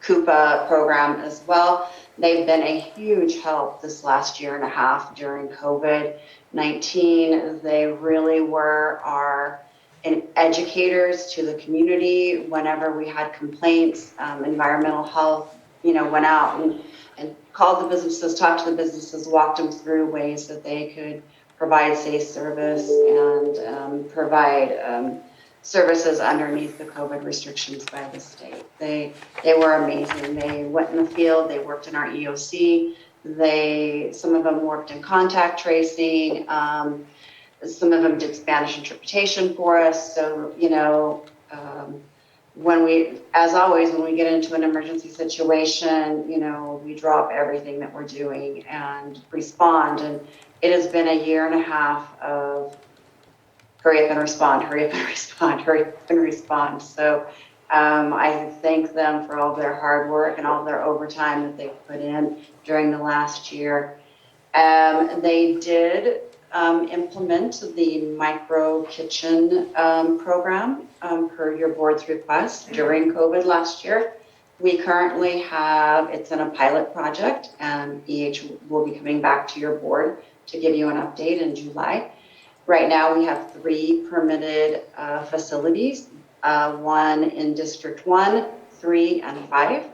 CUPA program as well. They've been a huge help this last year and a half during COVID-19. They really were our educators to the community. Whenever we had complaints, environmental health, went out and called the businesses, talked to the businesses, walked them through ways that they could provide safe service and provide services underneath the COVID restrictions by the state. They were amazing. They went in the field, they worked in our EOC, some of them worked in contact tracing, some of them did Spanish interpretation for us. So, as always, when we get into an emergency situation, we drop everything that we're doing and respond. And it has been a year and a half of hurry up and respond, hurry up and respond, hurry up and respond. So I thank them for all their hard work and all their overtime that they've put in during the last year. They did implement the micro kitchen program per your board's request during COVID last year. We currently have, it's in a pilot project, and EH will be coming back to your board to give you an update in July. Right now, we have 3 permitted facilities, 1 in District 1, 3, and 5.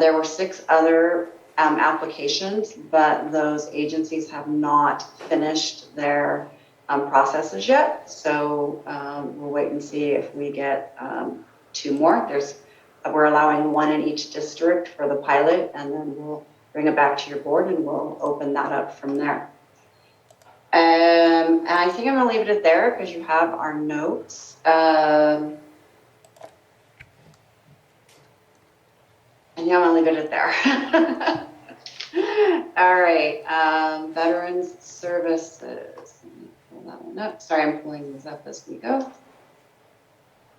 There were 6 other applications, but those agencies have not finished their processes yet. So we'll wait and see if we get 2 more. We're allowing 1 in each district for the pilot, and then we'll bring it back to your board and we'll open that up from there. And I think I'm gonna leave it at there because you have our notes. I think I'm gonna leave it at there. All right, Veterans Services. Let me pull that one up. Sorry, I'm pulling these up as we go.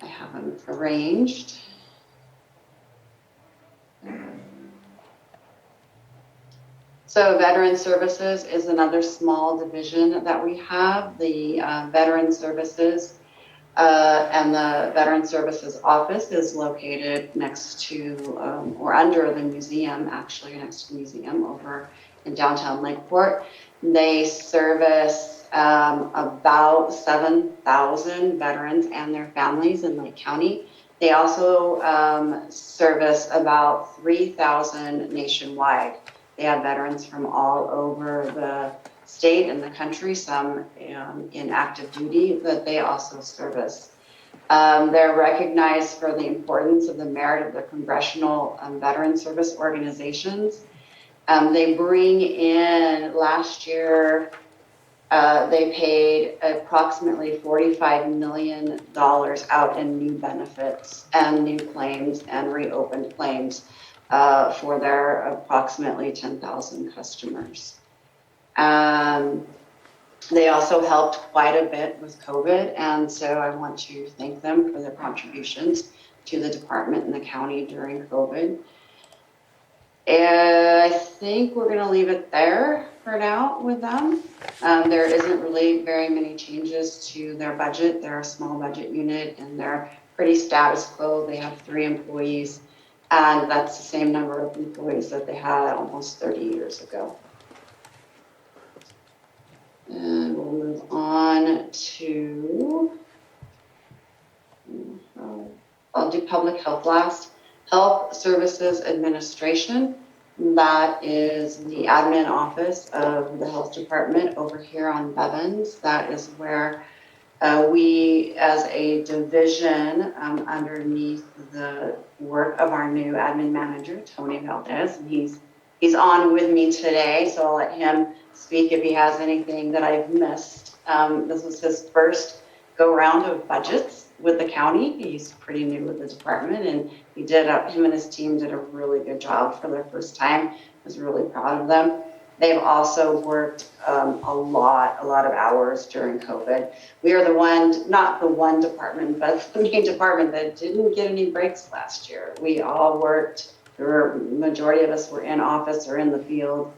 I have them arranged. So Veteran Services is another small division that we have. The Veteran Services and the Veteran Services office is located next to or under the museum, actually next to the museum over in downtown Lakeport. They service about 7,000 veterans and their families in Lake County. They also service about 3,000 nationwide. They have veterans from all over the state and the country, some in active duty that they also service. They're recognized for the importance of the merit of the congressional veteran service organizations. They bring in, last year, they paid approximately $45 million out in new benefits and new claims and reopened claims for their approximately 10,000 customers. They also helped quite a bit with COVID, and so I want to thank them for their contributions to the department and the county during COVID. And I think we're going to leave it there for now with them. There isn't really very many changes to their budget. They're a small budget unit, and they're pretty status quo. They have 3 employees. And that's the same number of employees that they had almost 30 years ago. And we'll move on to, I'll do public health last. Health Services Administration. That is the admin office of the health department over here on Bevins. That is where we, as a division, underneath the work of our new admin manager, Tony Valdez, and he's on with me today, so I'll let him speak if he has anything that I've missed. This was his first go-round of budgets with the county. He's pretty new with the department, and him and his team did a really good job for their first time. I was really proud of them. They've also worked a lot of hours during COVID. We are not the one department, but the main department that didn't get any breaks last year. We all worked, majority of us were in office or in the field,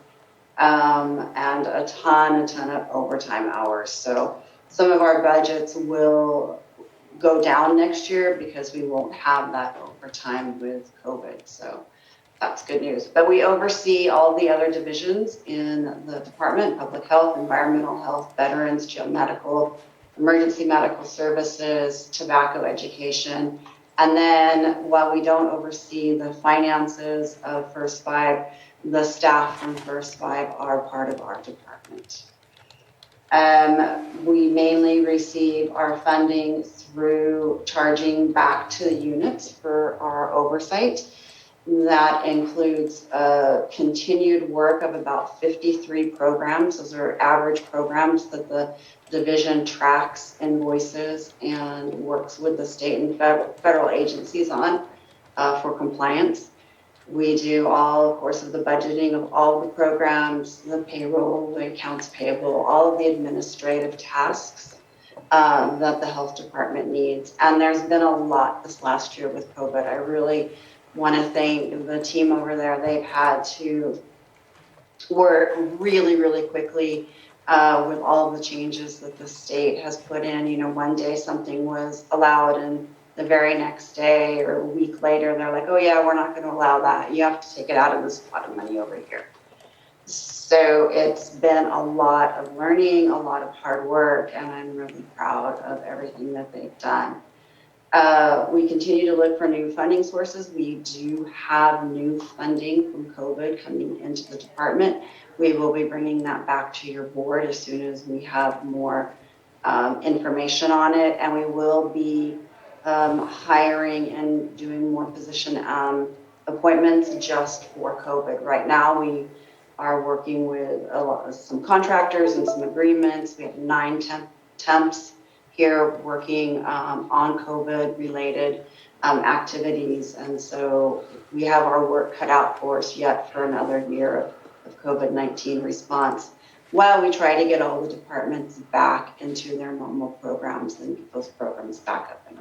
and a ton of overtime hours. So some of our budgets will go down next year because we won't have that overtime with COVID. So that's good news. But we oversee all the other divisions in the department: public health, environmental health, veterans, geomedical, emergency medical services, tobacco education. And then while we don't oversee the finances of First Five, the staff from First Five are part of our department. We mainly receive our funding through charging back to the units for our oversight. That includes continued work of about 53 programs. Those are average programs that the division tracks, invoices, and works with the state and federal agencies on for compliance. We do all, of course, of the budgeting of all the programs, the payroll, the accounts payable, all of the administrative tasks that the health department needs. And there's been a lot this last year with COVID. I really want to thank the team over there. They've had to work really quickly with all of the changes that the state has put in. You know, one day something was allowed and the very next day or a week later, they're like, oh yeah, we're not going to allow that. You have to take it out of this pot of money over here. So it's been a lot of learning, a lot of hard work, and I'm really proud of everything that they've done. We continue to look for new funding sources. We do have new funding from COVID coming into the department. We will be bringing that back to your board as soon as we have more information on it, and we will be hiring and doing more position appointments just for COVID. Right now, we are working with some contractors and some agreements. We have 9 temps here working on COVID-related activities, and so we have our work cut out for us yet for another year of COVID-19 response, while we try to get all the departments back into their normal programs and get those programs back up and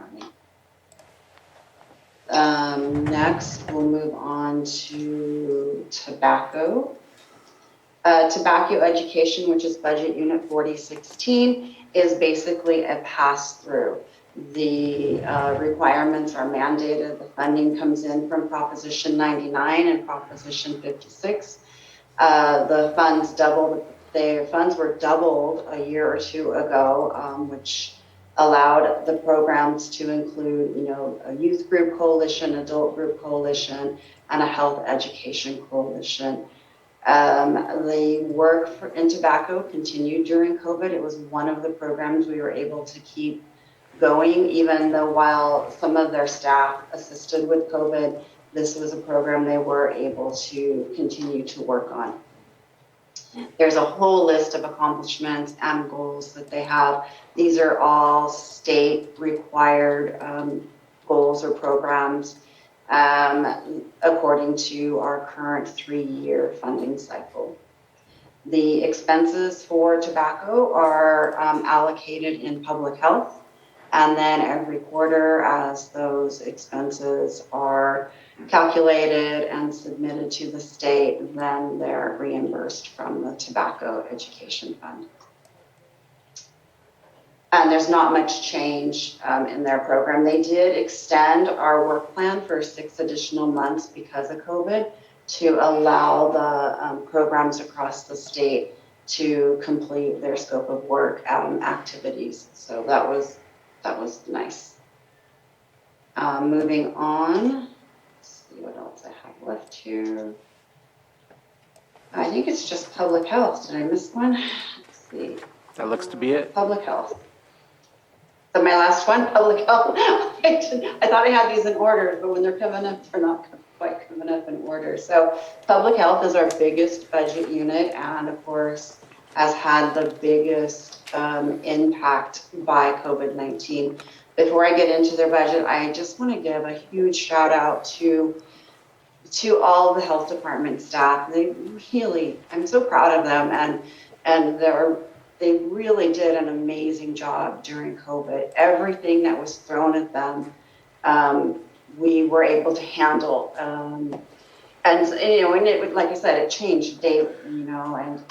running. Next, we'll move on to tobacco. Tobacco education, which is budget unit 4016, is basically a pass-through. The requirements are mandated. The funding comes in from Proposition 99 and Proposition 56. The funds were doubled a year or two ago, which allowed the programs to include, you know, a youth group coalition, adult group coalition, and a health education coalition. The work in tobacco continued during COVID. It was one of the programs we were able to keep going, even though while some of their staff assisted with COVID, this was a program they were able to continue to work on. There's a whole list of accomplishments and goals that they have. These are all state required goals or programs according to our current 3-year funding cycle. The expenses for tobacco are allocated in public health, and then every quarter as those expenses are calculated and submitted to the state, then they're reimbursed from the Tobacco Education Fund. And there's not much change in their program. They did extend our work plan for 6 additional months because of COVID to allow the programs across the state to complete their scope of work activities. So that was nice. Moving on, let's see what else I have left here. I think it's just public health. Did I miss one? Let's see. That looks to be it. Public health. So my last one, public health. I thought I had these in order, but when they're coming up, they're not quite coming up in order. So public health is our biggest budget unit, and of course has had the biggest impact by COVID-19. Before I get into their budget, I just want to give a huge shout out to all the health department staff. They really, I'm so proud of them, and they really did an amazing job during COVID. Everything that was thrown at them, we were able to handle. And you know, and it, like I said, it changed daily, you know, and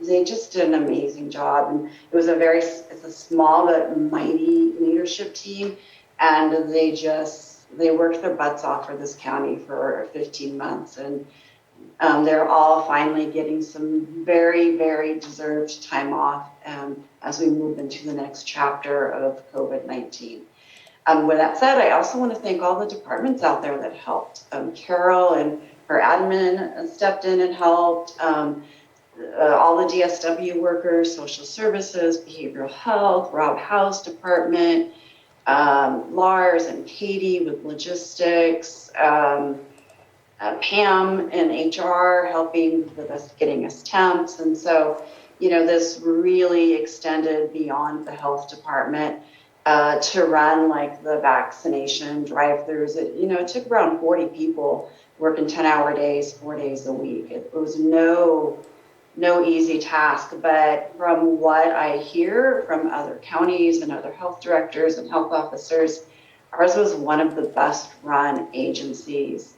they just did an amazing job. And it was it's a small but mighty leadership team, and they worked their butts off for this county for 15 months, and they're all finally getting some very, very deserved time off as we move into the next chapter of COVID-19. With that said, I also want to thank all the departments out there that helped. Carol and her admin stepped in and helped. All the DSW workers, social services, behavioral health, Rob House department, Lars and Katie with logistics, Pam in HR helping with us, getting us temps. And so, you know, this really extended beyond the health department to run like the vaccination drive-throughs. It took around 40 people working 10-hour days, 4 days a week. It was no easy task, but from what I hear from other counties and other health directors and health officers, ours was one of the best run agencies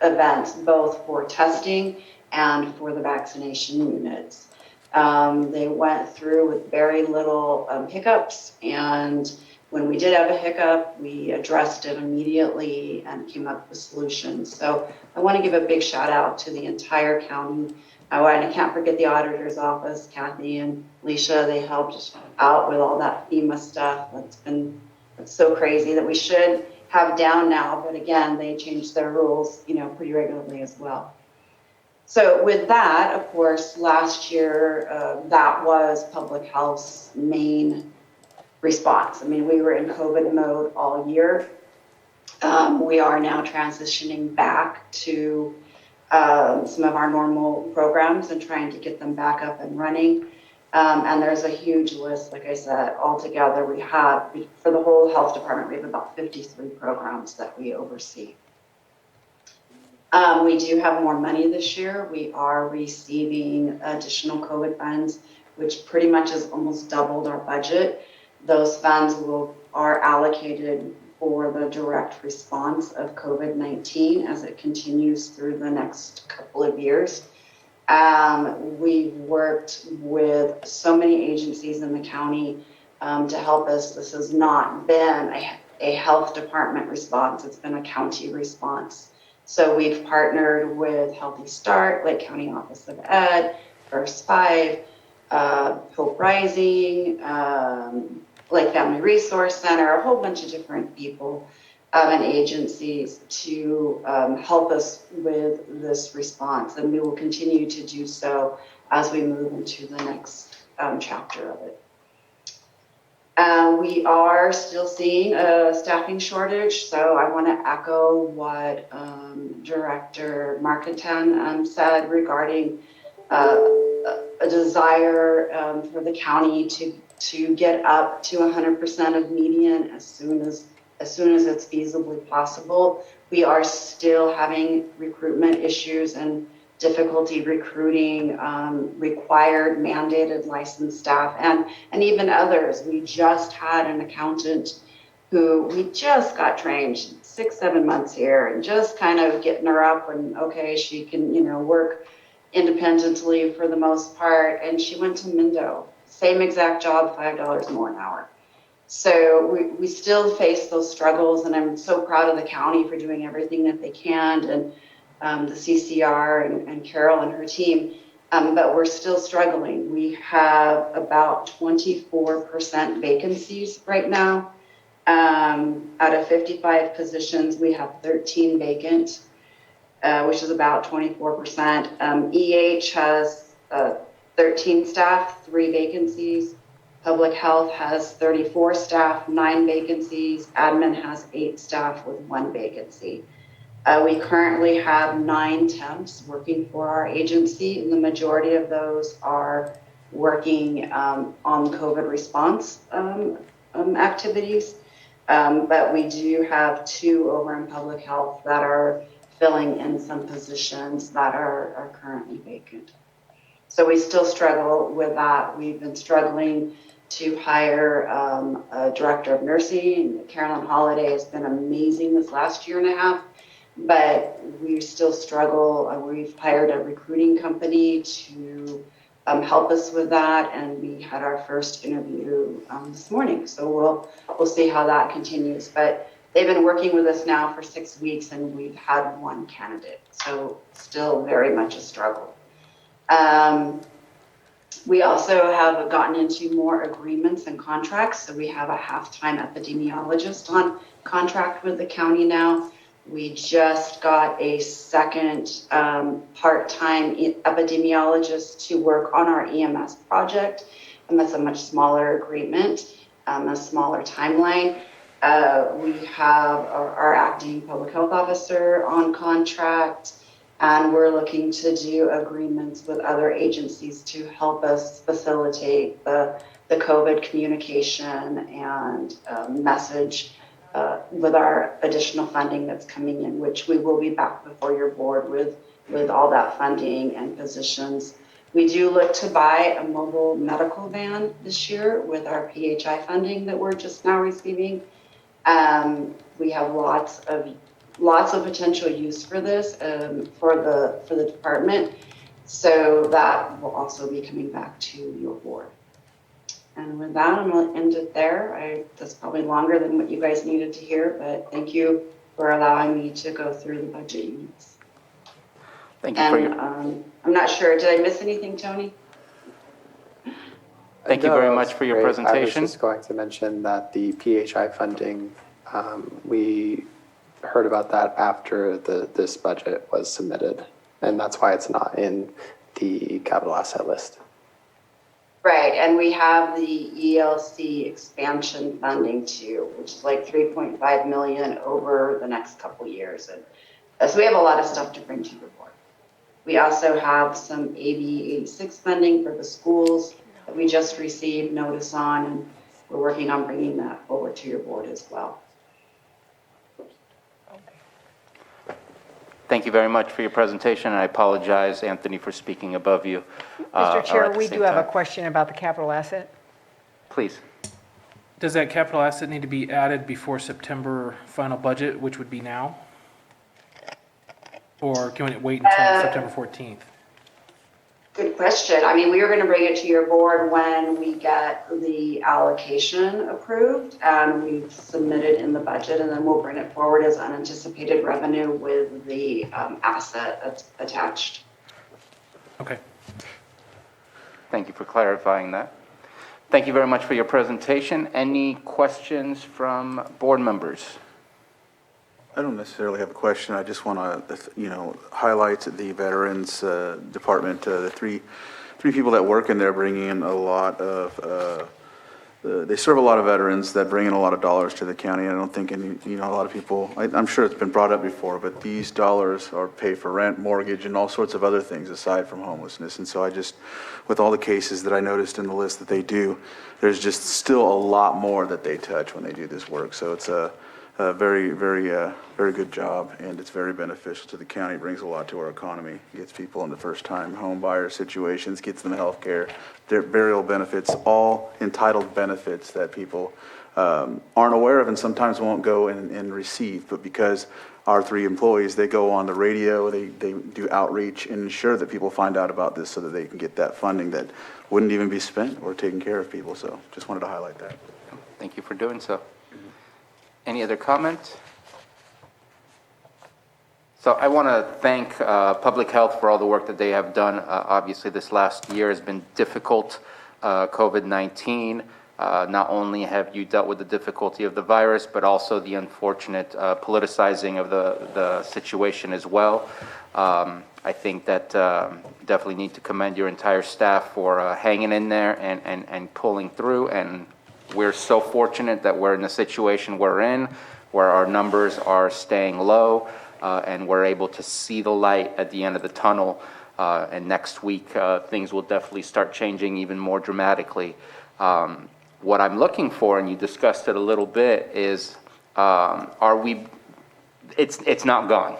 events, both for testing and for the vaccination units. They went through with very little hiccups, and when we did have a hiccup, we addressed it immediately and came up with solutions. So I want to give a big shout out to the entire county. And I can't forget the auditor's office, Kathy and Alicia. They helped us out with all that FEMA stuff. It's so crazy that we should have down now, but again, they changed their rules, pretty regularly as well. So with that, of course, last year, that was public health's main response. I mean, we were in COVID mode all year. We are now transitioning back to some of our normal programs and trying to get them back up and running. And there's a huge list, like I said, altogether we have, for the whole health department, we have about 53 programs that we oversee. We do have more money this year. We are receiving additional COVID funds, which pretty much has almost doubled our budget. Those funds are allocated for the direct response of COVID-19 as it continues through the next couple of years. We've worked with so many agencies in the county to help us. This has not been a health department response. It's been a county response. So we've partnered with Healthy Start, Lake County Office of Ed, First Five, Hope Rising, Lake Family Resource Center, a whole bunch of different people and agencies to help us with this response. And we will continue to do so as we move into the next chapter of it. We are still seeing a staffing shortage, so I want to echo what Director Marketan said regarding a desire for the county to get up to 100% of median as soon as it's feasibly possible. We are still having recruitment issues and difficulty recruiting required mandated licensed staff and even others. We just had an accountant who we just got trained 6-7 months here and just kind of getting her up and okay, she can work independently for the most part, and she went to Mindo, same exact job, $5 more an hour. So we still face those struggles, and I'm so proud of the county for doing everything that they can, and the CCR and Carol and her team, but we're still struggling. We have about 24% vacancies right now. Out of 55 positions, we have 13 vacant, which is about 24%. EH has 13 staff, 3 vacancies. Public Health has 34 staff, 9 vacancies. Admin has 8 staff with 1 vacancy. We currently have 9 temps working for our agency, and the majority of those are working on COVID response activities. But we do have 2 over in Public Health that are filling in some positions that are currently vacant. So we still struggle with that. We've been struggling to hire a director of nursing. Carolyn Holiday has been amazing this last year and a half. But we still struggle. We've hired a recruiting company to help us with that, and we had our first interview this morning. So we'll see how that continues. But they've been working with us now for 6 weeks, and we've had 1 candidate. So still very much a struggle. We also have gotten into more agreements and contracts. So we have a half-time epidemiologist on contract with the county now. We just got a second part-time epidemiologist to work on our EMS project, and that's a much smaller agreement, a smaller timeline. We have our acting public health officer on contract, and we're looking to do agreements with other agencies to help us facilitate the COVID communication and message with our additional funding that's coming in, which we will be back before your board with all that funding and positions. We do look to buy a mobile medical van this year with our PHI funding that we're just now receiving. We have lots of potential use for this for the department. So that will also be coming back to your board. And with that, I'm going to end it there. That's probably longer than what you guys needed to hear, but thank you for allowing me to go through the budget units. Thank you for your, I'm not sure, did I miss anything, Tony? thank you No, very that much was for your great. presentation. I was just going to mention that the PHI funding, we heard about that after this budget was submitted, and that's why it's not in the capital asset list. Right, and we have the ELC expansion funding too, which is like 3.5 million over the next couple years. And so we have a lot of stuff to bring to your board. We also have some AB 86 funding for the schools that we just received notice on, and we're working on bringing that forward to your board as well. Thank you very much for your presentation, and I apologize, Anthony, for speaking above you. Mr. Chair, at the we same do have a time. question about the capital asset. Please. Does that capital asset need to be added before September final budget, which would be now? Or can we wait until September 14th? Good question. I mean, we are going to bring it to your board when we get the allocation approved and we've submitted in the budget, and then we'll bring it forward as unanticipated revenue with the asset that's attached. Okay. Thank you for clarifying that. Thank you very much for your presentation. Any questions from board members? I don't necessarily have a question. I just want to, highlight the Veterans Department. The three people that work in there bring in a lot of, they serve a lot of veterans that bring in a lot of dollars to the county. I don't think a lot of people, I'm sure it's been brought up before, but these dollars are paid for rent, mortgage, and all sorts of other things aside from homelessness. And so with all the cases that I noticed in the list that they do, there's just still a lot more that they touch when they do this work. So it's a very, very good job, and it's very beneficial to the county. It brings a lot to our economy. Gets people into first-time home buyer situations, gets them health care, their burial benefits, all entitled benefits that people aren't aware of and sometimes won't go and receive. But because our three employees, they go on the radio, they do outreach and ensure that people find out about this so that they can get that funding that wouldn't even be spent or taking care of people. So just wanted to highlight that. Thank you for doing so. Any other comments? So I want to thank Public Health for all the work that they have done. Obviously, this last year has been difficult. COVID-19, not only have you dealt with the difficulty of the virus, but also the unfortunate politicizing of the situation as well. I think that definitely need to commend your entire staff for hanging in there and pulling through. And we're so fortunate that we're in the situation we're in, where our numbers are staying low, and we're able to see the light at the end of the tunnel. And next week, things will definitely start changing even more dramatically. What I'm looking for, and you discussed it a little bit, is it's not gone.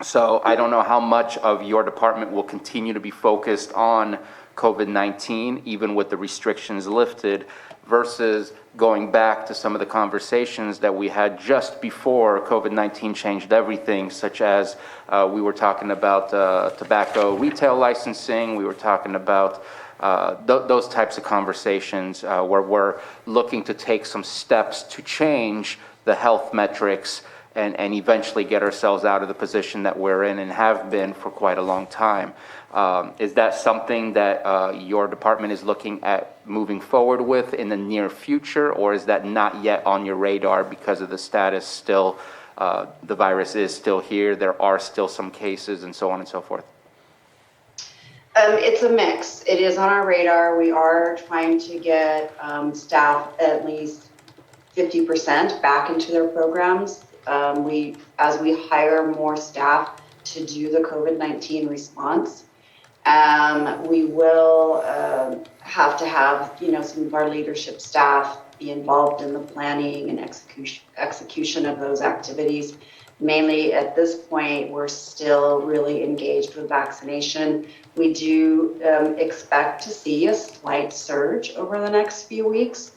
So I don't know how much of your department will continue to be focused on COVID-19, even with the restrictions lifted, versus going back to some of the conversations that we had just before COVID-19 changed everything, such as we were talking about tobacco retail licensing, we were talking about those types of conversations where we're looking to take some steps to change the health metrics and eventually get ourselves out of the position that we're in and have been for quite a long time. Is that something that your department is looking at moving forward with in the near future, or is that not yet on your radar because of the status still, the virus is still here, there are still some cases, and so on and so forth? It's a mix. It is on our radar. We are trying to get staff at least 50% back into their programs. As we hire more staff to do the COVID-19 response, we will have to have, some of our leadership staff be involved in the planning and execution of those activities. Mainly at this point, we're still really engaged with vaccination. We do expect to see a slight surge over the next few weeks.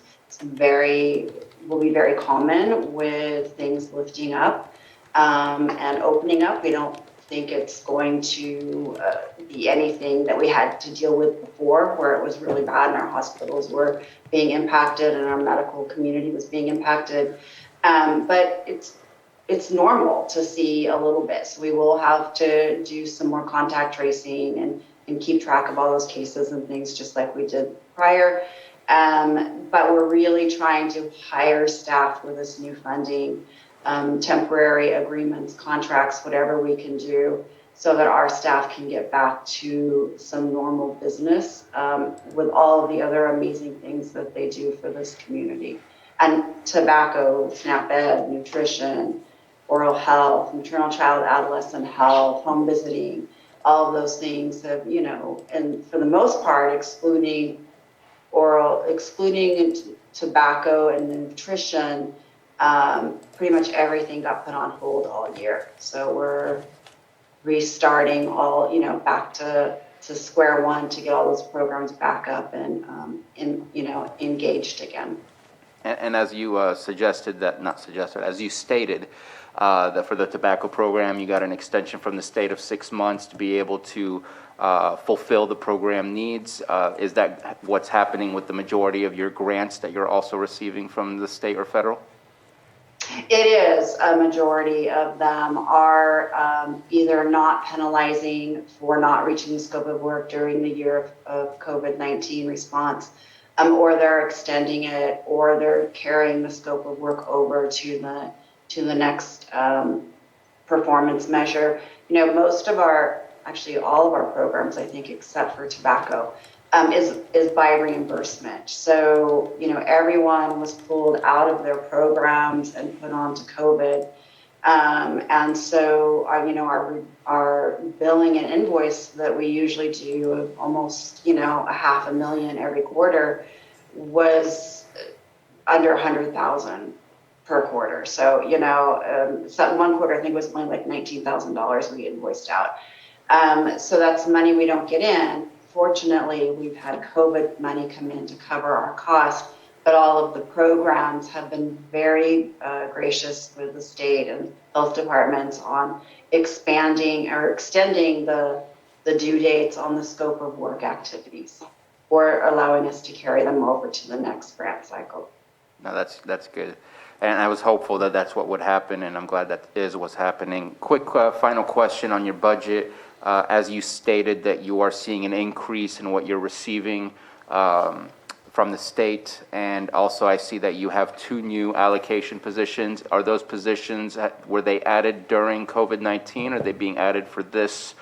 Will be very common with things lifting up and opening up. We don't think it's going to be anything that we had to deal with before, where it was really bad and our hospitals were being impacted and our medical community was being impacted. But it's normal to see a little bit. So we will have to do some more contact tracing and keep track of all those cases and things just like we did prior. But we're really trying to hire staff with this new funding, temporary agreements, contracts, whatever we can do so that our staff can get back to some normal business with all of the other amazing things that they do for this community. And tobacco, SNAP Ed, nutrition, oral health, maternal child adolescent health, home visiting, all of those things have, you know, and for the most part, excluding tobacco and nutrition, pretty much everything got put on hold all year. So we're restarting all, you know, back to square one to get all those programs back up and, engaged again. And as you as you stated, that for the tobacco program, you got an extension from the state of 6 months to be able to fulfill the program needs. Is that what's happening with the majority of your grants that you're also receiving from the state or federal? It is. A majority of them are either not penalizing for not reaching the scope of work during the year of COVID-19 response, or they're extending it, or they're carrying the scope of work over to the next performance measure. You know, actually all of our programs, I think, except for tobacco, is by reimbursement. So, you know, everyone was pulled out of their programs and put onto COVID. And so, our billing and invoice that we usually do of almost, $500,000 every quarter was under 100,000 per quarter. So, one quarter, I think, was only like $19,000 we invoiced out. So that's money we don't get in. Fortunately, we've had COVID money come in to cover our costs, but all of the programs have been very gracious with the state and health departments on expanding or extending the due dates on the scope of work activities, or allowing us to carry them over to the next grant cycle. No, that's good. And I was hopeful that that's what would happen, and I'm glad that is what's happening. Quick final question on your budget. As you stated that you are seeing an increase in what you're receiving from the state, and also I see that you have 2 new allocation positions. Are those positions, were they added during COVID-19? Are they being added for this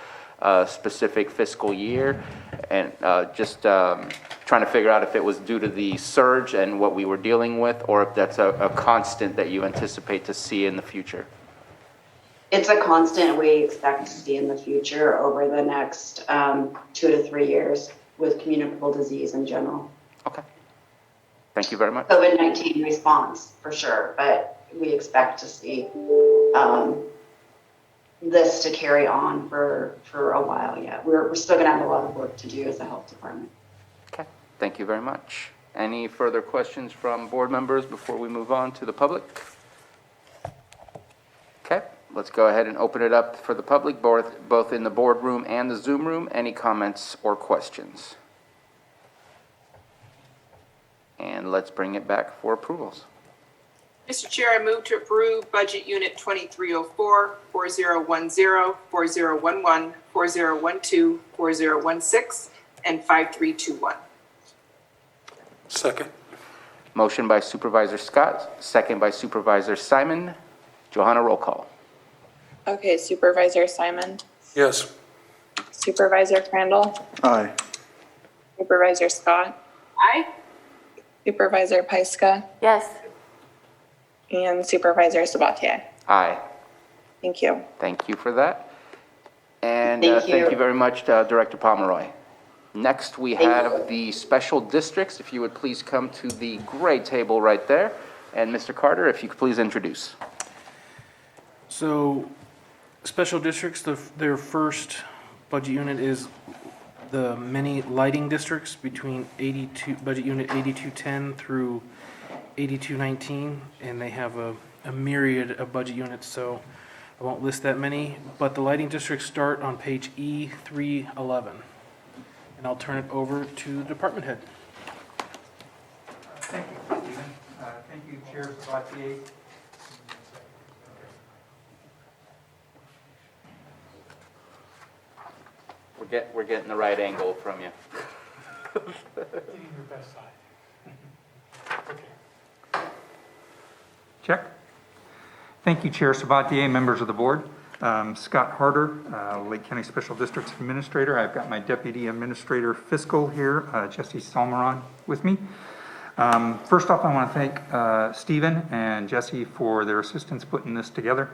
specific fiscal year? And just trying to figure out if it was due to the surge and what we were dealing with, or if that's a constant that you anticipate to see in the future. It's a constant we expect to see in the future over the next 2 to 3 years with communicable disease in general. Okay. Thank you very much. COVID-19 response, for sure, but we expect to see this to carry on for a while yet. We're still going to have a lot of work to do as a health department. Okay. Thank you very much. Any further questions from board members before we move on to the public? Okay. Let's go ahead and open it up for the public, both in the boardroom and the Zoom room. Any comments or questions? And let's bring it back for approvals. Mr. Chair, I move to approve Budget Unit 2304, 4010, 4011, 4012, 4016, and 5321. Second. Motion by Supervisor Scott, second by Supervisor Simon. Johanna, roll call. Okay, Supervisor Simon, Yes. Supervisor Crandall, Aye. Supervisor Scott, Aye. Supervisor Pyska, Yes. and Supervisor Sabatier. Aye. Thank you. Thank you for that. And Thank you. thank you very much, Director Pomeroy. Next, we have the special districts. If you would please come to the gray table right there. And Mr. Carter, if you could please introduce. So, special districts, their first budget unit is the many lighting districts between budget unit 8210 through 8219, and they have a myriad of budget units. So I won't list that many, but the lighting districts start on page E311. And I'll turn it over to the department head. Thank you, Stephen. Thank you, Chair Sabatier. We're getting the right angle from you. Getting your best side. Okay. Check. Thank you, Chair Sabatier, members of the board. Scott Harder, Lake County Special Districts Administrator. I've got my Deputy Administrator Fiscal here, Jesse Salmeron, with me. First off, I want to thank Stephen and Jesse for their assistance putting this together.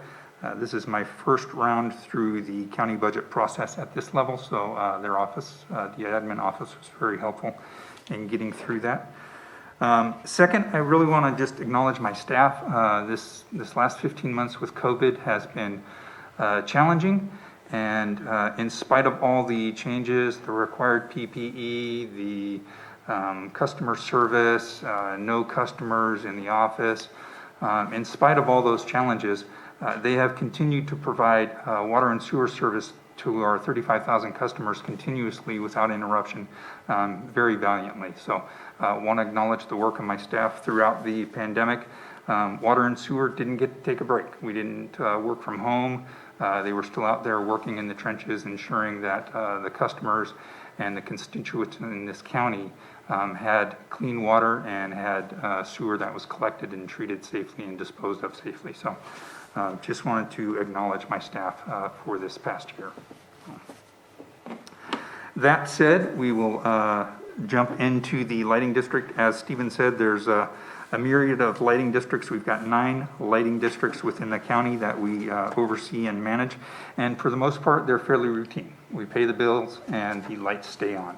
This is my first round through the county budget process at this level, so their office, the admin office, was very helpful in getting through that. Second, I really want to just acknowledge my staff. This last 15 months with COVID has been challenging, and in spite of all the changes, the required PPE, the customer service, no customers in the office, in spite of all those challenges, they have continued to provide water and sewer service to our 35,000 customers continuously without interruption, very valiantly. So want to acknowledge the work of my staff throughout the pandemic. Water and sewer didn't get to take a break. We didn't work from home. They were still out there working in the trenches, ensuring that the customers and the constituents in this county had clean water and had sewer that was collected and treated safely and disposed of safely. So just wanted to acknowledge my staff for this past year. That said, we will jump into the lighting district. As Stephen said, there's a myriad of lighting districts. We've got 9 lighting districts within the county that we oversee and manage. And for the most part, they're fairly routine. We pay the bills and the lights stay on.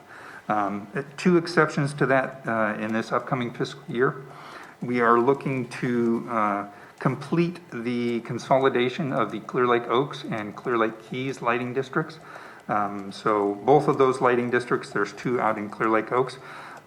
2 exceptions to that in this upcoming fiscal year. We are looking to complete the consolidation of the Clear Lake Oaks and Clear Lake Keys lighting districts. So both of those lighting districts, there's 2 out in Clear Lake Oaks.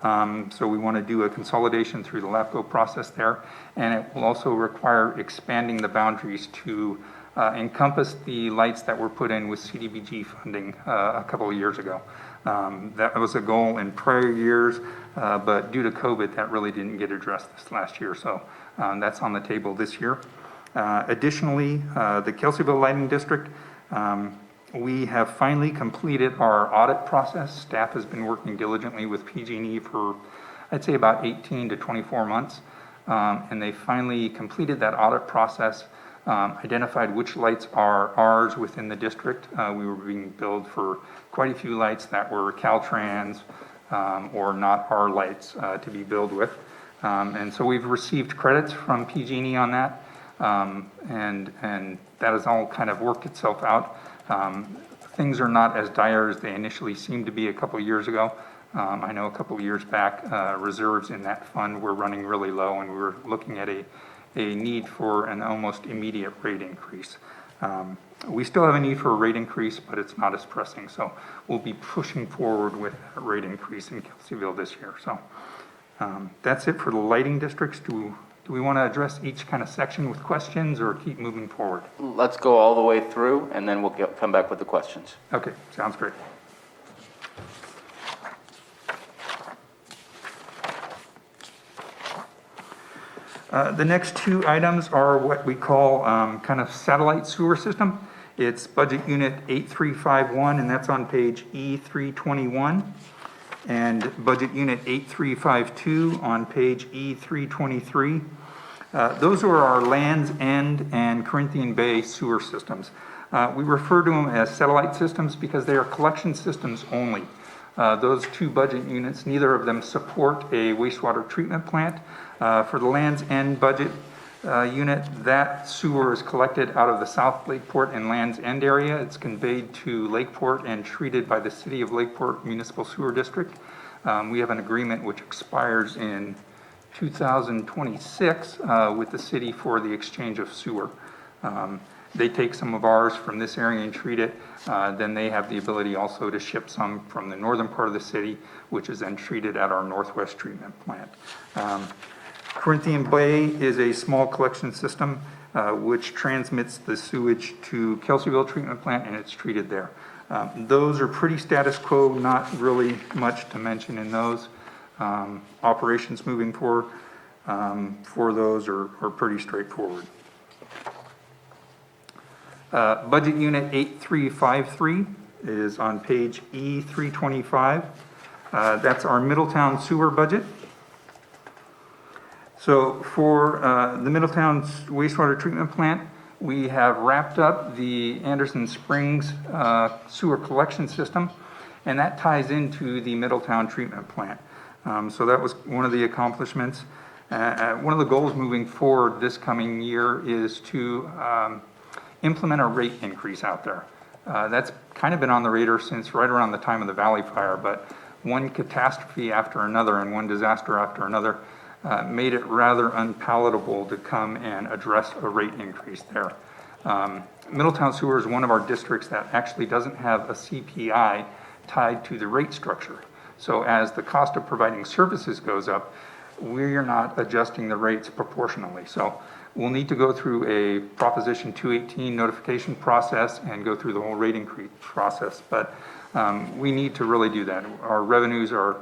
So we want to do a consolidation through the LAPCO process there. And it will also require expanding the boundaries to encompass the lights that were put in with CDBG funding a couple of years ago. That was a goal in prior years, but due to COVID, that really didn't get addressed this last year. So that's on the table this year. Additionally, the Kelseyville Lighting District, we have finally completed our audit process. Staff has been working diligently with PG&E for, I'd say, about 18 to 24 months. And they finally completed that audit process, identified which lights are ours within the district. We were being billed for quite a few lights that were Caltrans or not our lights to be billed with. And so we've received credits from PG&E on that. And that has all kind of worked itself out. Things are not as dire as they initially seemed to be a couple of years ago. I know a couple of years back, reserves in that fund were running really low, and we were looking at a need for an almost immediate rate increase. We still have a need for a rate increase, but it's not as pressing. So we'll be pushing forward with a rate increase in Kelseyville this year. So that's it for the lighting districts. Do we want to address each kind of section with questions or keep moving forward? Let's go all the way through, and then we'll come back with the questions. Okay, sounds great. The next 2 items are what we call kind of satellite sewer system. It's budget unit 8351, and that's on page E321. And budget unit 8352 on page E323. Those are our Land's End and Corinthian Bay sewer systems. We refer to them as satellite systems because they are collection systems only. Those 2 budget units, neither of them support a wastewater treatment plant. For the Land's End budget unit, that sewer is collected out of the South Lakeport and Land's End area. It's conveyed to Lakeport and treated by the City of Lakeport Municipal Sewer District. We have an agreement which expires in 2026 with the city for the exchange of sewer. They take some of ours from this area and treat it. Then they have the ability also to ship some from the northern part of the city, which is then treated at our Northwest treatment plant. Corinthian Bay is a small collection system. which transmits the sewage to Kelseyville Treatment Plant, and it's treated there. Those are pretty status quo, not really much to mention in those. Operations moving forward for those are pretty straightforward. Budget Unit 8353 is on page E325. That's our Middletown sewer budget. So for the Middletown wastewater treatment plant, we have wrapped up the Anderson Springs sewer collection system, and that ties into the Middletown treatment plant. So that was one of the accomplishments. One of the goals moving forward this coming year is to implement a rate increase out there. That's kind of been on the radar since right around the time of the Valley Fire, but one catastrophe after another and one disaster after another made it rather unpalatable to come and address a rate increase there. Middletown Sewer is one of our districts that actually doesn't have a CPI tied to the rate structure. So as the cost of providing services goes up, we're not adjusting the rates proportionally. So we'll need to go through a Proposition 218 notification process and go through the whole rate increase process. But we need to really do that. Our revenues are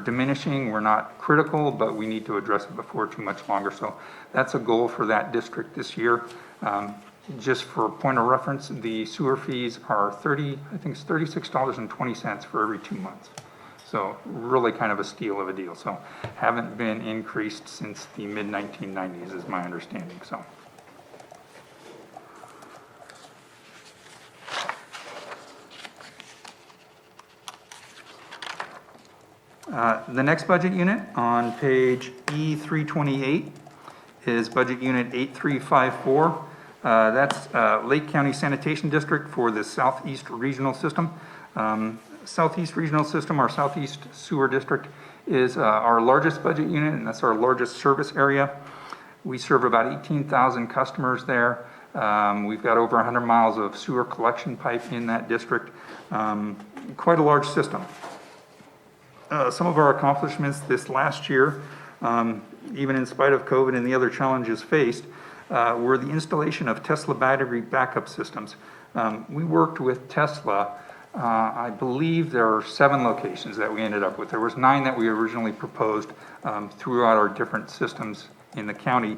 diminishing. We're not critical, but we need to address it before too much longer. So that's a goal for that district this year. Just for point of reference, the sewer fees are $36.20 for every 2 months. So really kind of a steal of a deal. So haven't been increased since the mid-1990s is my understanding. So. The next budget unit on page E328 is budget unit 8354. That's Lake County Sanitation District for the Southeast Regional System. Southeast Regional System, our Southeast Sewer District, is our largest budget unit, and that's our largest service area. We serve about 18,000 customers there. We've got over 100 miles of sewer collection pipe in that district. Quite a large system. Some of our accomplishments this last year, even in spite of COVID and the other challenges faced, were the installation of Tesla battery backup systems. We worked with Tesla. I believe there are 7 locations that we ended up with. There was 9 that we originally proposed throughout our different systems in the county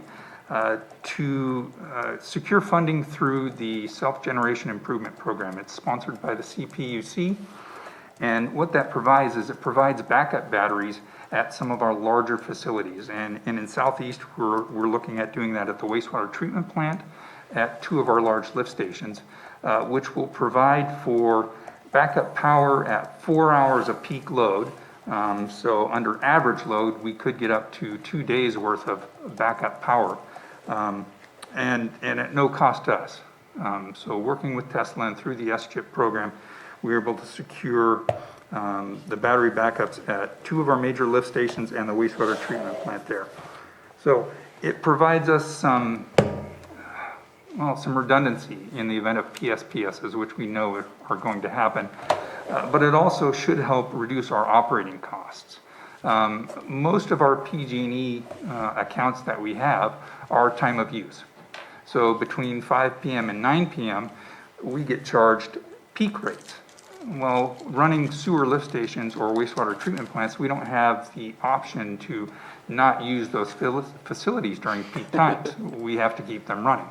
to secure funding through the Self-Generation Improvement Program. It's sponsored by the CPUC. And what that provides is it provides backup batteries at some of our larger facilities. And in Southeast, we're looking at doing that at the wastewater treatment plant, at 2 of our large lift stations, which will provide for backup power at 4 hours of peak load. So under average load, we could get up to 2 days worth of backup power, and at no cost to us. So working with Tesla and through the SCHIP program, we were able to secure the battery backups at 2 of our major lift stations and the wastewater treatment plant there. So it provides us some redundancy in the event of PSPSs, which we know are going to happen. But it also should help reduce our operating costs. Most of our PG&E accounts that we have are time of use. So between 5 p.m. and 9 p.m., we get charged peak rates. Well, running sewer lift stations or wastewater treatment plants, we don't have the option to not use those facilities during peak times. We have to keep them running.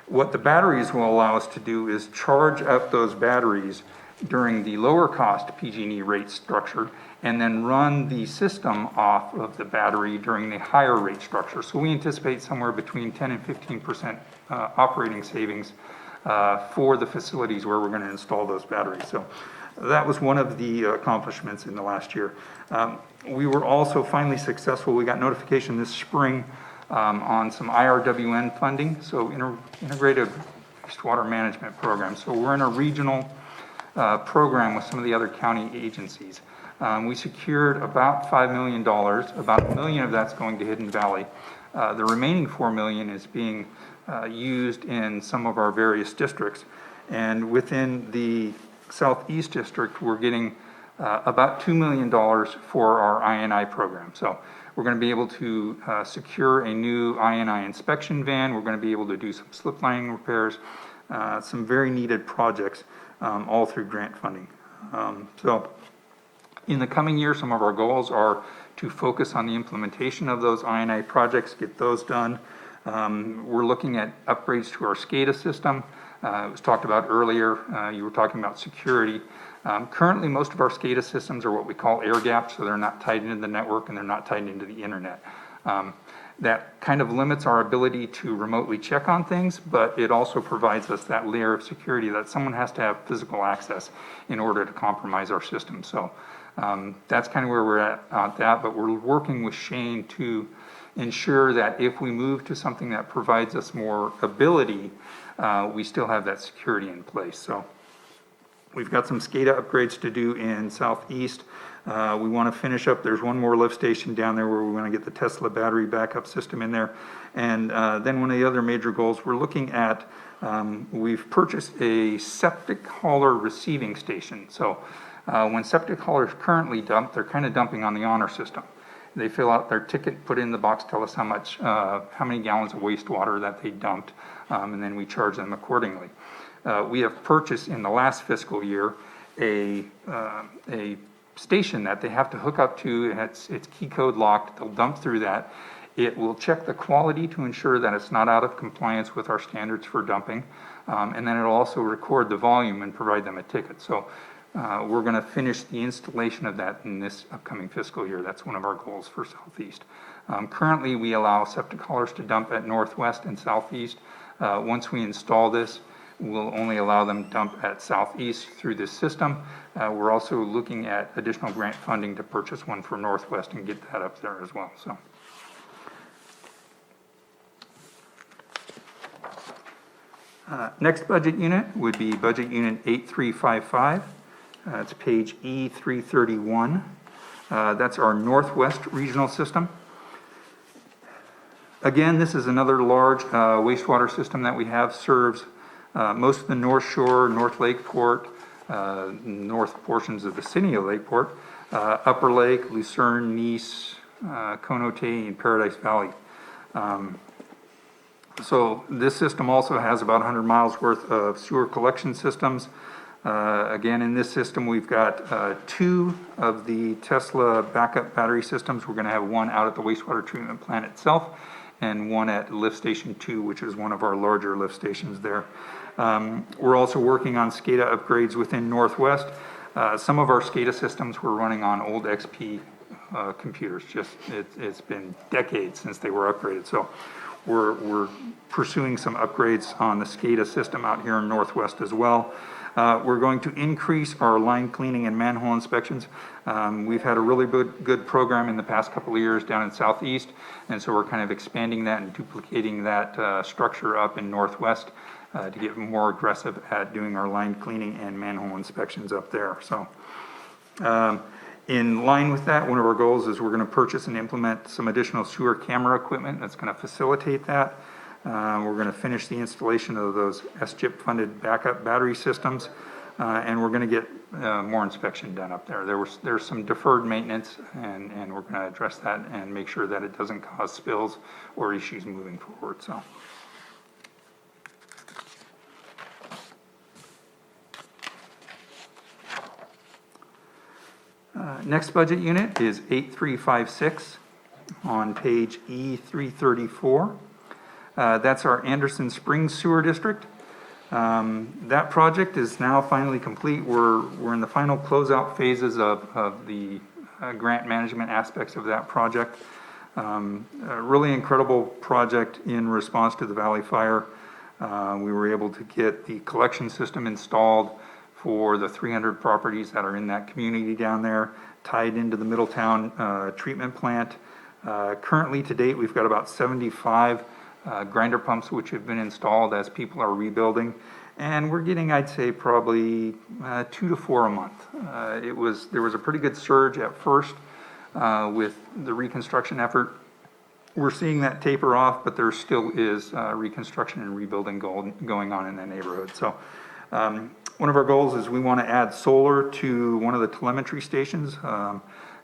What the batteries will allow us to do is charge up those batteries during the lower cost PG&E rate structure and then run the system off of the battery during the higher rate structure. So we anticipate somewhere between 10 and 15% operating savings for the facilities where we're going to install those batteries. So that was one of the accomplishments in the last year. We were also finally successful. We got notification this spring on some IRWN funding, so Integrated Wastewater Management Program. So we're in a regional program with some of the other county agencies. We secured about $5 million. About $1 million of that's going to Hidden Valley. The remaining $4 million is being used in some of our various districts. And within the Southeast District, we're getting about $2 million for our INI program. So we're going to be able to secure a new INI inspection van. We're going to be able to do some slip lining repairs, some very needed projects, all through grant funding. So in the coming year, some of our goals are to focus on the implementation of those INI projects, get those done. We're looking at upgrades to our SCADA system. It was talked about earlier. You were talking about security. Currently, most of our SCADA systems are what we call air gapped, so they're not tied into the network and they're not tied into the internet. That kind of limits our ability to remotely check on things, but it also provides us that layer of security that someone has to have physical access in order to compromise our system. So that's kind of where we're at on that, but we're working with Shane to ensure that if we move to something that provides us more ability, we still have that security in place. So we've got some SCADA upgrades to do in Southeast. We want to finish up, there's one more lift station down there where we want to get the Tesla battery backup system in there. And then one of the other major goals, we're looking at, we've purchased a septic hauler receiving station. So when septic haulers currently dump, they're kind of dumping on the honor system. They fill out their ticket, put it in the box, tell us how many gallons of wastewater that they dumped, and then we charge them accordingly. We have purchased in the last fiscal year a station that they have to hook up to. It's key code locked. They'll dump through that. It will check the quality to ensure that it's not out of compliance with our standards for dumping, and then it'll also record the volume and provide them a ticket. So we're going to finish the installation of that in this upcoming fiscal year. That's one of our goals for Southeast. Currently, we allow septic haulers to dump at Northwest and Southeast. Once we install this, we'll only allow them to dump at Southeast through this system. We're also looking at additional grant funding to purchase one for Northwest and get that up there as well. So. Next budget unit would be budget unit 8355. It's page E331. That's our Northwest regional system. Again, this is another large wastewater system that we have, serves most of the North Shore, North Lakeport, north portions of the city of Lakeport, Upper Lake, Lucerne, Nice, Conote, and Paradise Valley. So this system also has about 100 miles worth of sewer collection systems. Again, in this system, we've got 2 of the Tesla backup battery systems. We're going to have one out at the wastewater treatment plant itself and one at lift station 2, which is one of our larger lift stations there. We're also working on SCADA upgrades within Northwest. Some of our SCADA systems were running on old XP computers. It's been decades since they were upgraded. So we're pursuing some upgrades on the SCADA system out here in Northwest as well. We're going to increase our line cleaning and manhole inspections. We've had a really good program in the past couple of years down in Southeast, and so we're kind of expanding that and duplicating that structure up in Northwest to get more aggressive at doing our line cleaning and manhole inspections up there. So in line with that, one of our goals is we're going to purchase and implement some additional sewer camera equipment that's going to facilitate that. We're going to finish the installation of those SCHIP funded backup battery systems, and we're going to get more inspection done up there. There's some deferred maintenance, and we're going to address that and make sure that it doesn't cause spills or issues moving forward. So. Next budget unit is 8356 on page E334. That's our Anderson Springs Sewer District. That project is now finally complete. We're in the final closeout phases of the grant management aspects of that project. A really incredible project in response to the Valley Fire. We were able to get the collection system installed for the 300 properties that are in that community down there, tied into the Middletown treatment plant. Currently, to date, we've got about 75 grinder pumps which have been installed as people are rebuilding, and we're getting, I'd say, probably 2 to 4 a month. There was a pretty good surge at first with the reconstruction effort. We're seeing that taper off, but there still is reconstruction and rebuilding going on in that neighborhood. So One of our goals is we want to add solar to one of the telemetry stations.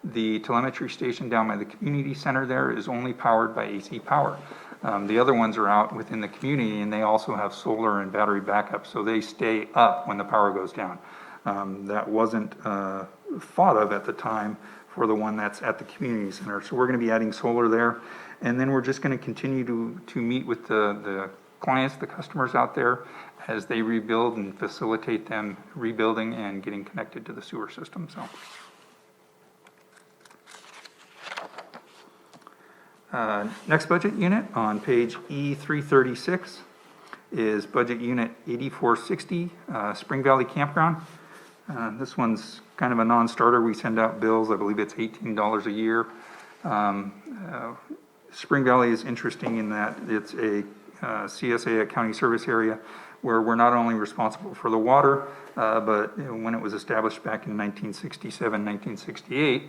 The telemetry station down by the community center there is only powered by AC power. The other ones are out within the community, and they also have solar and battery backup, so they stay up when the power goes down. That wasn't thought of at the time for the one that's at the community center. So we're going to be adding solar there, and then we're just going to continue to meet with the clients, the customers out there, as they rebuild and facilitate them rebuilding and getting connected to the sewer system. So. Next budget unit on page E336 is budget unit 8460, Spring Valley Campground. This one's kind of a non-starter. We send out bills, I believe it's $18 a year. Spring Valley is interesting in that it's a CSA, a county service area, where we're not only responsible for the water, but when it was established back in 1967, 1968,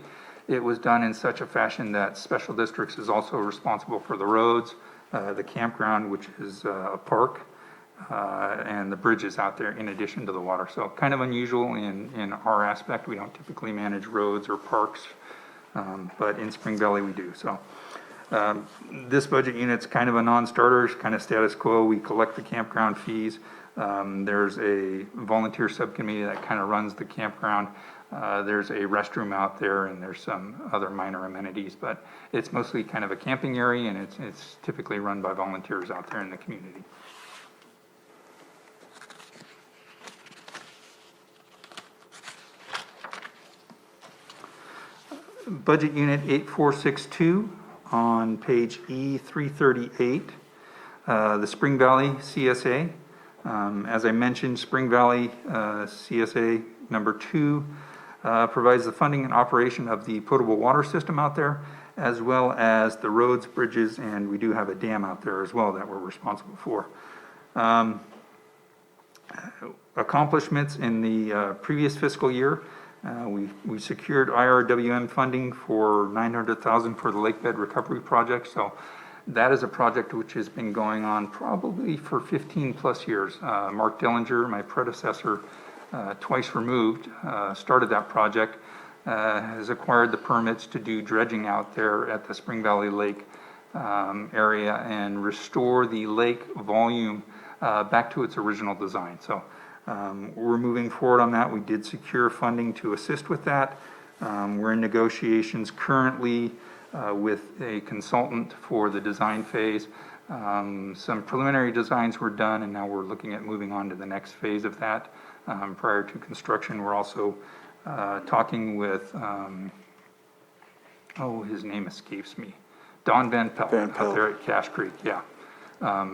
it was done in such a fashion that special districts is also responsible for the roads, the campground, which is a park, and the bridges out there in addition to the water. So kind of unusual in our aspect. We don't typically manage roads or parks, but in Spring Valley we do. So this budget unit's kind of a non-starter, it's kind of status quo. We collect the campground fees. There's a volunteer subcommittee that kind of runs the campground. There's a restroom out there, and there's some other minor amenities, but it's mostly kind of a camping area, and it's typically run by volunteers out there in the community. Budget Unit 8462 on page E338, the Spring Valley CSA. As I mentioned, Spring Valley CSA number 2 provides the funding and operation of the potable water system out there, as well as the roads, bridges, and we do have a dam out there as well that we're responsible for. Accomplishments in the previous fiscal year, we secured IRWM funding for $900,000 for the lake bed recovery project. So that is a project which has been going on probably for 15 plus years. Mark Dillinger, my predecessor, twice removed, started that project, has acquired the permits to do dredging out there at the Spring Valley Lake area and restore the lake volume back to its original design. So we're moving forward on that. We did secure funding to assist with that. We're in negotiations currently with a consultant for the design phase. Some preliminary designs were done, and now we're looking at moving on to the next phase of that. Prior to construction, we're also talking with, his name escapes me, Don Van Pelt out there at Cache Creek,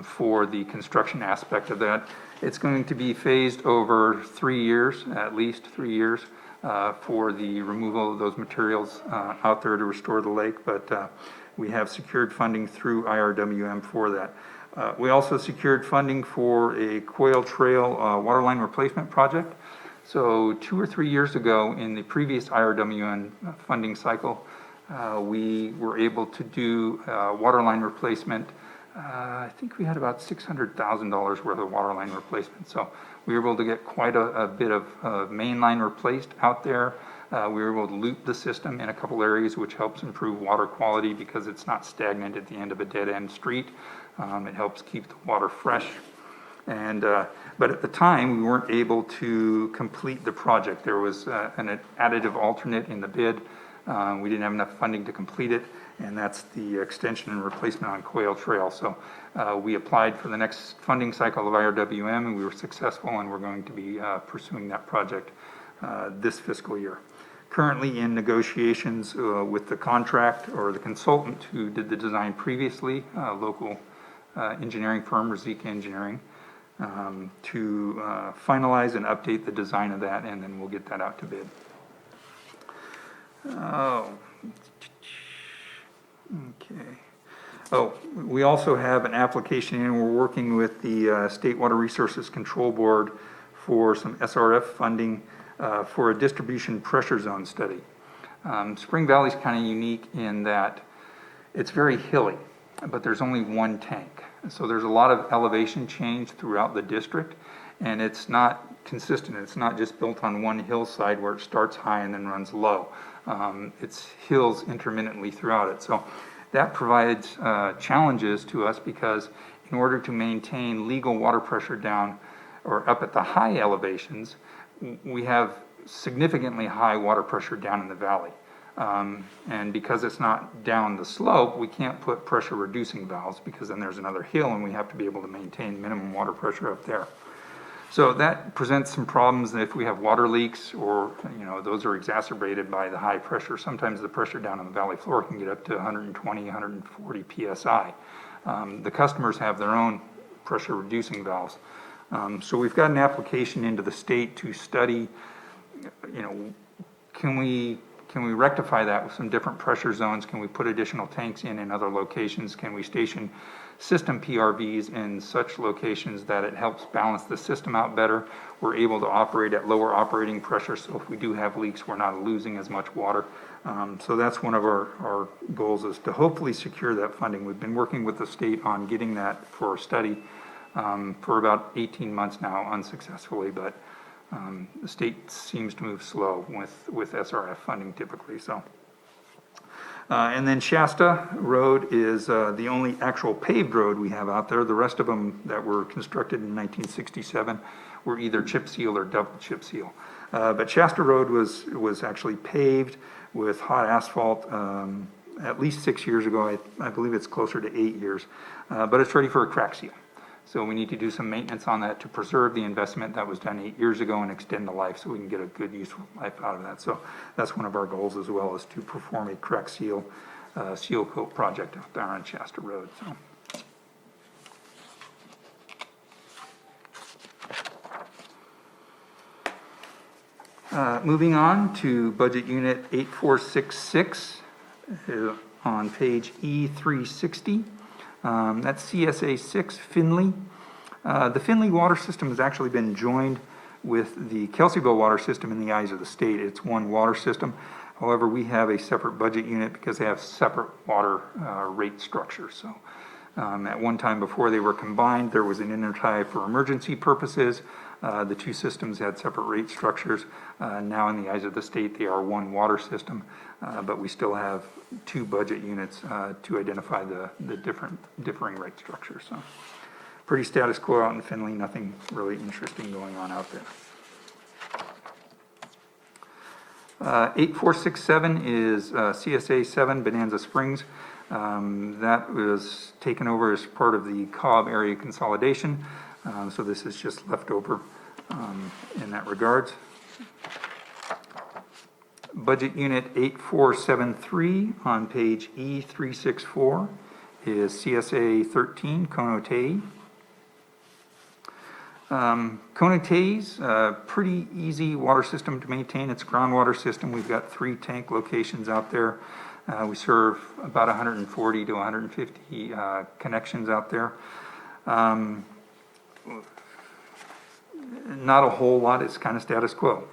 for the construction aspect of that. It's going to be phased over 3 years, at least 3 years, for the removal of those materials out there to restore the lake, but we have secured funding through IRWM for that. We also secured funding for a Quail Trail waterline replacement project. So 2 or 3 years ago in the previous IRWM funding cycle, we were able to do waterline replacement. I think we had about $600,000 worth of waterline replacement. So we were able to get quite a bit of main line replaced out there. We were able to loop the system in a couple areas, which helps improve water quality because it's not stagnant at the end of a dead-end street. It helps keep the water fresh. And but at the time, we weren't able to complete the project. There was an additive alternate in the bid. We didn't have enough funding to complete it, and that's the extension and replacement on Quail Trail. So we applied for the next funding cycle of IRWM, and we were successful, and we're going to be pursuing that project this fiscal year. Currently in negotiations with the contract or the consultant who did the design previously, local engineering firm, Rizika Engineering, to finalize and update the design of that, and then we'll get that out to bid. We also have an application in. We're working with the State Water Resources Control Board for some SRF funding for a distribution pressure zone study. Spring Valley is kind of unique in that it's very hilly, but there's only one tank. So there's a lot of elevation change throughout the district, and it's not consistent. It's not just built on one hillside where it starts high and then runs low. It's hills intermittently throughout it. So that provides challenges to us because in order to maintain legal water pressure down or up at the high elevations, we have significantly high water pressure down in the valley. And because it's not down the slope, we can't put pressure reducing valves because then there's another hill and we have to be able to maintain minimum water pressure up there. So that presents some problems if we have water leaks or, those are exacerbated by the high pressure. Sometimes the pressure down on the valley floor can get up to 120, 140 PSI. The customers have their own pressure reducing valves. So we've got an application into the state to study, can we rectify that with some different pressure zones? Can we put additional tanks in other locations? Can we station system PRVs in such locations that it helps balance the system out better? We're able to operate at lower operating pressure, so if we do have leaks, we're not losing as much water. So that's one of our goals, is to hopefully secure that funding. We've been working with the state on getting that for a study for about 18 months now, unsuccessfully, but the state seems to move slow with SRF funding typically. So, and then Shasta Road is the only actual paved road we have out there. The rest of them that were constructed in 1967 were either chip seal or double chip seal. But Shasta Road was actually paved with hot asphalt at least 6 years ago. I believe it's closer to 8 years, but it's ready for a crack seal. So we need to do some maintenance on that to preserve the investment that was done 8 years ago and extend the life so we can get a good useful life out of that. So that's one of our goals as well, is to perform a crack seal seal coat project out there on Shasta Road. So moving on to budget unit 8466 on page E360. That's CSA 6, Finley. The Finley water system has actually been joined with the Kelseyville water system in the eyes of the state. It's one water system. However, we have a separate budget unit because they have separate water rate structures. So at one time before they were combined, there was an intertie for emergency purposes. The two systems had separate rate structures. Now in the eyes of the state, they are one water system, but we still have two budget units to identify the differing rate structures. So pretty status quo out in Finley, nothing really interesting going on out there. 8467 is CSA 7, Bonanza Springs. That was taken over as part of the Cobb area consolidation. So this is just leftover in that regards. Budget unit 8473 on page E364 is CSA 13, Conotay. Conotay's pretty easy water system to maintain. It's a groundwater system. We've got 3 tank locations out there. We serve about 140 to 150 connections out there. Not a whole lot. It's kind of status quo.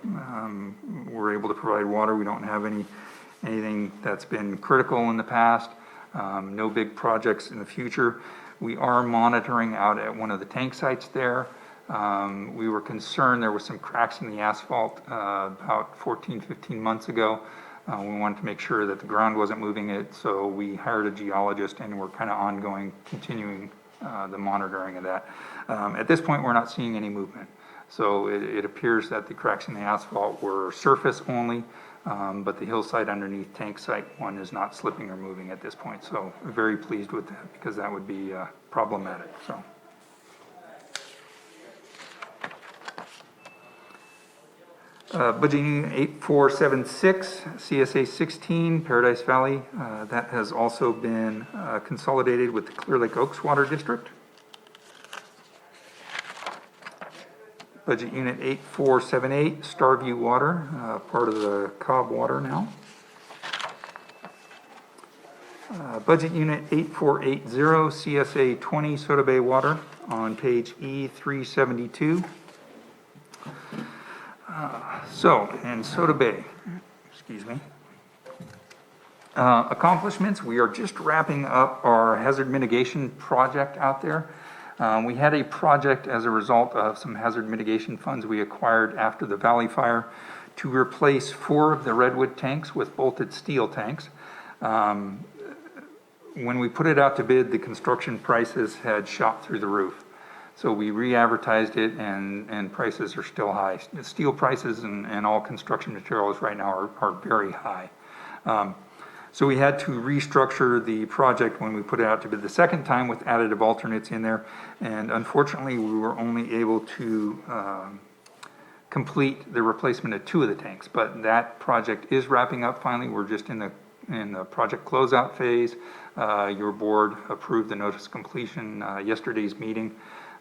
We're able to provide water. We don't have anything that's been critical in the past. No big projects in the future. We are monitoring out at one of the tank sites there. We were concerned there were some cracks in the asphalt about 14, 15 months ago. We wanted to make sure that the ground wasn't moving it, so we hired a geologist and we're kind of continuing the monitoring of that. At this point, we're not seeing any movement. So it appears that the cracks in the asphalt were surface only, but the hillside underneath tank site 1 is not slipping or moving at this point. So very pleased with that because that would be problematic. So. Budget unit 8476, CSA 16, Paradise Valley. That has also been consolidated with the Clear Lake Oaks Water District. Budget unit 8478, Starview Water, part of the Cobb Water now. Budget unit 8480, CSA 20, Soda Bay Water on page E372. So, in Soda Bay, excuse me, accomplishments, we are just wrapping up our hazard mitigation project out there. We had a project as a result of some hazard mitigation funds we acquired after the Valley Fire to replace 4 of the redwood tanks with bolted steel tanks. When we put it out to bid, the construction prices had shot through the roof. So we re-advertised it, and prices are still high. Steel prices and all construction materials right now are very high. So we had to restructure the project when we put it out to bid the second time with additive alternates in there. And unfortunately, we were only able to complete the replacement of 2 of the tanks. But that project is wrapping up finally. We're just in the project closeout phase. Your board approved the notice of completion yesterday's meeting.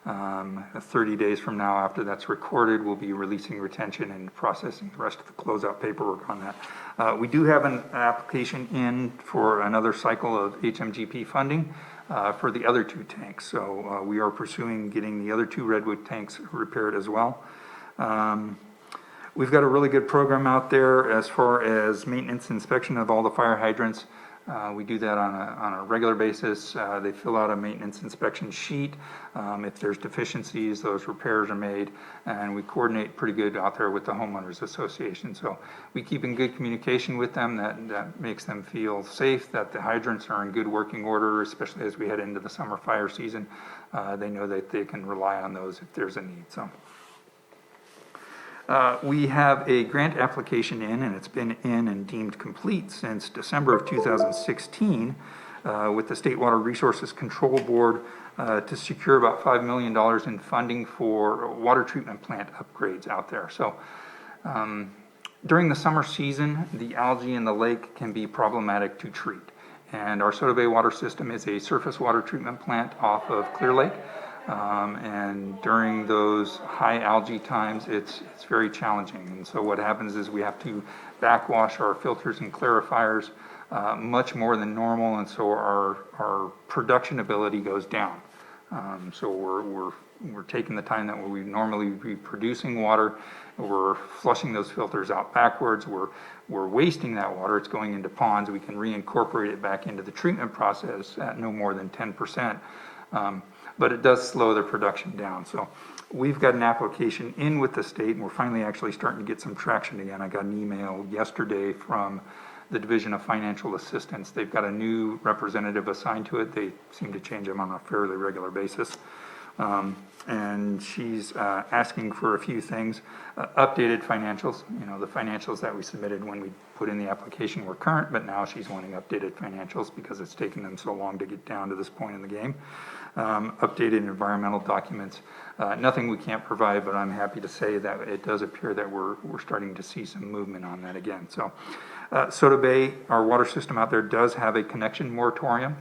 30 days from now, after that's recorded, we'll be releasing retention and processing the rest of the closeout paperwork on that. We do have an application in for another cycle of HMGP funding for the other 2 tanks. So we are pursuing getting the other 2 redwood tanks repaired as well. We've got a really good program out there as far as maintenance inspection of all the fire hydrants. We do that on a regular basis. They fill out a maintenance inspection sheet. If there's deficiencies, those repairs are made, and we coordinate pretty good out there with the homeowners association. So we keep in good communication with them. That makes them feel safe, that the hydrants are in good working order, especially as we head into the summer fire season. They know that they can rely on those if there's a need. So. We have a grant application in, and it's been in and deemed complete since December of 2016 with the State Water Resources Control Board to secure about $5 million in funding for water treatment plant upgrades out there. So during the summer season, the algae in the lake can be problematic to treat. And our Soda Bay water system is a surface water treatment plant off of Clear Lake. And during those high algae times, it's very challenging. And so what happens is we have to backwash our filters and clarifiers much more than normal, and so our production ability goes down. So we're taking the time that we normally be producing water, we're flushing those filters out backwards, we're wasting that water, it's going into ponds, we can reincorporate it back into the treatment process at no more than 10%. But it does slow the production down. So we've got an application in with the state, and we're finally actually starting to get some traction again. I got an email yesterday from the Division of Financial Assistance. They've got a new representative assigned to it. They seem to change them on a fairly regular basis. And she's asking for a few things, updated financials. You know, the financials that we submitted when we put in the application were current, but now she's wanting updated financials because it's taken them so long to get down to this point in the game. Updated environmental documents. Nothing we can't provide, but I'm happy to say that it does appear that we're starting to see some movement on that again. So Soda Bay, our water system out there, does have a connection moratorium.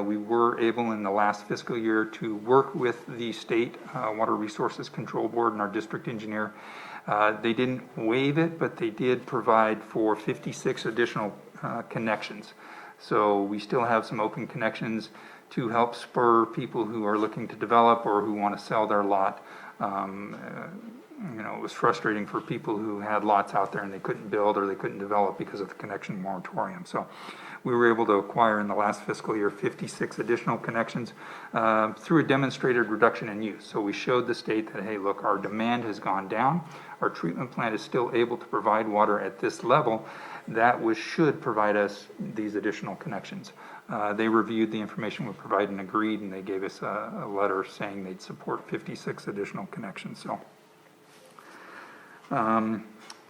We were able in the last fiscal year to work with the State Water Resources Control Board and our district engineer. They didn't waive it, but they did provide for 56 additional connections. So we still have some open connections to help spur people who are looking to develop or who want to sell their lot. You know, it was frustrating for people who had lots out there and they couldn't build or they couldn't develop because of the connection moratorium. So we were able to acquire in the last fiscal year 56 additional connections through a demonstrated reduction in use. So we showed the state that, hey, look, our demand has gone down. Our treatment plant is still able to provide water at this level. That should provide us these additional connections. They reviewed the information we provided and agreed, and they gave us a letter saying they'd support 56 additional connections. So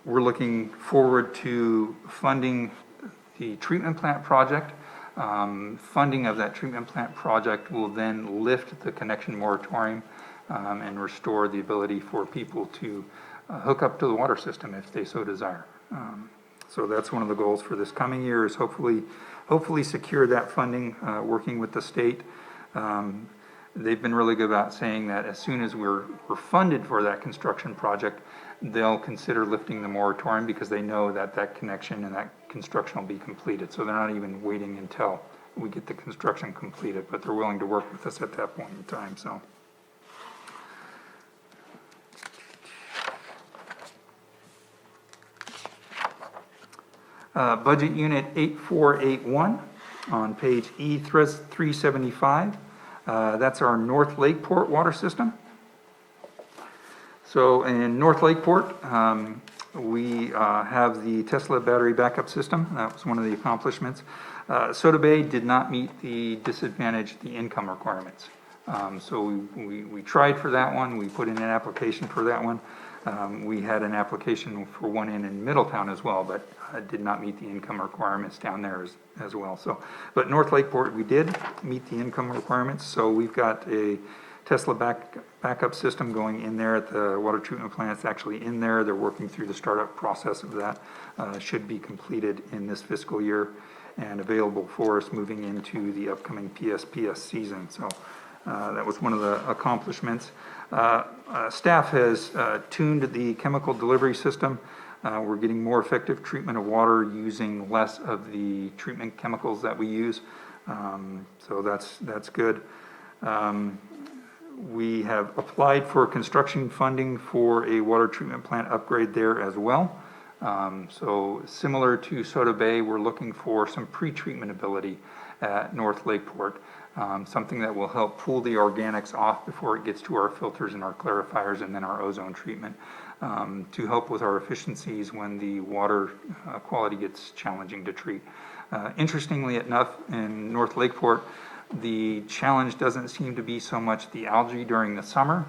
we're looking forward to funding the treatment plant project. Funding of that treatment plant project will then lift the connection moratorium and restore the ability for people to hook up to the water system if they so desire. So that's one of the goals for this coming year, is hopefully secure that funding, working with the state. They've been really good about saying that as soon as we're funded for that construction project, they'll consider lifting the moratorium because they know that that connection and that construction will be completed. So they're not even waiting until we get the construction completed, but they're willing to work with us at that point in time. So. Budget Unit 8481 on page E375. That's our North Lakeport water system. So in North Lakeport, we have the Tesla battery backup system. That was one of the accomplishments. Soda Bay did not meet the the income requirements. So we tried for that one. We put in an application for that one. We had an application for one in Middletown as well, but did not meet the income requirements down there as well. So, but North Lakeport, we did meet the income requirements. So we've got a Tesla backup system going in there at the water treatment plant. It's actually in there. They're working through the startup process of that. Should be completed in this fiscal year and available for us moving into the upcoming PSPS season. So that was one of the accomplishments. Staff has tuned the chemical delivery system. We're getting more effective treatment of water using less of the treatment chemicals that we use. So that's good. We have applied for construction funding for a water treatment plant upgrade there as well. So similar to Soda Bay, we're looking for some pre-treatment ability at North Lakeport. Something that will help pull the organics off before it gets to our filters and our clarifiers and then our ozone treatment, to help with our efficiencies when the water quality gets challenging to treat. Interestingly enough, in North Lakeport, the challenge doesn't seem to be so much the algae during the summer,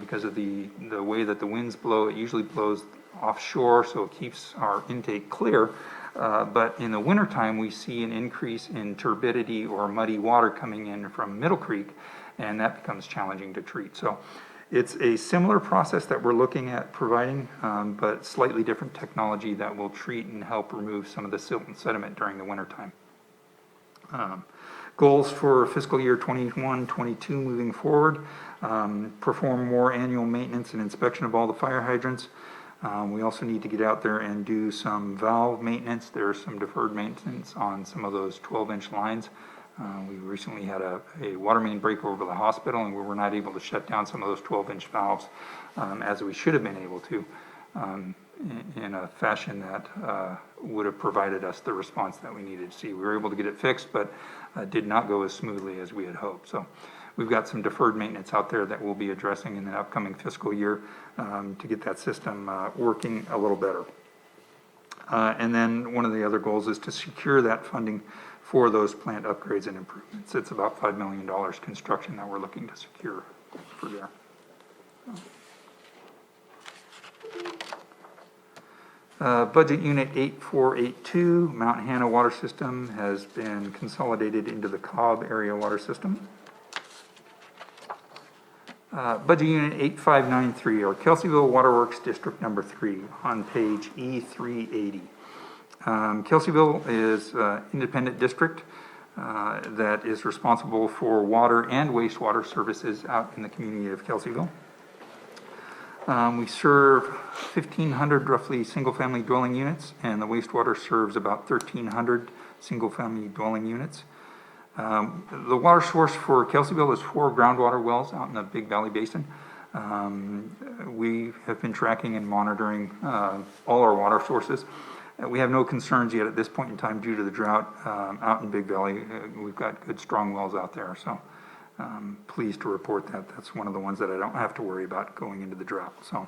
because of the way that the winds blow. It usually blows offshore, so it keeps our intake clear. But in the wintertime, we see an increase in turbidity or muddy water coming in from Middle Creek, and that becomes challenging to treat. So it's a similar process that we're looking at providing, but slightly different technology that will treat and help remove some of the silt and sediment during the wintertime. Goals for fiscal year 21-22 moving forward: perform more annual maintenance and inspection of all the fire hydrants. We also need to get out there and do some valve maintenance. There's some deferred maintenance on some of those 12-inch lines. We recently had a water main break over the hospital, and we were not able to shut down some of those 12-inch valves as we should have been able to, in a fashion that would have provided us the response that we needed to see. We were able to get it fixed, but did not go as smoothly as we had hoped. So we've got some deferred maintenance out there that we'll be addressing in the upcoming fiscal year to get that system working a little better. And then one of the other goals is to secure that funding for those plant upgrades and improvements. It's about $5 million construction that we're looking to secure for there. Budget Unit 8482, Mount Hannah Water System, has been consolidated into the Cobb Area Water System. Budget Unit 8593, or Kelseyville Waterworks District Number 3, on page E380. Kelseyville is an independent district that is responsible for water and wastewater services out in the community of Kelseyville. We serve 1,500 roughly single-family dwelling units, and the wastewater serves about 1,300 single-family dwelling units. The water source for Kelseyville is 4 groundwater wells out in the Big Valley Basin. We have been tracking and monitoring all our water sources. We have no concerns yet at this point in time due to the drought out in Big Valley. We've got good, strong wells out there, so pleased to report that that's one of the ones that I don't have to worry about going into the drought. So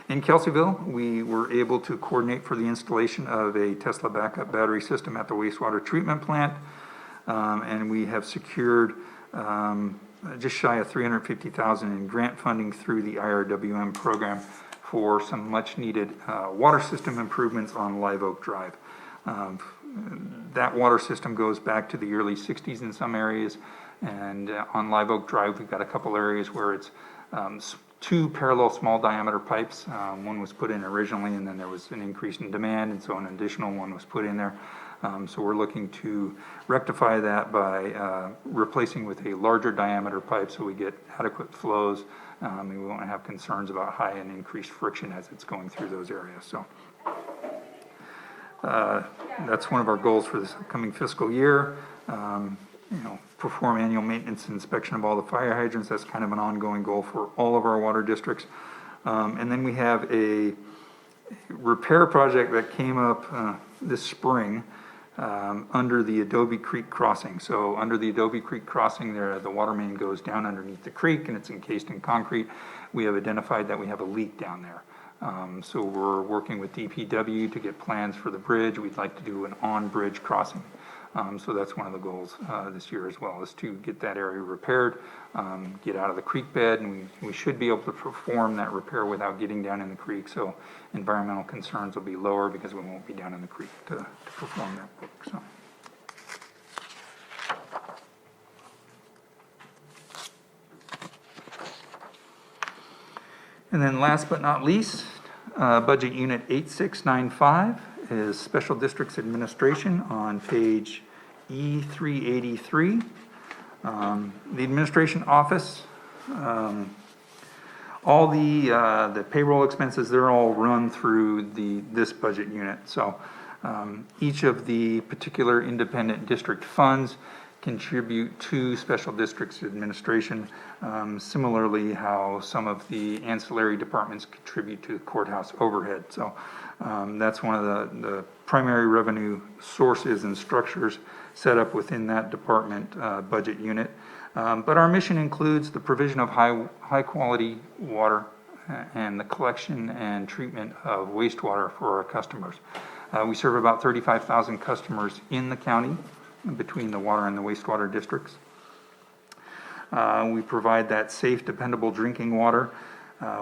in Kelseyville, we were able to coordinate for the installation of a Tesla backup battery system at the wastewater treatment plant, and we have secured just shy of $350,000 in grant funding through the IRWM program for some much needed water system improvements on Live Oak Drive. That water system goes back to the early 60s in some areas, and on Live Oak Drive we've got a couple areas where it's 2 parallel small diameter pipes. One was put in originally, and then there was an increase in demand, and so an additional one was put in there. So we're looking to rectify that by replacing with a larger diameter pipe so we get adequate flows, and we won't have concerns about high and increased friction as it's going through those areas. So that's one of our goals for this upcoming fiscal year. Perform annual maintenance and inspection of all the fire hydrants. That's kind of an ongoing goal for all of our water districts. And then we have a repair project that came up this spring under the Adobe Creek crossing. So under the Adobe Creek crossing there, the water main goes down underneath the creek and it's encased in concrete. We have identified that we have a leak down there. So we're working with DPW to get plans for the bridge. We'd like to do an on-bridge crossing. So that's one of the goals this year as well, is to get that area repaired, get out of the creek bed, and we should be able to perform that repair without getting down in the creek. So environmental concerns will be lower because we won't be down in the creek to perform that work. So. And then last but not least, Budget Unit 8695 is Special Districts Administration on page E383. The administration office, all the payroll expenses, they're all run through this budget unit. So each of the particular independent district funds contribute to Special Districts Administration, similarly how some of the ancillary departments contribute to courthouse overhead. So that's one of the primary revenue sources and structures set up within that department budget unit. But our mission includes the provision of high quality water and the collection and treatment of wastewater for our customers. We serve about 35,000 customers in the county between the water and the wastewater districts. We provide that safe, dependable drinking water.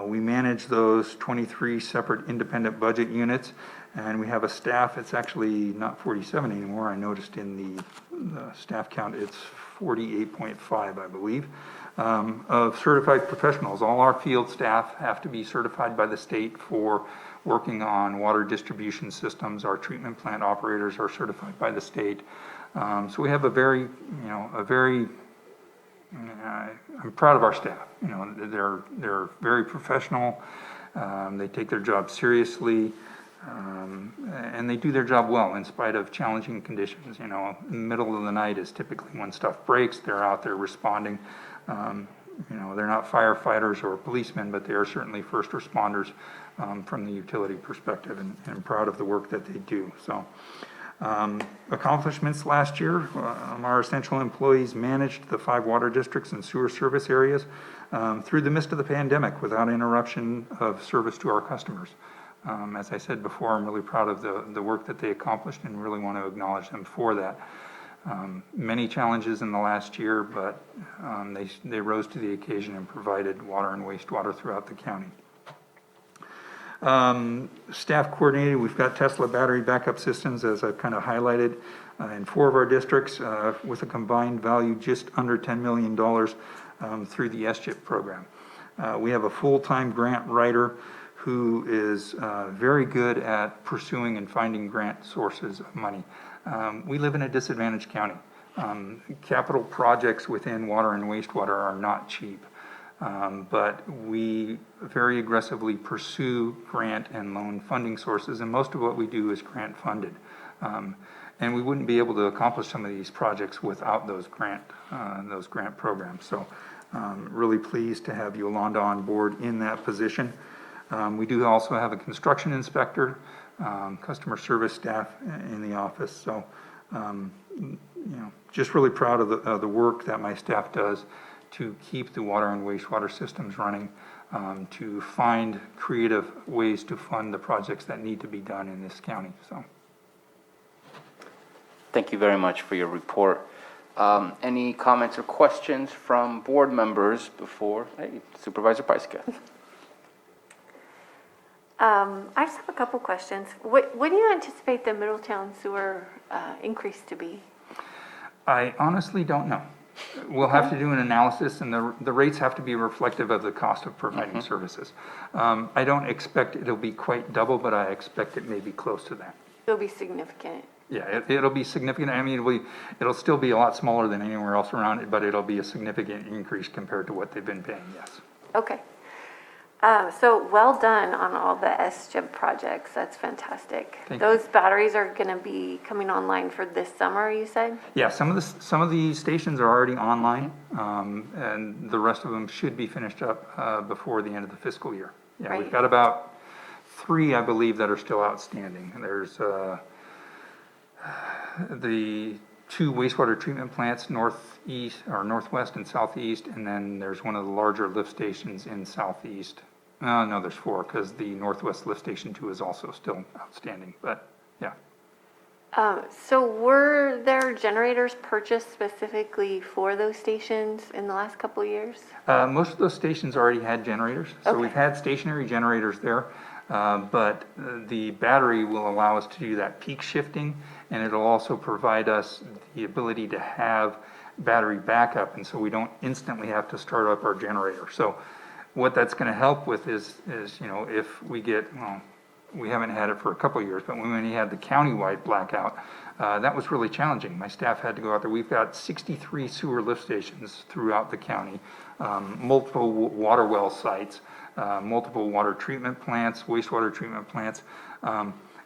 We manage those 23 separate independent budget units, and we have a staff. It's actually not 47 anymore. I noticed in the staff count it's 48.5, I believe, of certified professionals. All our field staff have to be certified by the state for working on water distribution systems. Our treatment plant operators are certified by the state. So we have I'm proud of our staff. They're very professional. They take their job seriously, and they do their job well in spite of challenging conditions. In the middle of the night is typically when stuff breaks. They're out there responding. They're not firefighters or policemen, but they are certainly first responders from the utility perspective, and proud of the work that they do. So. Accomplishments last year, our essential employees managed the 5 water districts and sewer service areas through the midst of the pandemic without interruption of service to our customers. As I said before, I'm really proud of the work that they accomplished and really want to acknowledge them for that. Many challenges in the last year, but they rose to the occasion and provided water and wastewater throughout the county. Staff coordinated, we've got Tesla battery backup systems, as I've kind of highlighted, in 4 of our districts with a combined value just under $10 million through the SCHIP program. We have a full-time grant writer who is very good at pursuing and finding grant sources of money. We live in a disadvantaged county. Capital projects within water and wastewater are not cheap. But we very aggressively pursue grant and loan funding sources, and most of what we do is grant funded. And we wouldn't be able to accomplish some of these projects without those grant programs. So really pleased to have Yolanda on board in that position. We do also have a construction inspector, customer service staff in the office. So just really proud of the work that my staff does to keep the water and wastewater systems running, to find creative ways to fund the projects that need to be done in this county. So, thank you very much for your report. Any comments or questions from board members before Supervisor Pyska? I just have a couple questions. What do you anticipate the Middletown sewer increase to be? I honestly don't know. We'll have to do an analysis, and the rates have to be reflective of the cost of providing services. I don't expect it'll be quite double, but I expect it may be close to that. It'll be significant. Yeah, it'll be significant. I mean, it'll still be a lot smaller than anywhere else around it, but it'll be a significant increase compared to what they've been paying, yes. Okay. So well done on all the SCHIP projects. That's fantastic. Those batteries are going to be coming online for this summer, you said? Yeah, some of the stations are already online, and the rest of them should be finished up before the end of the fiscal year. Yeah, right. We've got about 3, I believe, that are still outstanding. There's the 2 wastewater treatment plants, northeast, or northwest and southeast, and then there's one of the larger lift stations in southeast. No, there's 4, because the northwest lift station 2 is also still outstanding, but yeah. So were there generators purchased specifically for those stations in the last couple of years? Most of those stations already had generators, so we've had stationary generators there, but the battery will allow us to do that peak shifting, and it'll also provide us the ability to have battery backup, and so we don't instantly have to start up our generator. So what that's going to help with is if we get, well, we haven't had it for a couple of years, but when we had the countywide blackout, that was really challenging. My staff had to go out there. We've got 63 sewer lift stations throughout the county, multiple water well sites, multiple water treatment plants, wastewater treatment plants.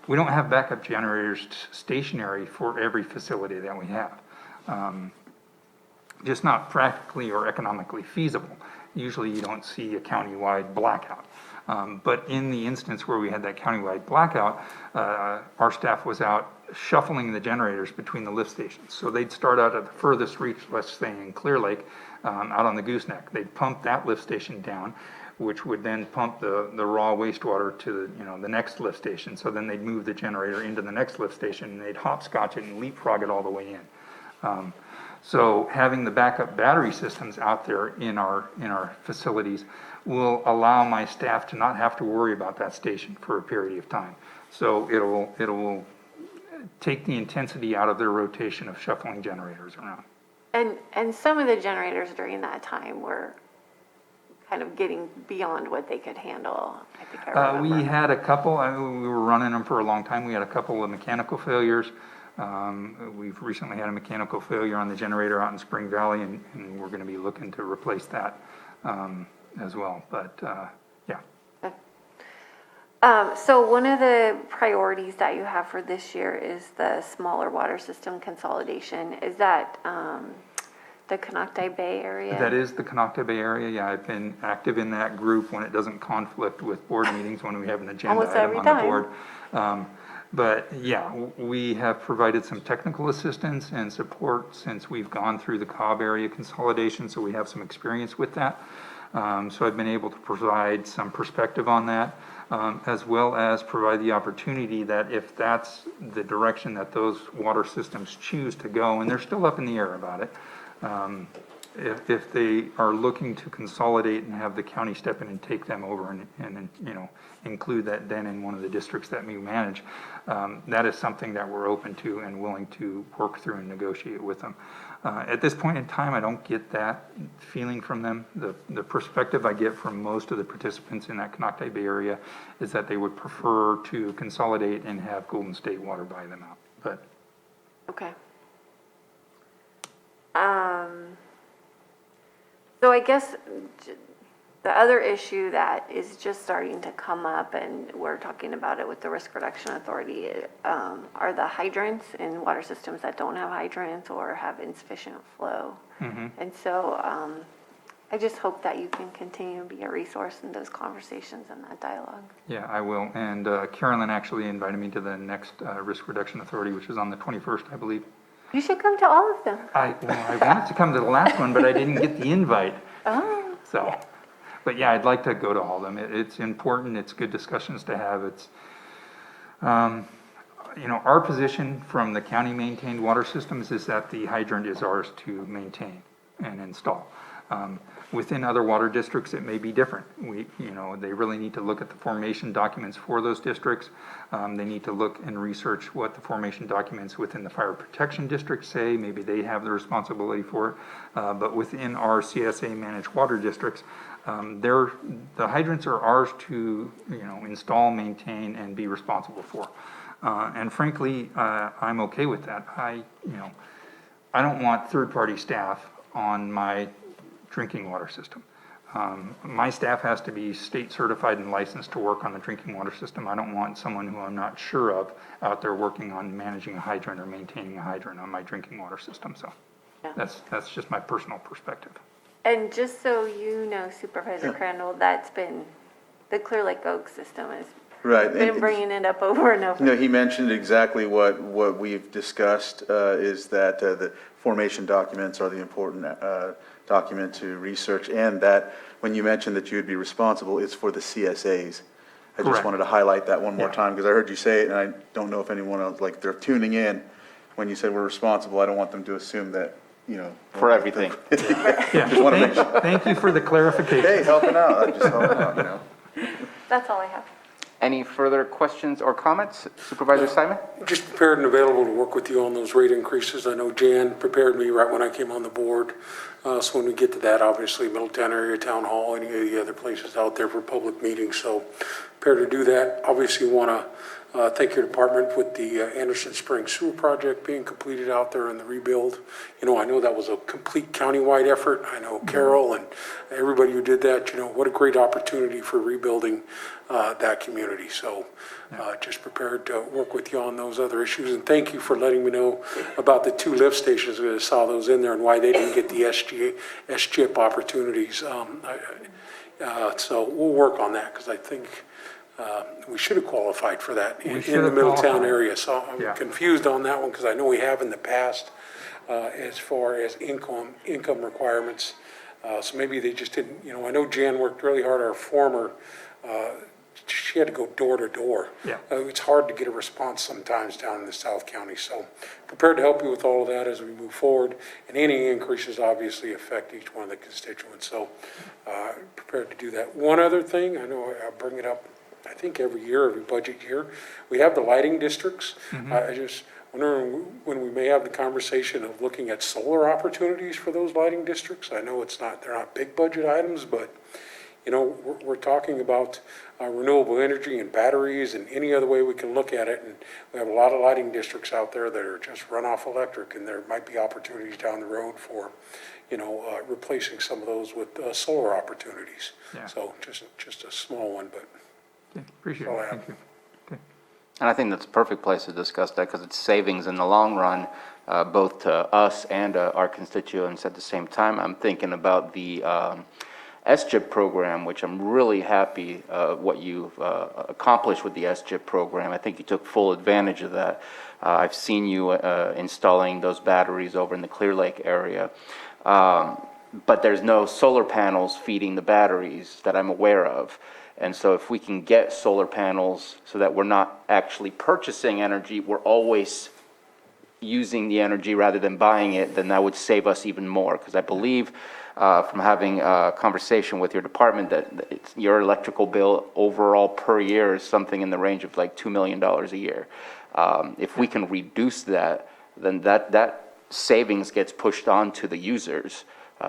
We don't have backup generators stationary for every facility that we have. Just not practically or economically feasible. Usually you don't see a countywide blackout. But in the instance where we had that countywide blackout, our staff was out shuffling the generators between the lift stations. So they'd start out at the furthest reach, let's say in Clear Lake, out on the gooseneck. They'd pump that lift station down, which would then pump the raw wastewater to the next lift station. So then they'd move the generator into the next lift station, and they'd hopscotch it and leapfrog it all the way in. So having the backup battery systems out there in our facilities will allow my staff to not have to worry about that station for a period of time. So it'll take the intensity out of their rotation of shuffling generators around. And some of the generators during that time were kind of getting beyond what they could handle. I think I remember. We had a couple. We were running them for a long time. We had a couple of mechanical failures. We've recently had a mechanical failure on the generator out in Spring Valley, and we're going to be looking to replace that as well. But yeah. So one of the priorities that you have for this year is the smaller water system consolidation. Is that the Canocti Bay area? That is the Canocti Bay area. Yeah, I've been active in that group when it doesn't conflict with board meetings, when we have an agenda Almost item every on time. the board. But yeah, we have provided some technical assistance and support since we've gone through the Cobb area consolidation, so we have some experience with that. So I've been able to provide some perspective on that, as well as provide the opportunity that if that's the direction that those water systems choose to go, and they're still up in the air about it, if they are looking to consolidate and have the county step in and take them over and include that then in one of the districts that we manage, that is something that we're open to and willing to work through and negotiate with them. At this point in time, I don't get that feeling from them. The perspective I get from most of the participants in that Canocti Bay area is that they would prefer to consolidate and have Golden State Water buy them out. But Okay. So I guess the other issue that is just starting to come up, and we're talking about it with the Risk Reduction Authority, are the hydrants in water systems that don't have hydrants or have insufficient flow. And so I just hope that you can continue to be a resource in those conversations and that dialogue. yeah, I will. And Carolyn actually invited me to the next Risk Reduction Authority, which is on the 21st, I believe. You should come to all of them. I wanted to come to the last one, but I didn't get the invite. Oh. So, but yeah, I'd like to go to all of them. It's important. It's good discussions to have. It's, our position from the county maintained water systems is that the hydrant is ours to maintain and install. Within other water districts, it may be different. They really need to look at the formation documents for those districts. They need to look and research what the formation documents within the fire protection district say. Maybe they have the responsibility for it. But within our CSA managed water districts, the hydrants are ours to, install, maintain, and be responsible for. And frankly, I'm okay with that. I don't want third-party staff on my drinking water system. My staff has to be state certified and licensed to work on the drinking water system. I don't want someone who I'm not sure of out there working on managing a hydrant or maintaining a hydrant on my drinking water system. So that's just my personal perspective. And just so you know, Supervisor Crandall, that's been, the Clear Lake Oak system is Right. been bringing it up over and over. He mentioned exactly what we've discussed, is that the formation documents are the important document to research, and that when you mentioned that you would be responsible, it's for the CSAs. I just Correct. wanted to highlight that one more time, because I heard you say it, and I don't know if anyone else, like, they're tuning in. When you said we're responsible, I don't want them to assume that, For everything. Just want to make sure. Thank you for the clarification. Hey, helping out, just helping out, That's all I have. Any further questions or comments? Supervisor Simon? Just prepared and available to work with you on those rate increases. I know Jan prepared me right when I came on the board. So when we get to that, obviously, Middletown area, Town Hall, any of the other places out there for public meetings. So prepared to do that. Obviously want to thank your department with the Anderson Springs Sewer Project being completed out there and the rebuild. I know that was a complete countywide effort. I know Carol and everybody who did that, what a great opportunity for rebuilding that community. So just prepared to work with you on those other issues. And thank you for letting me know about the 2 lift stations. I saw those in there and why they didn't get the SGIP opportunities. So we'll work on that, because I think we should have qualified for that in the Middletown area. So I'm confused on that one, because I know we have in the past as far as income requirements. So maybe they just didn't, I know Jan worked really hard, our former, she had to go door to door. It's hard to get a response sometimes down in the South County. So prepared to help you with all of that as we move forward. And any increases obviously affect each one of the constituents. So prepared to do that. One other thing, I know I bring it up, I think every year, every budget year, we have the lighting districts. I just wonder when we may have the conversation of looking at solar opportunities for those lighting districts. I know they're not big budget items, but we're talking about renewable energy and batteries and any other way we can look at it. And we have a lot of lighting districts out there that are just run off electric, and there might be opportunities down the road for, replacing some of those with solar opportunities. So just a small one, but. Appreciate it. Thank you. And I think that's a perfect place to discuss that, because it's savings in the long run, both to us and our constituents at the same time. I'm thinking about the SGIP program, which I'm really happy what you've accomplished with the SGIP program. I think you took full advantage of that. I've seen you installing those batteries over in the Clear Lake area. But there's no solar panels feeding the batteries that I'm aware of. And so if we can get solar panels so that we're not actually purchasing energy, we're always using the energy rather than buying it, then that would save us even more. Because I believe from having a conversation with your department that your electrical bill overall per year is something in the range of like $2 million a year. If we can reduce that, then that savings gets pushed on to the users.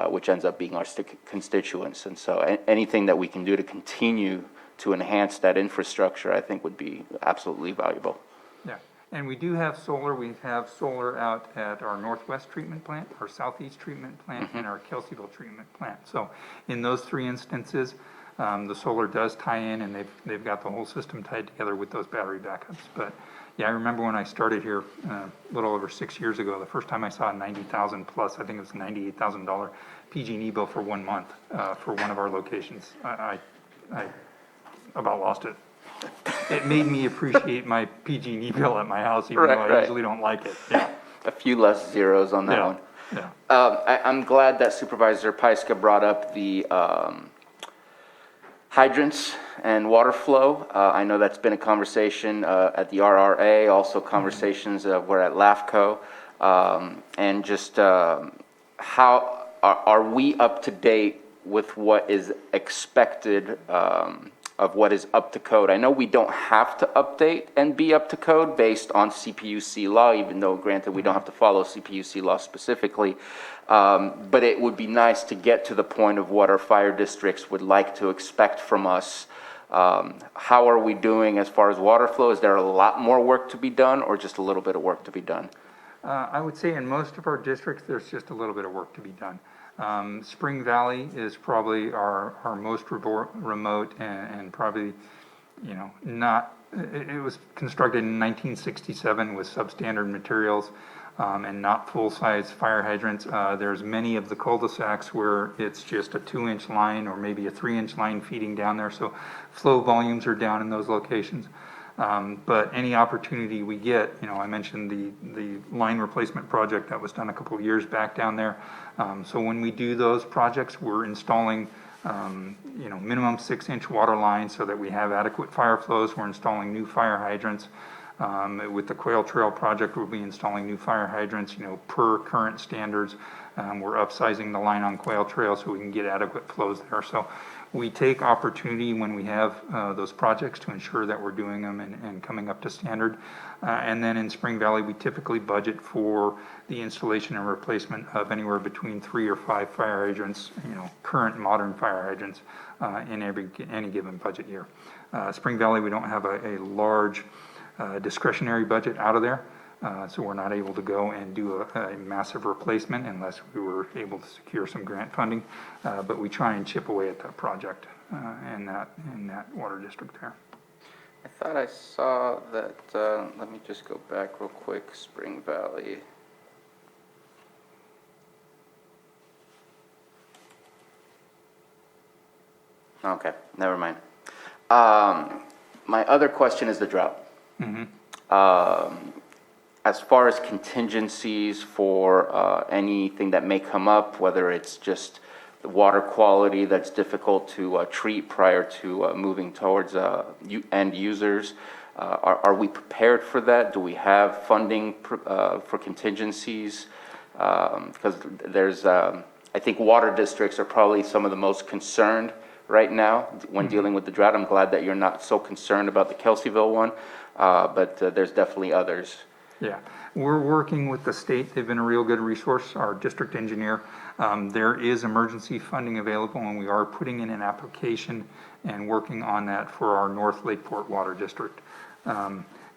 Which ends up being our constituents. And so anything that we can do to continue to enhance that infrastructure, I think would be absolutely valuable. Yeah, and we do have solar. We have solar out at our Northwest treatment plant, our Southeast treatment plant, and our Kelseyville treatment plant. So in those 3 instances, the solar does tie in, and they've got the whole system tied together with those battery backups. But yeah, I remember when I started here a little over 6 years ago, the first time I saw a $90,000 plus, I think it was $98,000 PG&E bill for 1 month for one of our locations. I about lost it. It made me appreciate my PG&E bill at my house, even though I usually don't like it. Yeah. A few less zeros on that one. Yeah. I'm glad that Supervisor Pyska brought up the hydrants and water flow. I know that's been a conversation at the RRA, also conversations were at LAFCO. And just how are we up to date with what is expected of what is up to code? I know we don't have to update and be up to code based on CPUC law, even though granted we don't have to follow CPUC law specifically. But it would be nice to get to the point of what our fire districts would like to expect from us. How are we doing as far as water flow? Is there a lot more work to be done, or just a little bit of work to be done? I would say in most of our districts, there's just a little bit of work to be done. Spring Valley is probably our most remote and probably, not, it was constructed in 1967 with substandard materials. and not full-size fire hydrants. There's many of the cul-de-sacs where it's just a 2-inch line or maybe a 3-inch line feeding down there, so flow volumes are down in those locations. But any opportunity we get, I mentioned the line replacement project that was done a couple of years back down there. So when we do those projects, we're installing minimum 6-inch water lines so that we have adequate fire flows. We're installing new fire hydrants. With the Quail Trail project, we'll be installing new fire hydrants, per current standards. We're upsizing the line on Quail Trail so we can get adequate flows there. So we take opportunity when we have those projects to ensure that we're doing them and coming up to standard. And then in Spring Valley, we typically budget for the installation and replacement of anywhere between 3 or 5 fire hydrants, current modern fire hydrants in any given budget year. Spring Valley, we don't have a large discretionary budget out of there. So we're not able to go and do a massive replacement unless we were able to secure some grant funding. But we try and chip away at that project in that water district there. I thought I saw that, let me just go back real quick, Spring Valley. Okay, never mind. My other question is the drought. As far as contingencies for anything that may come up, whether it's just the water quality that's difficult to treat prior to moving towards end users, are we prepared for that? Do we have funding for contingencies? Because there's, I think water districts are probably some of the most concerned right now when dealing with the drought. I'm glad that you're not so concerned about the Kelseyville one, but there's definitely others. Yeah, we're working with the state. They've been a real good resource, our district engineer. There is emergency funding available, and we are putting in an application and working on that for our North Lakeport Water District.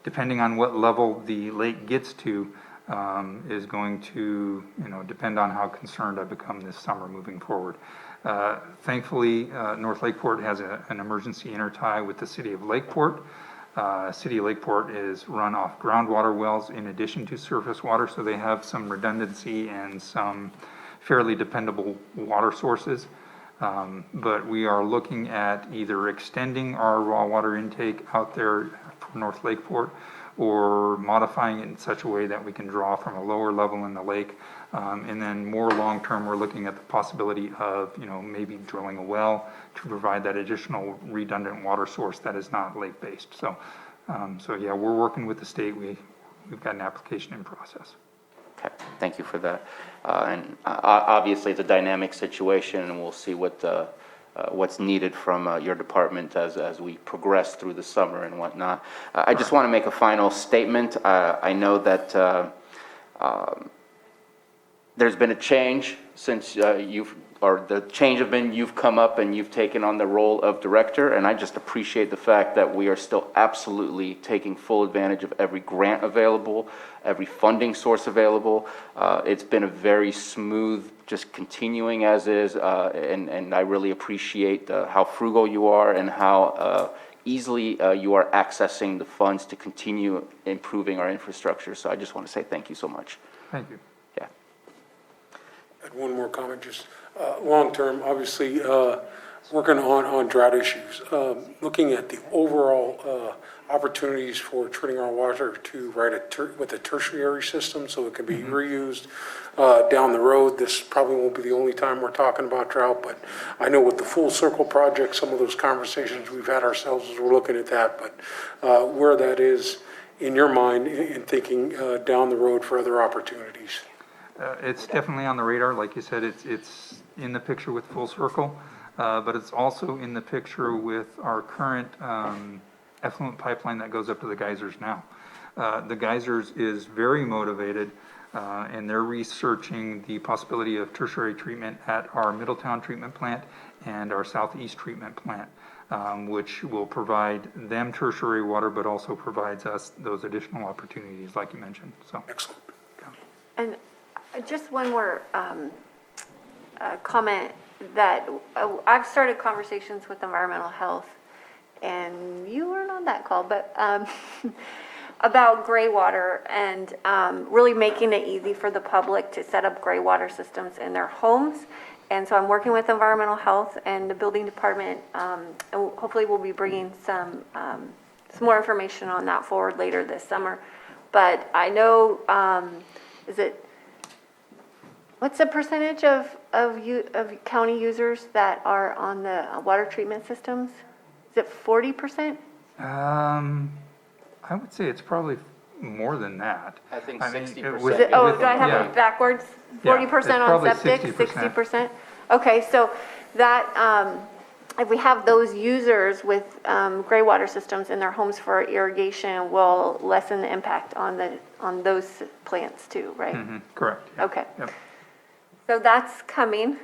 Depending on what level the lake gets to is going to depend on how concerned I become this summer moving forward. Thankfully, North Lakeport has an emergency intertie with the city of Lakeport. City of Lakeport is run off groundwater wells in addition to surface water, so they have some redundancy and some fairly dependable water sources. But we are looking at either extending our raw water intake out there for North Lakeport or modifying it in such a way that we can draw from a lower level in the lake. And then more long-term, we're looking at the possibility of, maybe drilling a well to provide that additional redundant water source that is not lake-based. So yeah, we're working with the state. We've got an application in process. Okay, thank you for that. And obviously, it's a dynamic situation, and we'll see what's needed from your department as we progress through the summer and whatnot. I just want to make a final statement. I know that there's been a change since you've come up and you've taken on the role of director, and I just appreciate the fact that we are still absolutely taking full advantage of every grant available, every funding source available. It's been a very smooth, just continuing as is, and I really appreciate how frugal you are and how easily you are accessing the funds to continue improving our infrastructure. So I just want to say thank you so much. Thank you. Yeah. Add one more comment, just long-term, obviously, working on drought issues, looking at the overall opportunities for treating our water to with a tertiary system so it can be reused down the road. This probably won't be the only time we're talking about drought, but I know with the Full Circle project, some of those conversations we've had ourselves as we're looking at that, but where that is in your mind in thinking down the road for other opportunities. It's definitely on the radar. Like you said, it's in the picture with Full Circle, but it's also in the picture with our current effluent pipeline that goes up to the geysers now. The geysers is very motivated, and they're researching the possibility of tertiary treatment at our Middletown treatment plant and our Southeast treatment plant, which will provide them tertiary water, but also provides us those additional opportunities like you mentioned. So excellent. And just one more comment that I've started conversations with environmental health, and you weren't on that call, but about gray water and really making it easy for the public to set up gray water systems in their homes. And so I'm working with environmental health and the building department, and hopefully we'll be bringing some more information on that forward later this summer. But I know, what's the percentage of county users that are on the water treatment systems? Is it 40%? I would say it's probably more than that. I think I mean, 60%. with- Is it, oh, with- do I have yeah. it backwards? Yeah, 40% it's on probably septic, 60%. 60%? Okay, so that, if we have those users with gray water systems in their homes for irrigation, will lessen the impact on those plants too, right? Correct. yeah. Okay. Yep. So that's coming.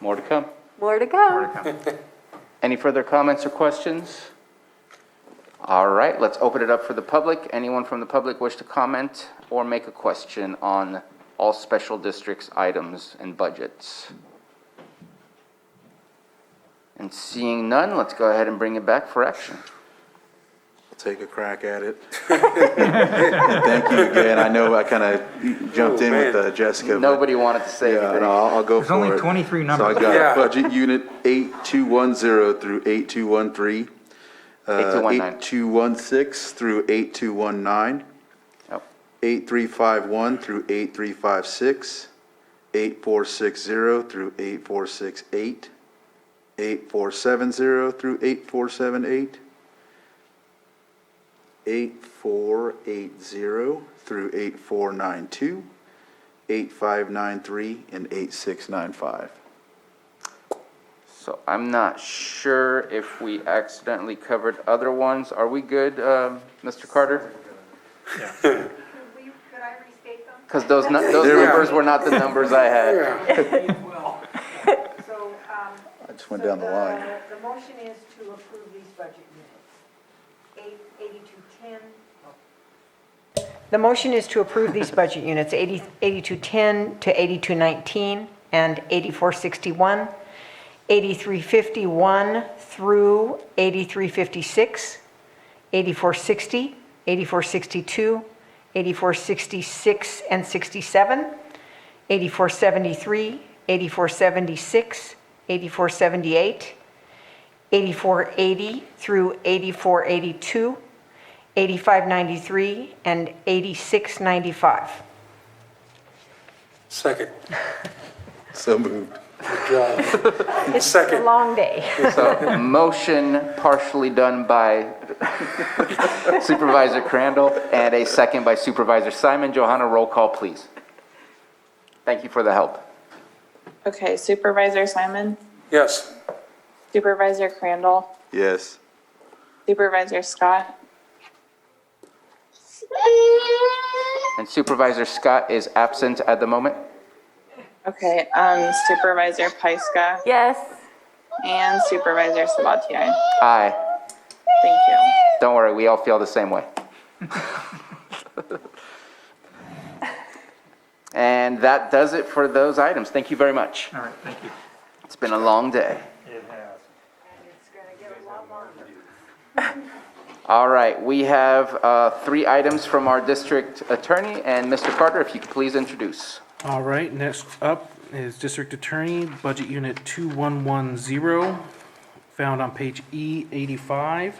More to come. More to go. More to come. Any further comments or questions? All right, let's open it up for the public. Anyone from the public wish to comment or make a question on all special districts items and budgets? And seeing none, let's go ahead and bring it back for action. I'll take a crack at it. Thank you again. I know I kind of jumped in with Jessica. but- Nobody wanted to say Yeah, anything. no, I'll go There's for it. only 23 numbers. So I got Yeah. budget unit 8210 through 8213. 8219. 8216 through 8219. Yep. 8351 through 8356. 8460 through 8468. 8470 through 8478. 8480 through 8492. 8593 and 8695. So I'm not sure if we accidentally covered other ones. Are we good, Mr. Carter? Could I restate them? Because those There we go. numbers were not the numbers I had. So, I just went down the line. The motion is to approve these budget units. 8210. The motion is to approve these budget units, 8210 to 8219 and 8461, 8351 through 8356, 8460, 8462, 8466 and 67, 8473, 8476, 8478, 8480 through 8482, 8593, and 8695. Second. So moved. Good job. It's a Second. long day. So motion partially done by Supervisor Crandall and a second by Supervisor Simon. Johanna, roll call, please. Thank you for the help. Okay, Supervisor Simon, Yes. Supervisor Crandall, Yes. Supervisor Scott, And Supervisor Scott is absent at the moment. okay, Supervisor Pyska, Yes. and Supervisor Sabatier. Aye. Thank you. Don't worry, we all feel the same way. And that does it for those items. Thank you very much. All right, thank you. It's been a long day. It has. All right, we have 3 items from our district attorney, and Mr. Carter, if you could please introduce. All right, next up is District Attorney, Budget Unit 2110, found on page E85.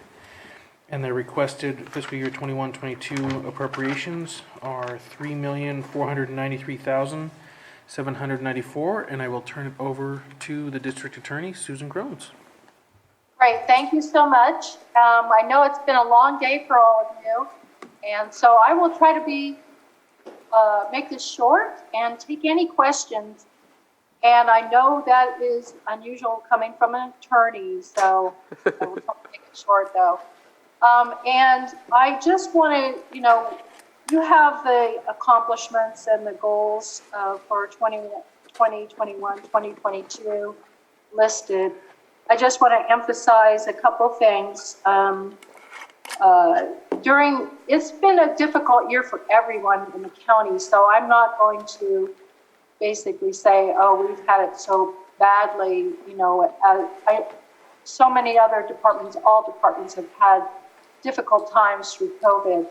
And the requested fiscal year 21-22 appropriations are $3,493,794. And I will turn it over to the District Attorney, Susan Groans. Great, thank you so much. I know it's been a long day for all of you, and so I will try to make this short and take any questions. And I know that is unusual coming from an attorney, so I will try to make it short though. And I just want to, you have the accomplishments and the goals for 2021, 2022 listed. I just want to emphasize a couple things. It's been a difficult year for everyone in the county, so I'm not going to basically say, oh, we've had it so badly, so many other departments, all departments have had difficult times through COVID.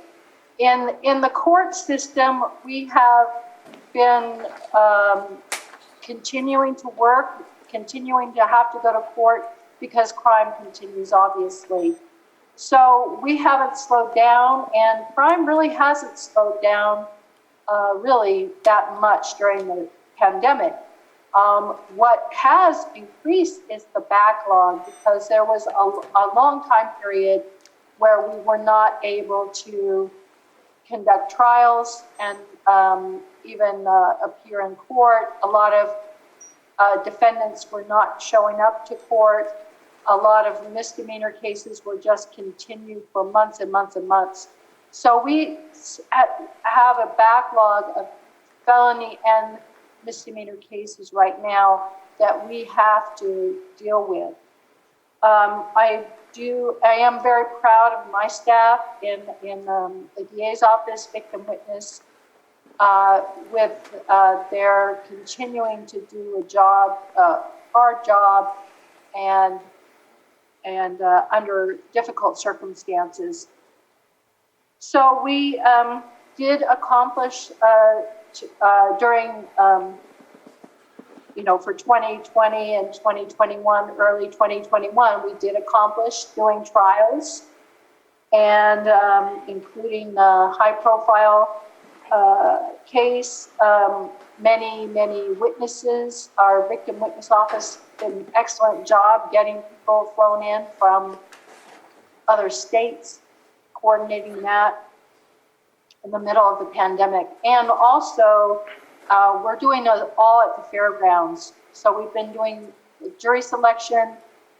In the court system, we have been continuing to work, continuing to have to go to court because crime continues, obviously. So we haven't slowed down, and crime really hasn't slowed down really that much during the pandemic. What has increased is the backlog, because there was a long time period where we were not able to conduct trials and even appear in court. A lot of defendants were not showing up to court. A lot of misdemeanor cases were just continued for months and months and months. So we have a backlog of felony and misdemeanor cases right now that we have to deal with. I am very proud of my staff in the DA's office, victim witness, with their continuing to do a job, hard job, and under difficult circumstances. So we did accomplish during, for 2020 and 2021, early 2021, we did accomplish doing trials, and including a high-profile case, many witnesses. Our victim witness office did an excellent job getting people flown in from other states, coordinating that in the middle of the pandemic. And also, we're doing it all at the fairgrounds. So we've been doing the jury selection,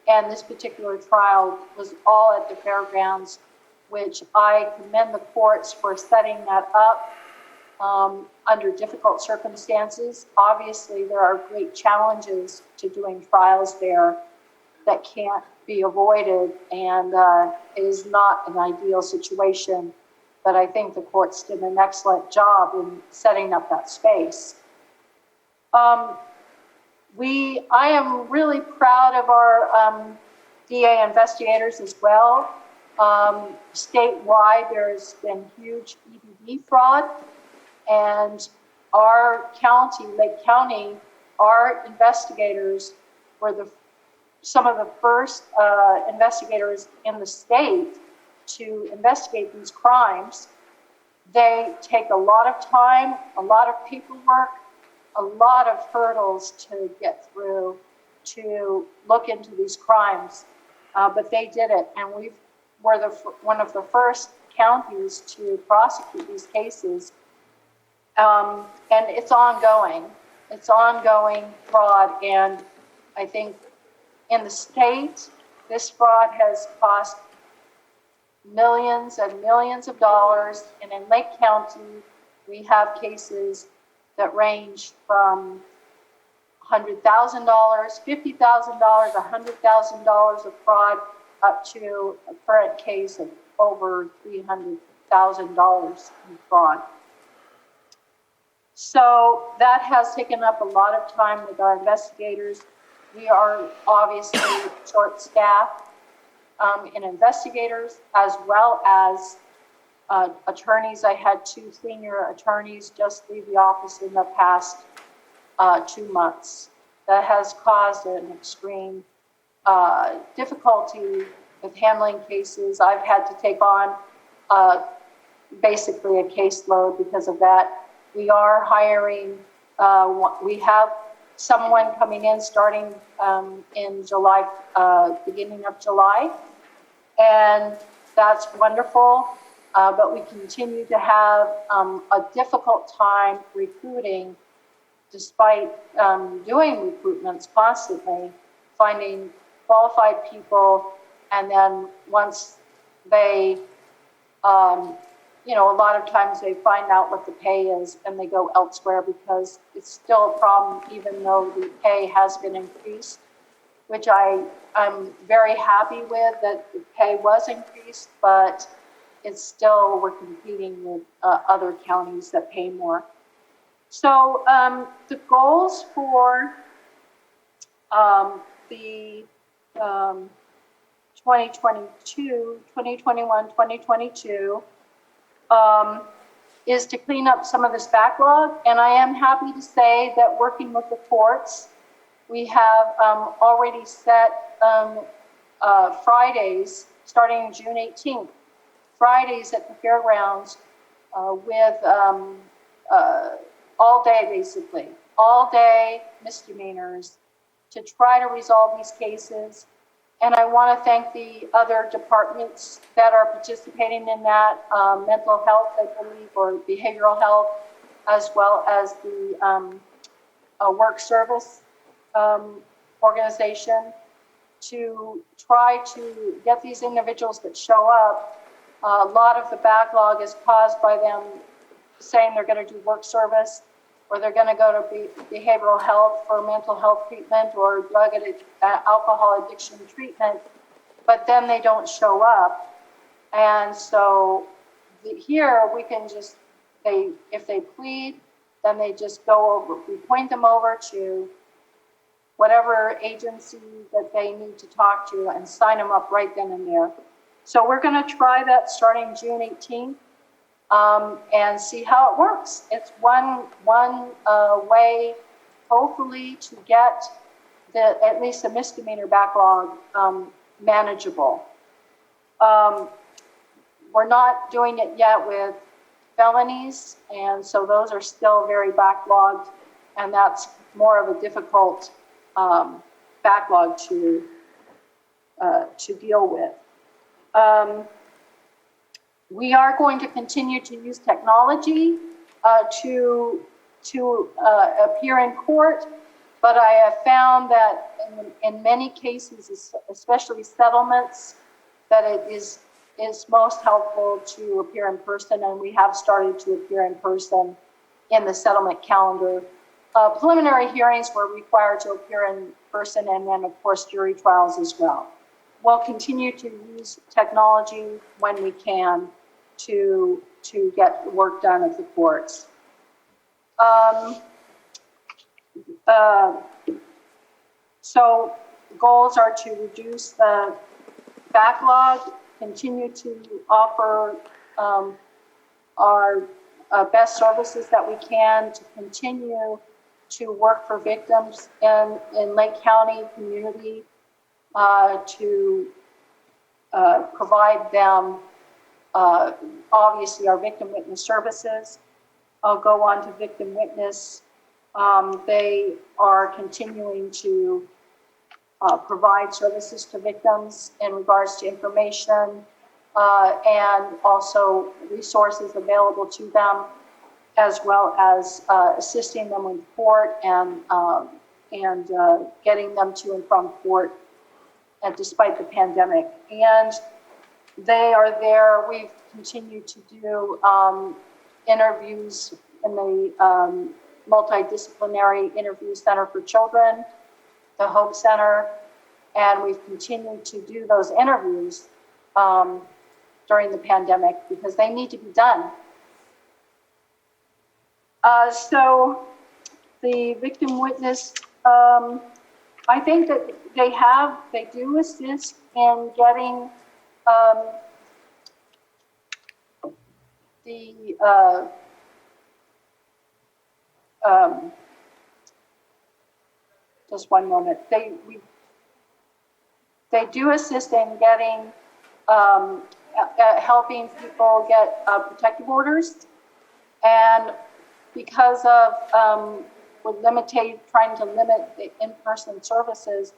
and this particular trial was all at the fairgrounds, which I commend the courts for setting that up under difficult circumstances. Obviously, there are great challenges to doing trials there that can't be avoided, and it is not an ideal situation, but I think the courts did an excellent job in setting up that space. I am really proud of our DA investigators as well. Statewide, there's been huge EBD fraud, and our county, Lake County, our investigators were some of the first investigators in the state to investigate these crimes. They take a lot of time, a lot of paperwork, a lot of hurdles to get through to look into these crimes, but they did it, and we were one of the first counties to prosecute these cases, and it's ongoing. It's ongoing fraud, and I think in the state, this fraud has cost millions and millions of dollars, and in Lake County, we have cases that range from $100,000, $50,000, $100,000 of fraud, up to a current case of over $300,000 in fraud. So that has taken up a lot of time with our investigators. We are obviously short-staffed in investigators as well as attorneys. I had 2 senior attorneys just leave the office in the past 2 months. That has caused an extreme difficulty with handling cases. I've had to take on basically a caseload because of that. We are hiring, we have someone coming in starting in July, beginning of July, and that's wonderful. But we continue to have a difficult time recruiting, despite doing recruitments constantly, finding qualified people, and then once they, a lot of times they find out what the pay is and they go elsewhere, because it's still a problem even though the pay has been increased, which I'm very happy with that the pay was increased, but it's still, we're competing with other counties that pay more. So the goals for the 2021, 2022, is to clean up some of this backlog. And I am happy to say that working with the courts, we have already set Fridays, starting June 18th, Fridays at the fairgrounds with all day, basically, all day misdemeanors to try to resolve these cases. And I want to thank the other departments that are participating in that, mental health, I believe, or behavioral health, as well as the work service organization, to try to get these individuals that show up. A lot of the backlog is caused by them saying they're going to do work service, or they're going to go to behavioral health for mental health treatment or drug addiction, alcohol addiction treatment, but then they don't show up. And so here we can just, if they plead, then they just go over, we point them over to whatever agency that they need to talk to and sign them up right then and there. So we're going to try that starting June 18th. And see how it works. It's one way, hopefully, to get at least the misdemeanor backlog manageable. We're not doing it yet with felonies, and so those are still very backlogged, and that's more of a difficult backlog to deal with. We are going to continue to use technology to appear in court, but I have found that in many cases, especially settlements, that it is most helpful to appear in person, and we have started to appear in person in the settlement calendar. Preliminary hearings were required to appear in person, and then, of course, jury trials as well. We'll continue to use technology when we can to get work done at the courts. So goals are to reduce the backlog, continue to offer our best services that we can, to continue to work for victims in Lake County community, to provide them obviously our victim witness services. I'll go on to victim witness. They are continuing to provide services to victims in regards to information and also resources available to them, as well as assisting them in court and getting them to and from court despite the pandemic. And they are there. We've continued to do interviews in the Multidisciplinary Interview Center for Children, the Hope Center, and we've continued to do those interviews during the pandemic because they need to be done. So the victim witness, I think that they do assist in getting just one moment. They do assist in getting, helping people get protective orders, and because of trying to limit the in-person services,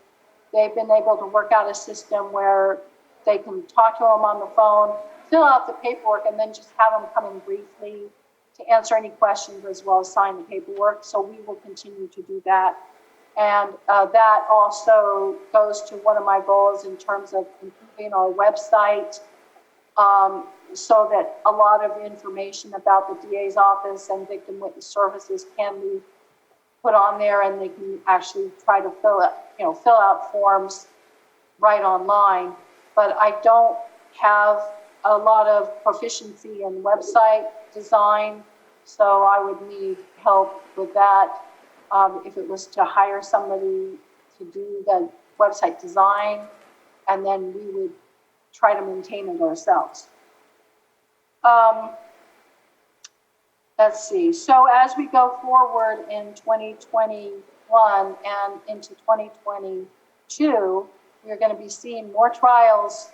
they've been able to work out a system where they can talk to them on the phone, fill out the paperwork, and then just have them come in briefly to answer any questions as well as sign the paperwork. So we will continue to do that. And that also goes to one of my goals in terms of improving our website, so that a lot of information about the DA's office and victim witness services can be put on there, and they can actually try to fill out forms right online. But I don't have a lot of proficiency in website design, so I would need help with that. If it was to hire somebody to do the website design, and then we would try to maintain it ourselves. Let's see, so as we go forward in 2021 and into 2022, we're going to be seeing more trials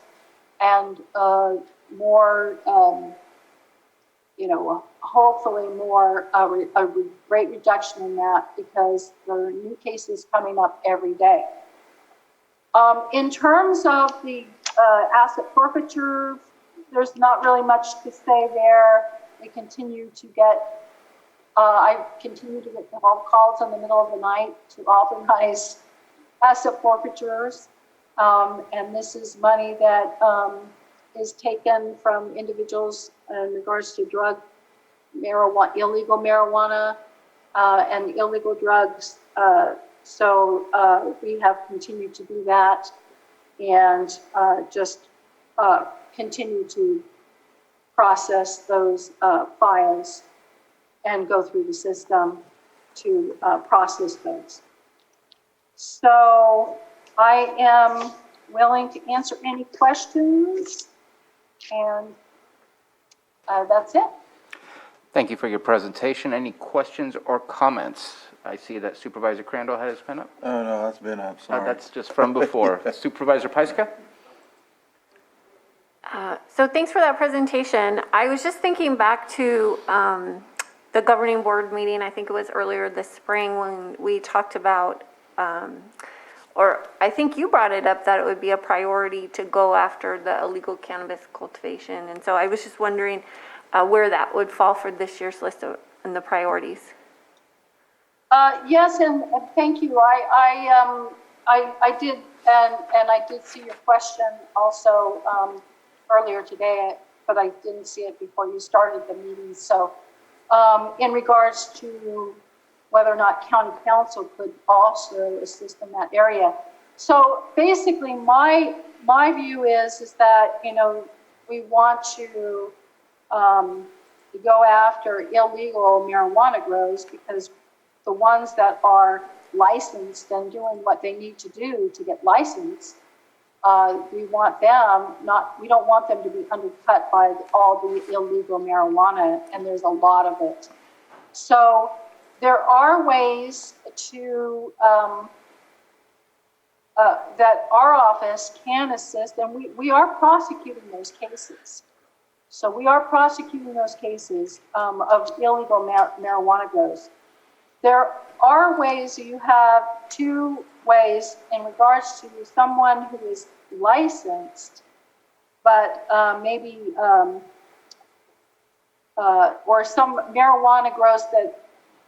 and more, hopefully more, a great reduction in that, because there are new cases coming up every day. In terms of the asset forfeiture, there's not really much to say there. We continue to get, I continue to get calls in the middle of the night to authorize asset forfeitures. And this is money that is taken from individuals in regards to marijuana, illegal marijuana, and illegal drugs. So we have continued to do that, and just continue to process those files and go through the system to process those. So I am willing to answer any questions, and that's it. Thank you for your presentation. Any questions or comments? I see that Supervisor Crandall had his pen up. Oh, no, that's been up, sorry. That's just from before. Supervisor Pyska? So thanks for that presentation. I was just thinking back to the governing board meeting, I think it was earlier this spring, when we talked about, or I think you brought it up, that it would be a priority to go after the illegal cannabis cultivation. And so I was just wondering where that would fall for this year's list and the priorities. Yes, and thank you. I did, and I did see your question also earlier today, but I didn't see it before you started the meeting. So in regards to whether or not county council could also assist in that area. So basically my view is that, we want to go after illegal marijuana grows, because the ones that are licensed and doing what they need to do to get licensed, we don't want them to be undercut by all the illegal marijuana, and there's a lot of it. So there are ways to, that our office can assist, and we are prosecuting those cases. So we are prosecuting those cases of illegal marijuana grows. There are ways, you have two ways in regards to someone who is licensed, but maybe, or some marijuana grows that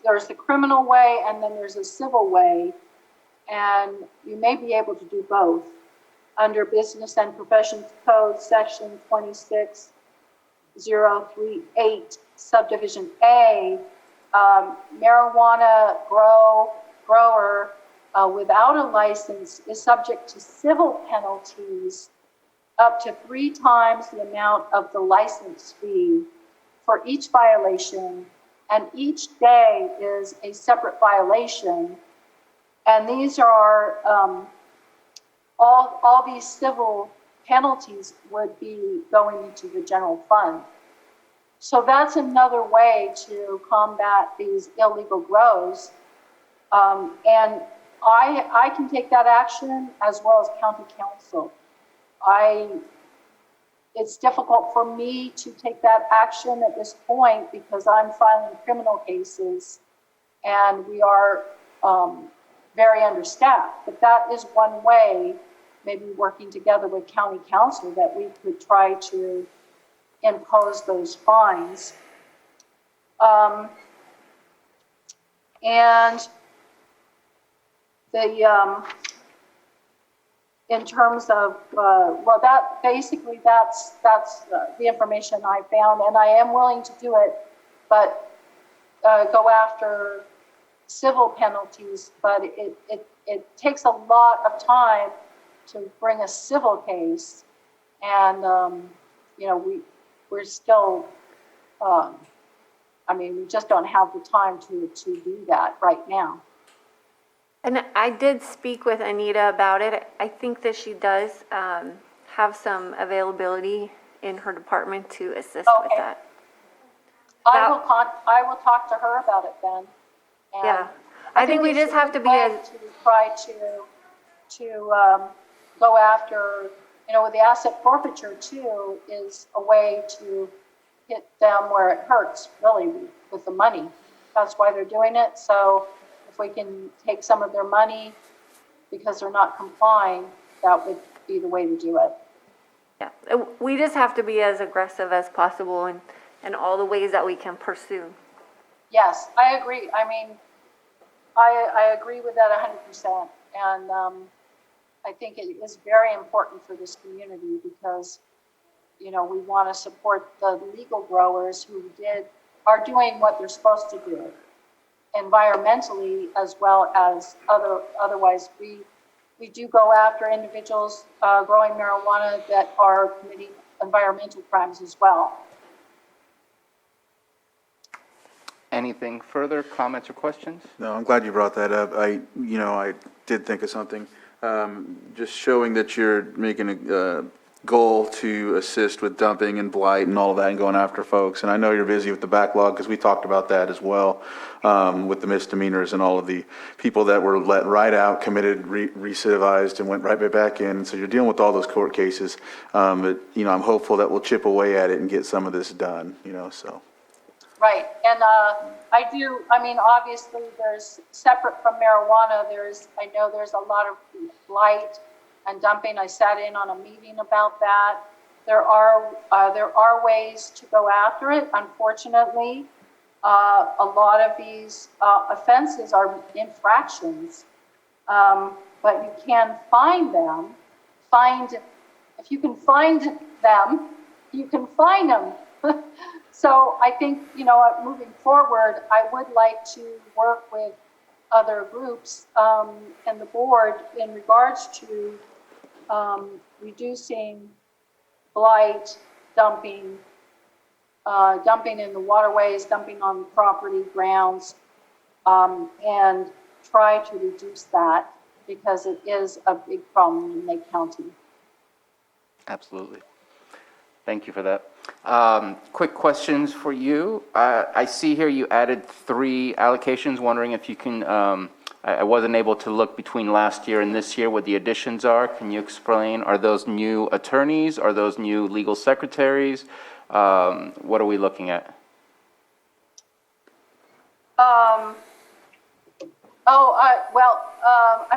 there's the criminal way and then there's a civil way, and you may be able to do both. Under Business and Professions Code, Section 26038, Subdivision A, marijuana grower without a license is subject to civil penalties up to 3 times the amount of the license fee for each violation, and each day is a separate violation. And these are all these civil penalties would be going into the general fund. So that's another way to combat these illegal grows. And I can take that action as well as county council. It's difficult for me to take that action at this point because I'm filing criminal cases and we are very understaffed. But that is one way, maybe working together with county council, that we could try to impose those fines. And the in terms of well, that basically that's the information I found, and I am willing to do it, but go after civil penalties. But it takes a lot of time to bring a civil case, and we're still, we just don't have the time to do that right now. And I did speak with Anita about it. I think that she does have some availability in her department to assist with Okay. that. I will talk to her about it then. And Yeah. I think we just have to be as, to try to go after, with the asset forfeiture too, is a way to hit them where it hurts, really, with the money. That's why they're doing it. So if we can take some of their money because they're not complying, that would be the way to do it. yeah, we just have to be as aggressive as possible in all the ways that we can pursue. Yes, I agree. I mean, I agree with that 100%. And I think it is very important for this community because, we want to support the legal growers who are doing what they're supposed to do environmentally as well as otherwise. We do go after individuals growing marijuana that are committing environmental crimes as well. Anything further, comments or questions? No, I'm glad you brought that up. I did think of something. Just showing that you're making a goal to assist with dumping and blight and all of that and going after folks. And I know you're busy with the backlog because we talked about that as well, with the misdemeanors and all of the people that were let right out, committed, recidivized, and went right back in. So you're dealing with all those court cases. But, I'm hopeful that we'll chip away at it and get some of this done, so. Right, and obviously there's, separate from marijuana, I know there's a lot of blight and dumping. I sat in on a meeting about that. There are ways to go after it. Unfortunately, a lot of these offenses are infractions, but you can find them. If you can find them, you can fine them. So I think, moving forward, I would like to work with other groups and the board in regards to reducing blight, dumping in the waterways, dumping on property grounds, and try to reduce that because it is a big problem in Lake County. Absolutely. Thank you for that. Quick questions for you. I see here you added 3 allocations, wondering if you can, I wasn't able to look between last year and this year what the additions are. Can you explain? Are those new attorneys? Are those new legal secretaries? What are we looking at? I'm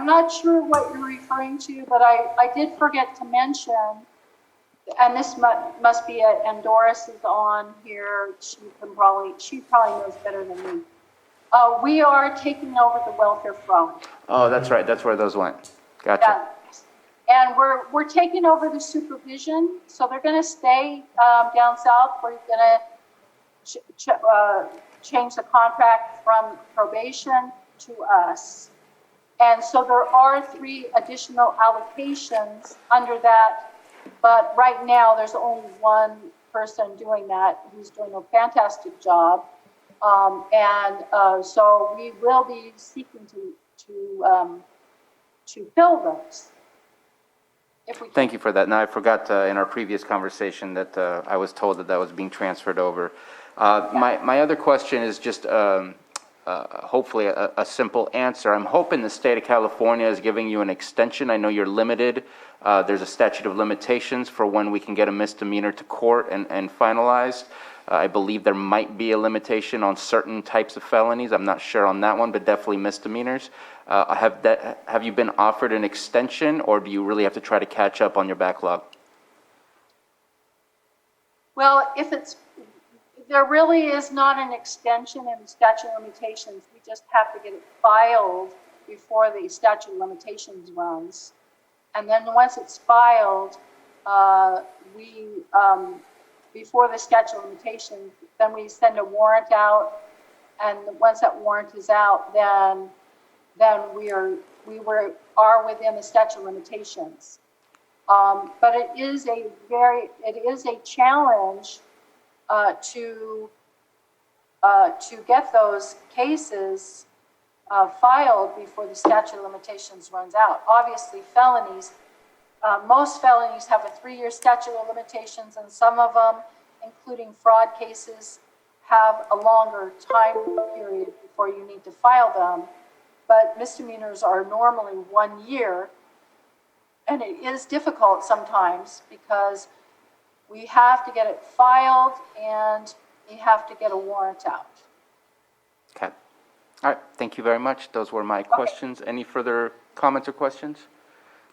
not sure what you're referring to, but I did forget to mention, and this must be and Doris is on here. She probably knows better than me. We are taking over the welfare front. Oh, that's right. That's where those went. Gotcha. Yeah. And we're taking over the supervision, so they're going to stay down south. We're going to change the contract from probation to us. And so there are 3 additional allocations under that, but right now there's only one person doing that who's doing a fantastic job. So we will be seeking to fill those. Thank you for that. Now, I forgot in our previous conversation that I was told that was being transferred over. My other question is just hopefully a simple answer. I'm hoping the state of California is giving you an extension. I know you're limited. There's a statute of limitations for when we can get a misdemeanor to court and finalized. I believe there might be a limitation on certain types of felonies. I'm not sure on that one, but definitely misdemeanors. Have you been offered an extension, or do you really have to try to catch up on your backlog? Well, there really is not an extension in the statute of limitations. We just have to get it filed before the statute of limitations runs. And then once it's filed, before the statute of limitations, then we send a warrant out. And once that warrant is out, then we are within the statute of limitations. But it is a challenge to get those cases filed before the statute of limitations runs out. Obviously, felonies, most felonies have a 3-year statute of limitations, and some of them, including fraud cases, have a longer time period before you need to file them. But misdemeanors are normally 1 year, and it is difficult sometimes because we have to get it filed and you have to get a warrant out. Okay. All right, thank you very much. Those were my questions. Any further comments or questions?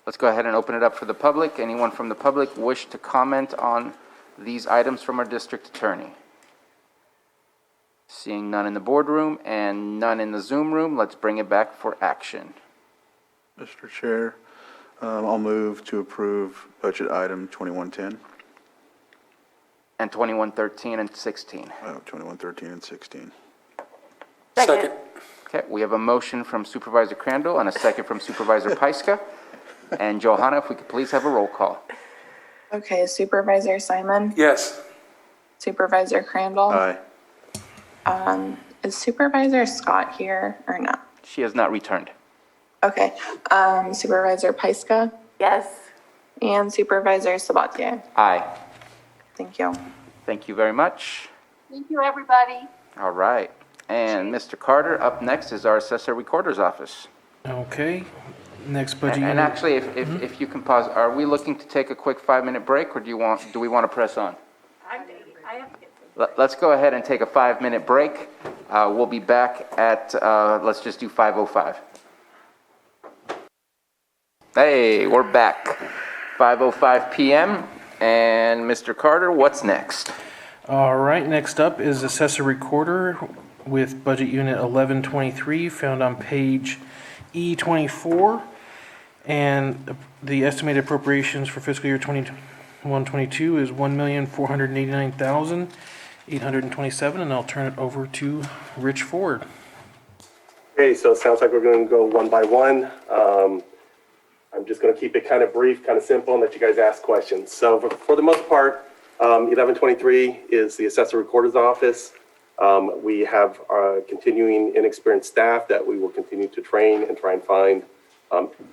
Let's go ahead and open it up for the public. Anyone from the public wish to comment on these items from our district attorney? Seeing none in the boardroom and none in the Zoom room, let's bring it back for action. Mr. Chair, I'll move to approve budget item 2110. And 2113 and 16. 2113 and 16. Second. Okay, we have a motion from Supervisor Crandall and a second from Supervisor Pyska. And Johanna, if we could please have a roll call. Okay, Supervisor Simon, Yes. Supervisor Crandall. Aye. Is Supervisor Scott here or not? She has not returned. Okay, Supervisor Pyska Yes. and Supervisor Sabatier. Aye. Thank you. Thank you very much. Thank you, everybody. All right. And Mr. Carter, up next is our Assessor Recorder's Office. Okay, next budget And unit. actually, if you can pause, are we looking to take a quick 5-minute break, or do we want to press on? I have to get Let's go ahead and take a 5-minute break. We'll be back at, let's just do 5:05. Hey, we're back. 5:05 PM. And Mr. Carter, what's next? All right, next up is Assessor Recorder with Budget Unit 1123, found on page E24. And the estimated appropriations for fiscal year 21-22 is $1,489,827, and I'll turn it over to Rich Ford. Okay, so it sounds like we're going to go one by one. I'm just going to keep it kind of brief, kind of simple, and let you guys ask questions. So for the most part, 1123 is the Assessor Recorder's Office. We have continuing inexperienced staff that we will continue to train and try and find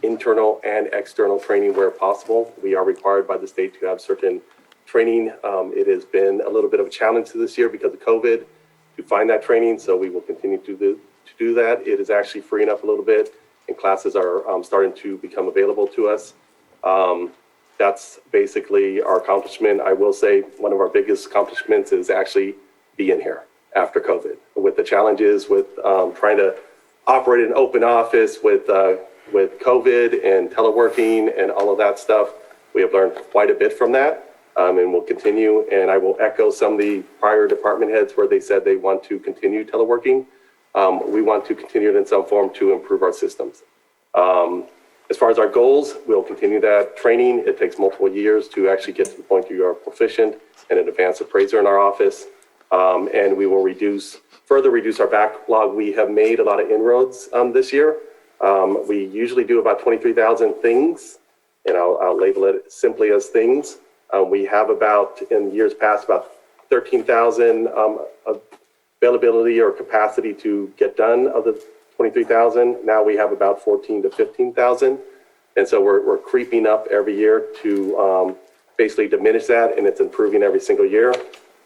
internal and external training where possible. We are required by the state to have certain training. It has been a little bit of a challenge this year because of COVID to find that training, so we will continue to do that. It is actually freeing up a little bit, and classes are starting to become available to us. That's basically our accomplishment. I will say one of our biggest accomplishments is actually being here after COVID. With the challenges with trying to operate an open office with COVID and teleworking and all of that stuff, we have learned quite a bit from that, and we'll continue. And I will echo some of the prior department heads where they said they want to continue teleworking. We want to continue it in some form to improve our systems. As far as our goals, we'll continue that training. It takes multiple years to actually get to the point where you are proficient and an advanced appraiser in our office. And we will further reduce our backlog. We have made a lot of inroads this year. We usually do about 23,000 things, and I'll label it simply as things. We have in years past, about 13,000 availability or capacity to get done of the 23,000. Now we have about 14 to 15,000. And so we're creeping up every year to basically diminish that, and it's improving every single year.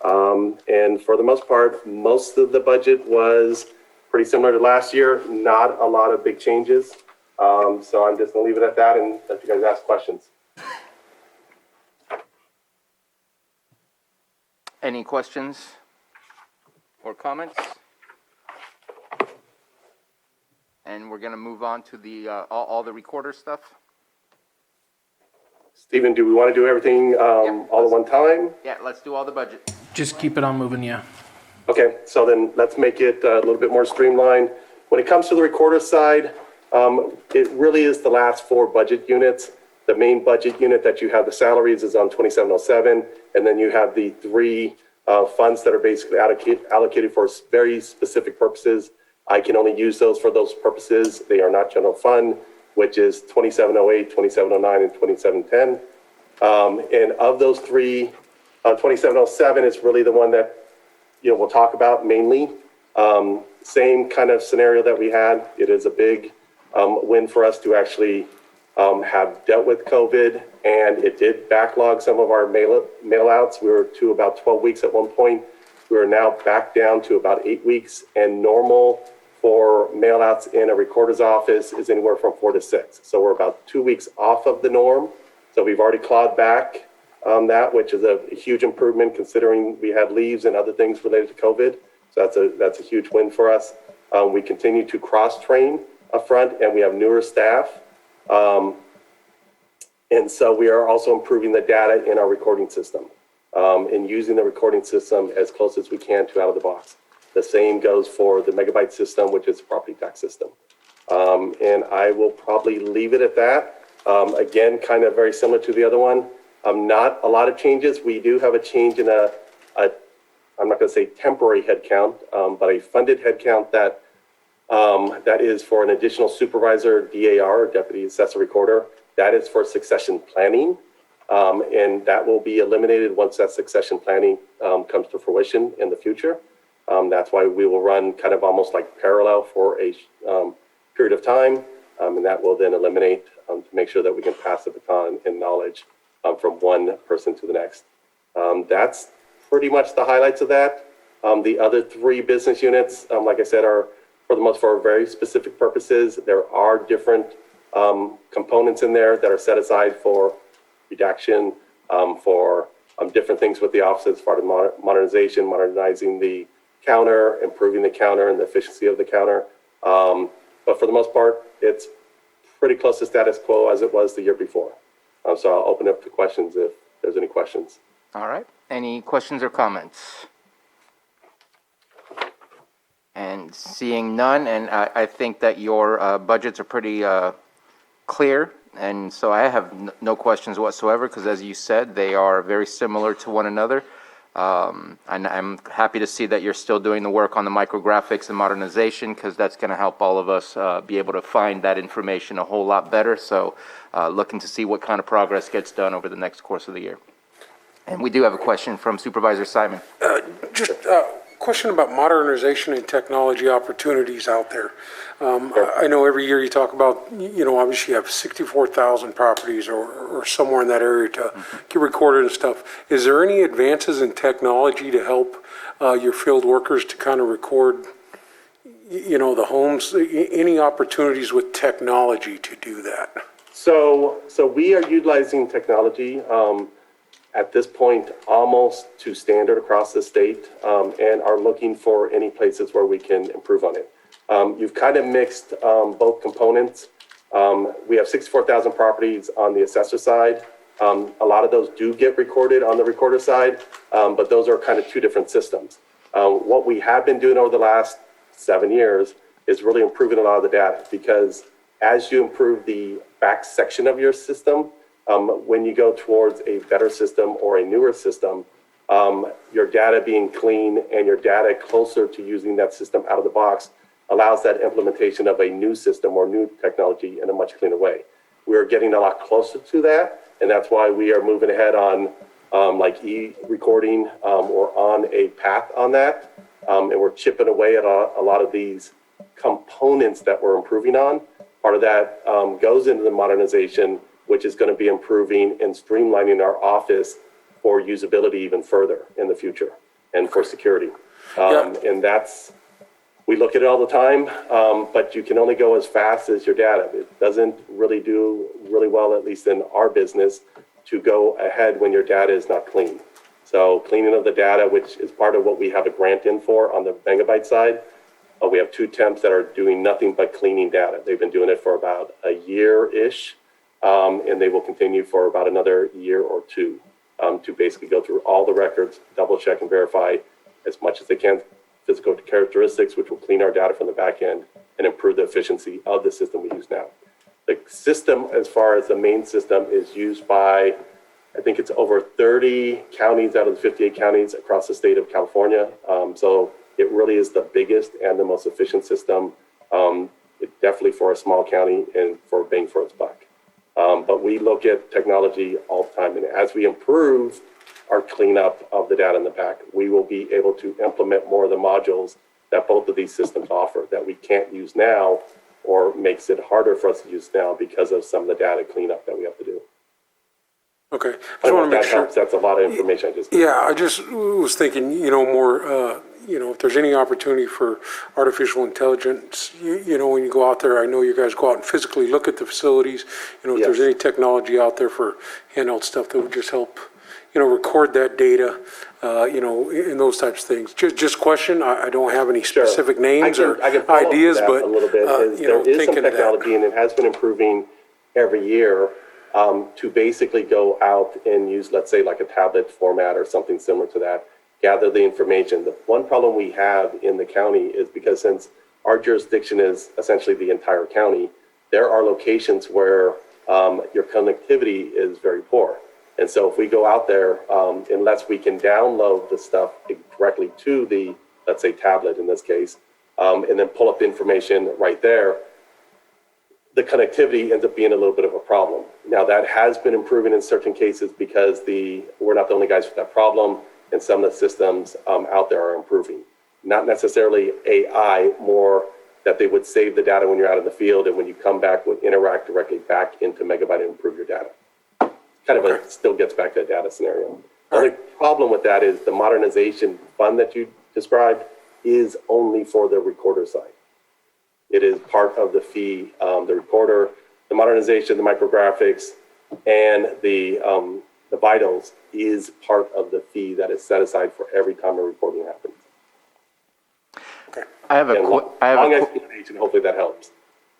And for the most part, most of the budget was pretty similar to last year, not a lot of big changes. So I'm just gonna leave it at that and let you guys ask questions. Any questions or comments? And we're going to move on to the all the recorder stuff. Stephen, do we want to do everything all at one time? Yeah, let's do all the budget. Just keep it on moving, yeah. Okay, so then let's make it a little bit more streamlined. When it comes to the recorder side, it really is the last 4 budget units. The main budget unit that you have the salaries is on 2707, and then you have the 3 funds that are basically allocated for very specific purposes. I can only use those for those purposes. They are not general fund, which is 2708, 2709, and 2710. And of those 3, 2707 is really the one that we'll talk about mainly. Same kind of scenario that we had. It is a big win for us to actually have dealt with COVID, and it did backlog some of our mail outs. We were to about 12 weeks at one point. We are now back down to about 8 weeks, and normal for mail outs in a recorder's office is anywhere from 4 to 6. So we're about 2 weeks off of the norm. So we've already clawed back that, which is a huge improvement considering we had leaves and other things related to COVID. So that's a huge win for us. We continue to cross-train up front, and we have newer staff. And so we are also improving the data in our recording system and using the recording system as close as we can to out of the box. The same goes for the megabyte system, which is a property tax system. And I will probably leave it at that. Again, kind of very similar to the other one. Not a lot of changes. We do have a change in I'm not going to say temporary headcount, but a funded headcount that is for an additional supervisor, DAR, Deputy Assessor Recorder. That is for succession planning. And that will be eliminated once that succession planning comes to fruition in the future. That's why we will run kind of almost like parallel for a period of time. And that will then eliminate to make sure that we can pass the baton in knowledge from one person to the next. That's pretty much the highlights of that. The other 3 business units, like I said, are for the most part very specific purposes. There are different components in there that are set aside for redaction, for different things with the office as far as modernization, modernizing the counter, improving the counter and the efficiency of the counter. But for the most part, it's pretty close to status quo as it was the year before. So I'll open up to questions if there's any questions. All right. Any questions or comments? And seeing none, and I think that your budgets are pretty clear, and so I have no questions whatsoever, because as you said, they are very similar to one another. And I'm happy to see that you're still doing the work on the micrographics and modernization, because that's going to help all of us be able to find that information a whole lot better. So looking to see what kind of progress gets done over the next course of the year. And we do have a question from Supervisor Simon. Just a question about modernization and technology opportunities out there. I know every year you talk about, obviously you have 64,000 properties or somewhere in that area to get recorded and stuff. Is there any advances in technology to help your field workers to kind of record, the homes? Any opportunities with technology to do that? So we are utilizing technology at this point almost to standard across the state, and are looking for any places where we can improve on it. You've kind of mixed both components. We have 64,000 properties on the assessor side. A lot of those do get recorded on the recorder side, but those are kind of 2 different systems. What we have been doing over the last 7 years is really improving a lot of the data, because as you improve the back section of your system, when you go towards a better system or a newer system, your data being clean and your data closer to using that system out of the box allows that implementation of a new system or new technology in a much cleaner way. We're getting a lot closer to that, and that's why we are moving ahead on like e-recording. We're on a path on that, and we're chipping away at a lot of these components that we're improving on. Part of that goes into the modernization, which is going to be improving and streamlining our office for usability even further in the future and for security. And we look at it all the time, but you can only go as fast as your data. It doesn't really do really well, at least in our business, to go ahead when your data is not clean. So cleaning of the data, which is part of what we have a grant in for on the megabyte side. We have 2 temps that are doing nothing but cleaning data. They've been doing it for about a year-ish. And they will continue for about another year or 2 to basically go through all the records, double check and verify as much as they can physical characteristics, which will clean our data from the back end and improve the efficiency of the system we use now. The system, as far as the main system, is used by, I think it's over 30 counties out of the 58 counties across the state of California. So it really is the biggest and the most efficient system, definitely for a small county and for bang for its buck. But we look at technology all the time, and as we improve our cleanup of the data in the back, we will be able to implement more of the modules that both of these systems offer that we can't use now, or makes it harder for us to use now because of some of the data cleanup that we have to do. Okay. I I just don't know want if to make that sure. helps. That's a lot of information I just gave. Yeah, I just was thinking, more, if there's any opportunity for artificial intelligence, when you go out there, I know you guys go out and physically look at the facilities, if there's any technology out there for handheld stuff that would just help, record that data, in those types of things. Just question, I don't have any specific names or I can follow up ideas, that but, a little bit. There is some thinking of that. technology, and it has been improving every year to basically go out and use, let's say, like a tablet format or something similar to that, gather the information. The one problem we have in the county is because since our jurisdiction is essentially the entire county, there are locations where your connectivity is very poor. And so if we go out there, unless we can download the stuff directly to the, let's say, tablet in this case, and then pull up the information right there, the connectivity ends up being a little bit of a problem. Now, that has been improving in certain cases because we're not the only guys with that problem, and some of the systems out there are improving. Not necessarily AI, more that they would save the data when you're out in the field, and when you come back, would interact directly back into Megabyte and improve your data. Still gets back to a data scenario. The only problem with that is the modernization fund that you described is only for the recorder side. It is part of the fee, the recorder, the modernization, the micrographics, and the vitals is part of the fee that is set aside for every time a recording happens. I have a long explanation. Hopefully that helps.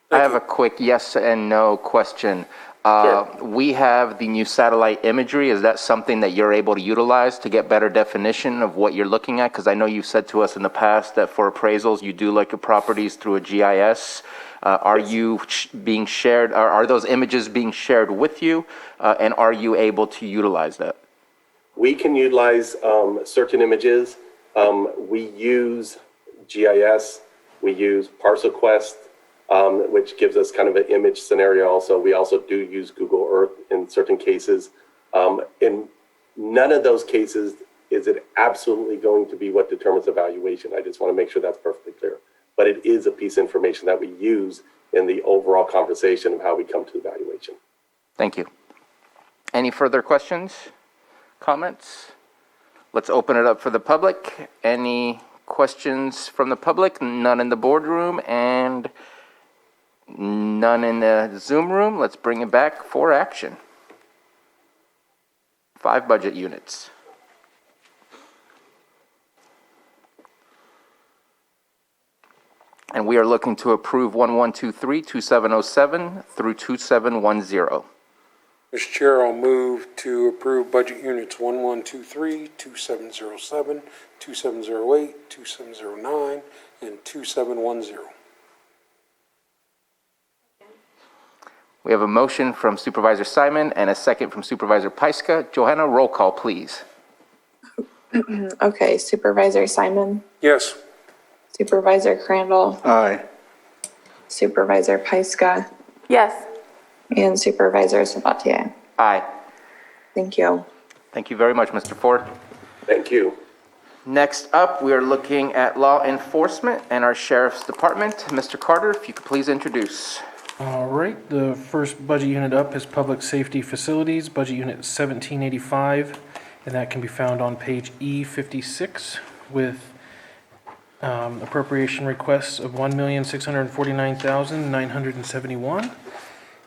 I have a quick yes and no question. We have the new satellite imagery. Is that something that you're able to utilize to get better definition of what you're looking at? Because I know you've said to us in the past that for appraisals, you do look at properties through a GIS. Are you being shared? Are those images being shared with you? And are you able to utilize that? We can utilize certain images. We use GIS. We use ParcelQuest, which gives us kind of an image scenario also. We also do use Google Earth in certain cases. In none of those cases is it absolutely going to be what determines evaluation. I just want to make sure that's perfectly clear. But it is a piece of information that we use in the overall conversation of how we come to evaluation. Thank you. Any further questions, comments? Let's open it up for the public. Any questions from the public? None in the boardroom and none in the Zoom room. Let's bring it back for action. 5 budget units. And we are looking to approve 1123, 2707 through 2710. Mr. Chair, I'll move to approve budget units 1123, 2707, 2708, 2709, and 2710. We have a motion from Supervisor Simon and a second from Supervisor Pyska. Johanna, roll call, please. Okay, Supervisor Simon, Yes. Supervisor Crandall, Aye. Supervisor Pyska, Yes. and Supervisor Sabatier. Aye. Thank you. Thank you very much, Mr. Ford. Thank you. Next up, we are looking at law enforcement and our sheriff's department. Mr. Carter, if you could please introduce. All right, the first budget unit up is Public Safety Facilities, Budget Unit 1785, and that can be found on page E56 with appropriation requests of $1,649,971.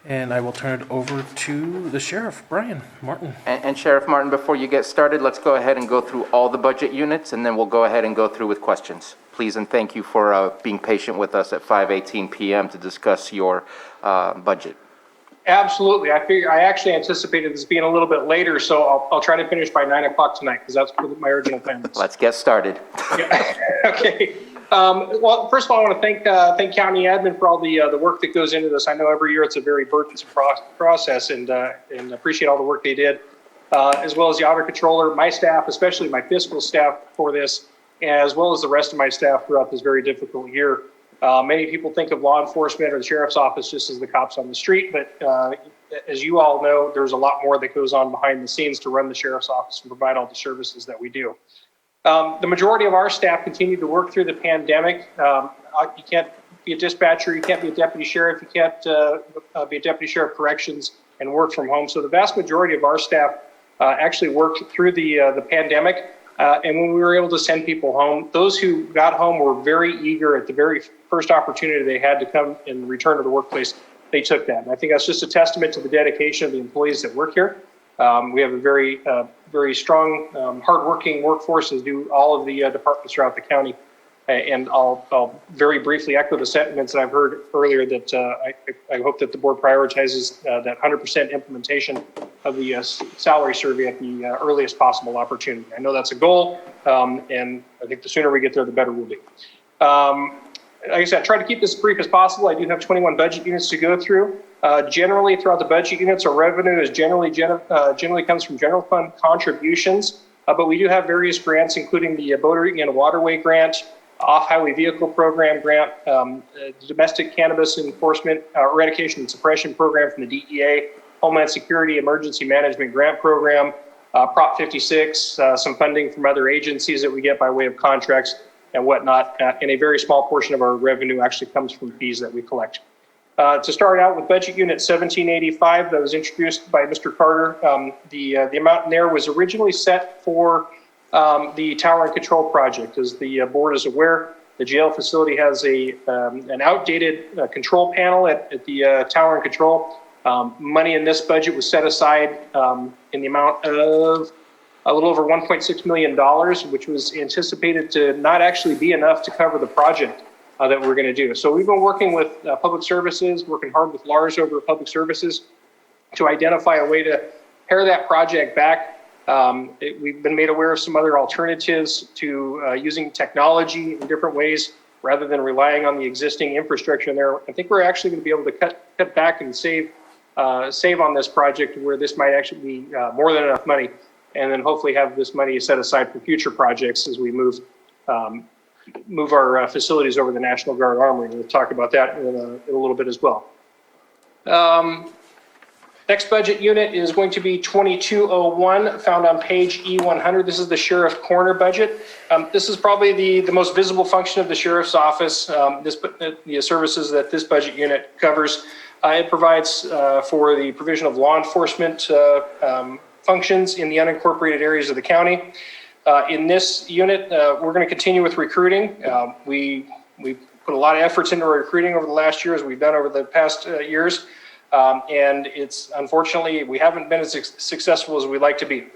And I will turn it over to the Sheriff, Brian Martin. And Sheriff Martin, before you get started, let's go ahead and go through all the budget units, and then we'll go ahead and go through with questions. Please, and thank you for being patient with us at 5:18 p.m. to discuss your budget. Absolutely. I actually anticipated this being a little bit later, so I'll try to finish by 9 o'clock tonight, because that's what my original plan was. Let's get started. Okay. Well, first of all, I want to thank County Admin for all the work that goes into this. I know every year it's a very burdensome process, and appreciate all the work they did, as well as the Auditor Controller, my staff, especially my fiscal staff for this, as well as the rest of my staff throughout this very difficult year. Many people think of law enforcement or the sheriff's office just as the cops on the street, but as you all know, there's a lot more that goes on behind the scenes to run the sheriff's office and provide all the services that we do. The majority of our staff continued to work through the pandemic. You can't be a dispatcher, you can't be a deputy sheriff, you can't be a deputy sheriff corrections and work from home. So the vast majority of our staff actually worked through the pandemic. And when we were able to send people home, those who got home were very eager at the very first opportunity they had to come and return to the workplace. They took that. And I think that's just a testament to the dedication of the employees that work here. We have a very strong, hardworking workforce as do all of the departments throughout the county. And I'll very briefly echo the sentiments that I've heard earlier that I hope that the board prioritizes that 100% implementation of the salary survey at the earliest possible opportunity. I know that's a goal, and I think the sooner we get there, the better we'll be. Like I said, I try to keep this as brief as possible. I do have 21 budget units to go through. Generally, throughout the budget units, our revenue is generally comes from general fund contributions, but we do have various grants, including the Boating and Waterway Grant, Off-Highway Vehicle Program Grant, Domestic Cannabis Enforcement Eradication and Suppression Program from the DEA, Homeland Security Emergency Management Grant Program, Prop 56, some funding from other agencies that we get by way of contracts and whatnot, and a very small portion of our revenue actually comes from fees that we collect. To start out with budget unit 1785 that was introduced by Mr. Carter, the amount in there was originally set for the Tower and Control project. As the board is aware, the jail facility has an outdated control panel at the Tower and Control. Money in this budget was set aside in the amount of a little over $1.6 million, which was anticipated to not actually be enough to cover the project that we're going to do. So we've been working with Public Services, working hard with Lars over at Public Services to identify a way to pare that project back. We've been made aware of some other alternatives to using technology in different ways rather than relying on the existing infrastructure in there. I think we're actually going to be able to cut back and save on this project where this might actually be more than enough money, and then hopefully have this money set aside for future projects as we move our facilities over the National Guard Armory. We'll talk about that in a little bit as well. Next budget unit is going to be 2201, found on page E100. This is the Sheriff Corner budget. This is probably the most visible function of the Sheriff's Office, the services that this budget unit covers. It provides for the provision of law enforcement functions in the unincorporated areas of the county. In this unit, we're going to continue with recruiting. We put a lot of efforts into our recruiting over the last year, as we've done over the past years. And it's unfortunately, we haven't been as successful as we'd like to be.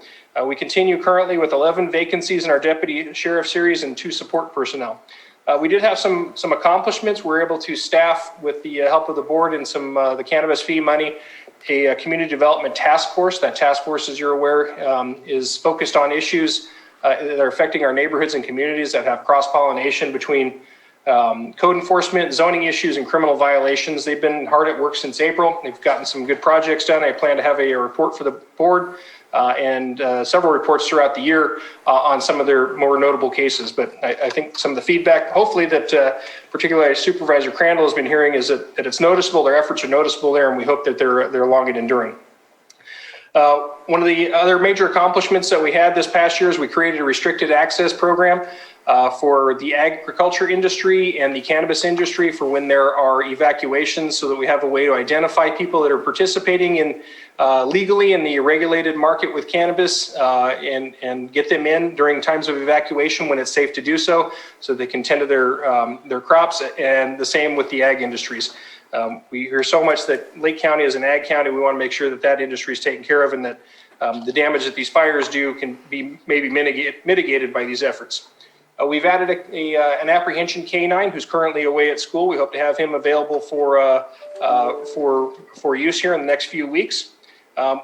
We continue currently with 11 vacancies in our deputy sheriff series and 2 support personnel. We did have some accomplishments. We were able to staff, with the help of the board and some the cannabis fee money, a community development task force. That task force, as you're aware, is focused on issues that are affecting our neighborhoods and communities that have cross-pollination between code enforcement, zoning issues, and criminal violations. They've been hard at work since April. They've gotten some good projects done. I plan to have a report for the board and several reports throughout the year on some of their more notable cases. But I think some of the feedback, hopefully, that particularly Supervisor Crandall has been hearing is that it's noticeable, their efforts are noticeable there, and we hope that they're long and enduring. One of the other major accomplishments that we had this past year is we created a restricted access program for the agriculture industry and the cannabis industry for when there are evacuations, so that we have a way to identify people that are participating in legally in the regulated market with cannabis and get them in during times of evacuation when it's safe to do so they can tend to their crops, and the same with the ag industries. We hear so much that Lake County is an ag county. We want to make sure that that industry is taken care of, and that the damage that these fires do can be maybe mitigated by these efforts. We've added an apprehension canine who's currently away at school. We hope to have him available for use here in the next few weeks.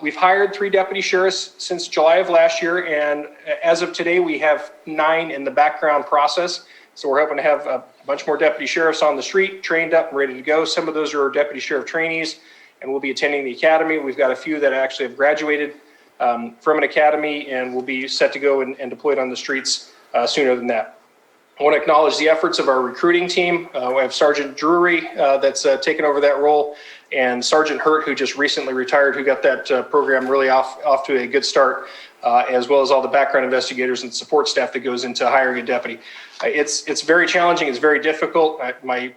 We've hired 3 deputy sheriffs since July of last year, and as of today, we have 9 in the background process. So we're hoping to have a bunch more deputy sheriffs on the street, trained up and ready to go. Some of those are deputy sheriff trainees and will be attending the academy. We've got a few that actually have graduated from an academy and will be set to go and deployed on the streets sooner than that. I want to acknowledge the efforts of our recruiting team. We have Sergeant Drury that's taken over that role, and Sergeant Hurt, who just recently retired, who got that program really off to a good start. as well as all the background investigators and support staff that goes into hiring a deputy. It's very challenging. It's very difficult. My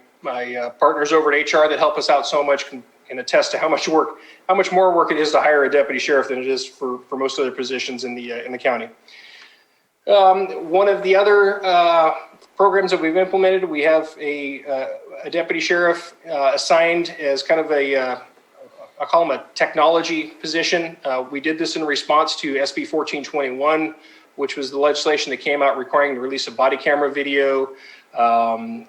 partners over at HR that help us out so much can attest to how much more work it is to hire a deputy sheriff than it is for most other positions in the county. One of the other programs that we've implemented, we have a deputy sheriff assigned as kind of I call him a technology position. We did this in response to SB 1421, which was the legislation that came out requiring the release of body camera video in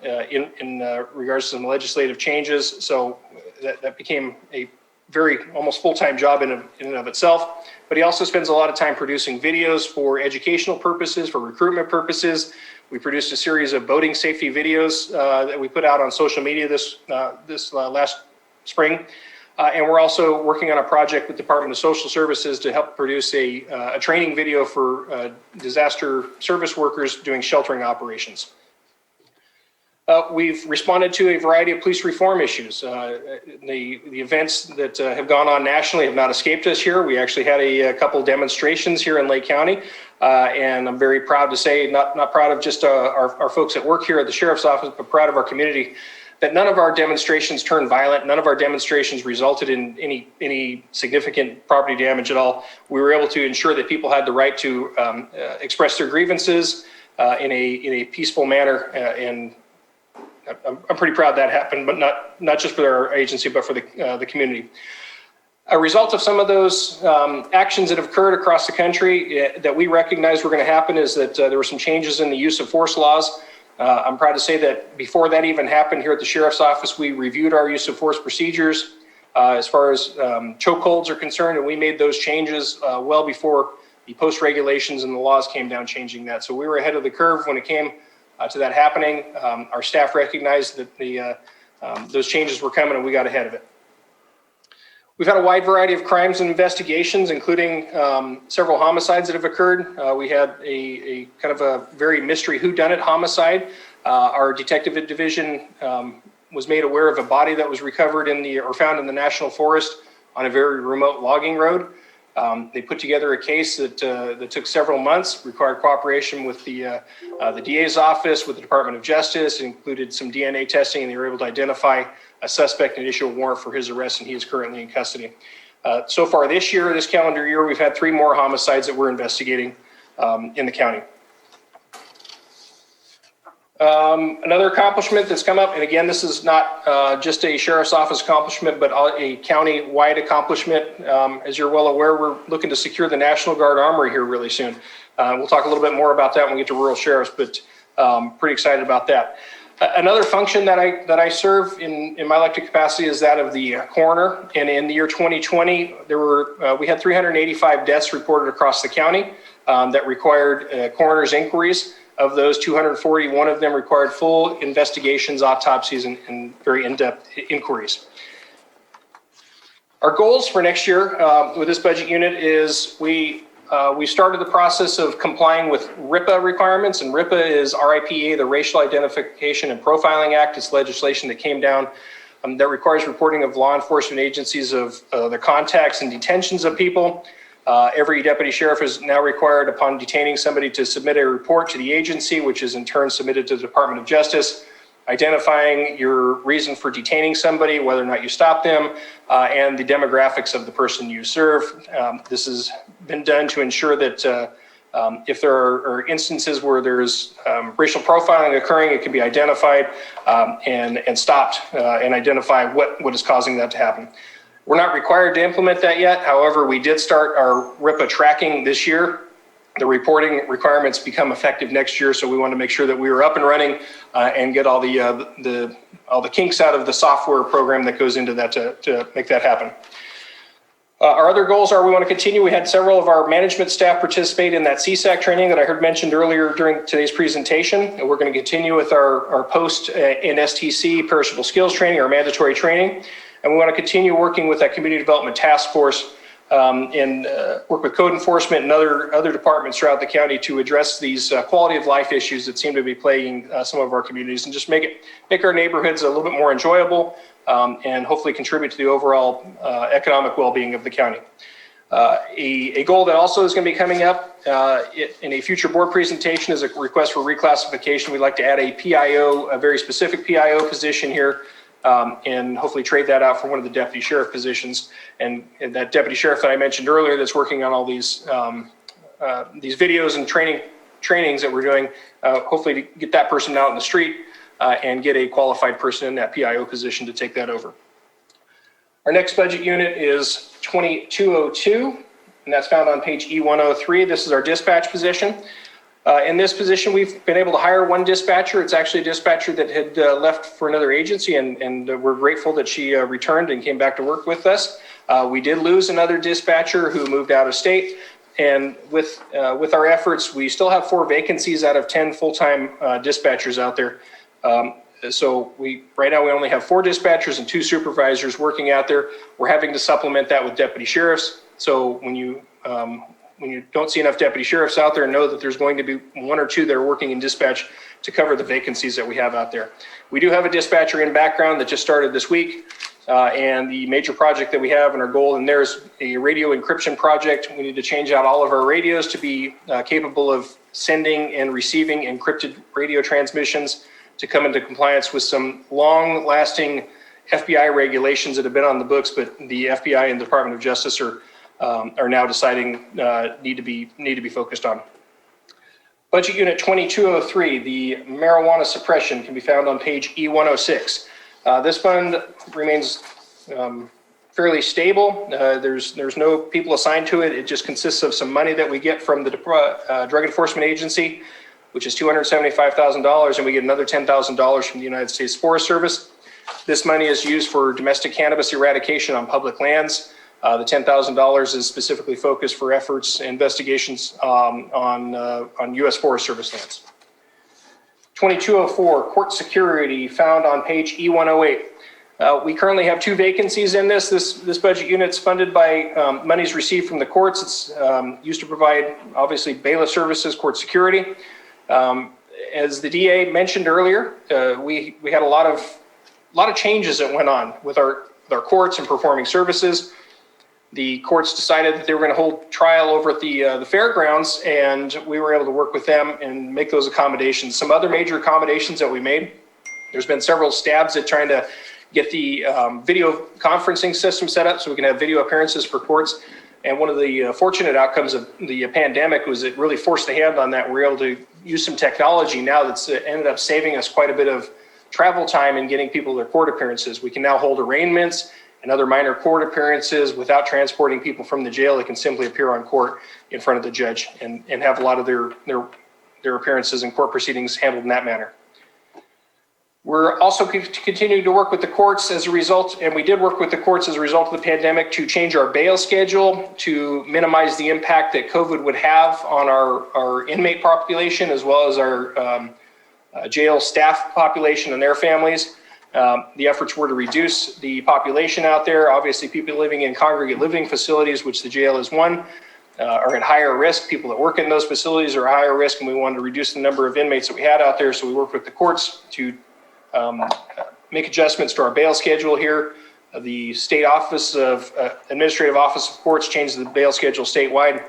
regards to some legislative changes. So that became a very almost full-time job in and of itself. But he also spends a lot of time producing videos for educational purposes, for recruitment purposes. We produced a series of boating safety videos that we put out on social media this last spring. And we're also working on a project with the Department of Social Services to help produce a training video for disaster service workers doing sheltering operations. We've responded to a variety of police reform issues. The events that have gone on nationally have not escaped us here. We actually had a couple demonstrations here in Lake County. And I'm very proud to say, not proud of just our folks that work here at the Sheriff's Office, but proud of our community, that none of our demonstrations turned violent. None of our demonstrations resulted in any significant property damage at all. We were able to ensure that people had the right to express their grievances in a peaceful manner. And I'm pretty proud that happened, but not just for our agency, but for the community. A result of some of those actions that have occurred across the country that we recognize were going to happen is that there were some changes in the use of force laws. I'm proud to say that before that even happened here at the Sheriff's Office, we reviewed our use of force procedures as far as chokeholds are concerned, and we made those changes well before the post regulations and the laws came down changing that. So we were ahead of the curve when it came to that happening. Our staff recognized that those changes were coming and we got ahead of it. We've had a wide variety of crimes and investigations, including several homicides that have occurred. We had a kind of a very mystery whodunit homicide. Our detective division was made aware of a body that was recovered found in the National Forest on a very remote logging road. They put together a case that took several months, required cooperation with the DA's office, with the Department of Justice, included some DNA testing, and they were able to identify a suspect and issue a warrant for his arrest, and he is currently in custody. So far this calendar year, we've had 3 more homicides that we're investigating in the county. Another accomplishment that's come up, and again, this is not just a Sheriff's Office accomplishment, but a county-wide accomplishment. As you're well aware, we're looking to secure the National Guard Armory here really soon. We'll talk a little bit more about that when we get to rural sheriffs, but pretty excited about that. Another function that I serve in my elected capacity is that of the coroner. And in the year 2020, we had 385 deaths reported across the county that required coroner's inquiries. Of those, 241 of them required full investigations, autopsies, and very in-depth inquiries. Our goals for next year with this budget unit is we started the process of complying with RIPA requirements, and RIPA is RIPA, the Racial Identification and Profiling Act. It's legislation that came down that requires reporting of law enforcement agencies of the contacts and detentions of people. Every deputy sheriff is now required upon detaining somebody to submit a report to the agency, which is in turn submitted to the Department of Justice, identifying your reason for detaining somebody, whether or not you stop them, and the demographics of the person you serve. This has been done to ensure that if there are instances where there's racial profiling occurring, it can be identified and stopped and identify what is causing that to happen. We're not required to implement that yet. However, we did start our RIPA tracking this year. The reporting requirements become effective next year, so we want to make sure that we are up and running and get all the kinks out of the software program that goes into that to make that happen. Our other goals are we want to continue. We had several of our management staff participate in that CSAC training that I heard mentioned earlier during today's presentation. And we're going to continue with our post in STC perishable skills training, our mandatory training. And we want to continue working with that community development task force and work with code enforcement and other departments throughout the county to address these quality of life issues that seem to be plaguing some of our communities, and just make our neighborhoods a little bit more enjoyable and hopefully contribute to the overall economic well-being of the county. A goal that also is going to be coming up in a future board presentation is a request for reclassification. We'd like to add a PIO, a very specific PIO position here, and hopefully trade that out for one of the deputy sheriff positions. And that deputy sheriff that I mentioned earlier that's working on all these videos and trainings that we're doing, hopefully to get that person out in the street and get a qualified person in that PIO position to take that over. Our next budget unit is 2202, and that's found on page E103. This is our dispatch position. In this position, we've been able to hire one dispatcher. It's actually a dispatcher that had left for another agency, and we're grateful that she returned and came back to work with us. We did lose another dispatcher who moved out of state, and with our efforts, we still have 4 vacancies out of 10 full-time dispatchers out there. So right now we only have 4 dispatchers and 2 supervisors working out there. We're having to supplement that with deputy sheriffs. So when you don't see enough deputy sheriffs out there, know that there's going to be 1 or 2 that are working in dispatch to cover the vacancies that we have out there. We do have a dispatcher in background that just started this week. And the major project that we have and our goal in there is a radio encryption project. We need to change out all of our radios to be capable of sending and receiving encrypted radio transmissions to come into compliance with some long-lasting FBI regulations that have been on the books, but the FBI and the Department of Justice are now deciding need to be focused on. Budget Unit 2203, the marijuana suppression, can be found on page E106. This fund remains fairly stable. There's no people assigned to it. It just consists of some money that we get from the Drug Enforcement Agency, which is $275,000, and we get another $10,000 from the United States Forest Service. This money is used for domestic cannabis eradication on public lands. The $10,000 is specifically focused for efforts, investigations on U.S. Forest Service lands. 2204, court security, found on page E108. We currently have 2 vacancies in this. This budget unit's funded by monies received from the courts. It's used to provide, obviously, bailiff services, court security. As the DA mentioned earlier, we had a lot of changes that went on with our courts and performing services. The courts decided that they were going to hold trial over at the fairgrounds, and we were able to work with them and make those accommodations. Some other major accommodations that we made, there's been several stabs at trying to get the video conferencing system set up so we can have video appearances for courts. And one of the fortunate outcomes of the pandemic was it really forced the hand on that. We're able to use some technology now that's ended up saving us quite a bit of travel time and getting people their court appearances. We can now hold arraignments and other minor court appearances without transporting people from the jail. They can simply appear on court in front of the judge and have a lot of their appearances and court proceedings handled in that manner. We're also continuing to work with the courts as a result, and we did work with the courts as a result of the pandemic to change our bail schedule to minimize the impact that COVID would have on our inmate population as well as our jail staff population and their families. The efforts were to reduce the population out there. Obviously, people living in congregate living facilities, which the jail is one, are at higher risk. People that work in those facilities are at higher risk, and we wanted to reduce the number of inmates that we had out there. So we worked with the courts to make adjustments to our bail schedule here. The state office of administrative office of courts changed the bail schedule statewide.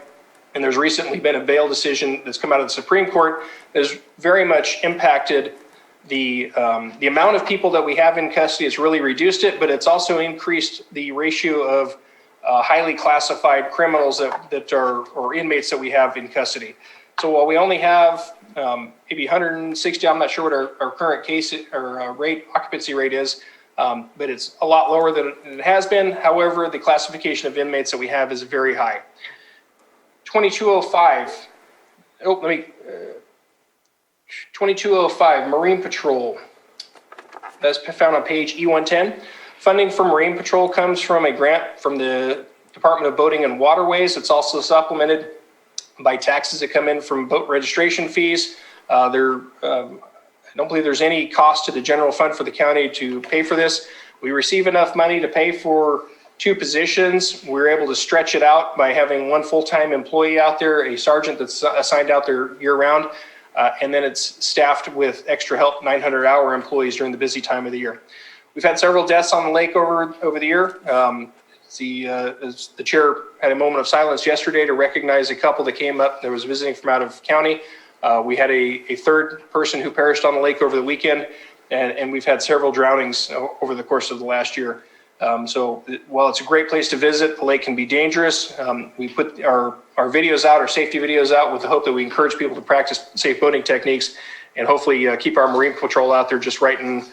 And there's recently been a bail decision that's come out of the Supreme Court that has very much impacted the amount of people that we have in custody. It's really reduced it, but it's also increased the ratio of highly classified criminals or inmates that we have in custody. So while we only have maybe 160, I'm not sure what our current case or occupancy rate is, but it's a lot lower than it has been. However, the classification of inmates that we have is very high. 2205, 2205, Marine Patrol. That's found on page E110. Funding for Marine Patrol comes from a grant from the Department of Boating and Waterways. It's also supplemented by taxes that come in from boat registration fees. I don't believe there's any cost to the general fund for the county to pay for this. We receive enough money to pay for 2 positions. We're able to stretch it out by having 1 full-time employee out there, a sergeant that's assigned out there year-round, and then it's staffed with extra help, 900-hour employees during the busy time of the year. We've had several deaths on the lake over the year. as the chair had a moment of silence yesterday to recognize a couple that came up that was visiting from out of county. We had a third person who perished on the lake over the weekend, and we've had several drownings over the course of the last year. So while it's a great place to visit, the lake can be dangerous. We put our videos out, our safety videos out, with the hope that we encourage people to practice safe boating techniques and hopefully keep our Marine Patrol out there just writing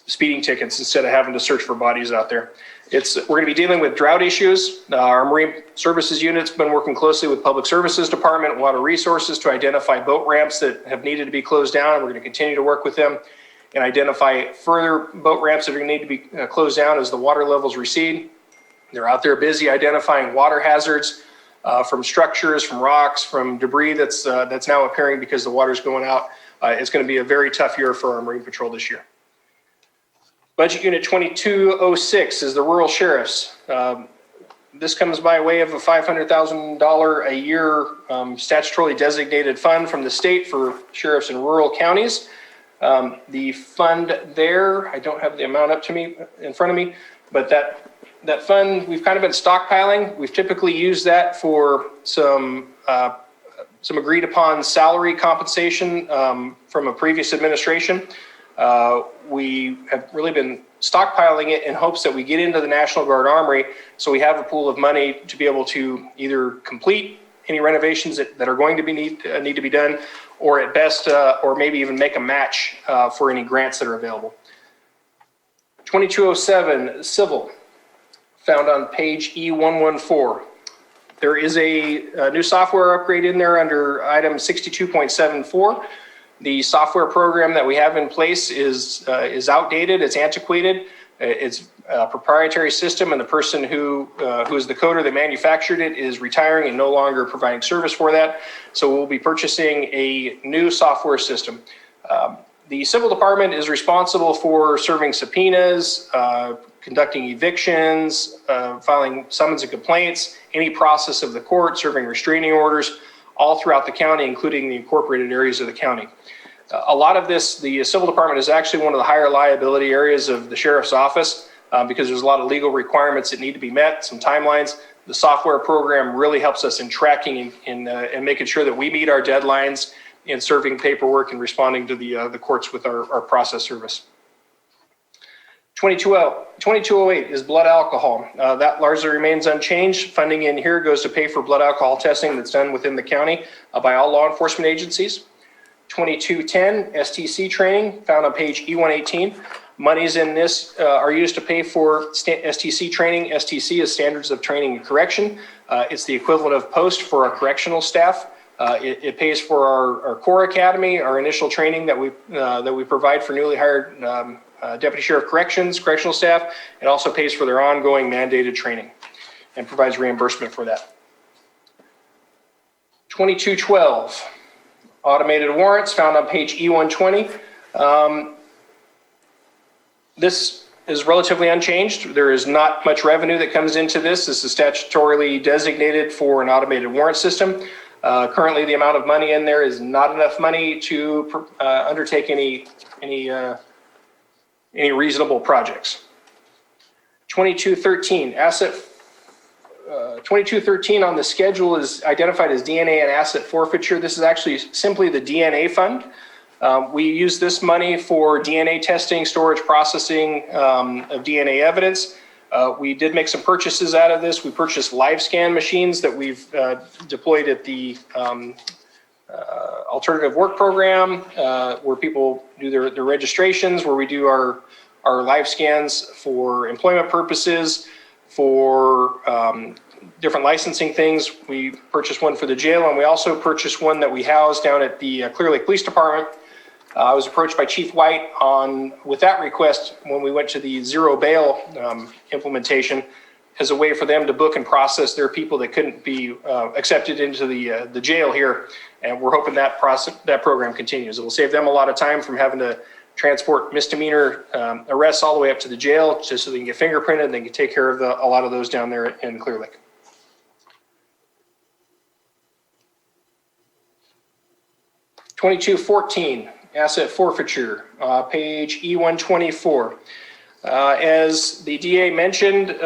speeding tickets instead of having to search for bodies out there. We're going to be dealing with drought issues. Our Marine Services unit's been working closely with Public Services Department and Water Resources to identify boat ramps that have needed to be closed down. We're going to continue to work with them and identify further boat ramps that are going to need to be closed down as the water levels recede. They're out there busy identifying water hazards from structures, from rocks, from debris that's now appearing because the water's going out. It's going to be a very tough year for our Marine Patrol this year. Budget Unit 2206 is the rural sheriffs. This comes by way of a $500,000 a year statutorily designated fund from the state for sheriffs in rural counties. The fund there, I don't have the amount up to me in front of me, but that fund, we've kind of been stockpiling. We've typically used that for some agreed upon salary compensation from a previous administration. We have really been stockpiling it in hopes that we get into the National Guard Armory so we have a pool of money to be able to either complete any renovations that are going to be need to be done, or at best, or maybe even make a match for any grants that are available. 2207, civil, found on page E114. There is a new software upgrade in there under item 62.74. The software program that we have in place is outdated, it's antiquated, it's a proprietary system, and the person who is the coder that manufactured it is retiring and no longer providing service for that. So we'll be purchasing a new software system. The civil department is responsible for serving subpoenas, conducting evictions, filing summons and complaints, any process of the court, serving restraining orders, all throughout the county, including the incorporated areas of the county. A lot of this, the civil department is actually one of the higher liability areas of the sheriff's office because there's a lot of legal requirements that need to be met, some timelines. The software program really helps us in tracking and making sure that we meet our deadlines in serving paperwork and responding to the courts with our process service. 2208 is blood alcohol. That largely remains unchanged. Funding in here goes to pay for blood alcohol testing that's done within the county by all law enforcement agencies. 2210 STC training, found on page E118. Monies in this are used to pay for STC training. STC is Standards of Training and Correction. It's the equivalent of POST for our correctional staff. It pays for our core academy, our initial training that we provide for newly hired Deputy Sheriff Corrections, correctional staff. It also pays for their ongoing mandated training and provides reimbursement for that. 2212, automated warrants, found on page E120. This is relatively unchanged. There is not much revenue that comes into this. This is statutorily designated for an automated warrant system. Currently, the amount of money in there is not enough money to undertake any reasonable projects. 2213, 2213 on the schedule is identified as DNA and asset forfeiture. This is actually simply the DNA fund. We use this money for DNA testing, storage, processing of DNA evidence. We did make some purchases out of this. We purchased live scan machines that we've deployed at the alternative work program where people do their registrations, where we do our live scans for employment purposes, for different licensing things. We purchased one for the jail, and we also purchased one that we house down at the Clear Lake Police Department. I was approached by Chief White with that request when we went to the zero bail implementation as a way for them to book and process their people that couldn't be accepted into the jail here. And we're hoping that program continues. It will save them a lot of time from having to transport misdemeanor arrests all the way up to the jail just so they can get fingerprinted and they can take care of a lot of those down there in Clear Lake. $2214, asset forfeiture, page E124. As the DA mentioned,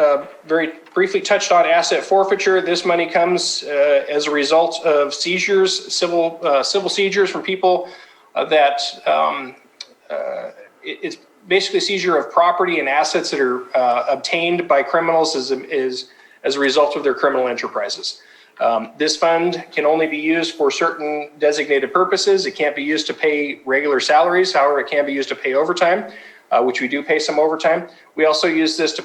very briefly touched on asset forfeiture. This money comes as a result of seizures, civil seizures from people that it's basically seizure of property and assets that are obtained by criminals as a result of their criminal enterprises. This fund can only be used for certain designated purposes. It can't be used to pay regular salaries. However, it can be used to pay overtime, which we do pay some overtime. We also use this to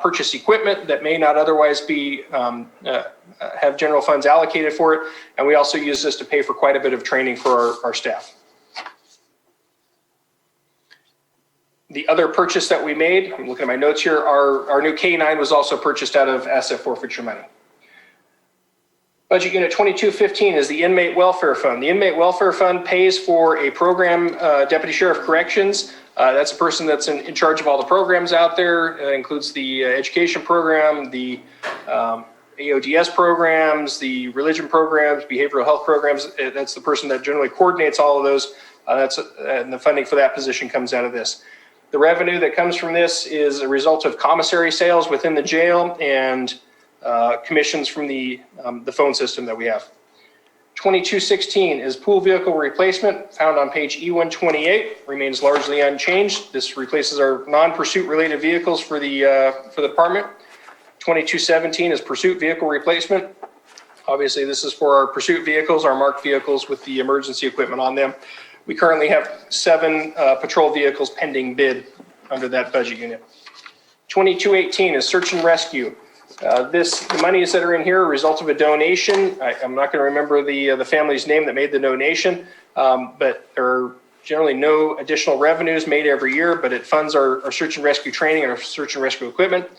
purchase equipment that may not otherwise be have general funds allocated for it. And we also use this to pay for quite a bit of training for our staff. The other purchase that we made, I'm looking at my notes here, our new K9 was also purchased out of asset forfeiture money. Budget Unit 2215 is the Inmate Welfare Fund. The Inmate Welfare Fund pays for a program, Deputy Sheriff Corrections. That's a person that's in charge of all the programs out there. It includes the education program, the AODS programs, the religion programs, behavioral health programs. That's the person that generally coordinates all of those. And the funding for that position comes out of this. The revenue that comes from this is a result of commissary sales within the jail and commissions from the phone system that we have. 2216 is pool vehicle replacement, found on page E128, remains largely unchanged. This replaces our non-pursuit related vehicles for the department. 2217 is pursuit vehicle replacement. Obviously, this is for our pursuit vehicles, our marked vehicles with the emergency equipment on them. We currently have 7 patrol vehicles pending bid under that budget unit. 2218 is search and rescue. The monies that are in here are a result of a donation. I'm not going to remember the family's name that made the donation, but there are generally no additional revenues made every year, but it funds our search and rescue training and our search and rescue equipment.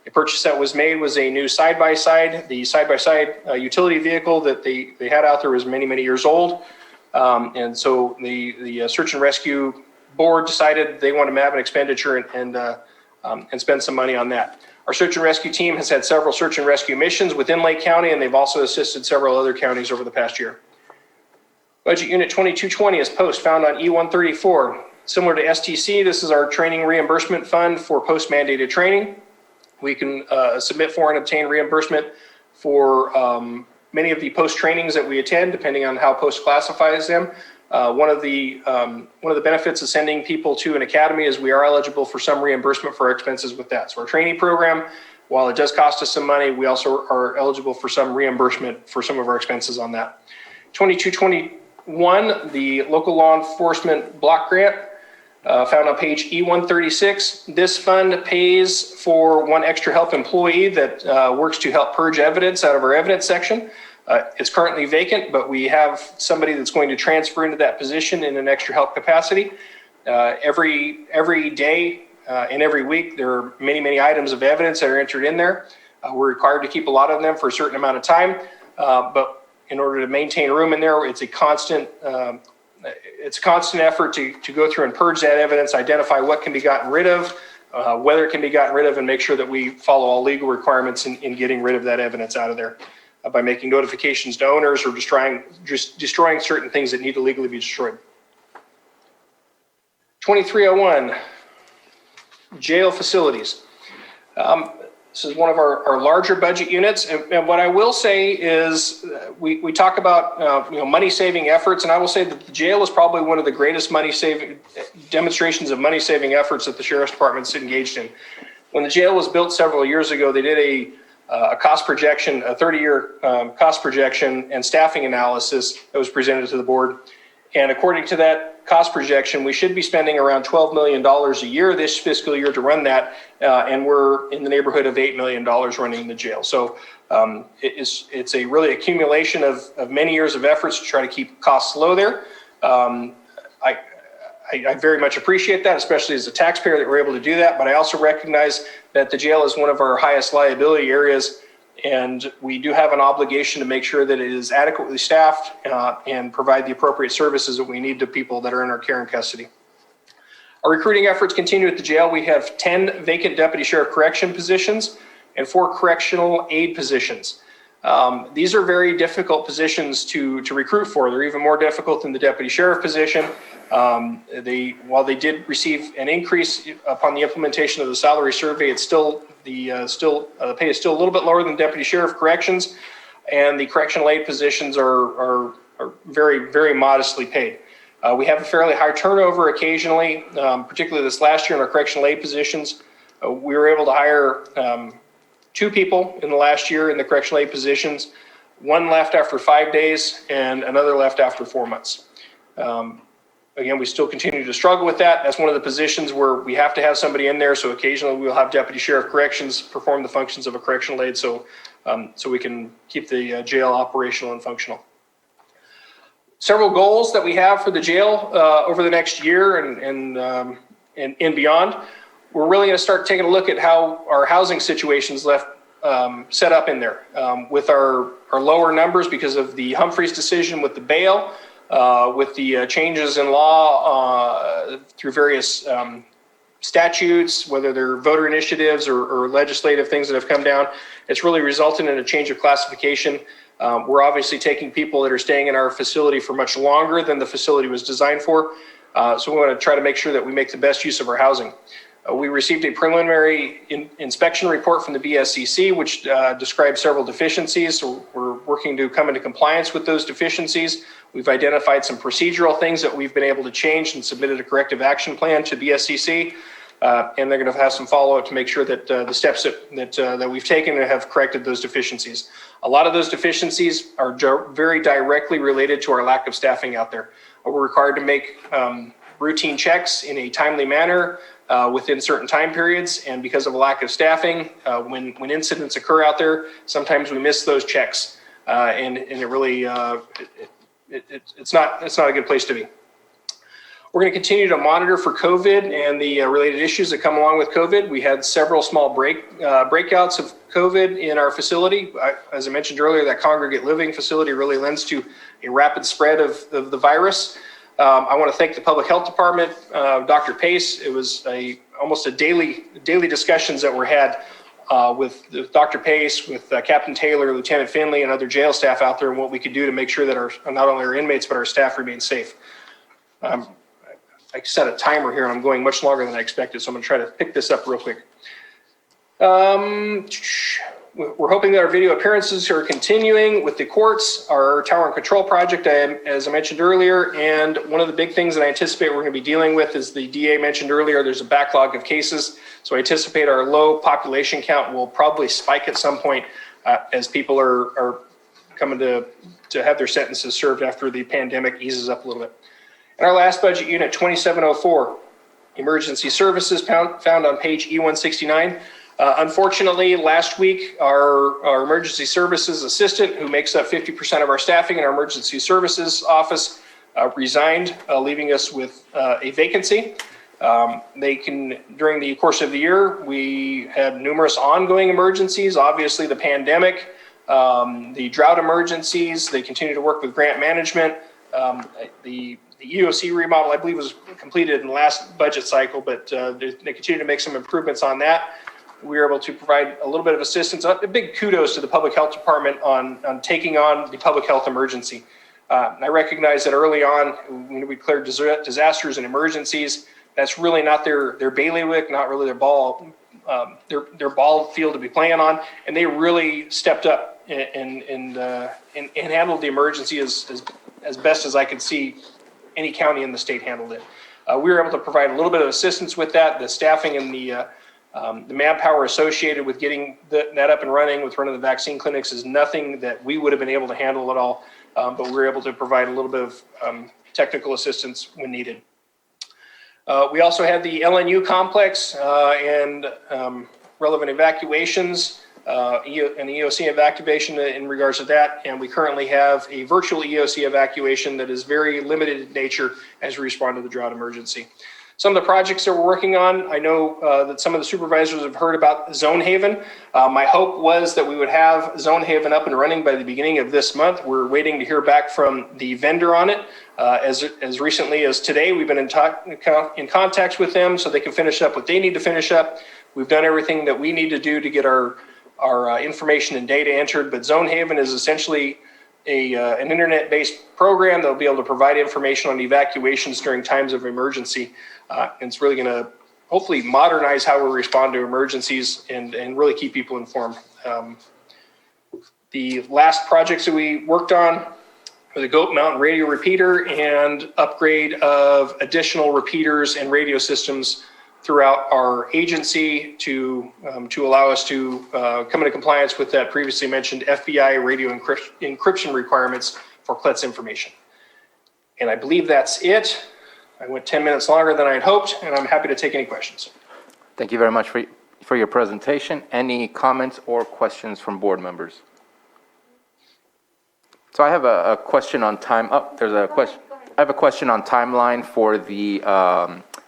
The purchase that was made was a new side-by-side. The side-by-side utility vehicle that they had out there was many, many years old. And so the search and rescue board decided they want to have an expenditure and spend some money on that. Our search and rescue team has had several search and rescue missions within Lake County, and they've also assisted several other counties over the past year. Budget Unit 2220 is post, found on E134. Similar to STC, this is our training reimbursement fund for post-mandated training. We can submit for and obtain reimbursement for many of the post trainings that we attend, depending on how post classifies them. One of the benefits of sending people to an academy is we are eligible for some reimbursement for our expenses with that. So our training program, while it does cost us some money, we also are eligible for some reimbursement for some of our expenses on that. 2221, the local law enforcement block grant, found on page E136. This fund pays for one extra help employee that works to help purge evidence out of our evidence section. It's currently vacant, but we have somebody that's going to transfer into that position in an extra help capacity. Every day and every week, there are many, many items of evidence that are entered in there. We're required to keep a lot of them for a certain amount of time, but in order to maintain room in there, it's a constant effort to go through and purge that evidence, identify what can be gotten rid of, whether it can be gotten rid of, and make sure that we follow all legal requirements in getting rid of that evidence out of there by making notifications to owners or destroying certain things that need to legally be destroyed. 2301, jail facilities. This is one of our larger budget units, and what I will say is we talk about money-saving efforts, and I will say that the jail is probably one of the greatest money-saving demonstrations of money-saving efforts that the Sheriff's Department's engaged in. When the jail was built several years ago, they did a cost projection, a 30-year cost projection and staffing analysis that was presented to the board, and according to that cost projection, we should be spending around $12 million a year this fiscal year to run that, and we're in the neighborhood of $8 million running the jail. So it's a really accumulation of many years of efforts to try to keep costs low there. I very much appreciate that, especially as a taxpayer that we're able to do that, but I also recognize that the jail is one of our highest liability areas, and we do have an obligation to make sure that it is adequately staffed and provide the appropriate services that we need to people that are in our care and custody. Our recruiting efforts continue at the jail. We have 10 vacant Deputy Sheriff Correction positions and 4 correctional aid positions. These are very difficult positions to recruit for. They're even more difficult than the deputy sheriff position. While they did receive an increase upon the implementation of the salary survey, it's still the pay is still a little bit lower than deputy sheriff corrections, and the correctional aid positions are very, very modestly paid. We have a fairly high turnover occasionally, particularly this last year in our correctional aid positions. We were able to hire 2 people in the last year in the correctional aid positions. 1 left after 5 days and another left after 4 months. Again, we still continue to struggle with that. That's one of the positions where we have to have somebody in there. So occasionally we'll have deputy sheriff corrections perform the functions of a correctional aid so we can keep the jail operational and functional. Several goals that we have for the jail over the next year and beyond. We're really going to start taking a look at how our housing situation's set up in there with our lower numbers because of the Humphreys decision with the bail, with the changes in law through various statutes, whether they're voter initiatives or legislative things that have come down. It's really resulted in a change of classification. We're obviously taking people that are staying in our facility for much longer than the facility was designed for. So we want to try to make sure that we make the best use of our housing. We received a preliminary inspection report from the BSCC, which describes several deficiencies. So we're working to come into compliance with those deficiencies. We've identified some procedural things that we've been able to change and submitted a corrective action plan to BSCC. And they're going to have some follow-up to make sure that the steps that we've taken have corrected those deficiencies. A lot of those deficiencies are very directly related to our lack of staffing out there. We're required to make routine checks in a timely manner within certain time periods, and because of a lack of staffing, when incidents occur out there, sometimes we miss those checks, and it really it's not a good place to be. We're going to continue to monitor for COVID and the related issues that come along with COVID. We had several small breakouts of COVID in our facility. As I mentioned earlier, that congregate living facility really lends to a rapid spread of the virus. I want to thank the public health department, Dr. Pace. It was almost a daily discussions that were had with Dr. Pace, with Captain Taylor, Lieutenant Finley, and other jail staff out there, and what we could do to make sure that not only our inmates but our staff remain safe. I set a timer here, and I'm going much longer than I expected, so I'm going to try to pick this up real quick. We're hoping that our video appearances are continuing with the courts, our tower and control project, as I mentioned earlier, and one of the big things that I anticipate we're going to be dealing with is the DA mentioned earlier, there's a backlog of cases, so I anticipate our low population count will probably spike at some point as people are coming to have their sentences served after the pandemic eases up a little bit. And our last budget unit, 2704, emergency services found on page E169. Unfortunately, last week, our emergency services assistant, who makes up 50% of our staffing in our emergency services office, resigned, leaving us with a vacancy. During the course of the year, we had numerous ongoing emergencies, obviously the pandemic, the drought emergencies. They continue to work with grant management. The EOC remodel, I believe, was completed in the last budget cycle, but they continue to make some improvements on that. We were able to provide a little bit of assistance. A big kudos to the public health department on taking on the public health emergency. I recognize that early on, when we declared disasters and emergencies, that's really not their bailiwick, not really their ball field to be playing on, and they really stepped up and handled the emergency as best as I could see any county in the state handled it. We were able to provide a little bit of assistance with that. The staffing and the manpower associated with getting that up and running with running the vaccine clinics is nothing that we would have been able to handle at all, but we were able to provide a little bit of technical assistance when needed. We also had the LNU complex and relevant evacuations, an EOC evacuation in regards to that, and we currently have a virtual EOC evacuation that is very limited in nature as we respond to the drought emergency. Some of the projects that we're working on, I know that some of the supervisors have heard about Zone Haven. My hope was that we would have Zone Haven up and running by the beginning of this month. We're waiting to hear back from the vendor on it. As recently as today, we've been in contact with them so they can finish up what they need to finish up. We've done everything that we need to do to get our information and data entered. But Zone Haven is essentially an internet-based program that will be able to provide information on evacuations during times of emergency. And it's really going to hopefully modernize how we respond to emergencies and really keep people informed. The last projects that we worked on were the Goat Mountain radio repeater and upgrade of additional repeaters and radio systems throughout our agency to allow us to come into compliance with that previously mentioned FBI radio encryption requirements for CLETS information. And I believe that's it. I went 10 minutes longer than I had hoped, and I'm happy to take any questions. Thank you very much for your presentation. Any comments or questions from board members? So I have a question on time. Oh, there's a question. I have a question on timeline for the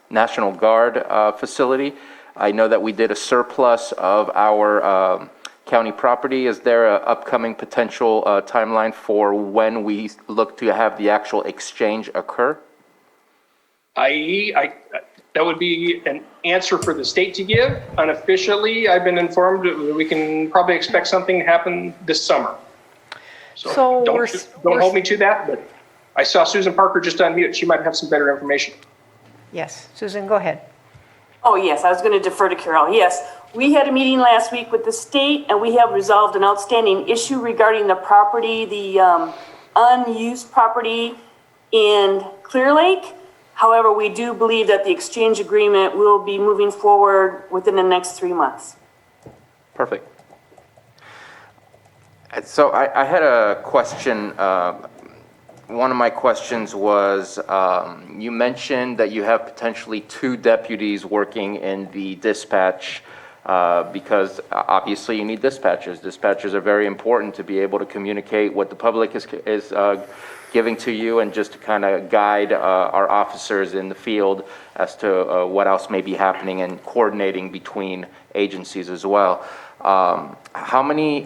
National Guard facility. I know that we did a surplus of our county property. Is there an upcoming potential timeline for when we look to have the actual exchange occur? That would be an answer for the state to give. Unofficially, I've been informed that we can probably expect something to happen this summer. So don't hold me to that, but I saw Susan Parker just unmute. She might have some better information. Yes, Susan, go ahead. Oh, yes, I was going to defer to Carol. Yes, we had a meeting last week with the state, and we have resolved an outstanding issue regarding the property, the unused property in Clear Lake. However, we do believe that the exchange agreement will be moving forward within the next 3 months. Perfect. So I had a question. One of my questions was, you mentioned that you have potentially 2 deputies working in the dispatch because obviously you need dispatchers. Dispatchers are very important to be able to communicate what the public is giving to you and just to kind of guide our officers in the field as to what else may be happening and coordinating between agencies as well. How many,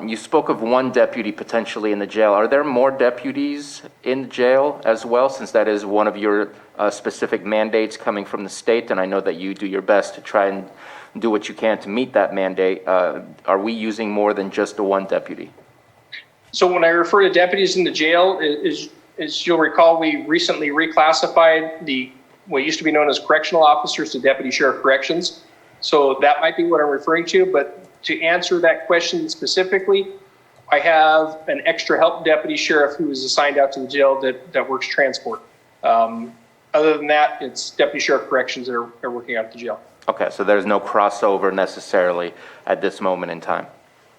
you spoke of 1 deputy potentially in the jail. Are there more deputies in the jail as well, since that is one of your specific mandates coming from the state? And I know that you do your best to try and do what you can to meet that mandate. Are we using more than just the 1 deputy? So when I refer to deputies in the jail, as you'll recall, we recently reclassified what used to be known as correctional officers to deputy sheriff corrections. So that might be what I'm referring to, but to answer that question specifically, I have an extra help deputy sheriff who is assigned out to the jail that works transport. Other than that, it's deputy sheriff corrections that are working out at the jail. Okay, so there's no crossover necessarily at this moment in time?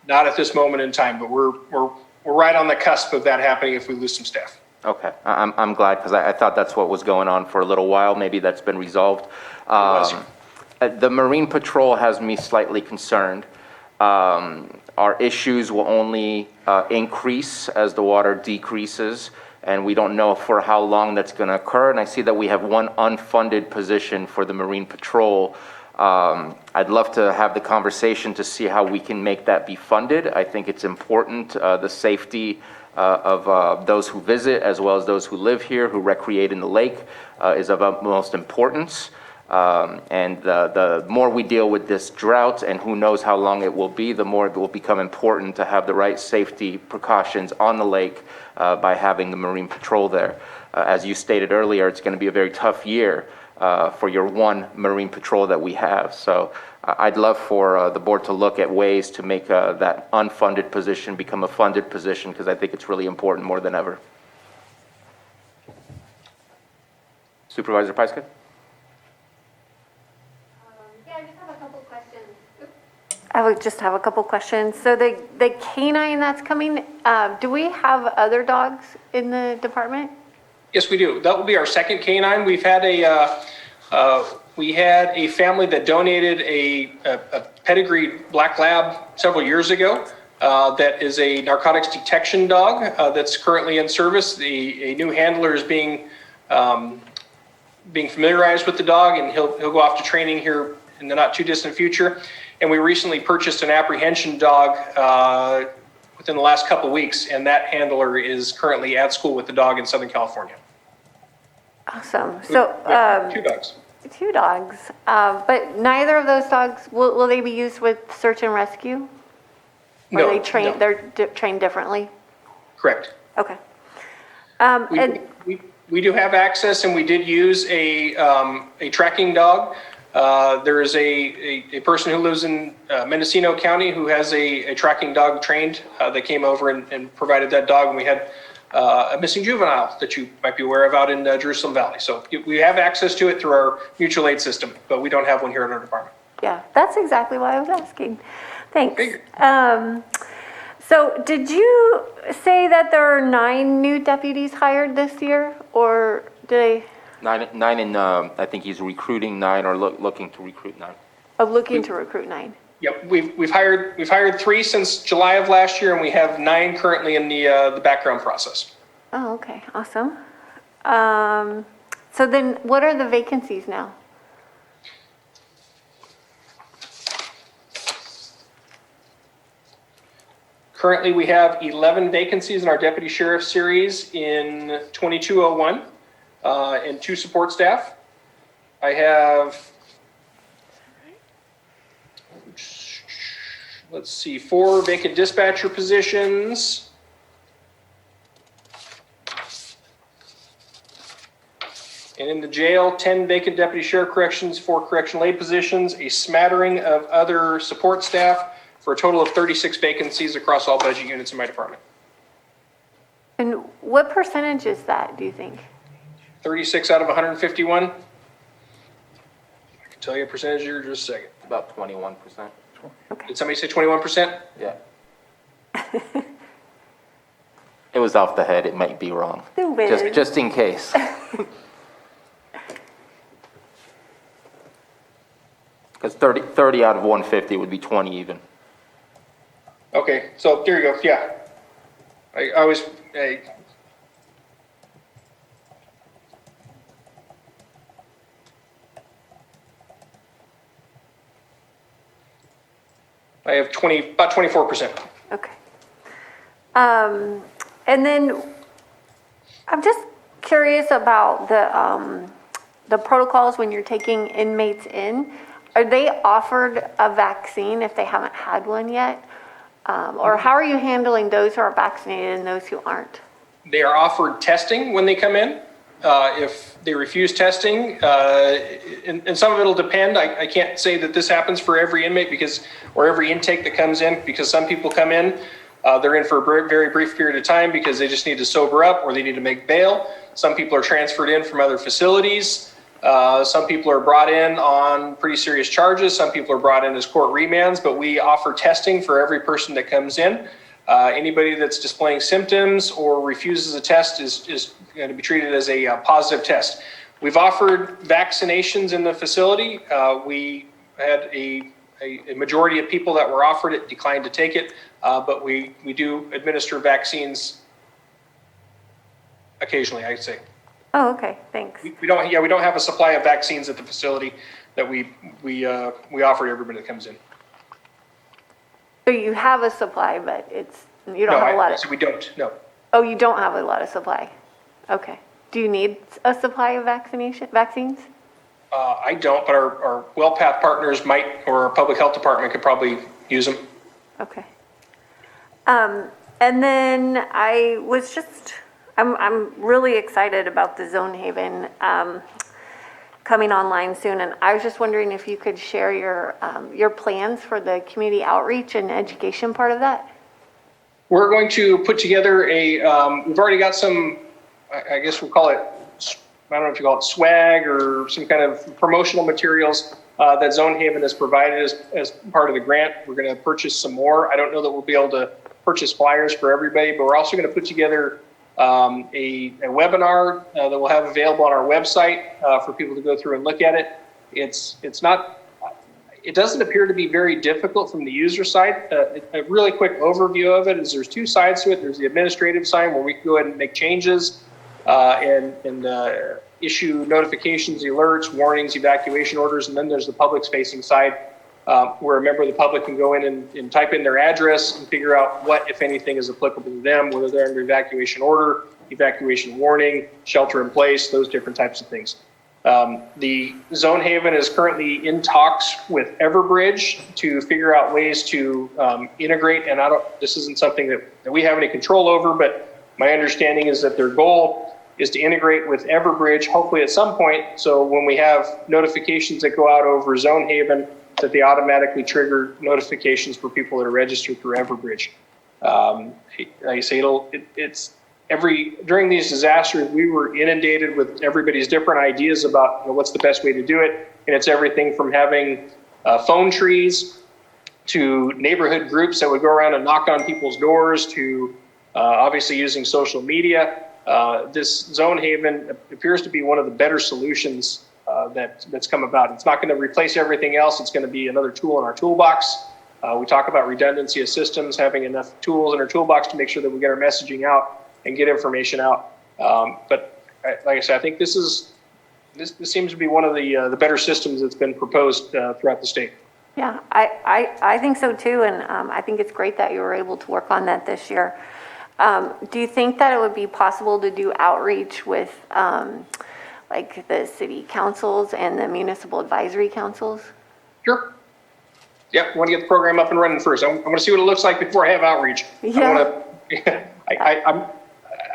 Not at this moment in time, but we're right on the cusp of that happening if we lose some staff. Okay, I'm glad, because I thought that's what was going on for a little while. Maybe that's been resolved. The Marine Patrol has me slightly concerned. Our issues will only increase as the water decreases, and we don't know for how long that's going to occur. And I see that we have 1 unfunded position for the Marine Patrol. I'd love to have the conversation to see how we can make that be funded. I think it's important, the safety of those who visit as well as those who live here, who recreate in the lake, is of utmost importance. And the more we deal with this drought, and who knows how long it will be, the more it will become important to have the right safety precautions on the lake by having the Marine Patrol there. As you stated earlier, it's going to be a very tough year for your 1 Marine Patrol that we have. So I'd love for the board to look at ways to make that unfunded position become a funded position, because I think it's really important more than ever. Supervisor Pyska? I would just have a couple questions. So the canine that's coming, do we have other dogs in the department? Yes, we do. That will be our 2nd canine. We had a family that donated a pedigreed black lab several years ago. That is a narcotics detection dog that's currently in service. A new handler is being familiarized with the dog, and he'll go off to training here in the not too distant future. And we recently purchased an apprehension dog within the last couple of weeks, and that handler is currently at school with the dog in Southern California. Awesome. So 2 dogs. 2 dogs, but neither of those dogs, will they be used with search and rescue? Or No, they train, no. they're trained differently? Correct. Okay. We do have access, and we did use a tracking dog. There is a person who lives in Mendocino County who has a tracking dog trained that came over and provided that dog. And we had a missing juvenile that you might be aware of out in Jerusalem Valley. So we have access to it through our mutual aid system, but we don't have one here at our department. Yeah, that's exactly why I was asking. Thanks. So did you say that there are 9 new deputies hired this year, or did I? Nine, and I think he's recruiting 9 or looking to recruit 9. Looking to recruit 9. Yep, we've hired 3 since July of last year, and we have 9 currently in the background process. Oh, okay, awesome. So then what are the vacancies now? Currently, we have 11 vacancies in our deputy sheriff series in 2201 and 2 support staff. I have, let's see, 4 vacant dispatcher positions. And in the jail, 10 vacant deputy sheriff corrections, 4 correctional aid positions, a smattering of other support staff, for a total of 36 vacancies across all budget units in my department. And what percentage is that, do you think? 36 out of 151. I can tell you a percentage here in just a second. About 21%. Okay. Did somebody say 21%? Yeah. It was off the head. It might be wrong. Just in case. Because 30 out of 150 would be 20 even. Okay, so there you go. Yeah. I was, I have about 24%. Okay. And then I'm just curious about the protocols when you're taking inmates in. Are they offered a vaccine if they haven't had one yet? Or how are you handling those who are vaccinated and those who aren't? They are offered testing when they come in. If they refuse testing, and some of it will depend. I can't say that this happens for every inmate or every intake that comes in, because some people come in, they're in for a very brief period of time because they just need to sober up or they need to make bail. Some people are transferred in from other facilities. Some people are brought in on pretty serious charges. Some people are brought in as court remands, but we offer testing for every person that comes in. Anybody that's displaying symptoms or refuses a test is going to be treated as a positive test. We've offered vaccinations in the facility. We had a majority of people that were offered it declined to take it, but we do administer vaccines occasionally, I'd say. Oh, okay, thanks. We don't have a supply of vaccines at the facility that we offer to everybody that comes in. So you have a supply, but you don't have a lot of. So we don't. No. Oh, you don't have a lot of supply. Okay. Do you need a supply of vaccines? I don't, but our WellPath partners might, or our public health department could probably use them. Okay. And then I'm really excited about the Zone Haven coming online soon, and I was just wondering if you could share your plans for the community outreach and education part of that. We're going to put together we've already got some, I guess we'll call it, I don't know if you call it swag or some kind of promotional materials that Zone Haven has provided as part of the grant. We're going to purchase some more. I don't know that we'll be able to purchase flyers for everybody, but we're also going to put together a webinar that we'll have available on our website for people to go through and look at it. It doesn't appear to be very difficult from the user side. A really quick overview of it is there's 2 sides to it. There's the administrative side where we can go ahead and make changes and issue notifications, alerts, warnings, evacuation orders. And then there's the public facing side where a member of the public can go in and type in their address and figure out what, if anything, is applicable to them, whether they're under evacuation order, evacuation warning, shelter in place, those different types of things. The Zone Haven is currently in talks with Everbridge to figure out ways to integrate, and this isn't something that we have any control over, but my understanding is that their goal is to integrate with Everbridge, hopefully at some point, so when we have notifications that go out over Zone Haven, that they automatically trigger notifications for people that are registered through Everbridge. Like I say, during these disasters, we were inundated with everybody's different ideas about what's the best way to do it. And it's everything from having phone trees to neighborhood groups that would go around and knock on people's doors to obviously using social media. This Zone Haven appears to be one of the better solutions that's come about. It's not going to replace everything else. It's going to be another tool in our toolbox. We talk about redundancy of systems, having enough tools in our toolbox to make sure that we get our messaging out and get information out. But like I said, I think this seems to be one of the better systems that's been proposed throughout the state. Yeah, I think so too, and I think it's great that you were able to work on that this year. Do you think that it would be possible to do outreach with like the city councils and the municipal advisory councils? Sure. Yeah, I want to get the program up and running first. I want to see what it looks like before I have outreach. Yeah.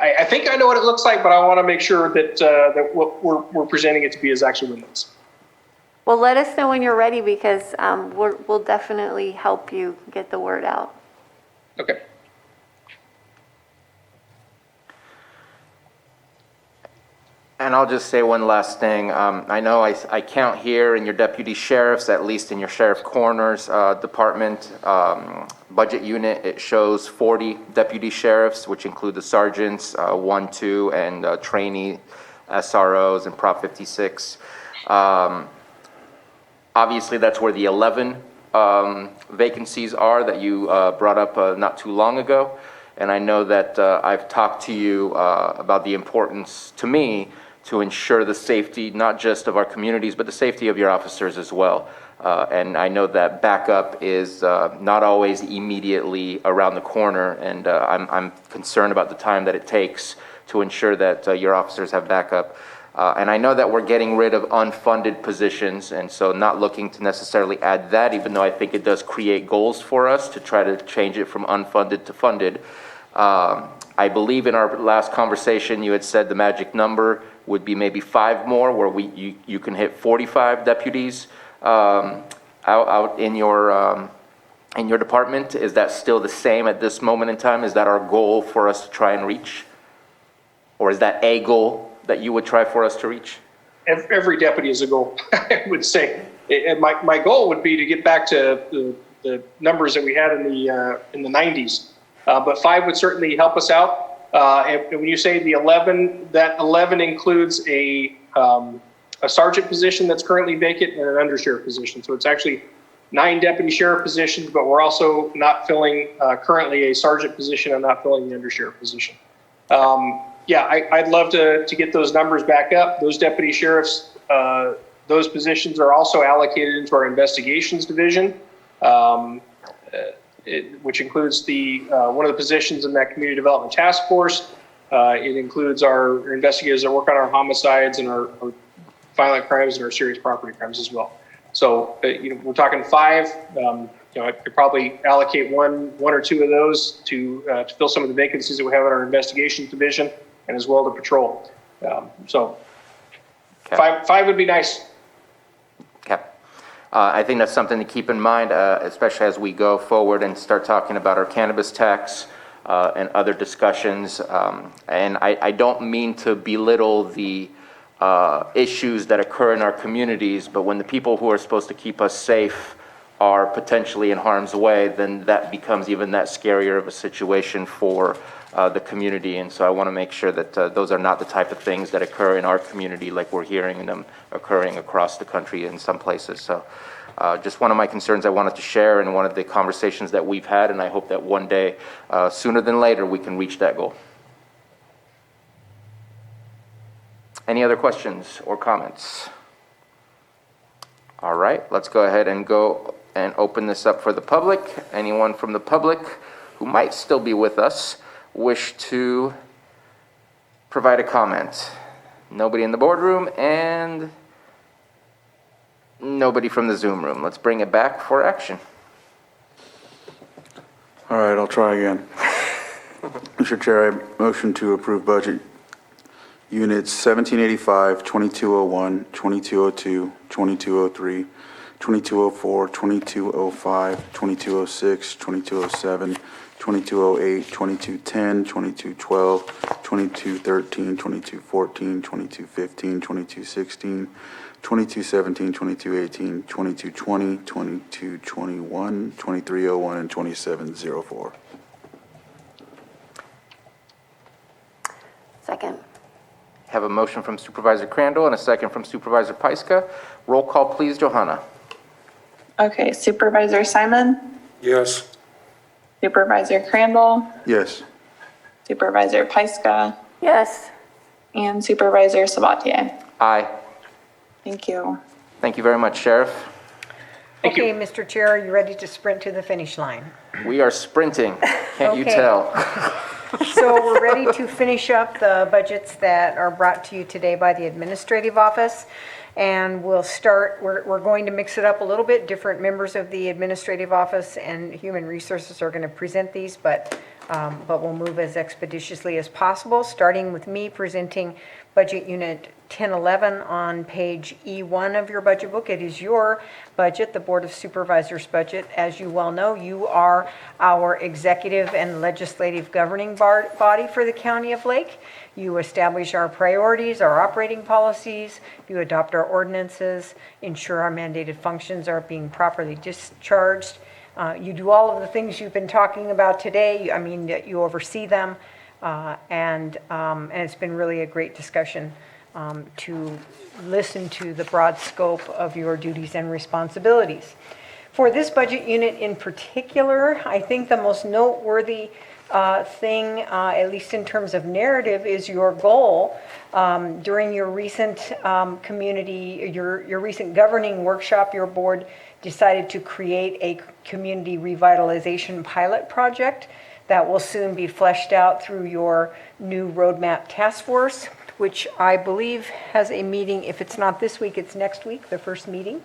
I think I know what it looks like, but I want to make sure that what we're presenting it to be is actually what it is. Well, let us know when you're ready because we'll definitely help you get the word out. Okay. And I'll just say one last thing. I know I count here in your deputy sheriffs, at least in your sheriff coroner's department budget unit, it shows 40 deputy sheriffs, which include the sergeants, 1, 2, and trainee SROs and Prop 56. Obviously, that's where the 11 vacancies are that you brought up not too long ago. And I know that I've talked to you about the importance to me to ensure the safety, not just of our communities, but the safety of your officers as well. And I know that backup is not always immediately around the corner, and I'm concerned about the time that it takes to ensure that your officers have backup. And I know that we're getting rid of unfunded positions, and so not looking to necessarily add that, even though I think it does create goals for us to try to change it from unfunded to funded. I believe in our last conversation, you had said the magic number would be maybe 5 more, where you can hit 45 deputies out in your department. Is that still the same at this moment in time? Is that our goal for us to try and reach? Or is that a goal that you would try for us to reach? Every deputy is a goal, I would say. And my goal would be to get back to the numbers that we had in the 90s. But 5 would certainly help us out. And when you say the 11, that 11 includes a sergeant position that's currently vacant and an undersheriff position. So it's actually 9 deputy sheriff positions, but we're also not filling currently a sergeant position and not filling the undersheriff position. Yeah, I'd love to get those numbers back up. Those deputy sheriffs, those positions are also allocated into our investigations division. Which includes one of the positions in that community development task force. It includes our investigators that work on our homicides and our violent crimes and our serious property crimes as well. So we're talking 5. I could probably allocate one or 2 of those to fill some of the vacancies that we have in our investigations division and as well to patrol. So 5 would be nice. Okay. I think that's something to keep in mind, especially as we go forward and start talking about our cannabis tax and other discussions. And I don't mean to belittle the issues that occur in our communities, but when the people who are supposed to keep us safe are potentially in harm's way, then that becomes even that scarier of a situation for the community. And so I want to make sure that those are not the type of things that occur in our community like we're hearing them occurring across the country in some places. So just one of my concerns I wanted to share and one of the conversations that we've had, and I hope that one day, sooner than later, we can reach that goal. Any other questions or comments? All right, let's go ahead and open this up for the public. Anyone from the public who might still be with us wish to provide a comment? Nobody in the boardroom, and nobody from the Zoom room. Let's bring it back for action. All right, I'll try again. Mr. Chair, I motion to approve budget units 1785, 2201, 2202, 2203, 2204, 2205, 2206, 2207, 2208, 2210, 2212, 2213, 2214, 2215, 2216, 2217, 2218, 2220, 2221, 2301, and 2704. Second. Have a motion from Supervisor Crandall and a second from Supervisor Pyska. Roll call, please, Johanna. Okay, Supervisor Simon, Yes. Supervisor Crandall, Yes. Supervisor Pyska, Yes. and Supervisor Sabatier. Aye. Thank you. Thank you very much, Sheriff. Okay, Mr. Chair, are you ready to sprint to the finish line? We are sprinting. Can't you Okay. tell? So we're ready to finish up the budgets that are brought to you today by the administrative office. And we'll start, we're going to mix it up a little bit. Different members of the administrative office and human resources are going to present these, but we'll move as expeditiously as possible, starting with me presenting budget unit 1011 on page E1 of your budget book. It is your budget, the Board of Supervisors budget. As you well know, you are our executive and legislative governing body for the County of Lake. You establish our priorities, our operating policies, you adopt our ordinances, ensure our mandated functions are being properly discharged. You do all of the things you've been talking about today. I mean, you oversee them, and it's been really a great discussion to listen to the broad scope of your duties and responsibilities. For this budget unit in particular, I think the most noteworthy thing, at least in terms of narrative, is your goal during your recent your recent governing workshop. Your board decided to create a community revitalization pilot project that will soon be fleshed out through your new roadmap task force, which I believe has a meeting. If it's not this week, it's next week, the first meeting.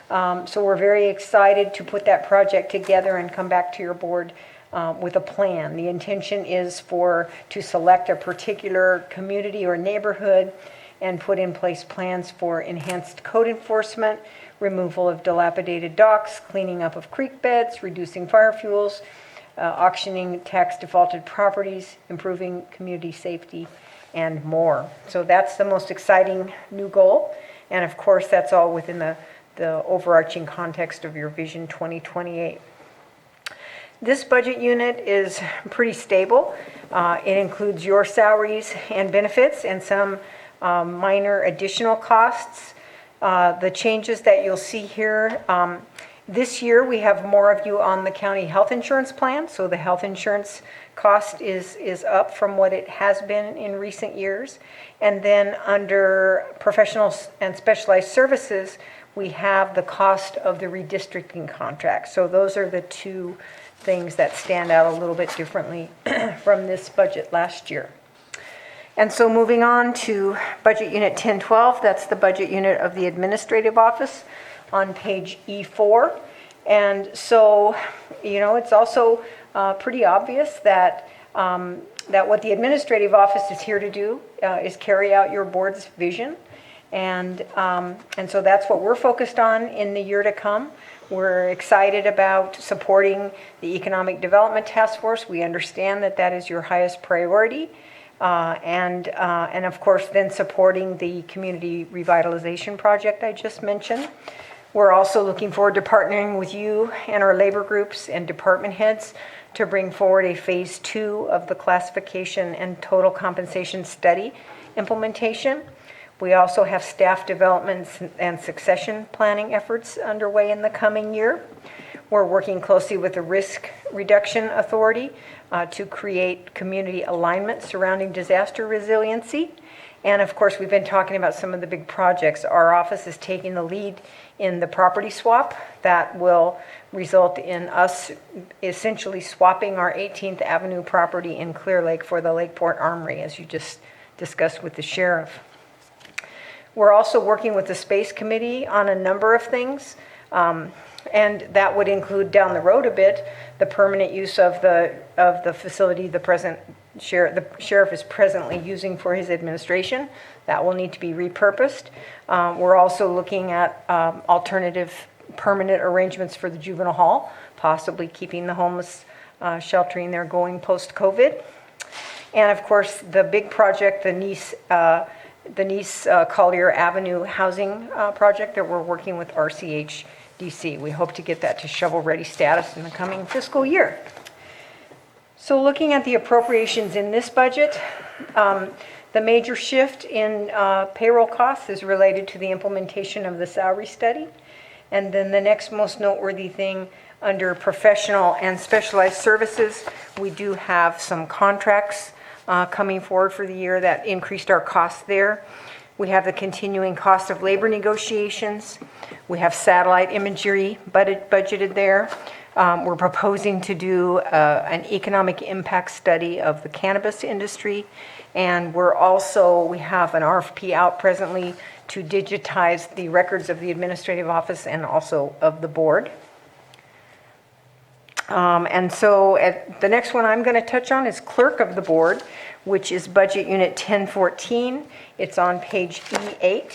So we're very excited to put that project together and come back to your board with a plan. The intention is to select a particular community or neighborhood and put in place plans for enhanced code enforcement, removal of dilapidated docks, cleaning up of creek beds, reducing fire fuels, auctioning tax defaulted properties, improving community safety, and more. So that's the most exciting new goal. And of course, that's all within the overarching context of your Vision 2028. This budget unit is pretty stable. It includes your salaries and benefits and some minor additional costs. The changes that you'll see here, this year we have more of you on the county health insurance plan, so the health insurance cost is up from what it has been in recent years. And then under professional and specialized services, we have the cost of the redistricting contract. So those are the two things that stand out a little bit differently from this budget last year. And so moving on to budget unit 1012, that's the budget unit of the administrative office on page E4. And so, it's also pretty obvious that what the administrative office is here to do is carry out your board's vision. And so that's what we're focused on in the year to come. We're excited about supporting the Economic Development Task Force. We understand that that is your highest priority. And of course, then supporting the community revitalization project I just mentioned. We're also looking forward to partnering with you and our labor groups and department heads to bring forward a phase 2 of the classification and total compensation study implementation. We also have staff development and succession planning efforts underway in the coming year. We're working closely with the Risk Reduction Authority to create community alignment surrounding disaster resiliency. And of course, we've been talking about some of the big projects. Our office is taking the lead in the property swap that will result in us essentially swapping our 18th Avenue property in Clear Lake for the Lakeport Armory, as you just discussed with the sheriff. We're also working with the Space Committee on a number of things. And that would include down the road a bit, the permanent use of the facility the sheriff is presently using for his administration. That will need to be repurposed. We're also looking at alternative permanent arrangements for the juvenile hall, possibly keeping the homeless sheltering there going post-COVID. And of course, the big project, the Nice Collier Avenue housing project that we're working with RCHDC. We hope to get that to shovel-ready status in the coming fiscal year. So looking at the appropriations in this budget, the major shift in payroll costs is related to the implementation of the salary study. And then the next most noteworthy thing under professional and specialized services, we do have some contracts coming forward for the year that increased our costs there. We have the continuing cost of labor negotiations. We have satellite imagery budgeted there. We're proposing to do an economic impact study of the cannabis industry. And we have an RFP out presently to digitize the records of the administrative office and also of the board. And so the next one I'm going to touch on is clerk of the board, which is budget unit 1014. It's on page E8.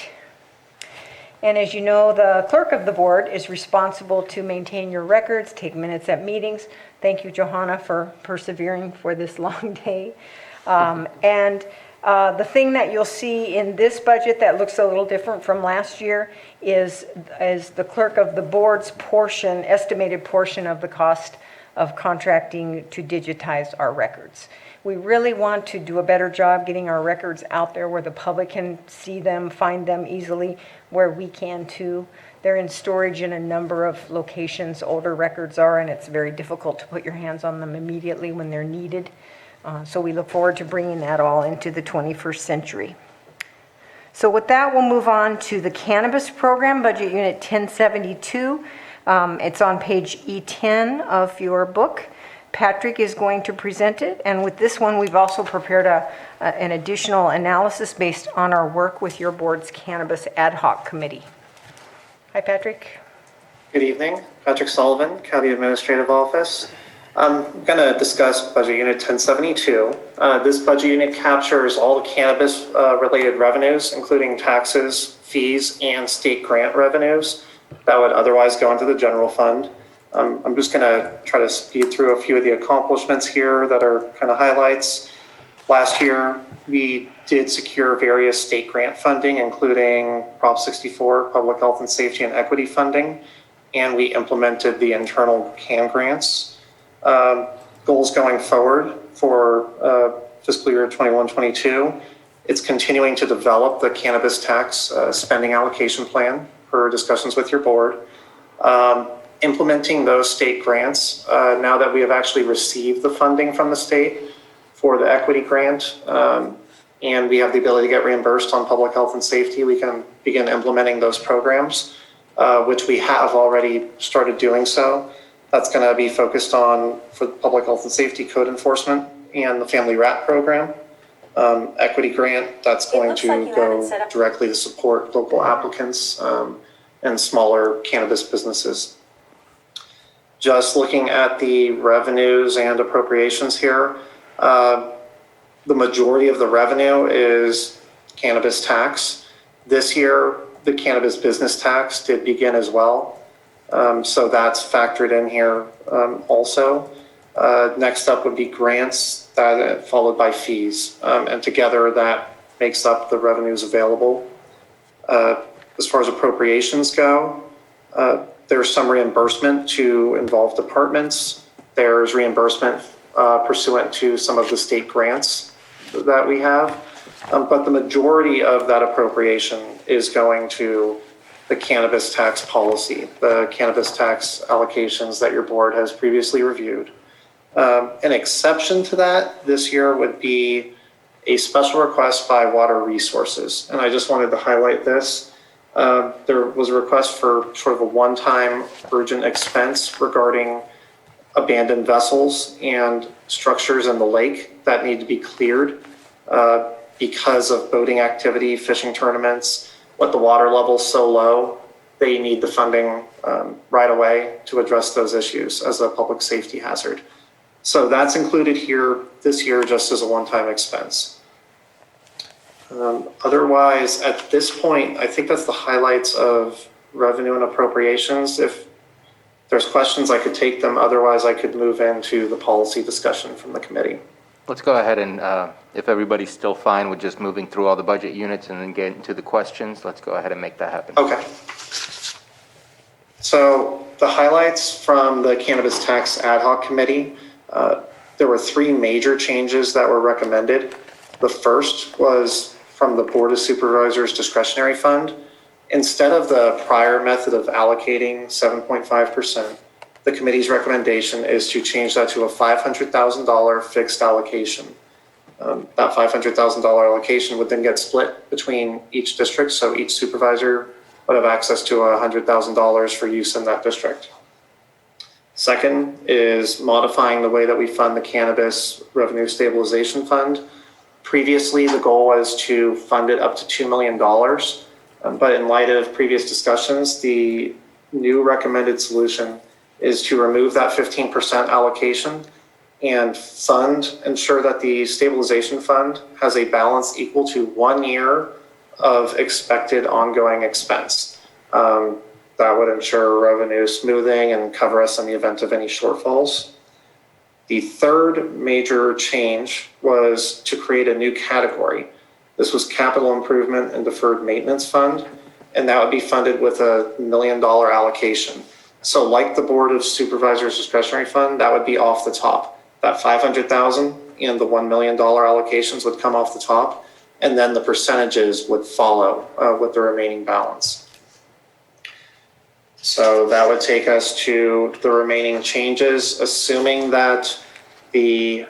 And as you know, the clerk of the board is responsible to maintain your records, take minutes at meetings. Thank you, Johanna, for persevering for this long day. The thing that you'll see in this budget that looks a little different from last year is the clerk of the board's estimated portion of the cost of contracting to digitize our records. We really want to do a better job getting our records out there where the public can see them, find them easily, where we can too. They're in storage in a number of locations, older records are, and it's very difficult to put your hands on them immediately when they're needed. So we look forward to bringing that all into the 21st century. So with that, we'll move on to the cannabis program, budget unit 1072. It's on page E10 of your book. Patrick is going to present it, and with this one, we've also prepared an additional analysis based on our work with your board's Cannabis Ad Hoc Committee. Hi, Patrick. Good evening. Patrick Sullivan, County Administrative Office. I'm going to discuss Budget Unit 1072. This budget unit captures all the cannabis-related revenues, including taxes, fees, and state grant revenues that would otherwise go into the general fund. I'm just going to try to speed through a few of the accomplishments here that are kind of highlights. Last year, we did secure various state grant funding, including Prop 64, Public Health and Safety and Equity funding, and we implemented the internal CAN grants. Goals going forward for fiscal year 21-22, it's continuing to develop the cannabis tax spending allocation plan for discussions with your board. Implementing those state grants, now that we have actually received the funding from the state for the equity grant, and we have the ability to get reimbursed on public health and safety, we can begin implementing those programs, which we have already started doing so. That's going to be focused on for public health and safety code enforcement and the family rat program. Equity grant, that's going to go directly to support local applicants and smaller cannabis businesses. Just looking at the revenues and appropriations here, the majority of the revenue is cannabis tax. This year, the cannabis business tax did begin as well. So that's factored in here also. Next up would be grants, followed by fees. And together that makes up the revenues available. As far as appropriations go, there's some reimbursement to involved departments. There's reimbursement pursuant to some of the state grants that we have. But the majority of that appropriation is going to the cannabis tax policy, the cannabis tax allocations that your board has previously reviewed. An exception to that this year would be a special request by Water Resources. And I just wanted to highlight this. There was a request for sort of a one-time urgent expense regarding abandoned vessels and structures in the lake that need to be cleared because of boating activity, fishing tournaments, with the water level so low, they need the funding right away to address those issues as a public safety hazard. So that's included here this year just as a one-time expense. Otherwise, at this point, I think that's the highlights of revenue and appropriations. If there's questions, I could take them. Otherwise, I could move into the policy discussion from the committee. Let's go ahead and, if everybody's still fine with just moving through all the budget units and then get into the questions, let's go ahead and make that happen. Okay. So the highlights from the Cannabis Tax Ad Hoc Committee, there were 3 major changes that were recommended. The first was from the Board of Supervisors discretionary fund. Instead of the prior method of allocating 7.5%, the committee's recommendation is to change that to a $500,000 fixed allocation. That $500,000 allocation would then get split between each district, so each supervisor would have access to $100,000 for use in that district. Second is modifying the way that we fund the Cannabis Revenue Stabilization Fund. Previously, the goal was to fund it up to $2 million, but in light of previous discussions, the new recommended solution is to remove that 15% allocation and ensure that the stabilization fund has a balance equal to 1 year of expected ongoing expense. That would ensure revenue smoothing and cover us in the event of any shortfalls. The third major change was to create a new category. This was capital improvement and deferred maintenance fund, and that would be funded with a $1 million allocation. So like the Board of Supervisors discretionary fund, that would be off the top. That $500,000 and the $1 million allocations would come off the top, and then the percentages would follow with the remaining balance. So that would take us to the remaining changes, assuming that the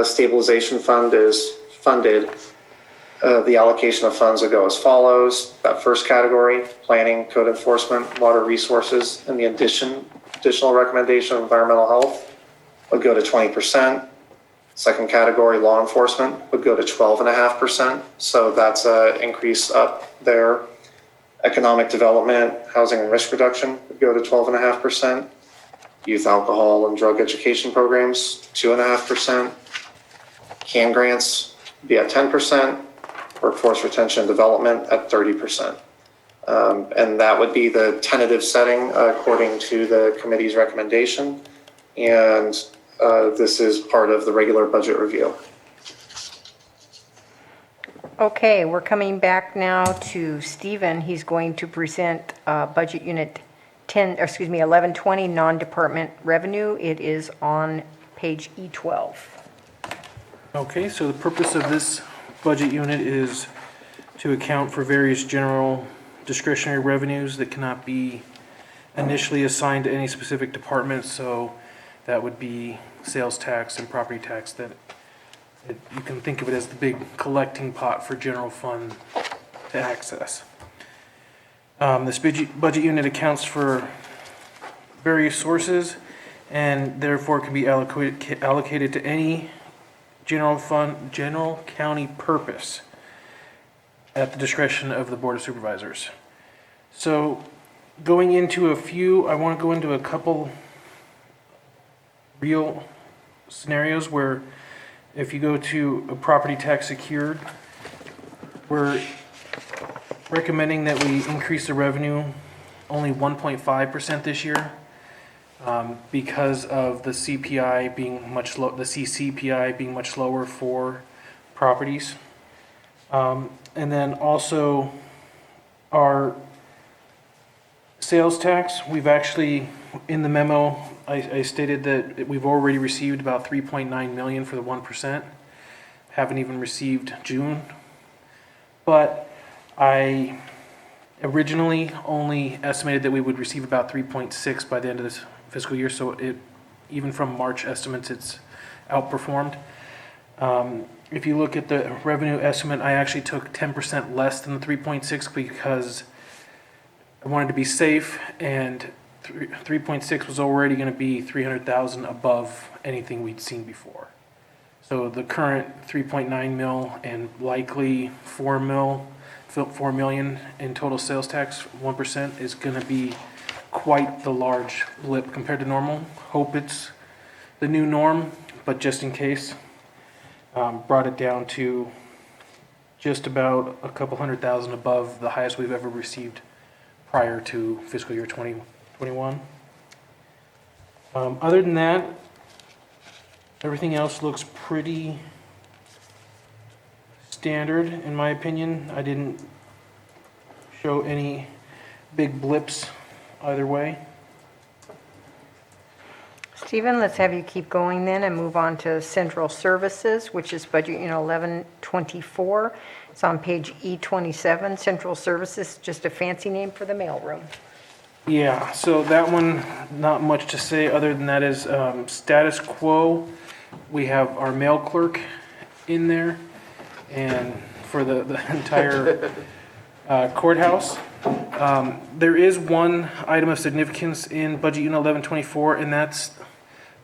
stabilization fund is funded. The allocation of funds would go as follows. That first category, planning, code enforcement, water resources, and the additional recommendation of environmental health would go to 20%. Second category, law enforcement, would go to 12.5%. So that's an increase up there. Economic development, housing and risk reduction would go to 12.5%. Youth alcohol and drug education programs, 2.5%. CAN grants be at 10%. Workforce retention and development at 30%. And that would be the tentative setting according to the committee's recommendation. And this is part of the regular budget review. Okay, we're coming back now to Stephen. He's going to present budget unit 1120, non-department revenue. It is on page E12. Okay, so the purpose of this budget unit is to account for various general discretionary revenues that cannot be initially assigned to any specific department. So that would be sales tax and property tax. You can think of it as the big collecting pot for general fund to access. This budget unit accounts for various sources and therefore can be allocated to any general county purpose at the discretion of the Board of Supervisors. So going into I want to go into a couple real scenarios where if you go to a property tax secured, we're recommending that we increase the revenue only 1.5% this year because of the CPI being much low, the CCPI being much lower for properties. And then also our sales tax, we've actually, in the memo, I stated that we've already received about 3.9 million for the 1%. Haven't even received June. But I originally only estimated that we would receive about 3.6 by the end of this fiscal year. So even from March estimates, it's outperformed. If you look at the revenue estimate, I actually took 10% less than the 3.6 because I wanted to be safe, and 3.6 was already going to be 300,000 above anything we'd seen before. So the current 3.9 mil and likely 4 mil 4 million in total sales tax, 1% is going to be quite the large blip compared to normal. Hope it's the new norm, but just in case, brought it down to just about a couple $100,000 above the highest we've ever received prior to fiscal year 2021. Other than that, everything else looks pretty standard, in my opinion. I didn't show any big blips either way. Stephen, let's have you keep going then and move on to Central Services, which is budget unit 1124. It's on page E27. Central Services, just a fancy name for the mailroom. Yeah, so that one, not much to say other than that is status quo. We have our mail clerk in there and for the entire courthouse. There is one item of significance in budget unit 1124, and that's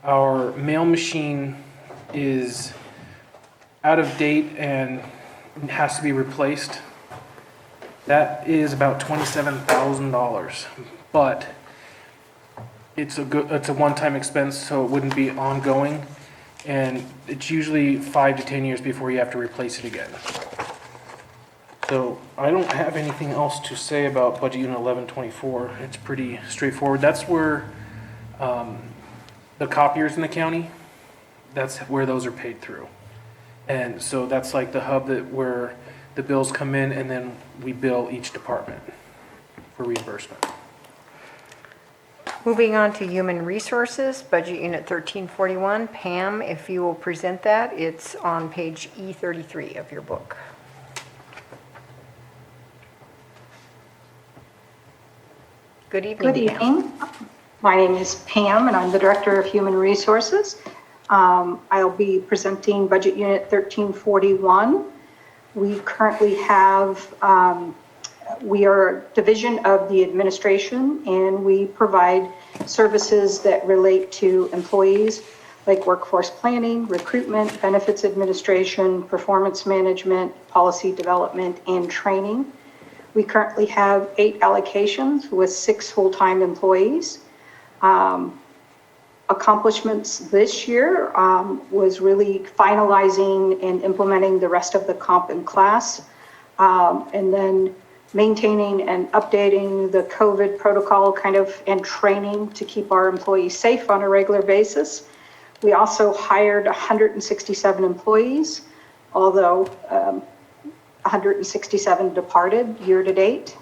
our mail machine is out of date and has to be replaced. That is about $27,000, but it's a one-time expense, so it wouldn't be ongoing, and it's usually 5 to 10 years before you have to replace it again. So I don't have anything else to say about budget unit 1124. It's pretty straightforward. That's where the copiers in the county, that's where those are paid through. And so that's like the hub where the bills come in and then we bill each department for reimbursement. Moving on to Human Resources, budget unit 1341. Pam, if you will present that, it's on page E33 of your book. Good evening. Good evening. My name is Pam, and I'm the Director of Human Resources. I'll be presenting Budget Unit 1341. We currently have, we are a division of the administration, and we provide services that relate to employees like workforce planning, recruitment, benefits administration, performance management, policy development, and training. We currently have 8 allocations with 6 full-time employees. Accomplishments this year was really finalizing and implementing the rest of the comp and class, and then maintaining and updating the COVID protocol and training to keep our employees safe on a regular basis. We also hired 167 employees, although 167 departed year to date.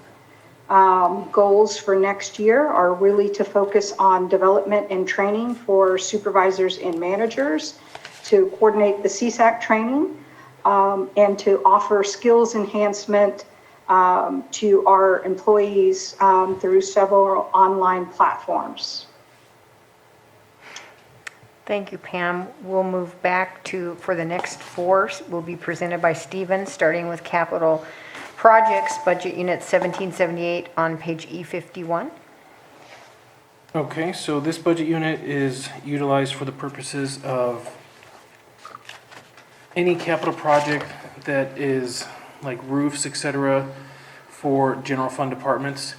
Goals for next year are really to focus on development and training for supervisors and managers, to coordinate the CSAC training, and to offer skills enhancement to our employees through several online platforms. Thank you, Pam. We'll move back for the next 4 will be presented by Stephen, starting with capital projects, budget unit 1778 on page E51. Okay, so this budget unit is utilized for the purposes of any capital project that is like roofs, etc., for general fund departments.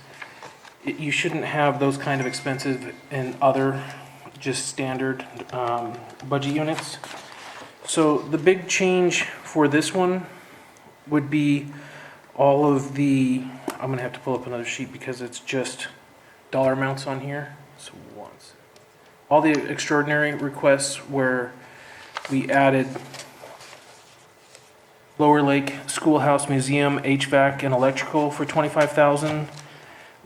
You shouldn't have those kind of expenses in other just standard budget units. So the big change for this one would be all of the, I'm gonna have to pull up another sheet because it's just dollar amounts on here. So once, all the extraordinary requests where we added Lower Lake Schoolhouse Museum HVAC and electrical for $25,000,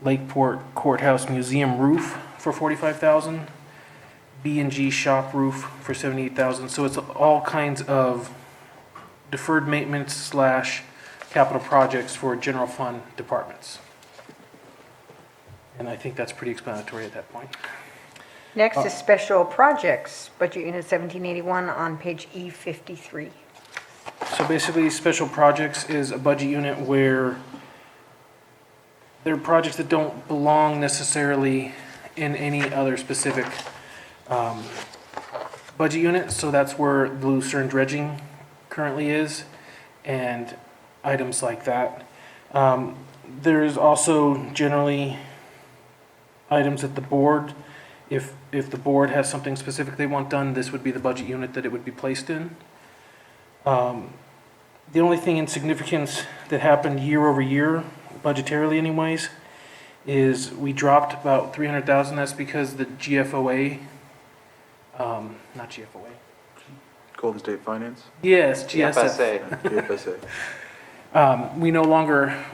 Lakeport Courthouse Museum roof for $45,000, B&G shop roof for $78,000. So it's all kinds of deferred maintenance / capital projects for general fund departments. And I think that's pretty explanatory at that point. Next is special projects, budget unit 1781 on page E53. So basically, special projects is a budget unit where there are projects that don't belong necessarily in any other specific budget unit. So that's where the Lucerne dredging currently is, and items like that. There's also generally items at the board. If the board has something specific they want done, this would be the budget unit that it would be placed in. The only thing in significance that happened year over year, budgetarily anyways, is we dropped about 300,000. That's because the GFOA, not GFOA. Golden State Finance? Yes, GSF. GFSA.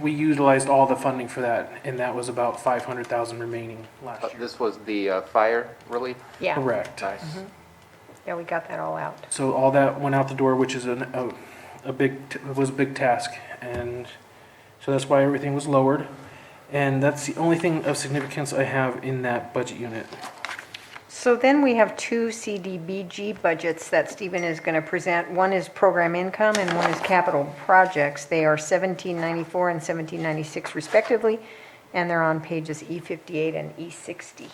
We utilized all the funding for that, and that was about 500,000 remaining last year. This was the fire relief? Yeah. Correct. Nice. Yeah, we got that all out. So all that went out the door, which is a big task, and so that's why everything was lowered. And that's the only thing of significance I have in that budget unit. So then we have two CDBG budgets that Stephen is going to present. One is program income and one is capital projects. They are 1794 and 1796 respectively, and they're on pages E58 and E60.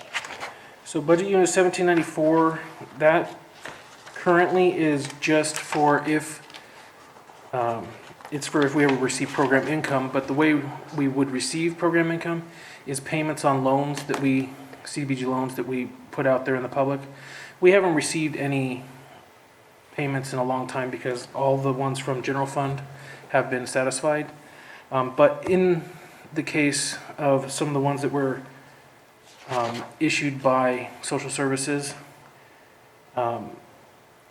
So budget unit 1794, that currently is just for if we ever receive program income, but the way we would receive program income is payments on loans that CDBG loans that we put out there in the public. We haven't received any payments in a long time because all the ones from general fund have been satisfied. But in the case of some of the ones that were issued by social services,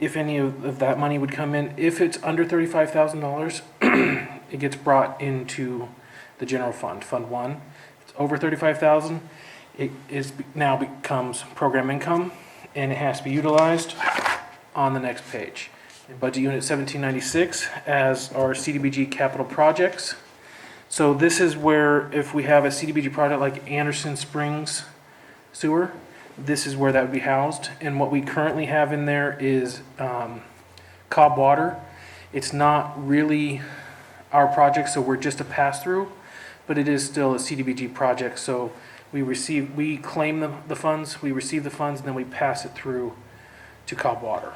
if any of that money would come in, if it's under $35,000, it gets brought into the general fund, Fund 1. If it's over $35,000, it now becomes program income, and it has to be utilized on the next page. In budget unit 1796 as our CDBG capital projects. So this is where if we have a CDBG project like Anderson Springs Sewer, this is where that would be housed. And what we currently have in there is Cobb Water. It's not really our project, so we're just a pass-through, but it is still a CDBG project. So we claim the funds, we receive the funds, and then we pass it through to Cobb Water.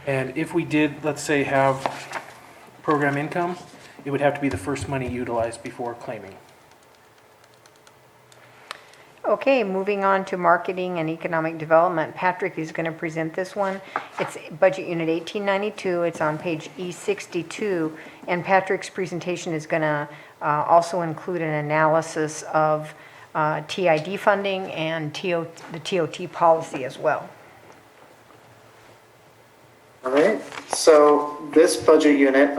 And if we did, let's say, have program income, it would have to be the first money utilized before claiming. Okay, moving on to marketing and economic development. Patrick is going to present this one. It's budget unit 1892. It's on page E62. And Patrick's presentation is going to also include an analysis of TID funding and the TOT policy as well. All right, so this budget unit,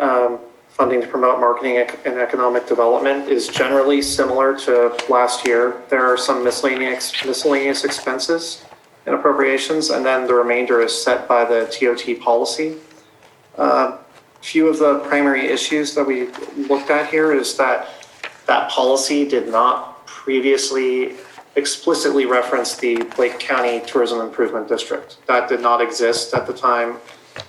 funding to promote marketing and economic development, is generally similar to last year. There are some miscellaneous expenses and appropriations, and then the remainder is set by the TOT policy. Few of the primary issues that we looked at here is that policy did not previously explicitly reference the Lake County Tourism Improvement District. That did not exist at the time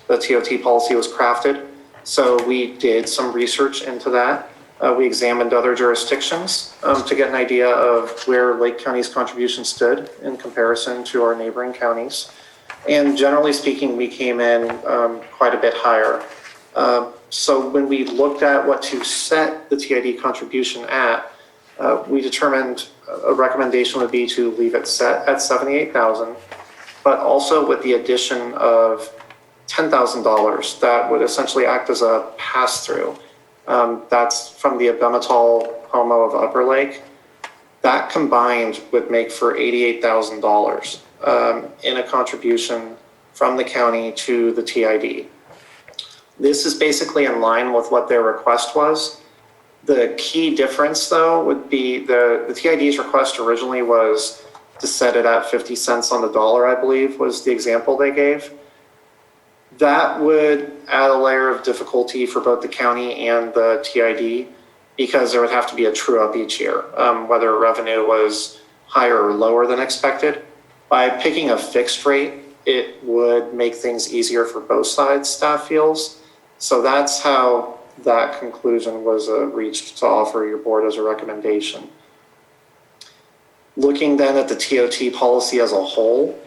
the TOT policy was crafted. So we did some research into that. We examined other jurisdictions to get an idea of where Lake County's contribution stood in comparison to our neighboring counties. And generally speaking, we came in quite a bit higher. So when we looked at what to set the TID contribution at, we determined a recommendation would be to leave it set at $78,000, but also with the addition of $10,000 that would essentially act as a pass-through. That's from the Abematol Homo of Upper Lake. That combined would make for $88,000 in a contribution from the county to the TID. This is basically in line with what their request was. The key difference, though, would be the TID's request originally was to set it at 50 cents on the dollar, I believe, was the example they gave. That would add a layer of difficulty for both the county and the TID because there would have to be a true-up each year, whether revenue was higher or lower than expected. By picking a fixed rate, it would make things easier for both sides, staff feels. So that's how that conclusion was reached to offer your board as a recommendation. Looking then at the TOT policy as a whole,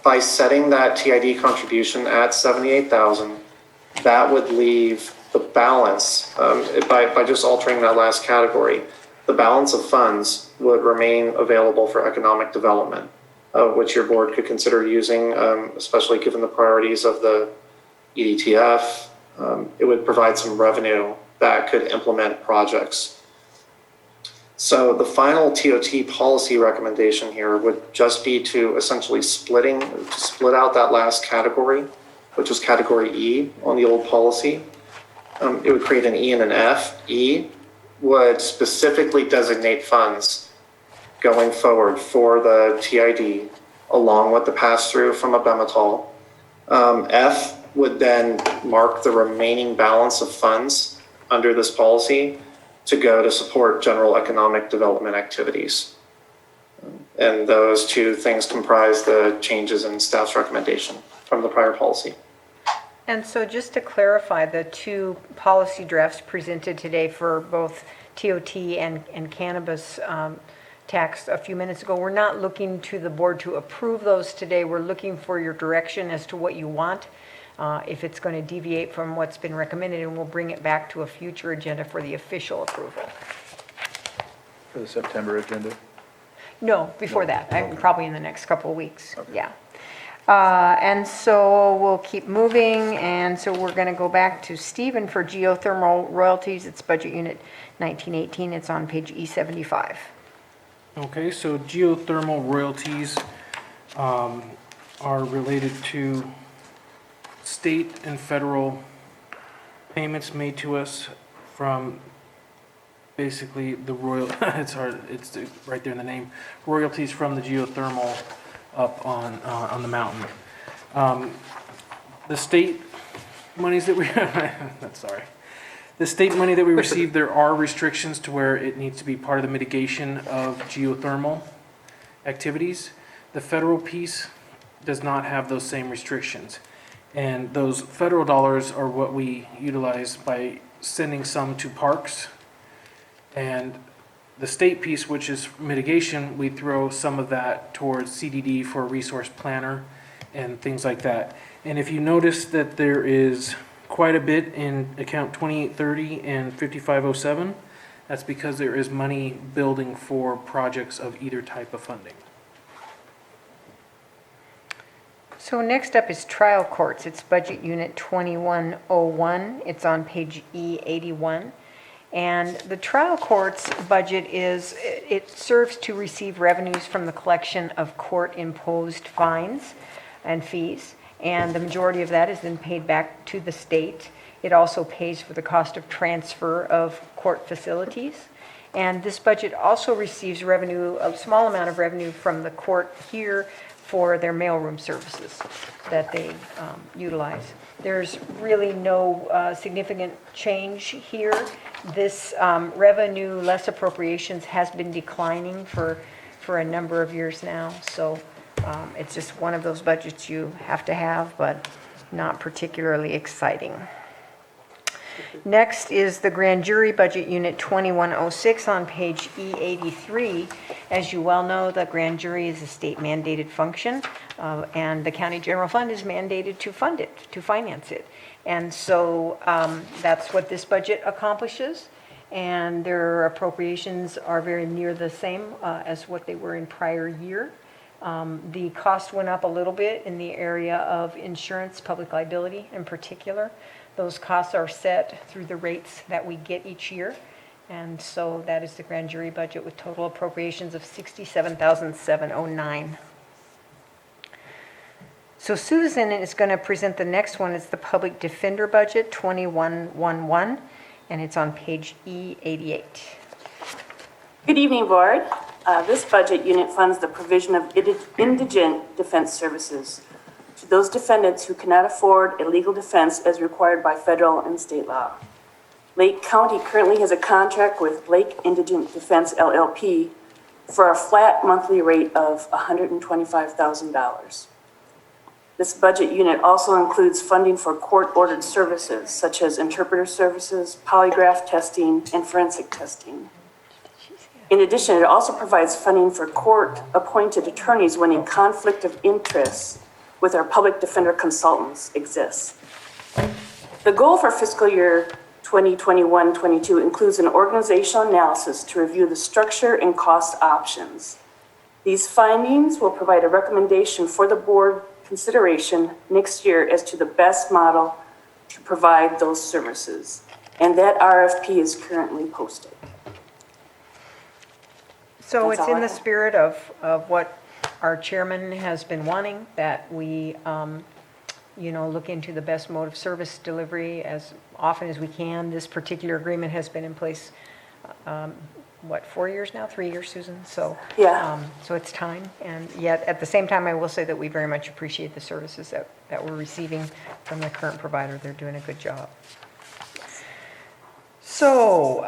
by setting that TID contribution at $78,000, that would leave the balance, by just altering that last category, the balance of funds would remain available for economic development, which your board could consider using, especially given the priorities of the EDTF. It would provide some revenue that could implement projects. So the final TOT policy recommendation here would just be to essentially split out that last category, which was category E on the old policy. It would create an E and an F. E would specifically designate funds going forward for the TID, along with the pass-through from Abemetol. F would then mark the remaining balance of funds under this policy to go to support general economic development activities. And those two things comprise the changes in staff's recommendation from the prior policy. And so just to clarify, the two policy drafts presented today for both TOT and cannabis tax a few minutes ago, we're not looking to the board to approve those today. We're looking for your direction as to what you want, if it's going to deviate from what's been recommended, and we'll bring it back to a future agenda for the official approval. For the September agenda? No, before that, probably in the next couple of weeks, yeah. And so we'll keep moving, and so we're going to go back to Stephen for geothermal royalties. It's budget unit 1918. It's on page E75. Okay, so geothermal royalties are related to state and federal payments made to us from basically the it's right there in the name, royalties from the geothermal up on the mountain. The state monies that we the state money that we receive, there are restrictions to where it needs to be part of the mitigation of geothermal activities. The federal piece does not have those same restrictions. And those federal dollars are what we utilize by sending some to parks. And the state piece, which is mitigation, we throw some of that towards CDD for a resource planner and things like that. And if you notice that there is quite a bit in account 2830 and 5507, that's because there is money building for projects of either type of funding. So next up is trial courts. It's budget unit 2101. It's on page E81. And the trial courts budget it serves to receive revenues from the collection of court-imposed fines and fees. And the majority of that is then paid back to the state. It also pays for the cost of transfer of court facilities. And this budget also receives revenue, a small amount of revenue from the court here for their mailroom services that they utilize. There's really no significant change here. This revenue less appropriations has been declining for a number of years now. So it's just one of those budgets you have to have, but not particularly exciting. Next is the grand jury budget unit 2106 on page E83. As you well know, the grand jury is a state mandated function, and the county general fund is mandated to fund it, to finance it. And so that's what this budget accomplishes, and their appropriations are very near the same as what they were in prior year. The cost went up a little bit in the area of insurance, public liability in particular. Those costs are set through the rates that we get each year. And so that is the grand jury budget with total appropriations of $67,709. So Susan is going to present the next one. It's the public defender budget 2111, and it's on page E88. Good evening, Board. This budget unit funds the provision of indigent defense services to those defendants who cannot afford a legal defense as required by federal and state law. Lake County currently has a contract with Lake Indigent Defense LLP for a flat monthly rate of $125,000. This budget unit also includes funding for court-ordered services such as interpreter services, polygraph testing, and forensic testing. In addition, it also provides funding for court-appointed attorneys when a conflict of interest with our public defender consultants exists. The goal for fiscal year 2021-22 includes an organizational analysis to review the structure and cost options. These findings will provide a recommendation for the board consideration next year as to the best model to provide those services. And that RFP is currently posted. So That's it's all in I the have. spirit of what our chairman has been wanting, that we, look into the best mode of service delivery as often as we can. This particular agreement has been in place, 4 years now? 3 years, Susan? So, Yeah. so it's time. And yet, at the same time, I will say that we very much appreciate the services that we're receiving from the current provider. They're doing a good job. So,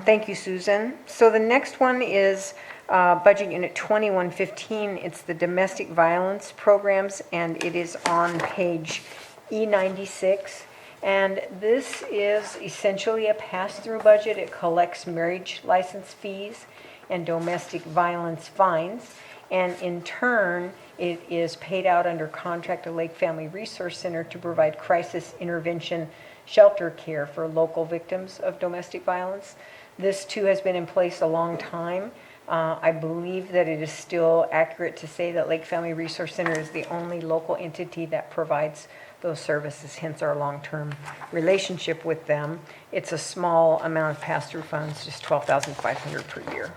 thank you, Susan. So the next one is Budget Unit 2115. It's the Domestic Violence Programs, and it is on page E96. And this is essentially a pass-through budget. It collects marriage license fees and domestic violence fines. And in turn, it is paid out under contract to Lake Family Resource Center to provide crisis intervention shelter care for local victims of domestic violence. This too has been in place a long time. I believe that it is still accurate to say that Lake Family Resource Center is the only local entity that provides those services, hence our long-term relationship with them. It's a small amount of pass-through funds, just $12,500 per year.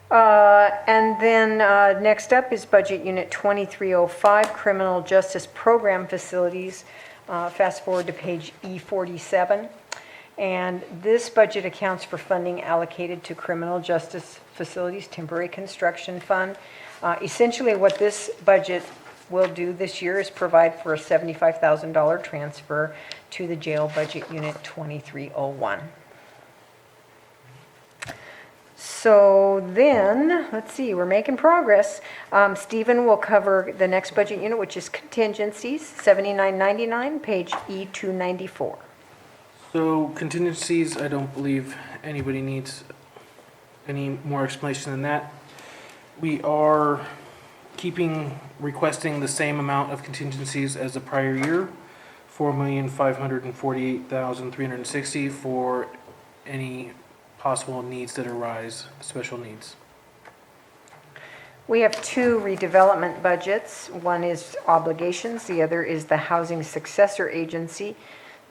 And then next up is Budget Unit 2305, Criminal Justice Program Facilities. Fast forward to page E47. And this budget accounts for funding allocated to Criminal Justice Facilities Temporary Construction Fund. Essentially, what this budget will do this year is provide for a $75,000 transfer to the jail budget unit 2301. So then, let's see, we're making progress. Stephen will cover the next budget unit, which is contingencies, 7999, page E294. So contingencies, I don't believe anybody needs any more explanation than that. We are requesting the same amount of contingencies as the prior year, $4,548,360 for any possible needs that arise, special needs. We have two redevelopment budgets. One is obligations, the other is the Housing Successor Agency.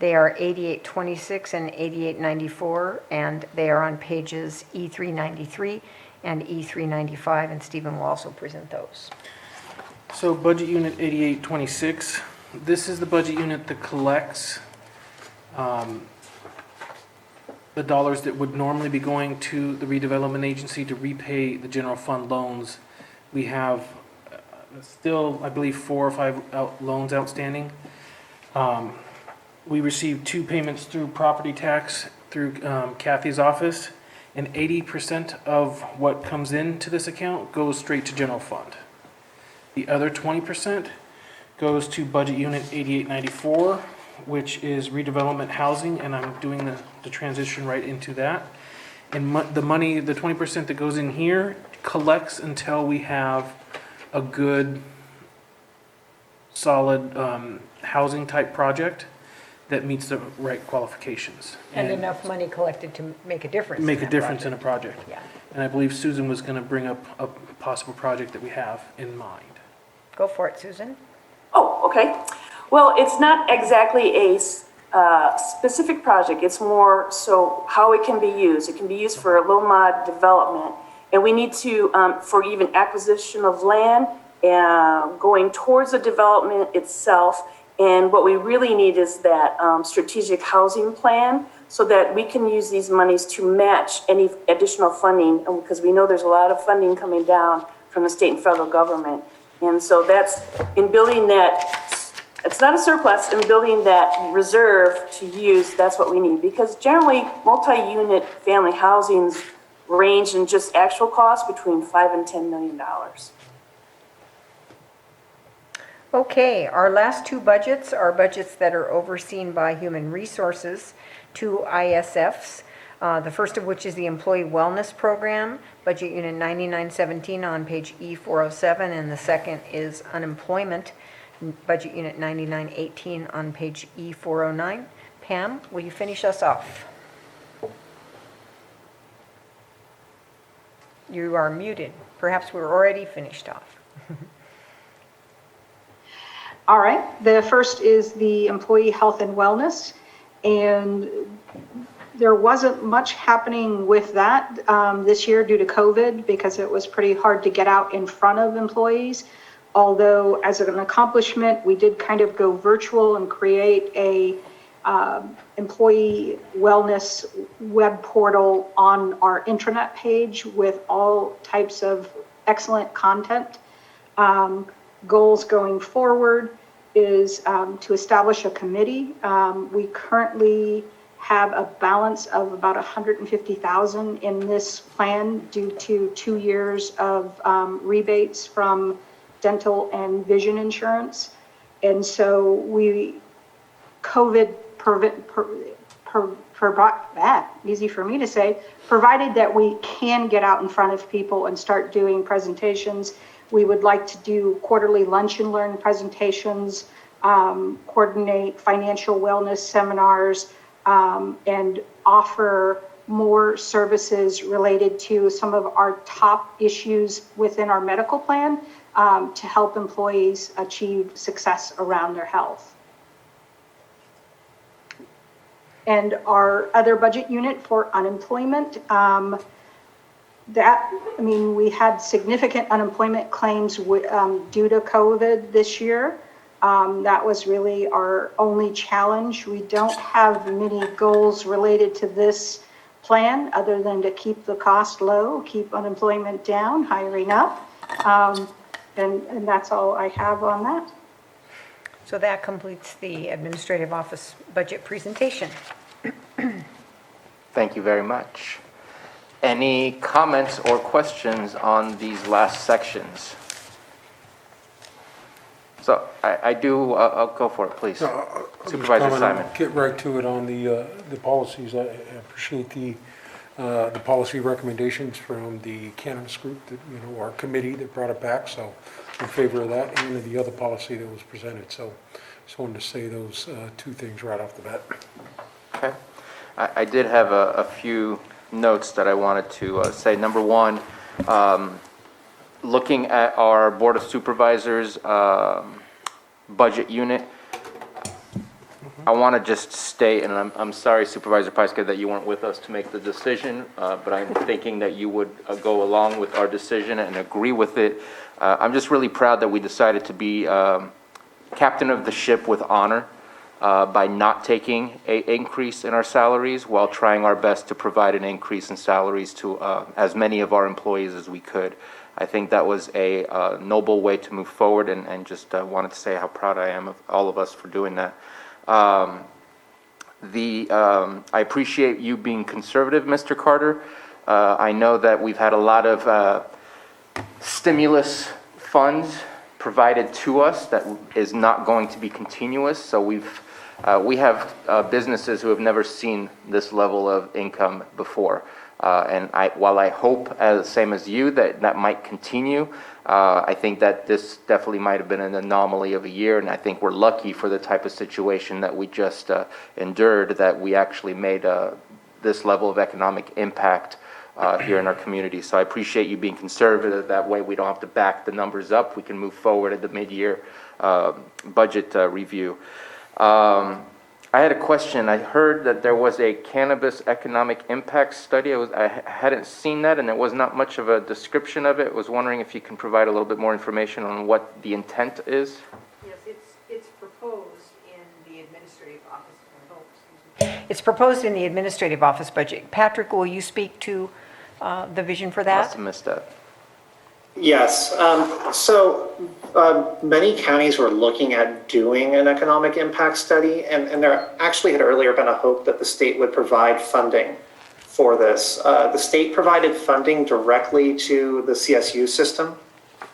They are 8826 and 8894, and they are on pages E393 and E395, and Stephen will also present those. So Budget Unit 8826, this is the budget unit that collects the dollars that would normally be going to the redevelopment agency to repay the general fund loans. We have still, I believe, 4 or 5 loans outstanding. We received 2 payments through property tax through Kathy's office, and 80% of what comes into this account goes straight to general fund. The other 20% goes to budget unit 8894, which is redevelopment housing, and I'm doing the transition right into that. And the money, the 20% that goes in here, collects until we have a good, solid housing type project that meets the right qualifications. And enough money collected to make a difference. Make a difference in a project. Yeah. And I believe Susan was going to bring up a possible project that we have in mind. Go for it, Susan. Oh, okay. Well, it's not exactly a specific project. It's more so how it can be used. It can be used for low mod development. And we need to, for even acquisition of land, going towards the development itself. And what we really need is that strategic housing plan so that we can use these monies to match any additional funding, because we know there's a lot of funding coming down from the state and federal government. And so that's in building that, it's not a surplus, in building that reserve to use, that's what we need. Because generally, multi-unit family housings range in just actual costs between $5 and $10 million. Okay, our last two budgets are budgets that are overseen by Human Resources, 2 ISFs. The first of which is the Employee Wellness Program, Budget Unit 9917 on page E407, and the second is Unemployment Budget Unit 9918 on page E409. Pam, will you finish us off? You are muted. Perhaps we're already finished off. All right, the first is the employee health and wellness. And there wasn't much happening with that this year due to COVID because it was pretty hard to get out in front of employees. Although as an accomplishment, we did kind of go virtual and create a employee wellness web portal on our intranet page with all types of excellent content. Goals going forward is to establish a committee. We currently have a balance of about $150,000 in this plan due to 2 years of rebates from dental and vision insurance. And so COVID easy for me to say, provided that we can get out in front of people and start doing presentations. We would like to do quarterly lunch and learn presentations, coordinate financial wellness seminars, and offer more services related to some of our top issues within our medical plan to help employees achieve success around their health. And our other budget unit for unemployment, we had significant unemployment claims due to COVID this year. That was really our only challenge. We don't have many goals related to this plan other than to keep the cost low, keep unemployment down, hiring up. And that's all I have on that. So that completes the administrative office budget presentation. Thank you very much. Any comments or questions on these last sections? So I'll go for it, please. Supervisor Simon. Get right to it on the policies. I appreciate the policy recommendations from the cannabis group, that, our committee that brought it back. So in favor of that and the other policy that was presented. So just wanted to say those two things right off the bat. Okay. I did have a few notes that I wanted to say. Number one, looking at our Board of Supervisors budget unit, I want to just state, and I'm sorry, Supervisor Pyska, that you weren't with us to make the decision, but I'm thinking that you would go along with our decision and agree with it. I'm just really proud that we decided to be captain of the ship with honor by not taking an increase in our salaries while trying our best to provide an increase in salaries to as many of our employees as we could. I think that was a noble way to move forward, and just wanted to say how proud I am of all of us for doing that. I appreciate you being conservative, Mr. Carter. I know that we've had a lot of stimulus funds provided to us that is not going to be continuous. So we have businesses who have never seen this level of income before. And while I hope, same as you, that might continue, I think that this definitely might have been an anomaly of a year, and I think we're lucky for the type of situation that we just endured, that we actually made this level of economic impact here in our community. So I appreciate you being conservative. That way we don't have to back the numbers up. We can move forward at the mid-year budget review. I had a question. I heard that there was a cannabis economic impact study. I hadn't seen that, and there was not much of a description of it. I was wondering if you can provide a little bit more information on what the intent is. Yes, it's proposed in the administrative office. It's proposed in the administrative office budget. Patrick, will you speak to the vision for that? Must have missed that. Yes. Many counties were looking at doing an economic impact study, and there actually had earlier been a hope that the state would provide funding for this. The state provided funding directly to the CSU system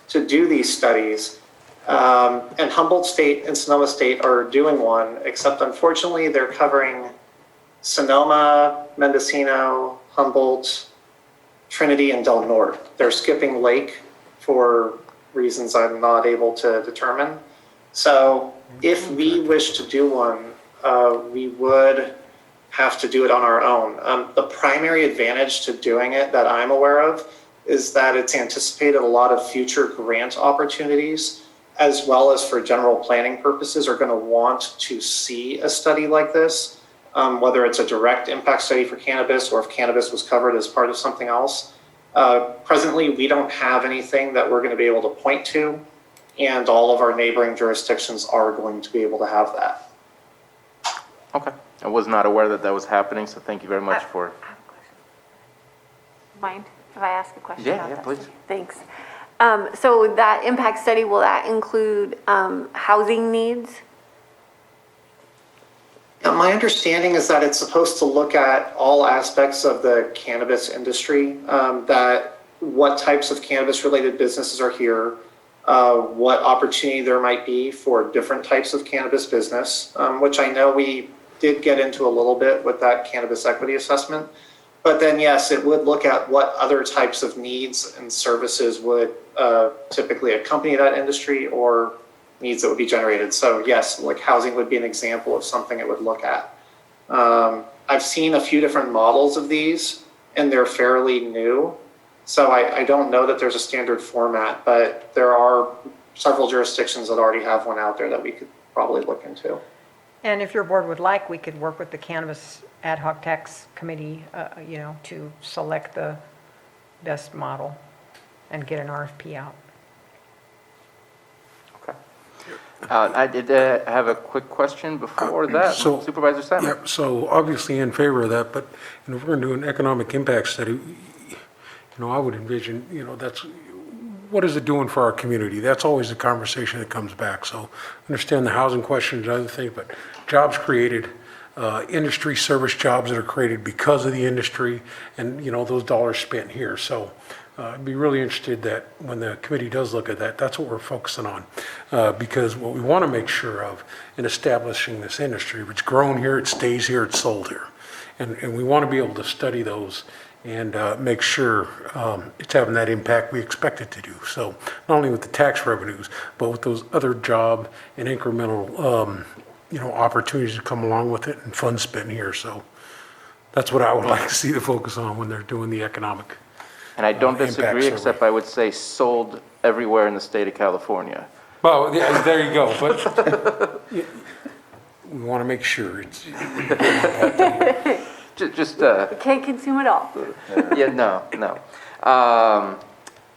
to do these studies. And Humboldt State and Sonoma State are doing one, except unfortunately they're covering Sonoma, Mendocino, Humboldt, Trinity, and Del Norte. They're skipping Lake for reasons I'm not able to determine. So if we wish to do one, we would have to do it on our own. The primary advantage to doing it that I'm aware of is that it's anticipated a lot of future grant opportunities, as well as for general planning purposes, are going to want to see a study like this, whether it's a direct impact study for cannabis or if cannabis was covered as part of something else. Presently, we don't have anything that we're going to be able to point to, and all of our neighboring jurisdictions are going to be able to have that. Okay. I was not aware that that was happening, so thank you very much for. I have a question. Mind if I ask a question? Yeah, about yeah, that? please. Thanks. So that impact study, will that include housing needs? My understanding is that it's supposed to look at all aspects of the cannabis industry, that what types of cannabis-related businesses are here, what opportunity there might be for different types of cannabis business, which I know we did get into a little bit with that cannabis equity assessment. But then, yes, it would look at what other types of needs and services would typically accompany that industry or needs that would be generated. So yes, like housing would be an example of something it would look at. I've seen a few different models of these, and they're fairly new. So I don't know that there's a standard format, but there are several jurisdictions that already have one out there that we could probably look into. And if your board would like, we could work with the Cannabis Ad Hoc Tax Committee, to select the best model and get an RFP out. Okay. I did have a quick question before that. So- Supervisor Simon. Yeah, so obviously in favor of that, but if we're going to do an economic impact study, I would envision, that's, what is it doing for our community? That's always the conversation that comes back. So understand the housing question and other things, but jobs created, industry service jobs that are created because of the industry, and, those dollars spent here. So I'd be really interested that when the committee does look at that, that's what we're focusing on. Because what we want to make sure of in establishing this industry, if it's grown here, it stays here, it's sold here. And we want to be able to study those and make sure it's having that impact we expect it to do. So not only with the tax revenues, but with those other job and incremental, opportunities that come along with it and funds spent here. So that's what I would like to see the focus on when they're doing the economic. And I don't impact disagree, survey. except I would say sold everywhere in the state of California. Well, yeah, there you go. But we want to make sure it's. Just Can't consume it all. yeah, no.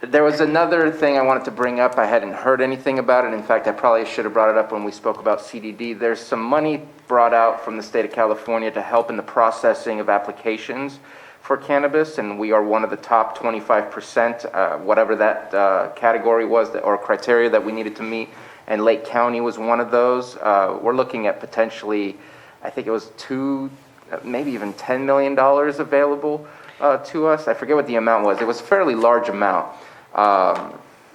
There was another thing I wanted to bring up. I hadn't heard anything about it. In fact, I probably should have brought it up when we spoke about CDD. There's some money brought out from the state of California to help in the processing of applications for cannabis, and we are one of the top 25%, whatever that category was or criteria that we needed to meet, and Lake County was one of those. We're looking at potentially, I think it was maybe even $10 million available to us. I forget what the amount was. It was a fairly large amount.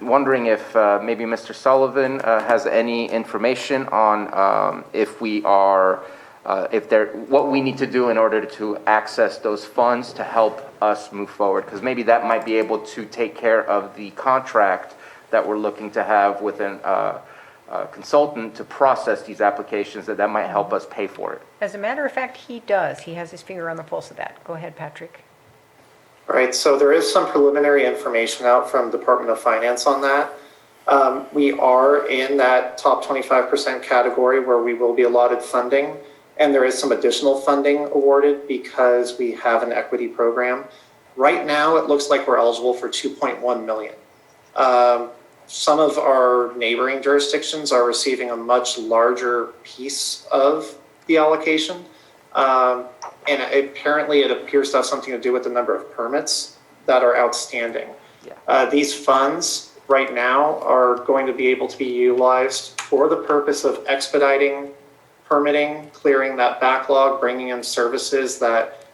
Wondering if maybe Mr. Sullivan has any information on if we are, what we need to do in order to access those funds to help us move forward, because maybe that might be able to take care of the contract that we're looking to have with a consultant to process these applications, that might help us pay for it. As a matter of fact, he does. He has his finger on the pulse of that. Go ahead, Patrick. All right, so there is some preliminary information out from Department of Finance on that. We are in that top 25% category where we will be allotted funding, and there is some additional funding awarded because we have an equity program. Right now, it looks like we're eligible for 2.1 million. Some of our neighboring jurisdictions are receiving a much larger piece of the allocation. And apparently it appears to have something to do with the number of permits that are outstanding. These funds right now are going to be able to be utilized for the purpose of expediting permitting, clearing that backlog, bringing in services that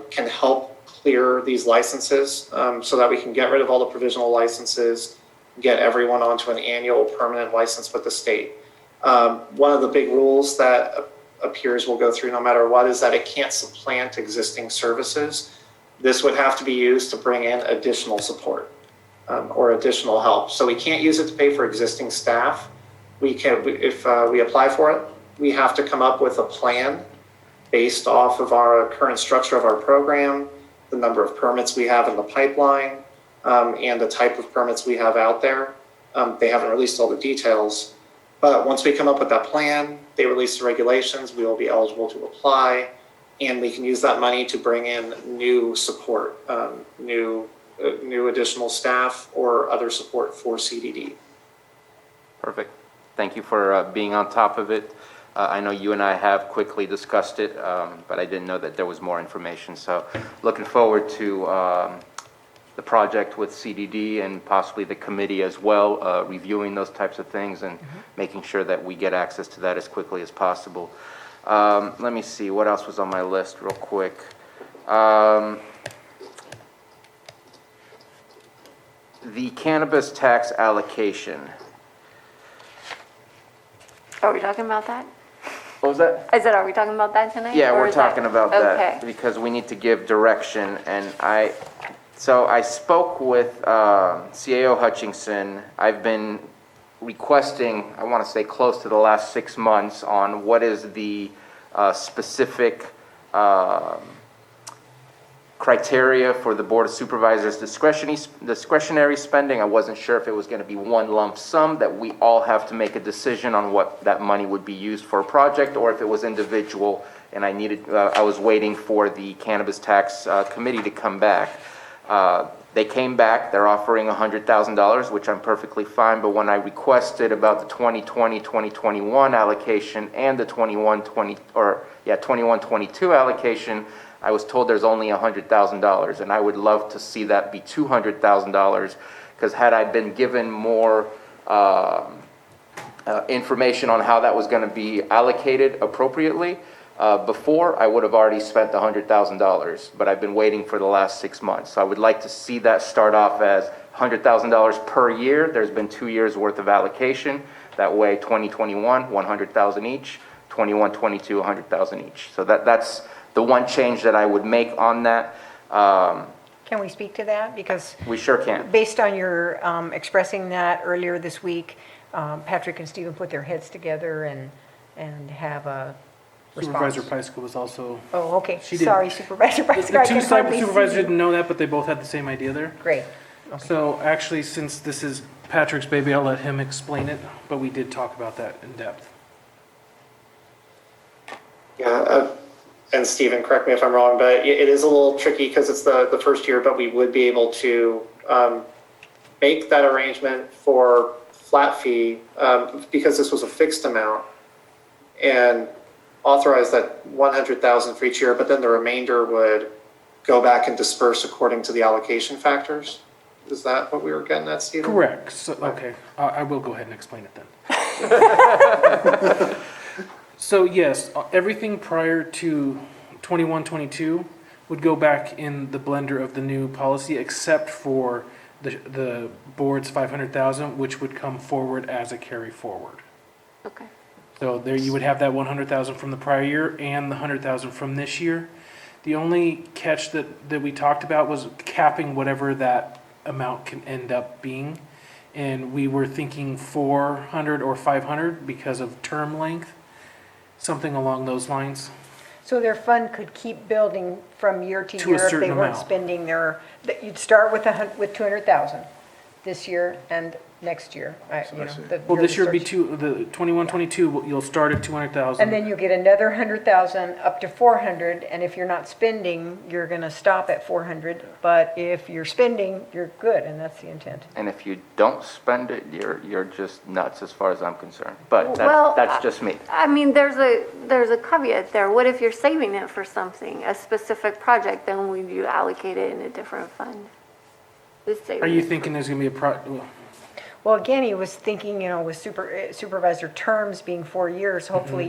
can help clear these licenses so that we can get rid of all the provisional licenses, get everyone onto an annual permanent license with the state. One of the big rules that appears we'll go through no matter what is that it can't supplant existing services. This would have to be used to bring in additional support or additional help. So we can't use it to pay for existing staff. if we apply for it, we have to come up with a plan based off of our current structure of our program, the number of permits we have in the pipeline, and the type of permits we have out there. They haven't released all the details, but once we come up with that plan, they release the regulations, we will be eligible to apply, and we can use that money to bring in new support, new additional staff or other support for CDD. Perfect. Thank you for being on top of it. I know you and I have quickly discussed it, but I didn't know that there was more information. So looking forward to the project with CDD and possibly the committee as well, reviewing those types of things and making sure that we get access to that as quickly as possible. Let me see, what else was on my list real quick? The cannabis tax allocation. Are we talking about that? What was that? I said, are we talking about that tonight? Yeah, or we're is that- talking about that Okay. because we need to give direction. And I spoke with CAO Hutchinson. I've been requesting, I want to say close to the last 6 months, on what is the specific criteria for the Board of Supervisors discretionary spending. I wasn't sure if it was going to be one lump sum that we all have to make a decision on what that money would be used for a project, or if it was individual, and I was waiting for the Cannabis Tax Committee to come back. They came back, they're offering $100,000, which I'm perfectly fine, but when I requested about the 2020-2021 allocation and the 21-22 allocation, I was told there's only $100,000, and I would love to see that be $200,000, because had I been given more information on how that was going to be allocated appropriately before, I would have already spent the $100,000, but I've been waiting for the last 6 months. So I would like to see that start off as $100,000 per year. There's been 2 years worth of allocation. That way, 2021, $100,000 each, 21-22, $100,000 each. So that's the one change that I would make on that. Can we speak to that? Because We sure can. based on your expressing that earlier this week, Patrick and Stephen put their heads together and have a response. Supervisor Pyska was also. Oh, okay. She did. Sorry, Supervisor Pyska. The I two can hardly supervisors see you. didn't know that, but they both had the same idea there. Great. So actually, since this is Patrick's baby, I'll let him explain it, but we did talk about that in depth. Yeah, and Stephen, correct me if I'm wrong, but it is a little tricky because it's the first year, but we would be able to make that arrangement for flat fee because this was a fixed amount and authorize that 100,000 for each year, but then the remainder would go back and disperse according to the allocation factors. Is that what we were getting at, Stephen? Correct. So, okay, I will go ahead and explain it then. So yes, everything prior to 21-22 would go back in the blender of the new policy, except for the board's 500,000, which would come forward as a carry forward. Okay. So there you would have that 100,000 from the prior year and the 100,000 from this year. The only catch that we talked about was capping whatever that amount can end up being. And we were thinking 400 or 500 because of term length, something along those lines. So their fund could keep building from year to To a year if they certain weren't amount. spending that you'd start with 200,000 this year and next year. Well, this year would be the 21-22, you'll start at 200,000. And then you get another 100,000 up to 400, and if you're not spending, you're gonna stop at 400. But if you're spending, you're good, and that's the intent. And if you don't spend it, you're just nuts as far as I'm concerned. But Well, that's just me. I mean, there's a caveat there. What if you're saving it for something, a specific project, then would you allocate it in a different fund? Are you thinking there's going to be Well, again, he was thinking, with supervisor terms being 4 years, hopefully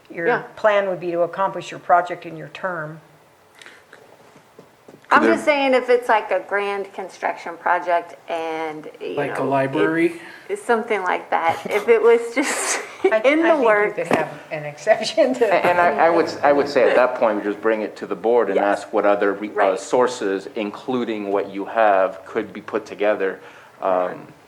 your Yeah. plan would be to accomplish your project in your term. I'm just saying if it's like a grand construction project and, like a library? It's something like that. If it was just in the works. I think you could have an exception to. And I would say at that point, we just bring it to the board and ask what other sources, including what you have, could be put together.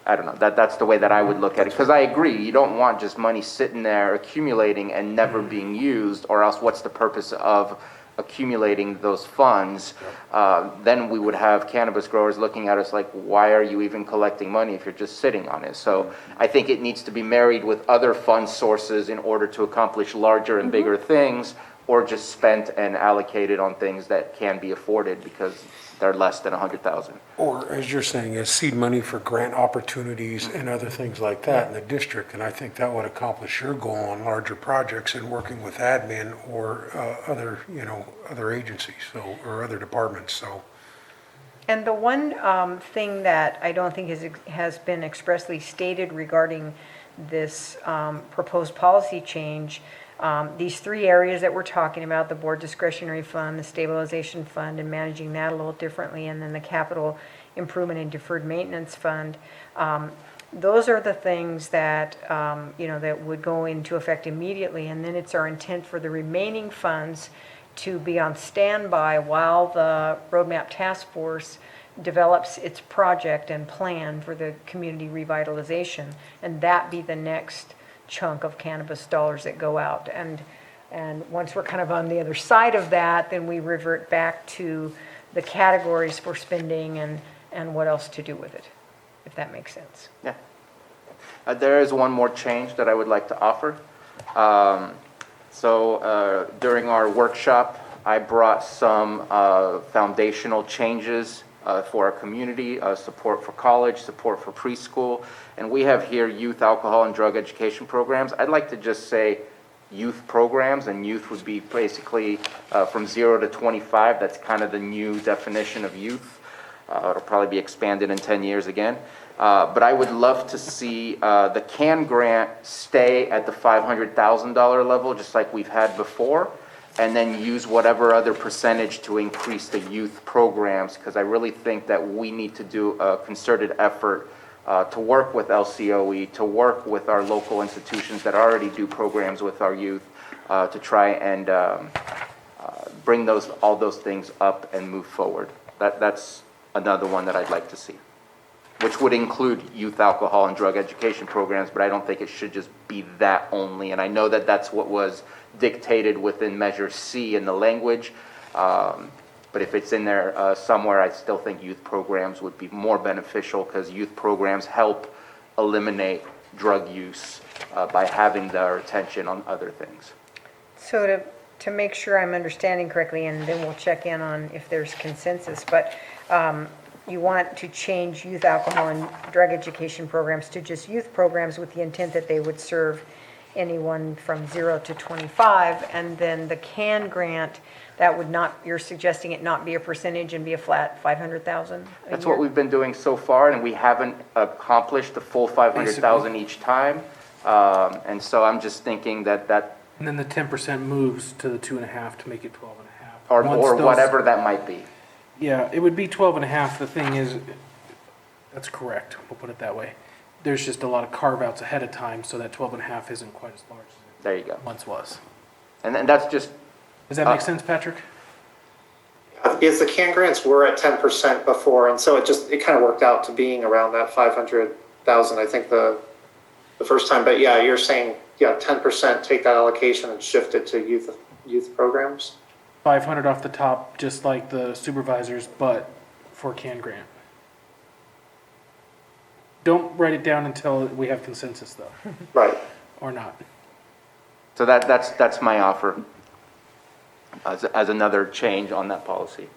I don't know, that's the way that I would look at it, because I agree, you don't want just money sitting there accumulating and never being used, or else what's the purpose of accumulating those funds? Then we would have cannabis growers looking at us like, why are you even collecting money if you're just sitting on it? So I think it needs to be married with other fund sources in order to accomplish larger and bigger things, or just spent and allocated on things that can be afforded because they're less than 100,000. Or, as you're saying, as seed money for grant opportunities and other things like that in the district. And I think that would accomplish your goal on larger projects and working with admin or other, other agencies, so, or other departments, so. And the one thing that I don't think has been expressly stated regarding this proposed policy change, these three areas that we're talking about, the board discretionary fund, the stabilization fund, and managing that a little differently, and then the capital improvement and deferred maintenance fund, those are the things that, that would go into effect immediately. And then it's our intent for the remaining funds to be on standby while the roadmap task force develops its project and plan for the community revitalization, and that be the next chunk of cannabis dollars that go out. And once we're kind of on the other side of that, then we revert back to the categories for spending and what else to do with it, if that makes sense. Yeah. There is one more change that I would like to offer. During our workshop, I brought some foundational changes for our community, support for college, support for preschool, and we have here youth alcohol and drug education programs. I'd like to just say youth programs, and youth would be basically from 0 to 25. That's kind of the new definition of youth. It'll probably be expanded in 10 years again. But I would love to see the CAN grant stay at the $500,000 level, just like we've had before, and then use whatever other percentage to increase the youth programs, because I really think that we need to do a concerted effort to work with LCOE, to work with our local institutions that already do programs with our youth, to try and bring all those things up and move forward. That's another one that I'd like to see, which would include youth alcohol and drug education programs, but I don't think it should just be that only. And I know that that's what was dictated within Measure C in the language, but if it's in there somewhere, I still think youth programs would be more beneficial, because youth programs help eliminate drug use by having their attention on other things. So to make sure I'm understanding correctly, and then we'll check in on if there's consensus, but you want to change youth alcohol and drug education programs to just youth programs with the intent that they would serve anyone from 0 to 25, and then the CAN grant, that would not, you're suggesting it not be a percentage and be a flat 500,000 a That's year? what we've been doing so far, and we haven't accomplished the full 500,000 each time. And so I'm just thinking that And then the 10% moves to the 2.5 to make it 12.5. or whatever that might be. Yeah, it would be 12.5. The thing is, that's correct. We'll put it that way. There's just a lot of carve-outs ahead of time, so that 12.5 isn't quite as large as There you go. it once was. And then that's just. Does that make sense, Patrick? Because the CAN grants were at 10% before, and so it kind of worked out to being around that 500,000, I think the first time. But yeah, you're saying, 10%, take that allocation and shift it to youth programs? 500 off the top, just like the supervisors, but for CAN grant. Don't write it down until we have consensus, though. Right. Or not. So that's my offer as another change on that policy.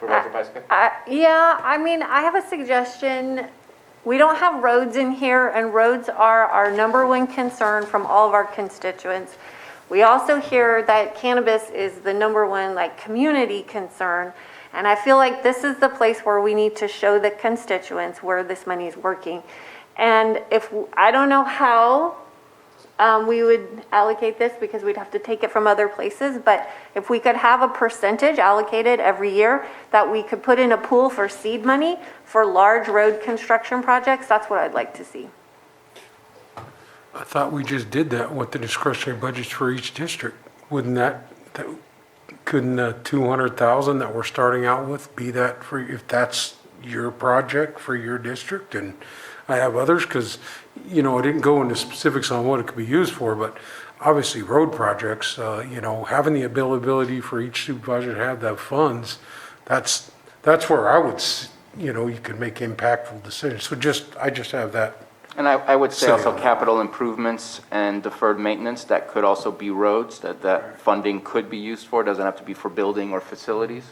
Supervisor Pyska? I have a suggestion. We don't have roads in here, and roads are our number one concern from all of our constituents. We also hear that cannabis is the number one community concern, and I feel like this is the place where we need to show the constituents where this money is working. And I don't know how we would allocate this, because we'd have to take it from other places, but if we could have a percentage allocated every year that we could put in a pool for seed money for large road construction projects, that's what I'd like to see. I thought we just did that with the discretionary budgets for each district. Wouldn't couldn't the 200,000 that we're starting out with be that for, if that's your project for your district? And I have others, because, I didn't go into specifics on what it could be used for, but obviously road projects, having the availability for each supervisor to have that funds, that's where I would, you could make impactful decisions. So I just have that. And I would say also Say- capital improvements and deferred maintenance, that could also be roads, that funding could be used for, doesn't have to be for building or facilities.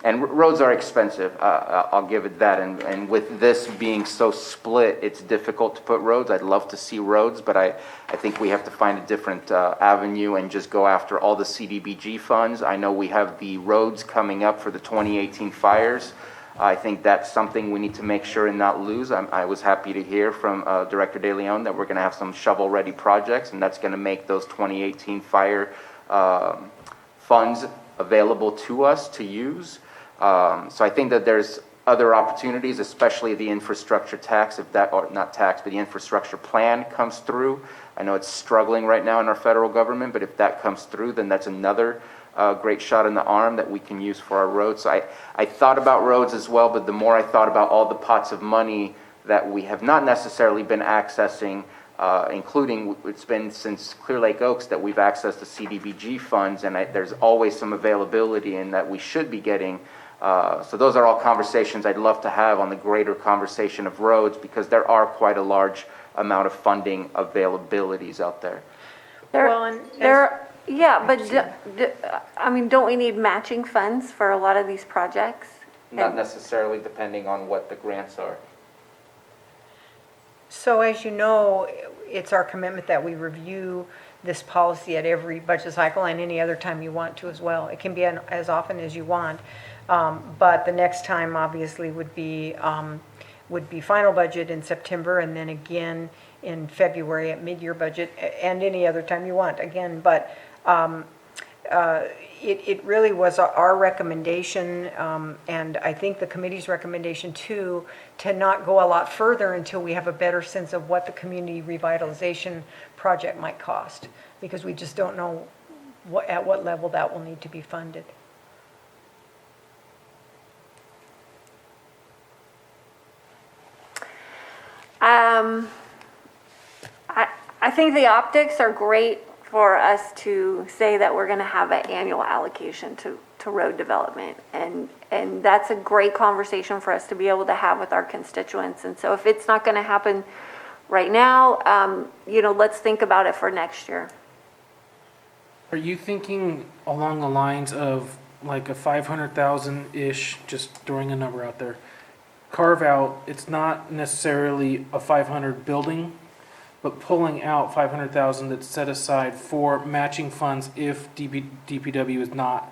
And roads are expensive, I'll give it that, and with this being so split, it's difficult to put roads. I'd love to see roads, but I think we have to find a different avenue and just go after all the CDBG funds. I know we have the roads coming up for the 2018 fires. I think that's something we need to make sure and not lose. I was happy to hear from Director De Leon that we're going to have some shovel-ready projects, and that's going to make those 2018 fire funds available to us to use. So I think that there's other opportunities, especially the infrastructure tax, or not tax, but the infrastructure plan comes through. I know it's struggling right now in our federal government, but if that comes through, then that's another great shot in the arm that we can use for our roads. So I thought about roads as well, but the more I thought about all the pots of money that we have not necessarily been accessing, including, it's been since Clear Lake Oaks that we've accessed the CDBG funds, and there's always some availability in that we should be getting. So those are all conversations I'd love to have on the greater conversation of roads, because there are quite a large amount of funding availabilities out there. Yeah, but don't we need matching funds for a lot of these projects? Not necessarily, depending on what the grants are. So as you know, it's our commitment that we review this policy at every budget cycle and any other time you want to as well. It can be as often as you want. But the next time obviously would be final budget in September, and then again in February at mid-year budget, and any other time you want again. But it really was our recommendation, and I think the committee's recommendation too, to not go a lot further until we have a better sense of what the community revitalization project might cost, because we just don't know at what level that will need to be funded. I think the optics are great for us to say that we're going to have an annual allocation to road development. And that's a great conversation for us to be able to have with our constituents. And so if it's not going to happen right now, let's think about it for next year. Are you thinking along the lines of like a 500,000-ish, just throwing a number out there, carve out, it's not necessarily a 500 building, but pulling out 500,000 that's set aside for matching funds if DPW is not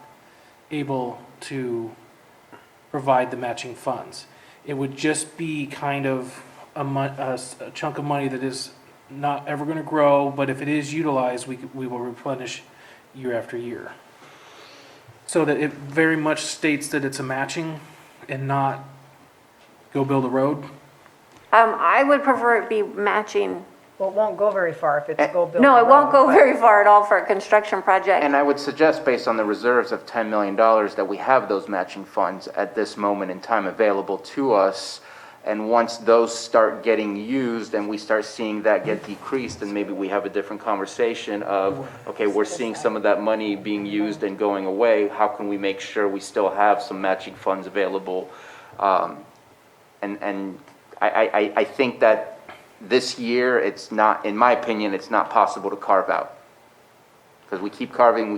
able to provide the matching funds? It would just be kind of a chunk of money that is not ever going to grow, but if it is utilized, we will replenish year after year. So that it very much states that it's a matching and not go build a road. I would prefer it be matching. Well, it won't go very far if it's go build. No, a it won't road, go very far at all for a construction project. And I would suggest, based on the reserves of $10 million, that we have those matching funds at this moment in time available to us. And once those start getting used and we start seeing that get decreased, then maybe we have a different conversation of, okay, we're seeing some of that money being used and going away. How can we make sure we still have some matching funds available? And I think that this year, it's not, in my opinion, it's not possible to carve out. Because we keep carving,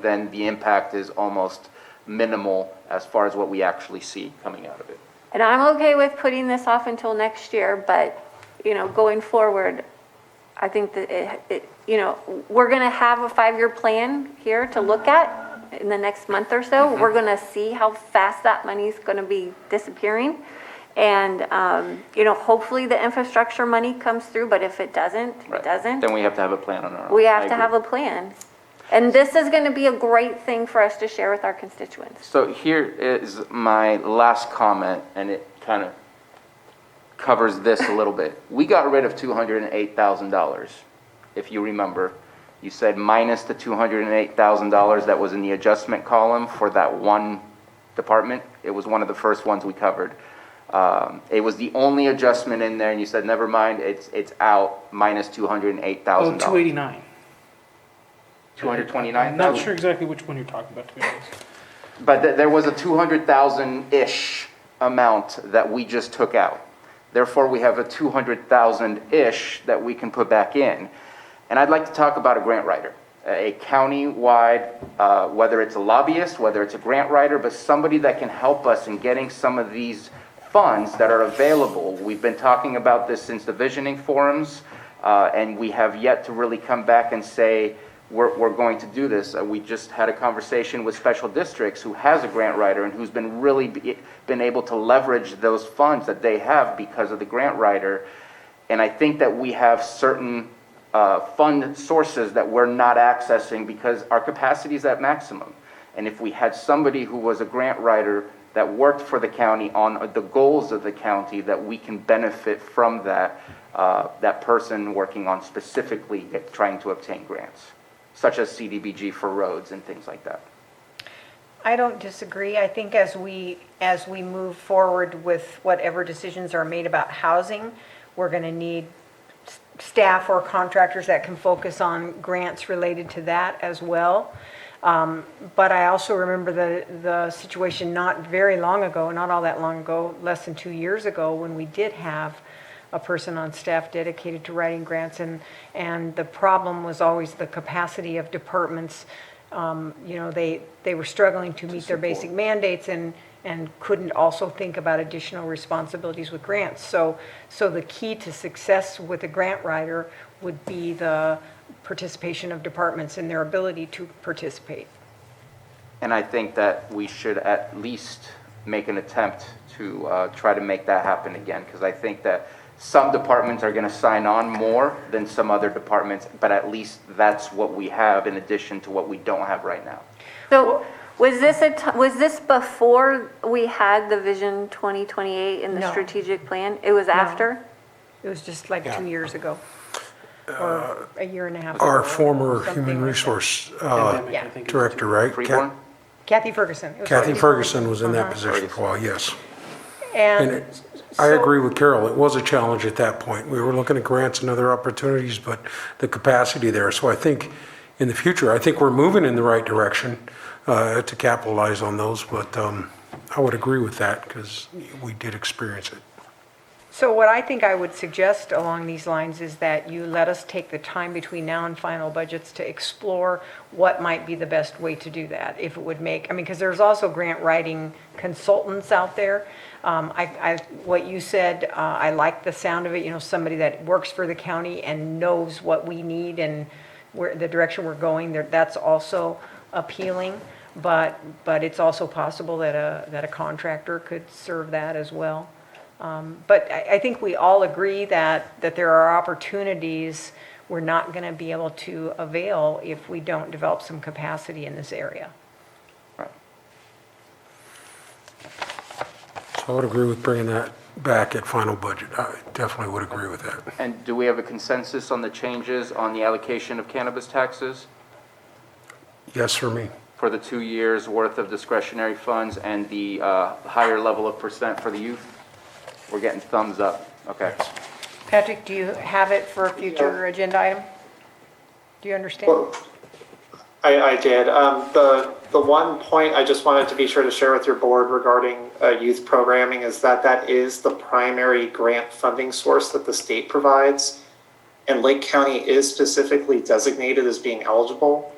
then the impact is almost minimal as far as what we actually see coming out of it. And I'm okay with putting this off until next year, but, going forward, I think that we're going to have a 5-year plan here to look at in the next month or so. Mm-hmm. We're going to see how fast that money's going to be disappearing. And, hopefully the infrastructure money comes through, but if it doesn't, it doesn't. Then we have to have a plan on our own. We have to have a plan. And this is going to be a great thing for us to share with our constituents. So here is my last comment, and it kind of covers this a little bit. We got rid of $208,000, if you remember. You said minus the $208,000 that was in the adjustment column for that one department. It was one of the first ones we covered. It was the only adjustment in there, and you said, never mind, it's out, minus $208,000. Oh, 289. 229? I'm not sure exactly which one you're talking about, to be honest. But there was a 200,000-ish amount that we just took out. Therefore, we have a 200,000-ish that we can put back in. And I'd like to talk about a grant writer, a county-wide, whether it's a lobbyist, whether it's a grant writer, but somebody that can help us in getting some of these funds that are available. We've been talking about this since the visioning forums, and we have yet to really come back and say, we're going to do this. We just had a conversation with Special Districts, who has a grant writer and who's been really been able to leverage those funds that they have because of the grant writer. And I think that we have certain fund sources that we're not accessing because our capacity is at maximum. And if we had somebody who was a grant writer that worked for the county on the goals of the county, that we can benefit from that, that person working on specifically trying to obtain grants, such as CDBG for roads and things like that. I don't disagree. I think as we move forward with whatever decisions are made about housing, we're going to need staff or contractors that can focus on grants related to that as well. But I also remember the situation not very long ago, not all that long ago, less than 2 years ago, when we did have a person on staff dedicated to writing grants, and the problem was always the capacity of departments. They were struggling to meet their basic mandates and couldn't also think about additional responsibilities with grants. So the key to success with a grant writer would be the participation of departments and their ability to participate. And I think that we should at least make an attempt to try to make that happen again, because I think that some departments are going to sign on more than some other departments, but at least that's what we have in addition to what we don't have right now. So was this before we had the Vision 2028 in the No. strategic plan? It was after? It was just like 2 years ago, or a year and a half ago. Our former something human like resource Pandemic, I think it was director, right? Freeborn? that. Kathy Ferguson. It was Kathy Ferguson was in that Uh-huh. position for a while, yes. And I agree with Carol, it was a challenge at that point. We were looking at grants and other opportunities, but the capacity there. So I think in the future, I think we're moving in the right direction to capitalize on those, but I would agree with that because we did experience it. So what I think I would suggest along these lines is that you let us take the time between now and final budgets to explore what might be the best way to do that. If it would make, because there's also grant writing consultants out there. What you said, I like the sound of it, somebody that works for the county and knows what we need and where the direction we're going, that's also appealing. But it's also possible that a contractor could serve that as well. But I think we all agree that there are opportunities we're not going to be able to avail if we don't develop some capacity in this area. So I would agree with bringing that back at final budget. I definitely would agree with that. And do we have a consensus on the changes on the allocation of cannabis taxes Yes, for me. for the 2 years worth of discretionary funds and the higher level of percent for the youth? We're getting thumbs up. Okay. Patrick, do you have it for a future agenda item? Do you understand? Well, I did. The one point I just wanted to be sure to share with your board regarding youth programming is that is the primary grant funding source that the state provides. And Lake County is specifically designated as being eligible.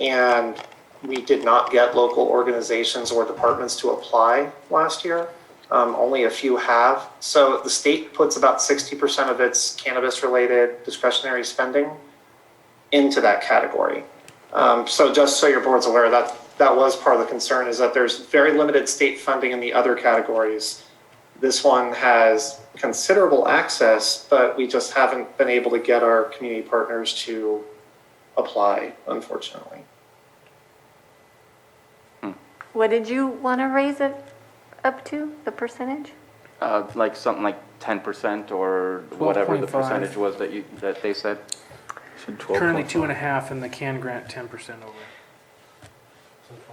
And we did not get local organizations or departments to apply last year. Only a few have. So the state puts about 60% of its cannabis-related discretionary spending into that category. So just so your board's aware, that was part of the concern, is that there's very limited state funding in the other categories. This one has considerable access, but we just haven't been able to get our community partners to apply, unfortunately. What did you want to raise it up to, the percentage? Like something like 10% or whatever the 12.5. percentage was that they said. Currently 2.5 and the can grant 10% over.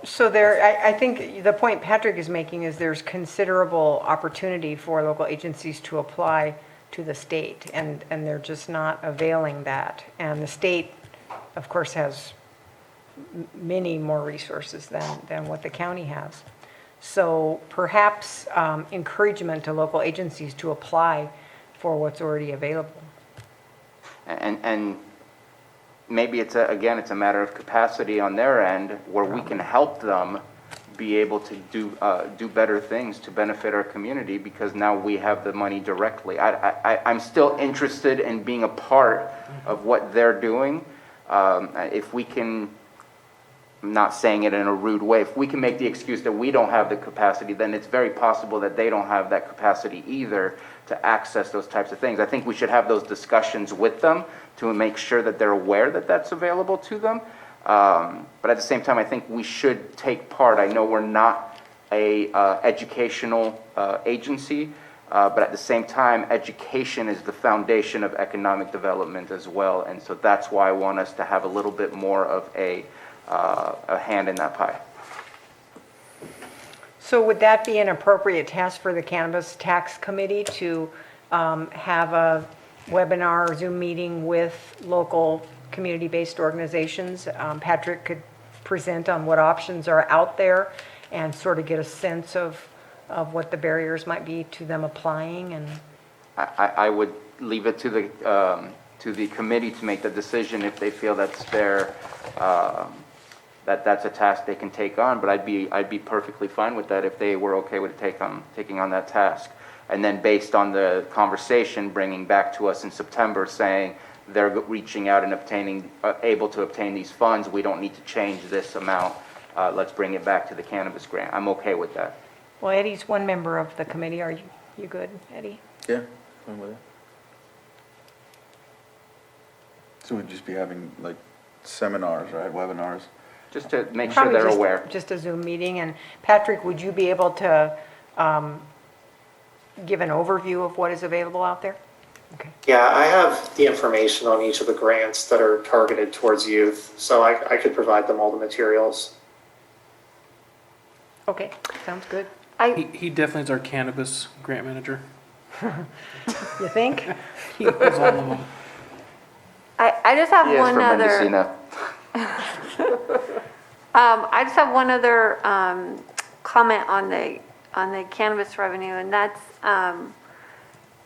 So there, I think the point Patrick is making is there's considerable opportunity for local agencies to apply to the state, and they're just not availing that. And the state, of course, has many more resources than what the county has. So perhaps encouragement to local agencies to apply for what's already available. And maybe it's it's a matter of capacity on their end where we can help them be able to do better things to benefit our community because now we have the money directly. I'm still interested in being a part of what they're doing. If we can, I'm not saying it in a rude way, if we can make the excuse that we don't have the capacity, then it's very possible that they don't have that capacity either to access those types of things. I think we should have those discussions with them to make sure that they're aware that that's available to them. But at the same time, I think we should take part. I know we're not a educational agency, but at the same time, education is the foundation of economic development as well. And so that's why I want us to have a little bit more of a hand in that pie. So would that be an appropriate task for the Cannabis Tax Committee to have a webinar or Zoom meeting with local community-based organizations? Patrick could present on what options are out there and sort of get a sense of what the barriers might be to them applying. And I would leave it to the committee to make the decision if they feel that's that's a task they can take on. But I'd be perfectly fine with that if they were okay with taking on that task. And then based on the conversation, bringing back to us in September saying they're reaching out and able to obtain these funds. We don't need to change this amount. Let's bring it back to the cannabis grant. I'm okay with that. well, Eddie's one member of the committee. Are you good, Eddie? Yeah, I'm with it. So we'd just be having like seminars, right, webinars? Just to make sure Probably they're just- aware. Just a Zoom meeting. And Patrick, would you be able to give an overview of what is available out there? Okay. Yeah, I have the information on each of the grants that are targeted towards youth, so I could provide them all the materials. Okay, sounds good. He definitely is our cannabis grant manager. You think? He knows all of them. I just have He is one from other. Mendocino. I just have one other comment on the cannabis revenue, and that's,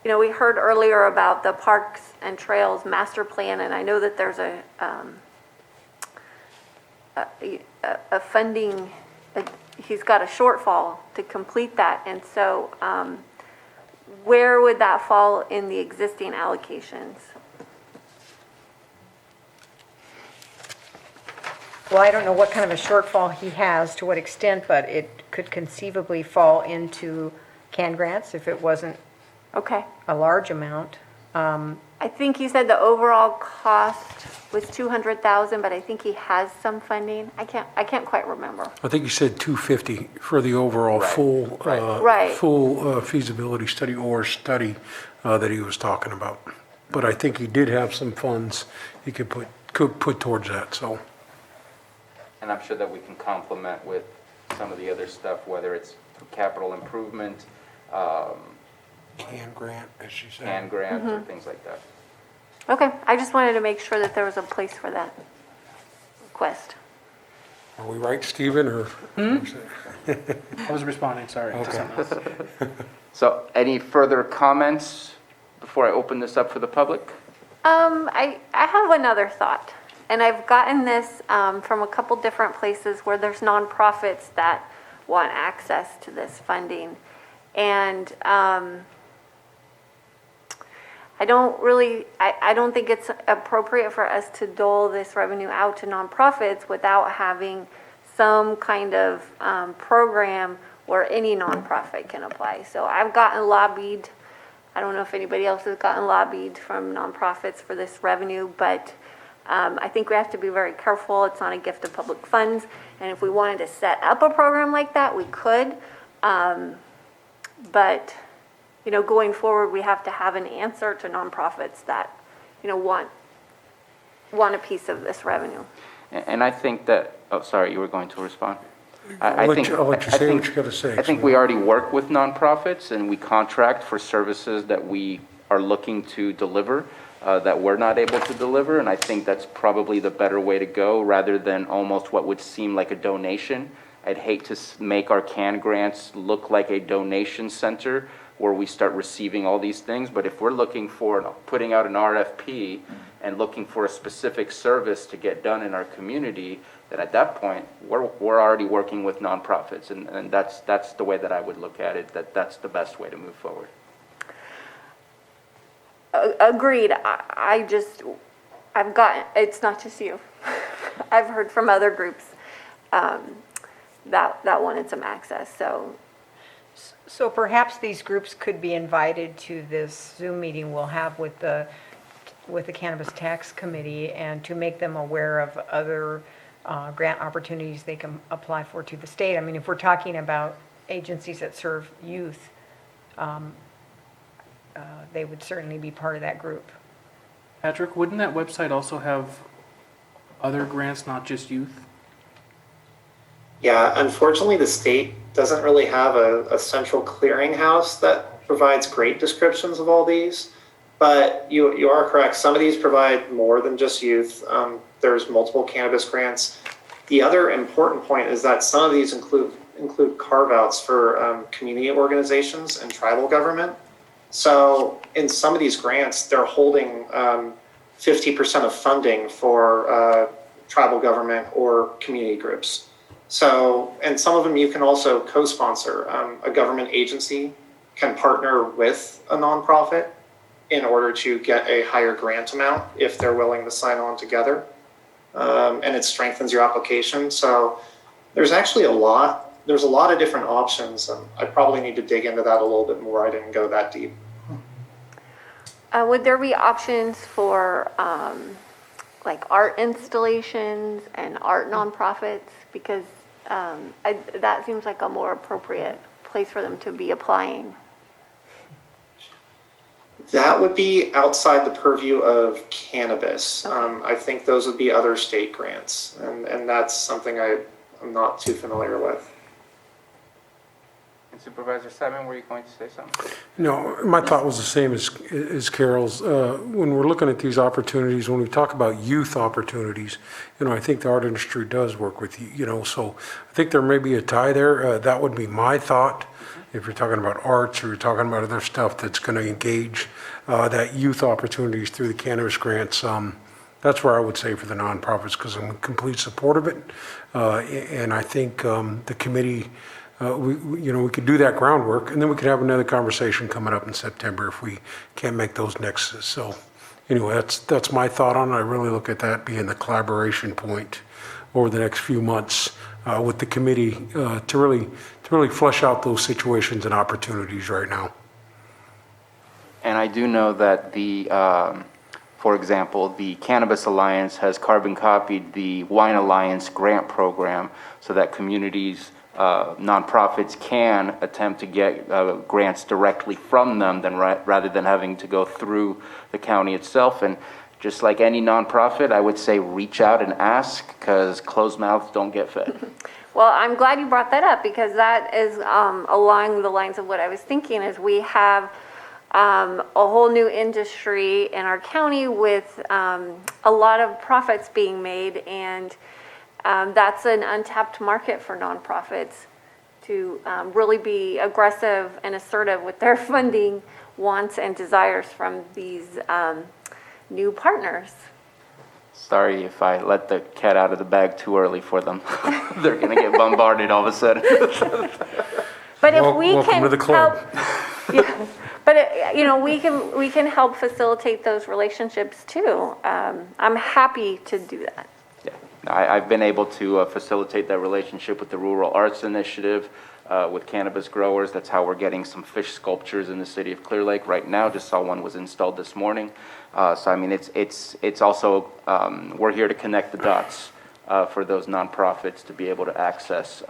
we heard earlier about the Parks and Trails Master Plan, and I know that there's a funding, he's got a shortfall to complete that, and so where would that fall in the existing allocations? Well, I don't know what kind of a shortfall he has, to what extent, but it could conceivably fall into canned grants if it wasn't Okay. a large amount. I think he said the overall cost was 200,000, but I think he has some funding. I can't quite remember. I think you said 250 for the overall Right. full feasibility study or study that he was talking about. But I think he did have some funds he could put towards that, so. And I'm sure that we can complement with some of the other stuff, whether it's capital improvement, Can grant, as she said. can grant, or things like that. Okay, I just wanted to make sure that there was a place for that request. Are we right, Stephen, or? I was responding, sorry, to Okay. something else. So any further comments before I open this up for the public? I have another thought, and I've gotten this from a couple different places where there's nonprofits that want access to this funding. And I don't think it's appropriate for us to dole this revenue out to nonprofits without having some kind of program where any nonprofit can apply. So I've gotten lobbied. I don't know if anybody else has gotten lobbied from nonprofits for this revenue, but I think we have to be very careful. It's not a gift of public funds. And if we wanted to set up a program like that, we could. But going forward, we have to have an answer to nonprofits that, want a piece of this revenue. And I think that Oh, sorry, you were going to respond? I'll let you say what you got to say. I think we already work with nonprofits and we contract for services that we are looking to deliver, that we're not able to deliver. And I think that's probably the better way to go rather than almost what would seem like a donation. I'd hate to make our CAN grants look like a donation center where we start receiving all these things. But if we're looking for, putting out an RFP and looking for a specific service to get done in our community, then at that point, we're already working with nonprofits. And that's the way that I would look at it, that's the best way to move forward. Agreed. I've gotten, it's not just you. I've heard from other groups that wanted some access, So perhaps these groups could be invited to this Zoom meeting we'll have with the Cannabis Tax Committee and to make them aware of other grant opportunities they can apply for to the state. I mean, if we're talking about agencies that serve youth, they would certainly be part of that group. Patrick, wouldn't that website also have other grants, not just youth? Yeah, unfortunately, the state doesn't really have a central clearinghouse that provides great descriptions of all these. But you are correct. Some of these provide more than just youth. There's multiple cannabis grants. The other important point is that some of these include carve-outs for community organizations and tribal government. So in some of these grants, they're holding 50% of funding for tribal government or community groups. So, and some of them you can also co-sponsor. A government agency can partner with a nonprofit in order to get a higher grant amount if they're willing to sign on together. And it strengthens your application. So there's actually there's a lot of different options. I probably need to dig into that a little bit more. I didn't go that deep. would there be options for like art installations and art nonprofits? Because that seems like a more appropriate place for them to be applying. That would be outside the purview of cannabis. I think those would be other state grants, and that's something I'm not too familiar with. And Supervisor Simon, were you going to say something? No, my thought was the same as Carol's. When we're looking at these opportunities, when we talk about youth opportunities, I think the art industry does work with you, so I think there may be a tie there. That would be my thought. If you're talking about arts or you're talking about other stuff that's going to engage that youth opportunities through the cannabis grants, that's where I would say for the nonprofits, because I'm in complete support of it. And I think the committee, we could do that groundwork, and then we could have another conversation coming up in September if we can't make those nexus. So anyway, that's my thought on it. I really look at that being the collaboration point over the next few months with the committee to really flesh out those situations and opportunities right now. And I do know that for example, the Cannabis Alliance has carbon copied the Wine Alliance grant program so that communities, nonprofits can attempt to get grants directly from them rather than having to go through the county itself. And just like any nonprofit, I would say reach out and ask, because closed mouths don't get fed. Well, I'm glad you brought that up, because that is along the lines of what I was thinking. Is we have a whole new industry in our county with a lot of profits being made, and that's an untapped market for nonprofits to really be aggressive and assertive with their funding wants and desires from these new partners. Sorry if I let the cat out of the bag too early for them. They're going to get bombarded all of a sudden. But if we welcome can to the club. help, but we can help facilitate those relationships too. I'm happy to do that. Yeah, I've been able to facilitate that relationship with the Rural Arts Initiative, with cannabis growers. That's how we're getting some fish sculptures in the city of Clear Lake right now. Just saw one was installed this morning. So I mean, it's also we're here to connect the dots for those nonprofits to be able to access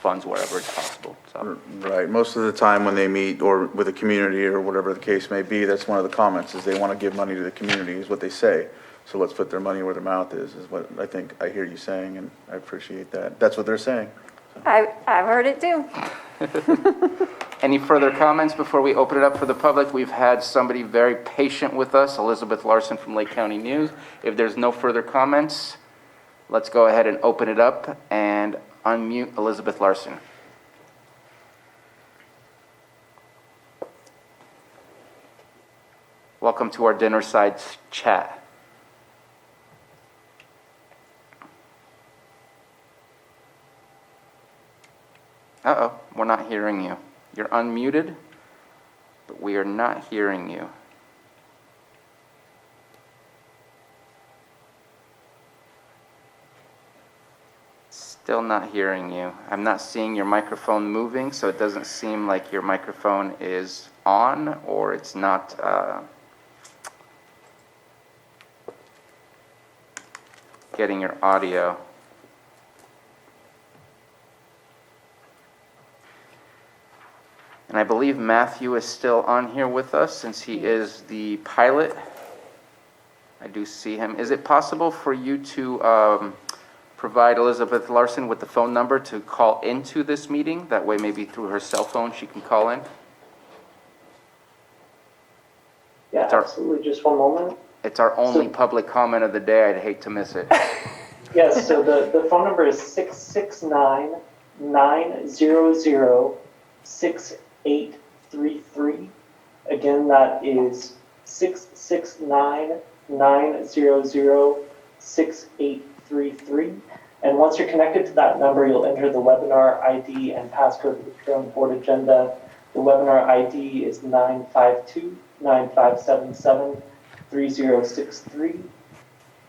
funds wherever it's possible. So. Right. Most of the time when they meet or with a community or whatever the case may be, that's one of the comments is they want to give money to the community is what they say. So let's put their money where their mouth is what I think I hear you saying, and I appreciate that. That's what they're saying. I've heard it too. Any further comments before we open it up for the public? We've had somebody very patient with us, Elizabeth Larson from Lake County News. If there's no further comments, let's go ahead and open it up and unmute Elizabeth Larson. Welcome to our dinner side chat. Uh-oh, we're not hearing you. You're unmuted, but we are not hearing you. Still not hearing you. I'm not seeing your microphone moving, so it doesn't seem like your microphone is on or it's not getting your audio. And I believe Matthew is still on here with us since he is the pilot. I do see him. Is it possible for you to provide Elizabeth Larson with the phone number to call into this meeting? That way maybe through her cell phone she can call in. Yeah, absolutely. Just one moment. It's our only public comment of the day. I'd hate to miss it. Yes, so the phone number is 669-900-6833. Again, that is 669-900-6833. And once you're connected to that number, you'll enter the webinar ID and passcode for the current board agenda. The webinar ID is 952-9577-3063,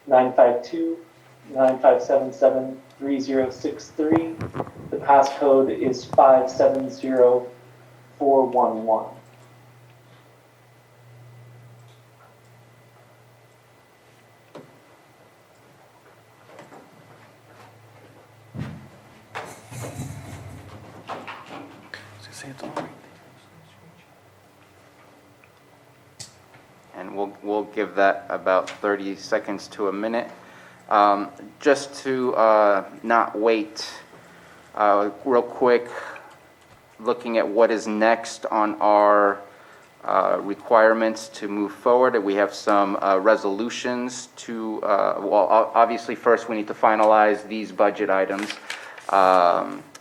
952-9577-3063. The passcode is 570411. And we'll give that about 30 seconds to a minute. Just to not wait, real quick, looking at what is next on our requirements to move forward. We have some resolutions to, well, obviously first we need to finalize these budget items.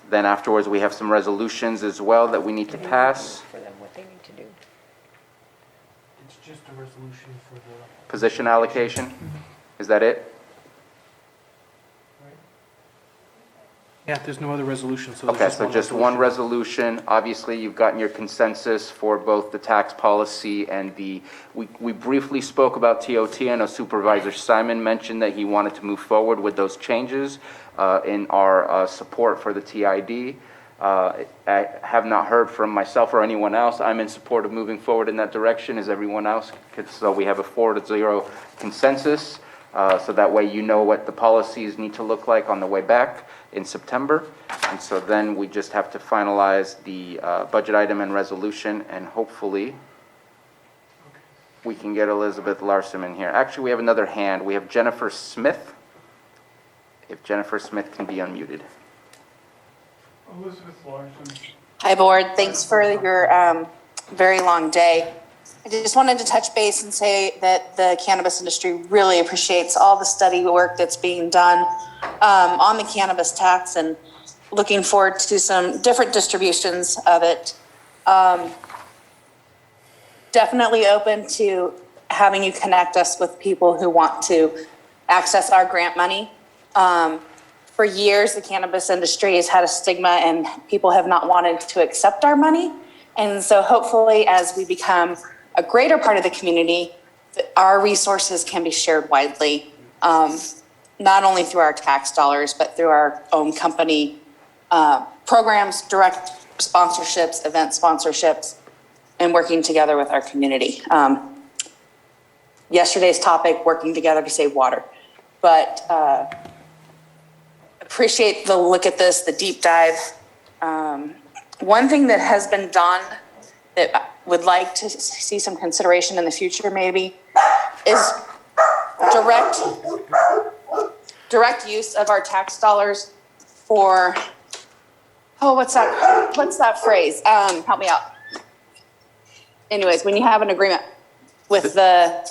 Then afterwards we have some resolutions as well that we need to pass. For them, what they need to do. It's just a resolution for the... Position allocation, is that it? Yeah, there's no other resolution, so Okay, so just one resolution. Obviously, you've gotten your consensus for both the tax policy and we briefly spoke about TOT. I know Supervisor Simon mentioned that he wanted to move forward with those changes in our support for the TID. I have not heard from myself or anyone else. I'm in support of moving forward in that direction. Is everyone else? So we have a 4-0 consensus. So that way you know what the policies need to look like on the way back in September. And so then we just have to finalize the budget item and resolution, and hopefully we can get Elizabeth Larson in here. Actually, we have another hand. We have Jennifer Smith. If Jennifer Smith can be unmuted. Elizabeth Larson. Hi, Board. Thanks for your very long day. I just wanted to touch base and say that the cannabis industry really appreciates all the study work that's being done on the cannabis tax and looking forward to some different distributions of it. Definitely open to having you connect us with people who want to access our grant money. For years, the cannabis industry has had a stigma and people have not wanted to accept our money. And so hopefully as we become a greater part of the community, our resources can be shared widely, not only through our tax dollars, but through our own company programs, direct sponsorships, event sponsorships, and working together with our community. Yesterday's topic, working together to save water. But appreciate the look at this, the deep dive. One thing that has been done that I would like to see some consideration in the future maybe is direct use of our tax dollars for, what's that phrase? Help me out. Anyways, when you have an agreement with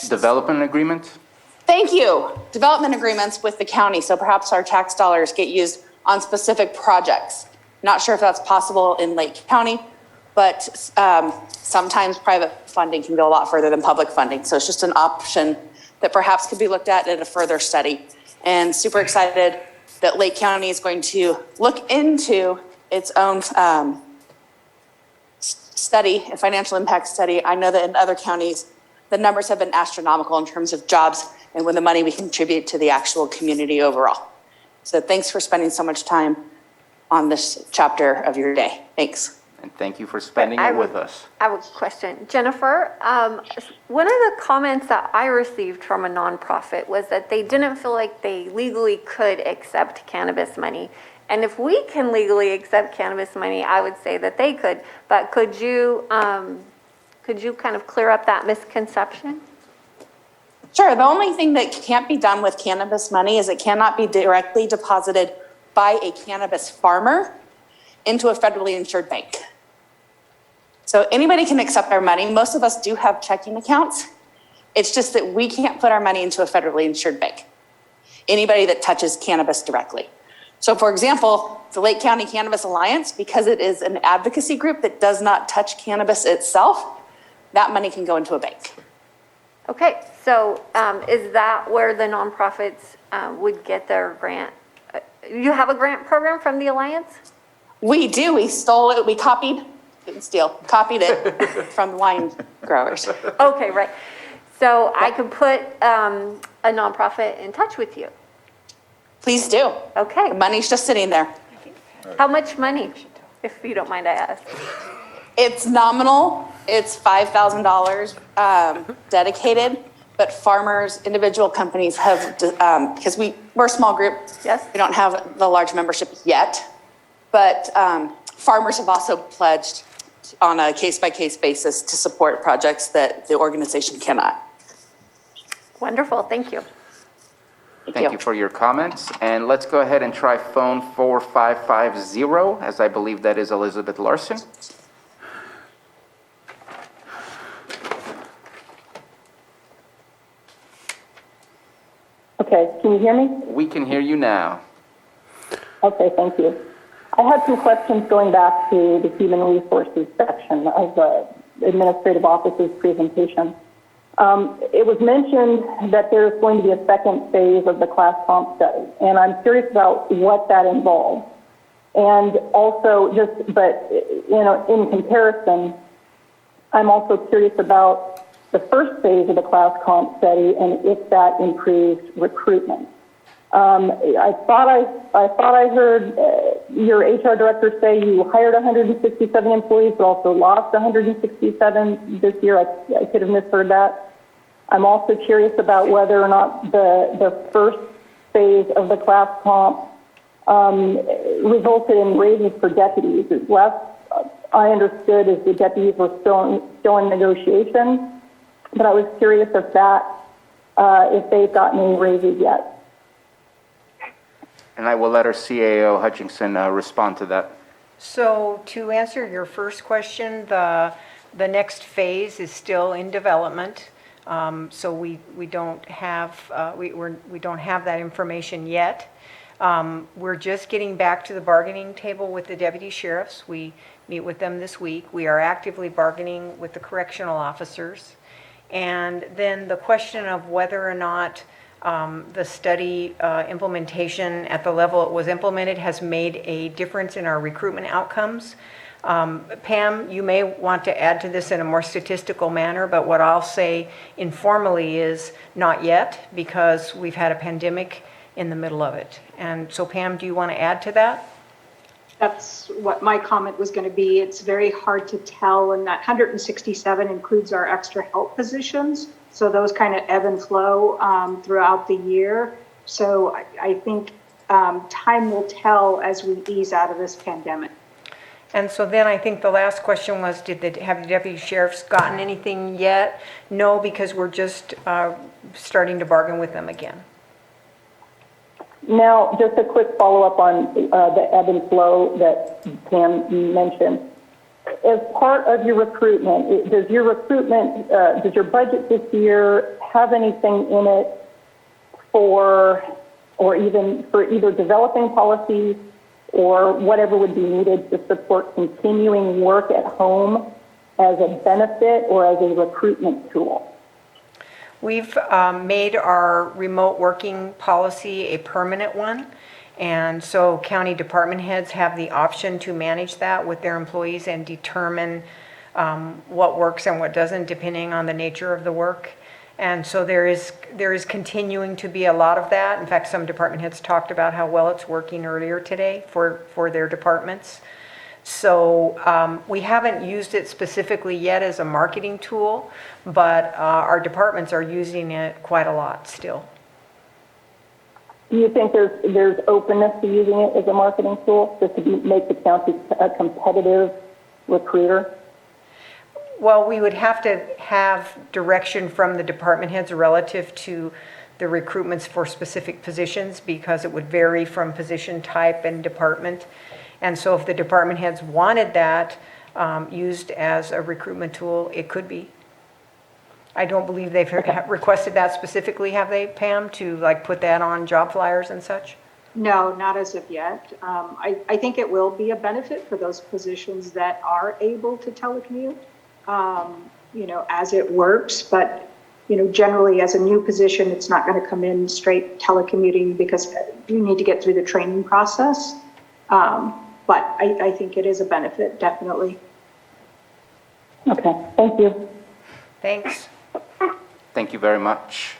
Development agreement? thank you, development agreements with the county, so perhaps our tax dollars get used on specific projects. Not sure if that's possible in Lake County, but sometimes private funding can go a lot further than public funding. So it's just an option that perhaps could be looked at in a further study. And super excited that Lake County is going to look into its own study, a financial impact study. I know that in other counties, the numbers have been astronomical in terms of jobs and with the money we contribute to the actual community overall. So thanks for spending so much time on this chapter of your day. Thanks. And thank you for spending it with us. I have a question. Jennifer, one of the comments that I received from a nonprofit was that they didn't feel like they legally could accept cannabis money. And if we can legally accept cannabis money, I would say that they could. But could you kind of clear up that misconception? Sure. The only thing that can't be done with cannabis money is it cannot be directly deposited by a cannabis farmer into a federally insured bank. So anybody can accept our money. Most of us do have checking accounts. It's just that we can't put our money into a federally insured bank. Anybody that touches cannabis directly. So for example, the Lake County Cannabis Alliance, because it is an advocacy group that does not touch cannabis itself, that money can go into a bank. Okay, so is that where the nonprofits would get their grant? You have a grant program from the Alliance? We do. We stole it. We copied it from the wine growers. Okay, right. So I could put a nonprofit in touch with you. Please do. Okay. The money's just sitting there. How much money, if you don't mind I ask? It's nominal. It's $5,000 dedicated, but farmers, individual companies have, because we're a small group. Yes. We don't have the large membership yet, but farmers have also pledged on a case-by-case basis to support projects that the organization cannot. Wonderful. Thank you. Thank you for your comments. And let's go ahead and try phone 4550, as I believe that is Elizabeth Larson. Okay, can you hear me? We can hear you now. Okay, thank you. I had some questions going back to the human resources section of the administrative office's presentation. It was mentioned that there's going to be a second phase of the class comp study, and I'm curious about what that involves. And also in comparison, I'm also curious about the first phase of the class comp study and if that improves recruitment. I thought I heard your HR director say you hired 167 employees, but also lost 167 this year. I could have misheard that. I'm also curious about whether or not the first phase of the class comp resulted in raises for deputies. Last I understood is the deputies were still in negotiation, but I was curious if they've gotten any raises yet. And I will let our CAO Hutchinson respond to that. So to answer your first question, the next phase is still in development. So we don't have that information yet. We're just getting back to the bargaining table with the deputy sheriffs. We meet with them this week. We are actively bargaining with the correctional officers. And then the question of whether or not the study implementation at the level it was implemented has made a difference in our recruitment outcomes. Pam, you may want to add to this in a more statistical manner, but what I'll say informally is not yet, because we've had a pandemic in the middle of it. And so Pam, do you want to add to that? That's what my comment was going to be. It's very hard to tell, and that 167 includes our extra help positions. So those kind of ebb and flow throughout the year. So I think time will tell as we ease out of this pandemic. And so then I think the last question was, have the deputy sheriffs gotten anything yet? No, because we're just starting to bargain with them again. Now, just a quick follow-up on the ebb and flow that Pam mentioned. As part of your recruitment, does your budget this year have anything in it for either developing policies or whatever would be needed to support continuing work at home as a benefit or as a recruitment tool? We've made our remote working policy a permanent one. And so county department heads have the option to manage that with their employees and determine what works and what doesn't, depending on the nature of the work. And so there is continuing to be a lot of that. In fact, some department heads talked about how well it's working earlier today for their departments. So we haven't used it specifically yet as a marketing tool, but our departments are using it quite a lot still. Do you think there's openness to using it as a marketing tool just to make the county a competitive recruiter? Well, we would have to have direction from the department heads relative to the recruitments for specific positions because it would vary from position type and department. And so if the department heads wanted that used as a recruitment tool, it could be. I don't believe they've requested that specifically, have they, Pam, to like put that on job flyers and such? No, not as of yet. I think it will be a benefit for those positions that are able to telecommute, as it works. But, generally as a new position, it's not going to come in straight telecommuting because you need to get through the training process. But I think it is a benefit, definitely. Okay, thank you. Thanks. Thank you very much.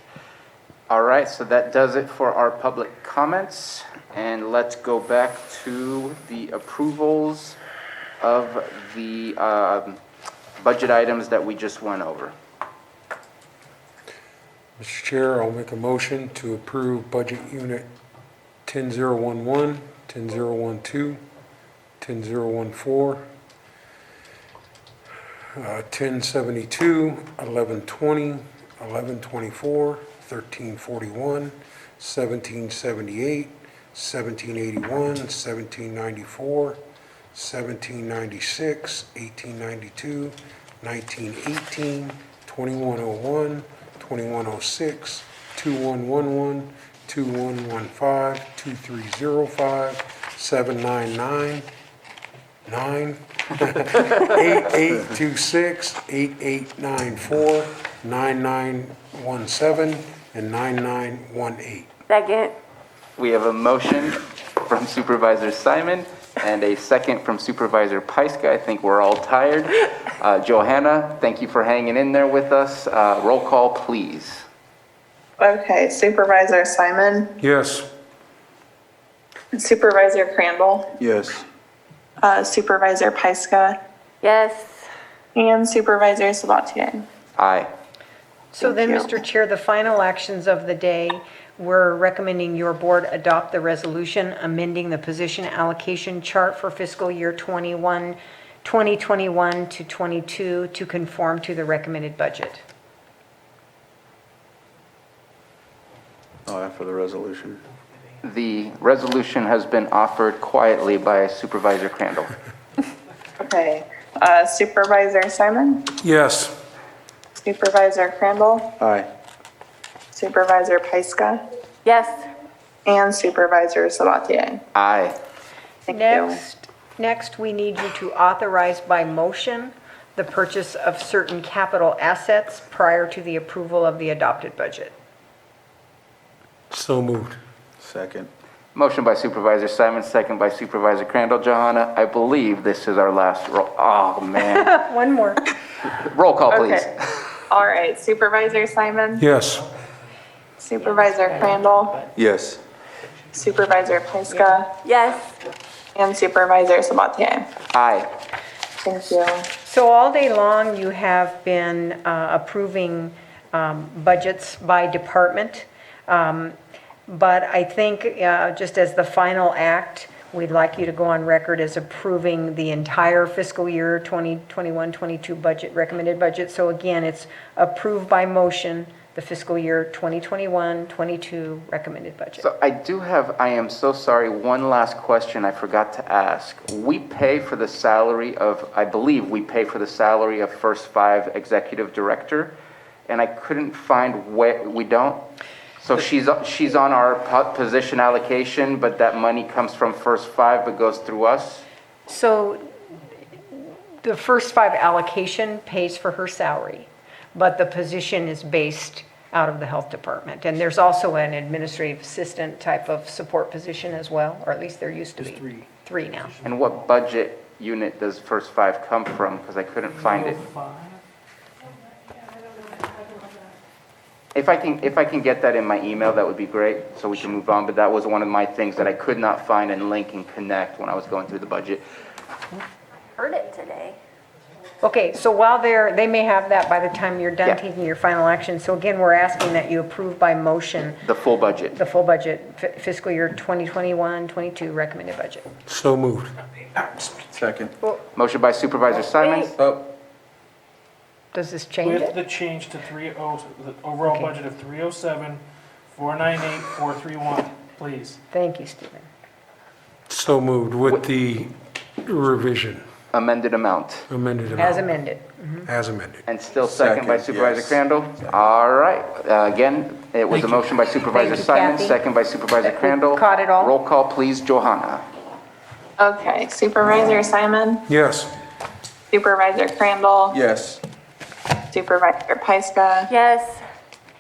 All right, so that does it for our public comments. And let's go back to the approvals of the budget items that we just went over. Mr. Chair, I'll make a motion to approve Budget Unit 10011, 10012, 10014, 1072, 1120, 1124, 1341, 1778, 1781, 1794, 1796, 1892, 1918, 2101, 2106, 2111, 2115, 2305, 799, 8826, 8894, 9917, and 9918. Second. We have a motion from Supervisor Simon and a second from Supervisor Pyska. I think we're all tired. Johanna, thank you for hanging in there with us. Roll call, please. Okay, Supervisor Simon, Yes. Supervisor Crandall, Yes. Supervisor Pyska, Yes. and Supervisor Sabatier. Aye. So then, Thank you. Mr. Chair, the final actions of the day, we're recommending your board adopt the resolution amending the position allocation chart for fiscal year 2021 to 22 to conform to the recommended budget. For the resolution. The resolution has been offered quietly by Supervisor Crandall. Okay, Supervisor Simon, Yes. Supervisor Crandall, Aye. Supervisor Pyska, Yes. and Supervisor Sabatier. Aye. Thank you. Next, we need you to authorize by motion the purchase of certain capital assets prior to the approval of the adopted budget. So moved. Second. Motion by Supervisor Simon, second by Supervisor Crandall. Johanna, I believe this is our last roll. Oh, man. One more. Roll call, please. Okay. All right, Supervisor Simon, Yes. Supervisor Crandall, Yes. Supervisor Pyska, Yes. and Supervisor Sabatier. Aye. Thank you. So all day long, you have been approving budgets by department. But I think just as the final act, we'd like you to go on record as approving the entire fiscal year 2021-22 budget, recommended budget. So again, it's approved by motion, the fiscal year 2021-22 recommended budget. So I am so sorry, one last question I forgot to ask. We pay for the salary of, I believe we pay for the salary of First Five Executive Director, and I couldn't find where, we don't? So she's on our position allocation, but that money comes from First Five but goes through us? So the First Five allocation pays for her salary, but the position is based out of the health department. And there's also an administrative assistant type of support position as well, or at least there used to be. Three now. And what budget unit does First Five come from? Because I couldn't find it. If I can get that in my email, that would be great, so we can move on. But that was one of my things that I could not find in Link and Connect when I was going through the budget. Heard it today. Okay, so while they may have that by the time you're done Yeah. taking your final action. So again, we're asking that you approve by motion The full budget. the full budget, fiscal year 2021-22 recommended budget. So moved. Second. Motion by Supervisor Simon. Does this change With it? the change to the overall Okay. budget of 307, 498, 431, please. Thank you, Stephen. So moved with the revision, Amended amount. amended amount. As amended. As amended. And still second by Second, Supervisor yes. Crandall. All right. Again, it was a motion by Supervisor Thank you, Simon, Kathy. second by Supervisor Crandall. Caught it all. Roll call, please, Johanna. Okay, Supervisor Simon, Yes. Supervisor Crandall, Yes. Supervisor Pyska, Yes.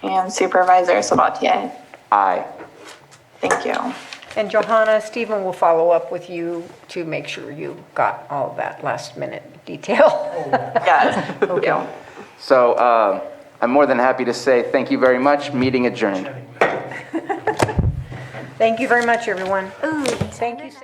and Supervisor Sabatier. Aye. Thank you. And Johanna, Stephen will follow up with you to make sure you got all of that last minute detail. Yes, thank you. So I'm more than happy to say thank you very much. Meeting adjourned. Thank you very much, everyone. Ooh. Thank you, Sam.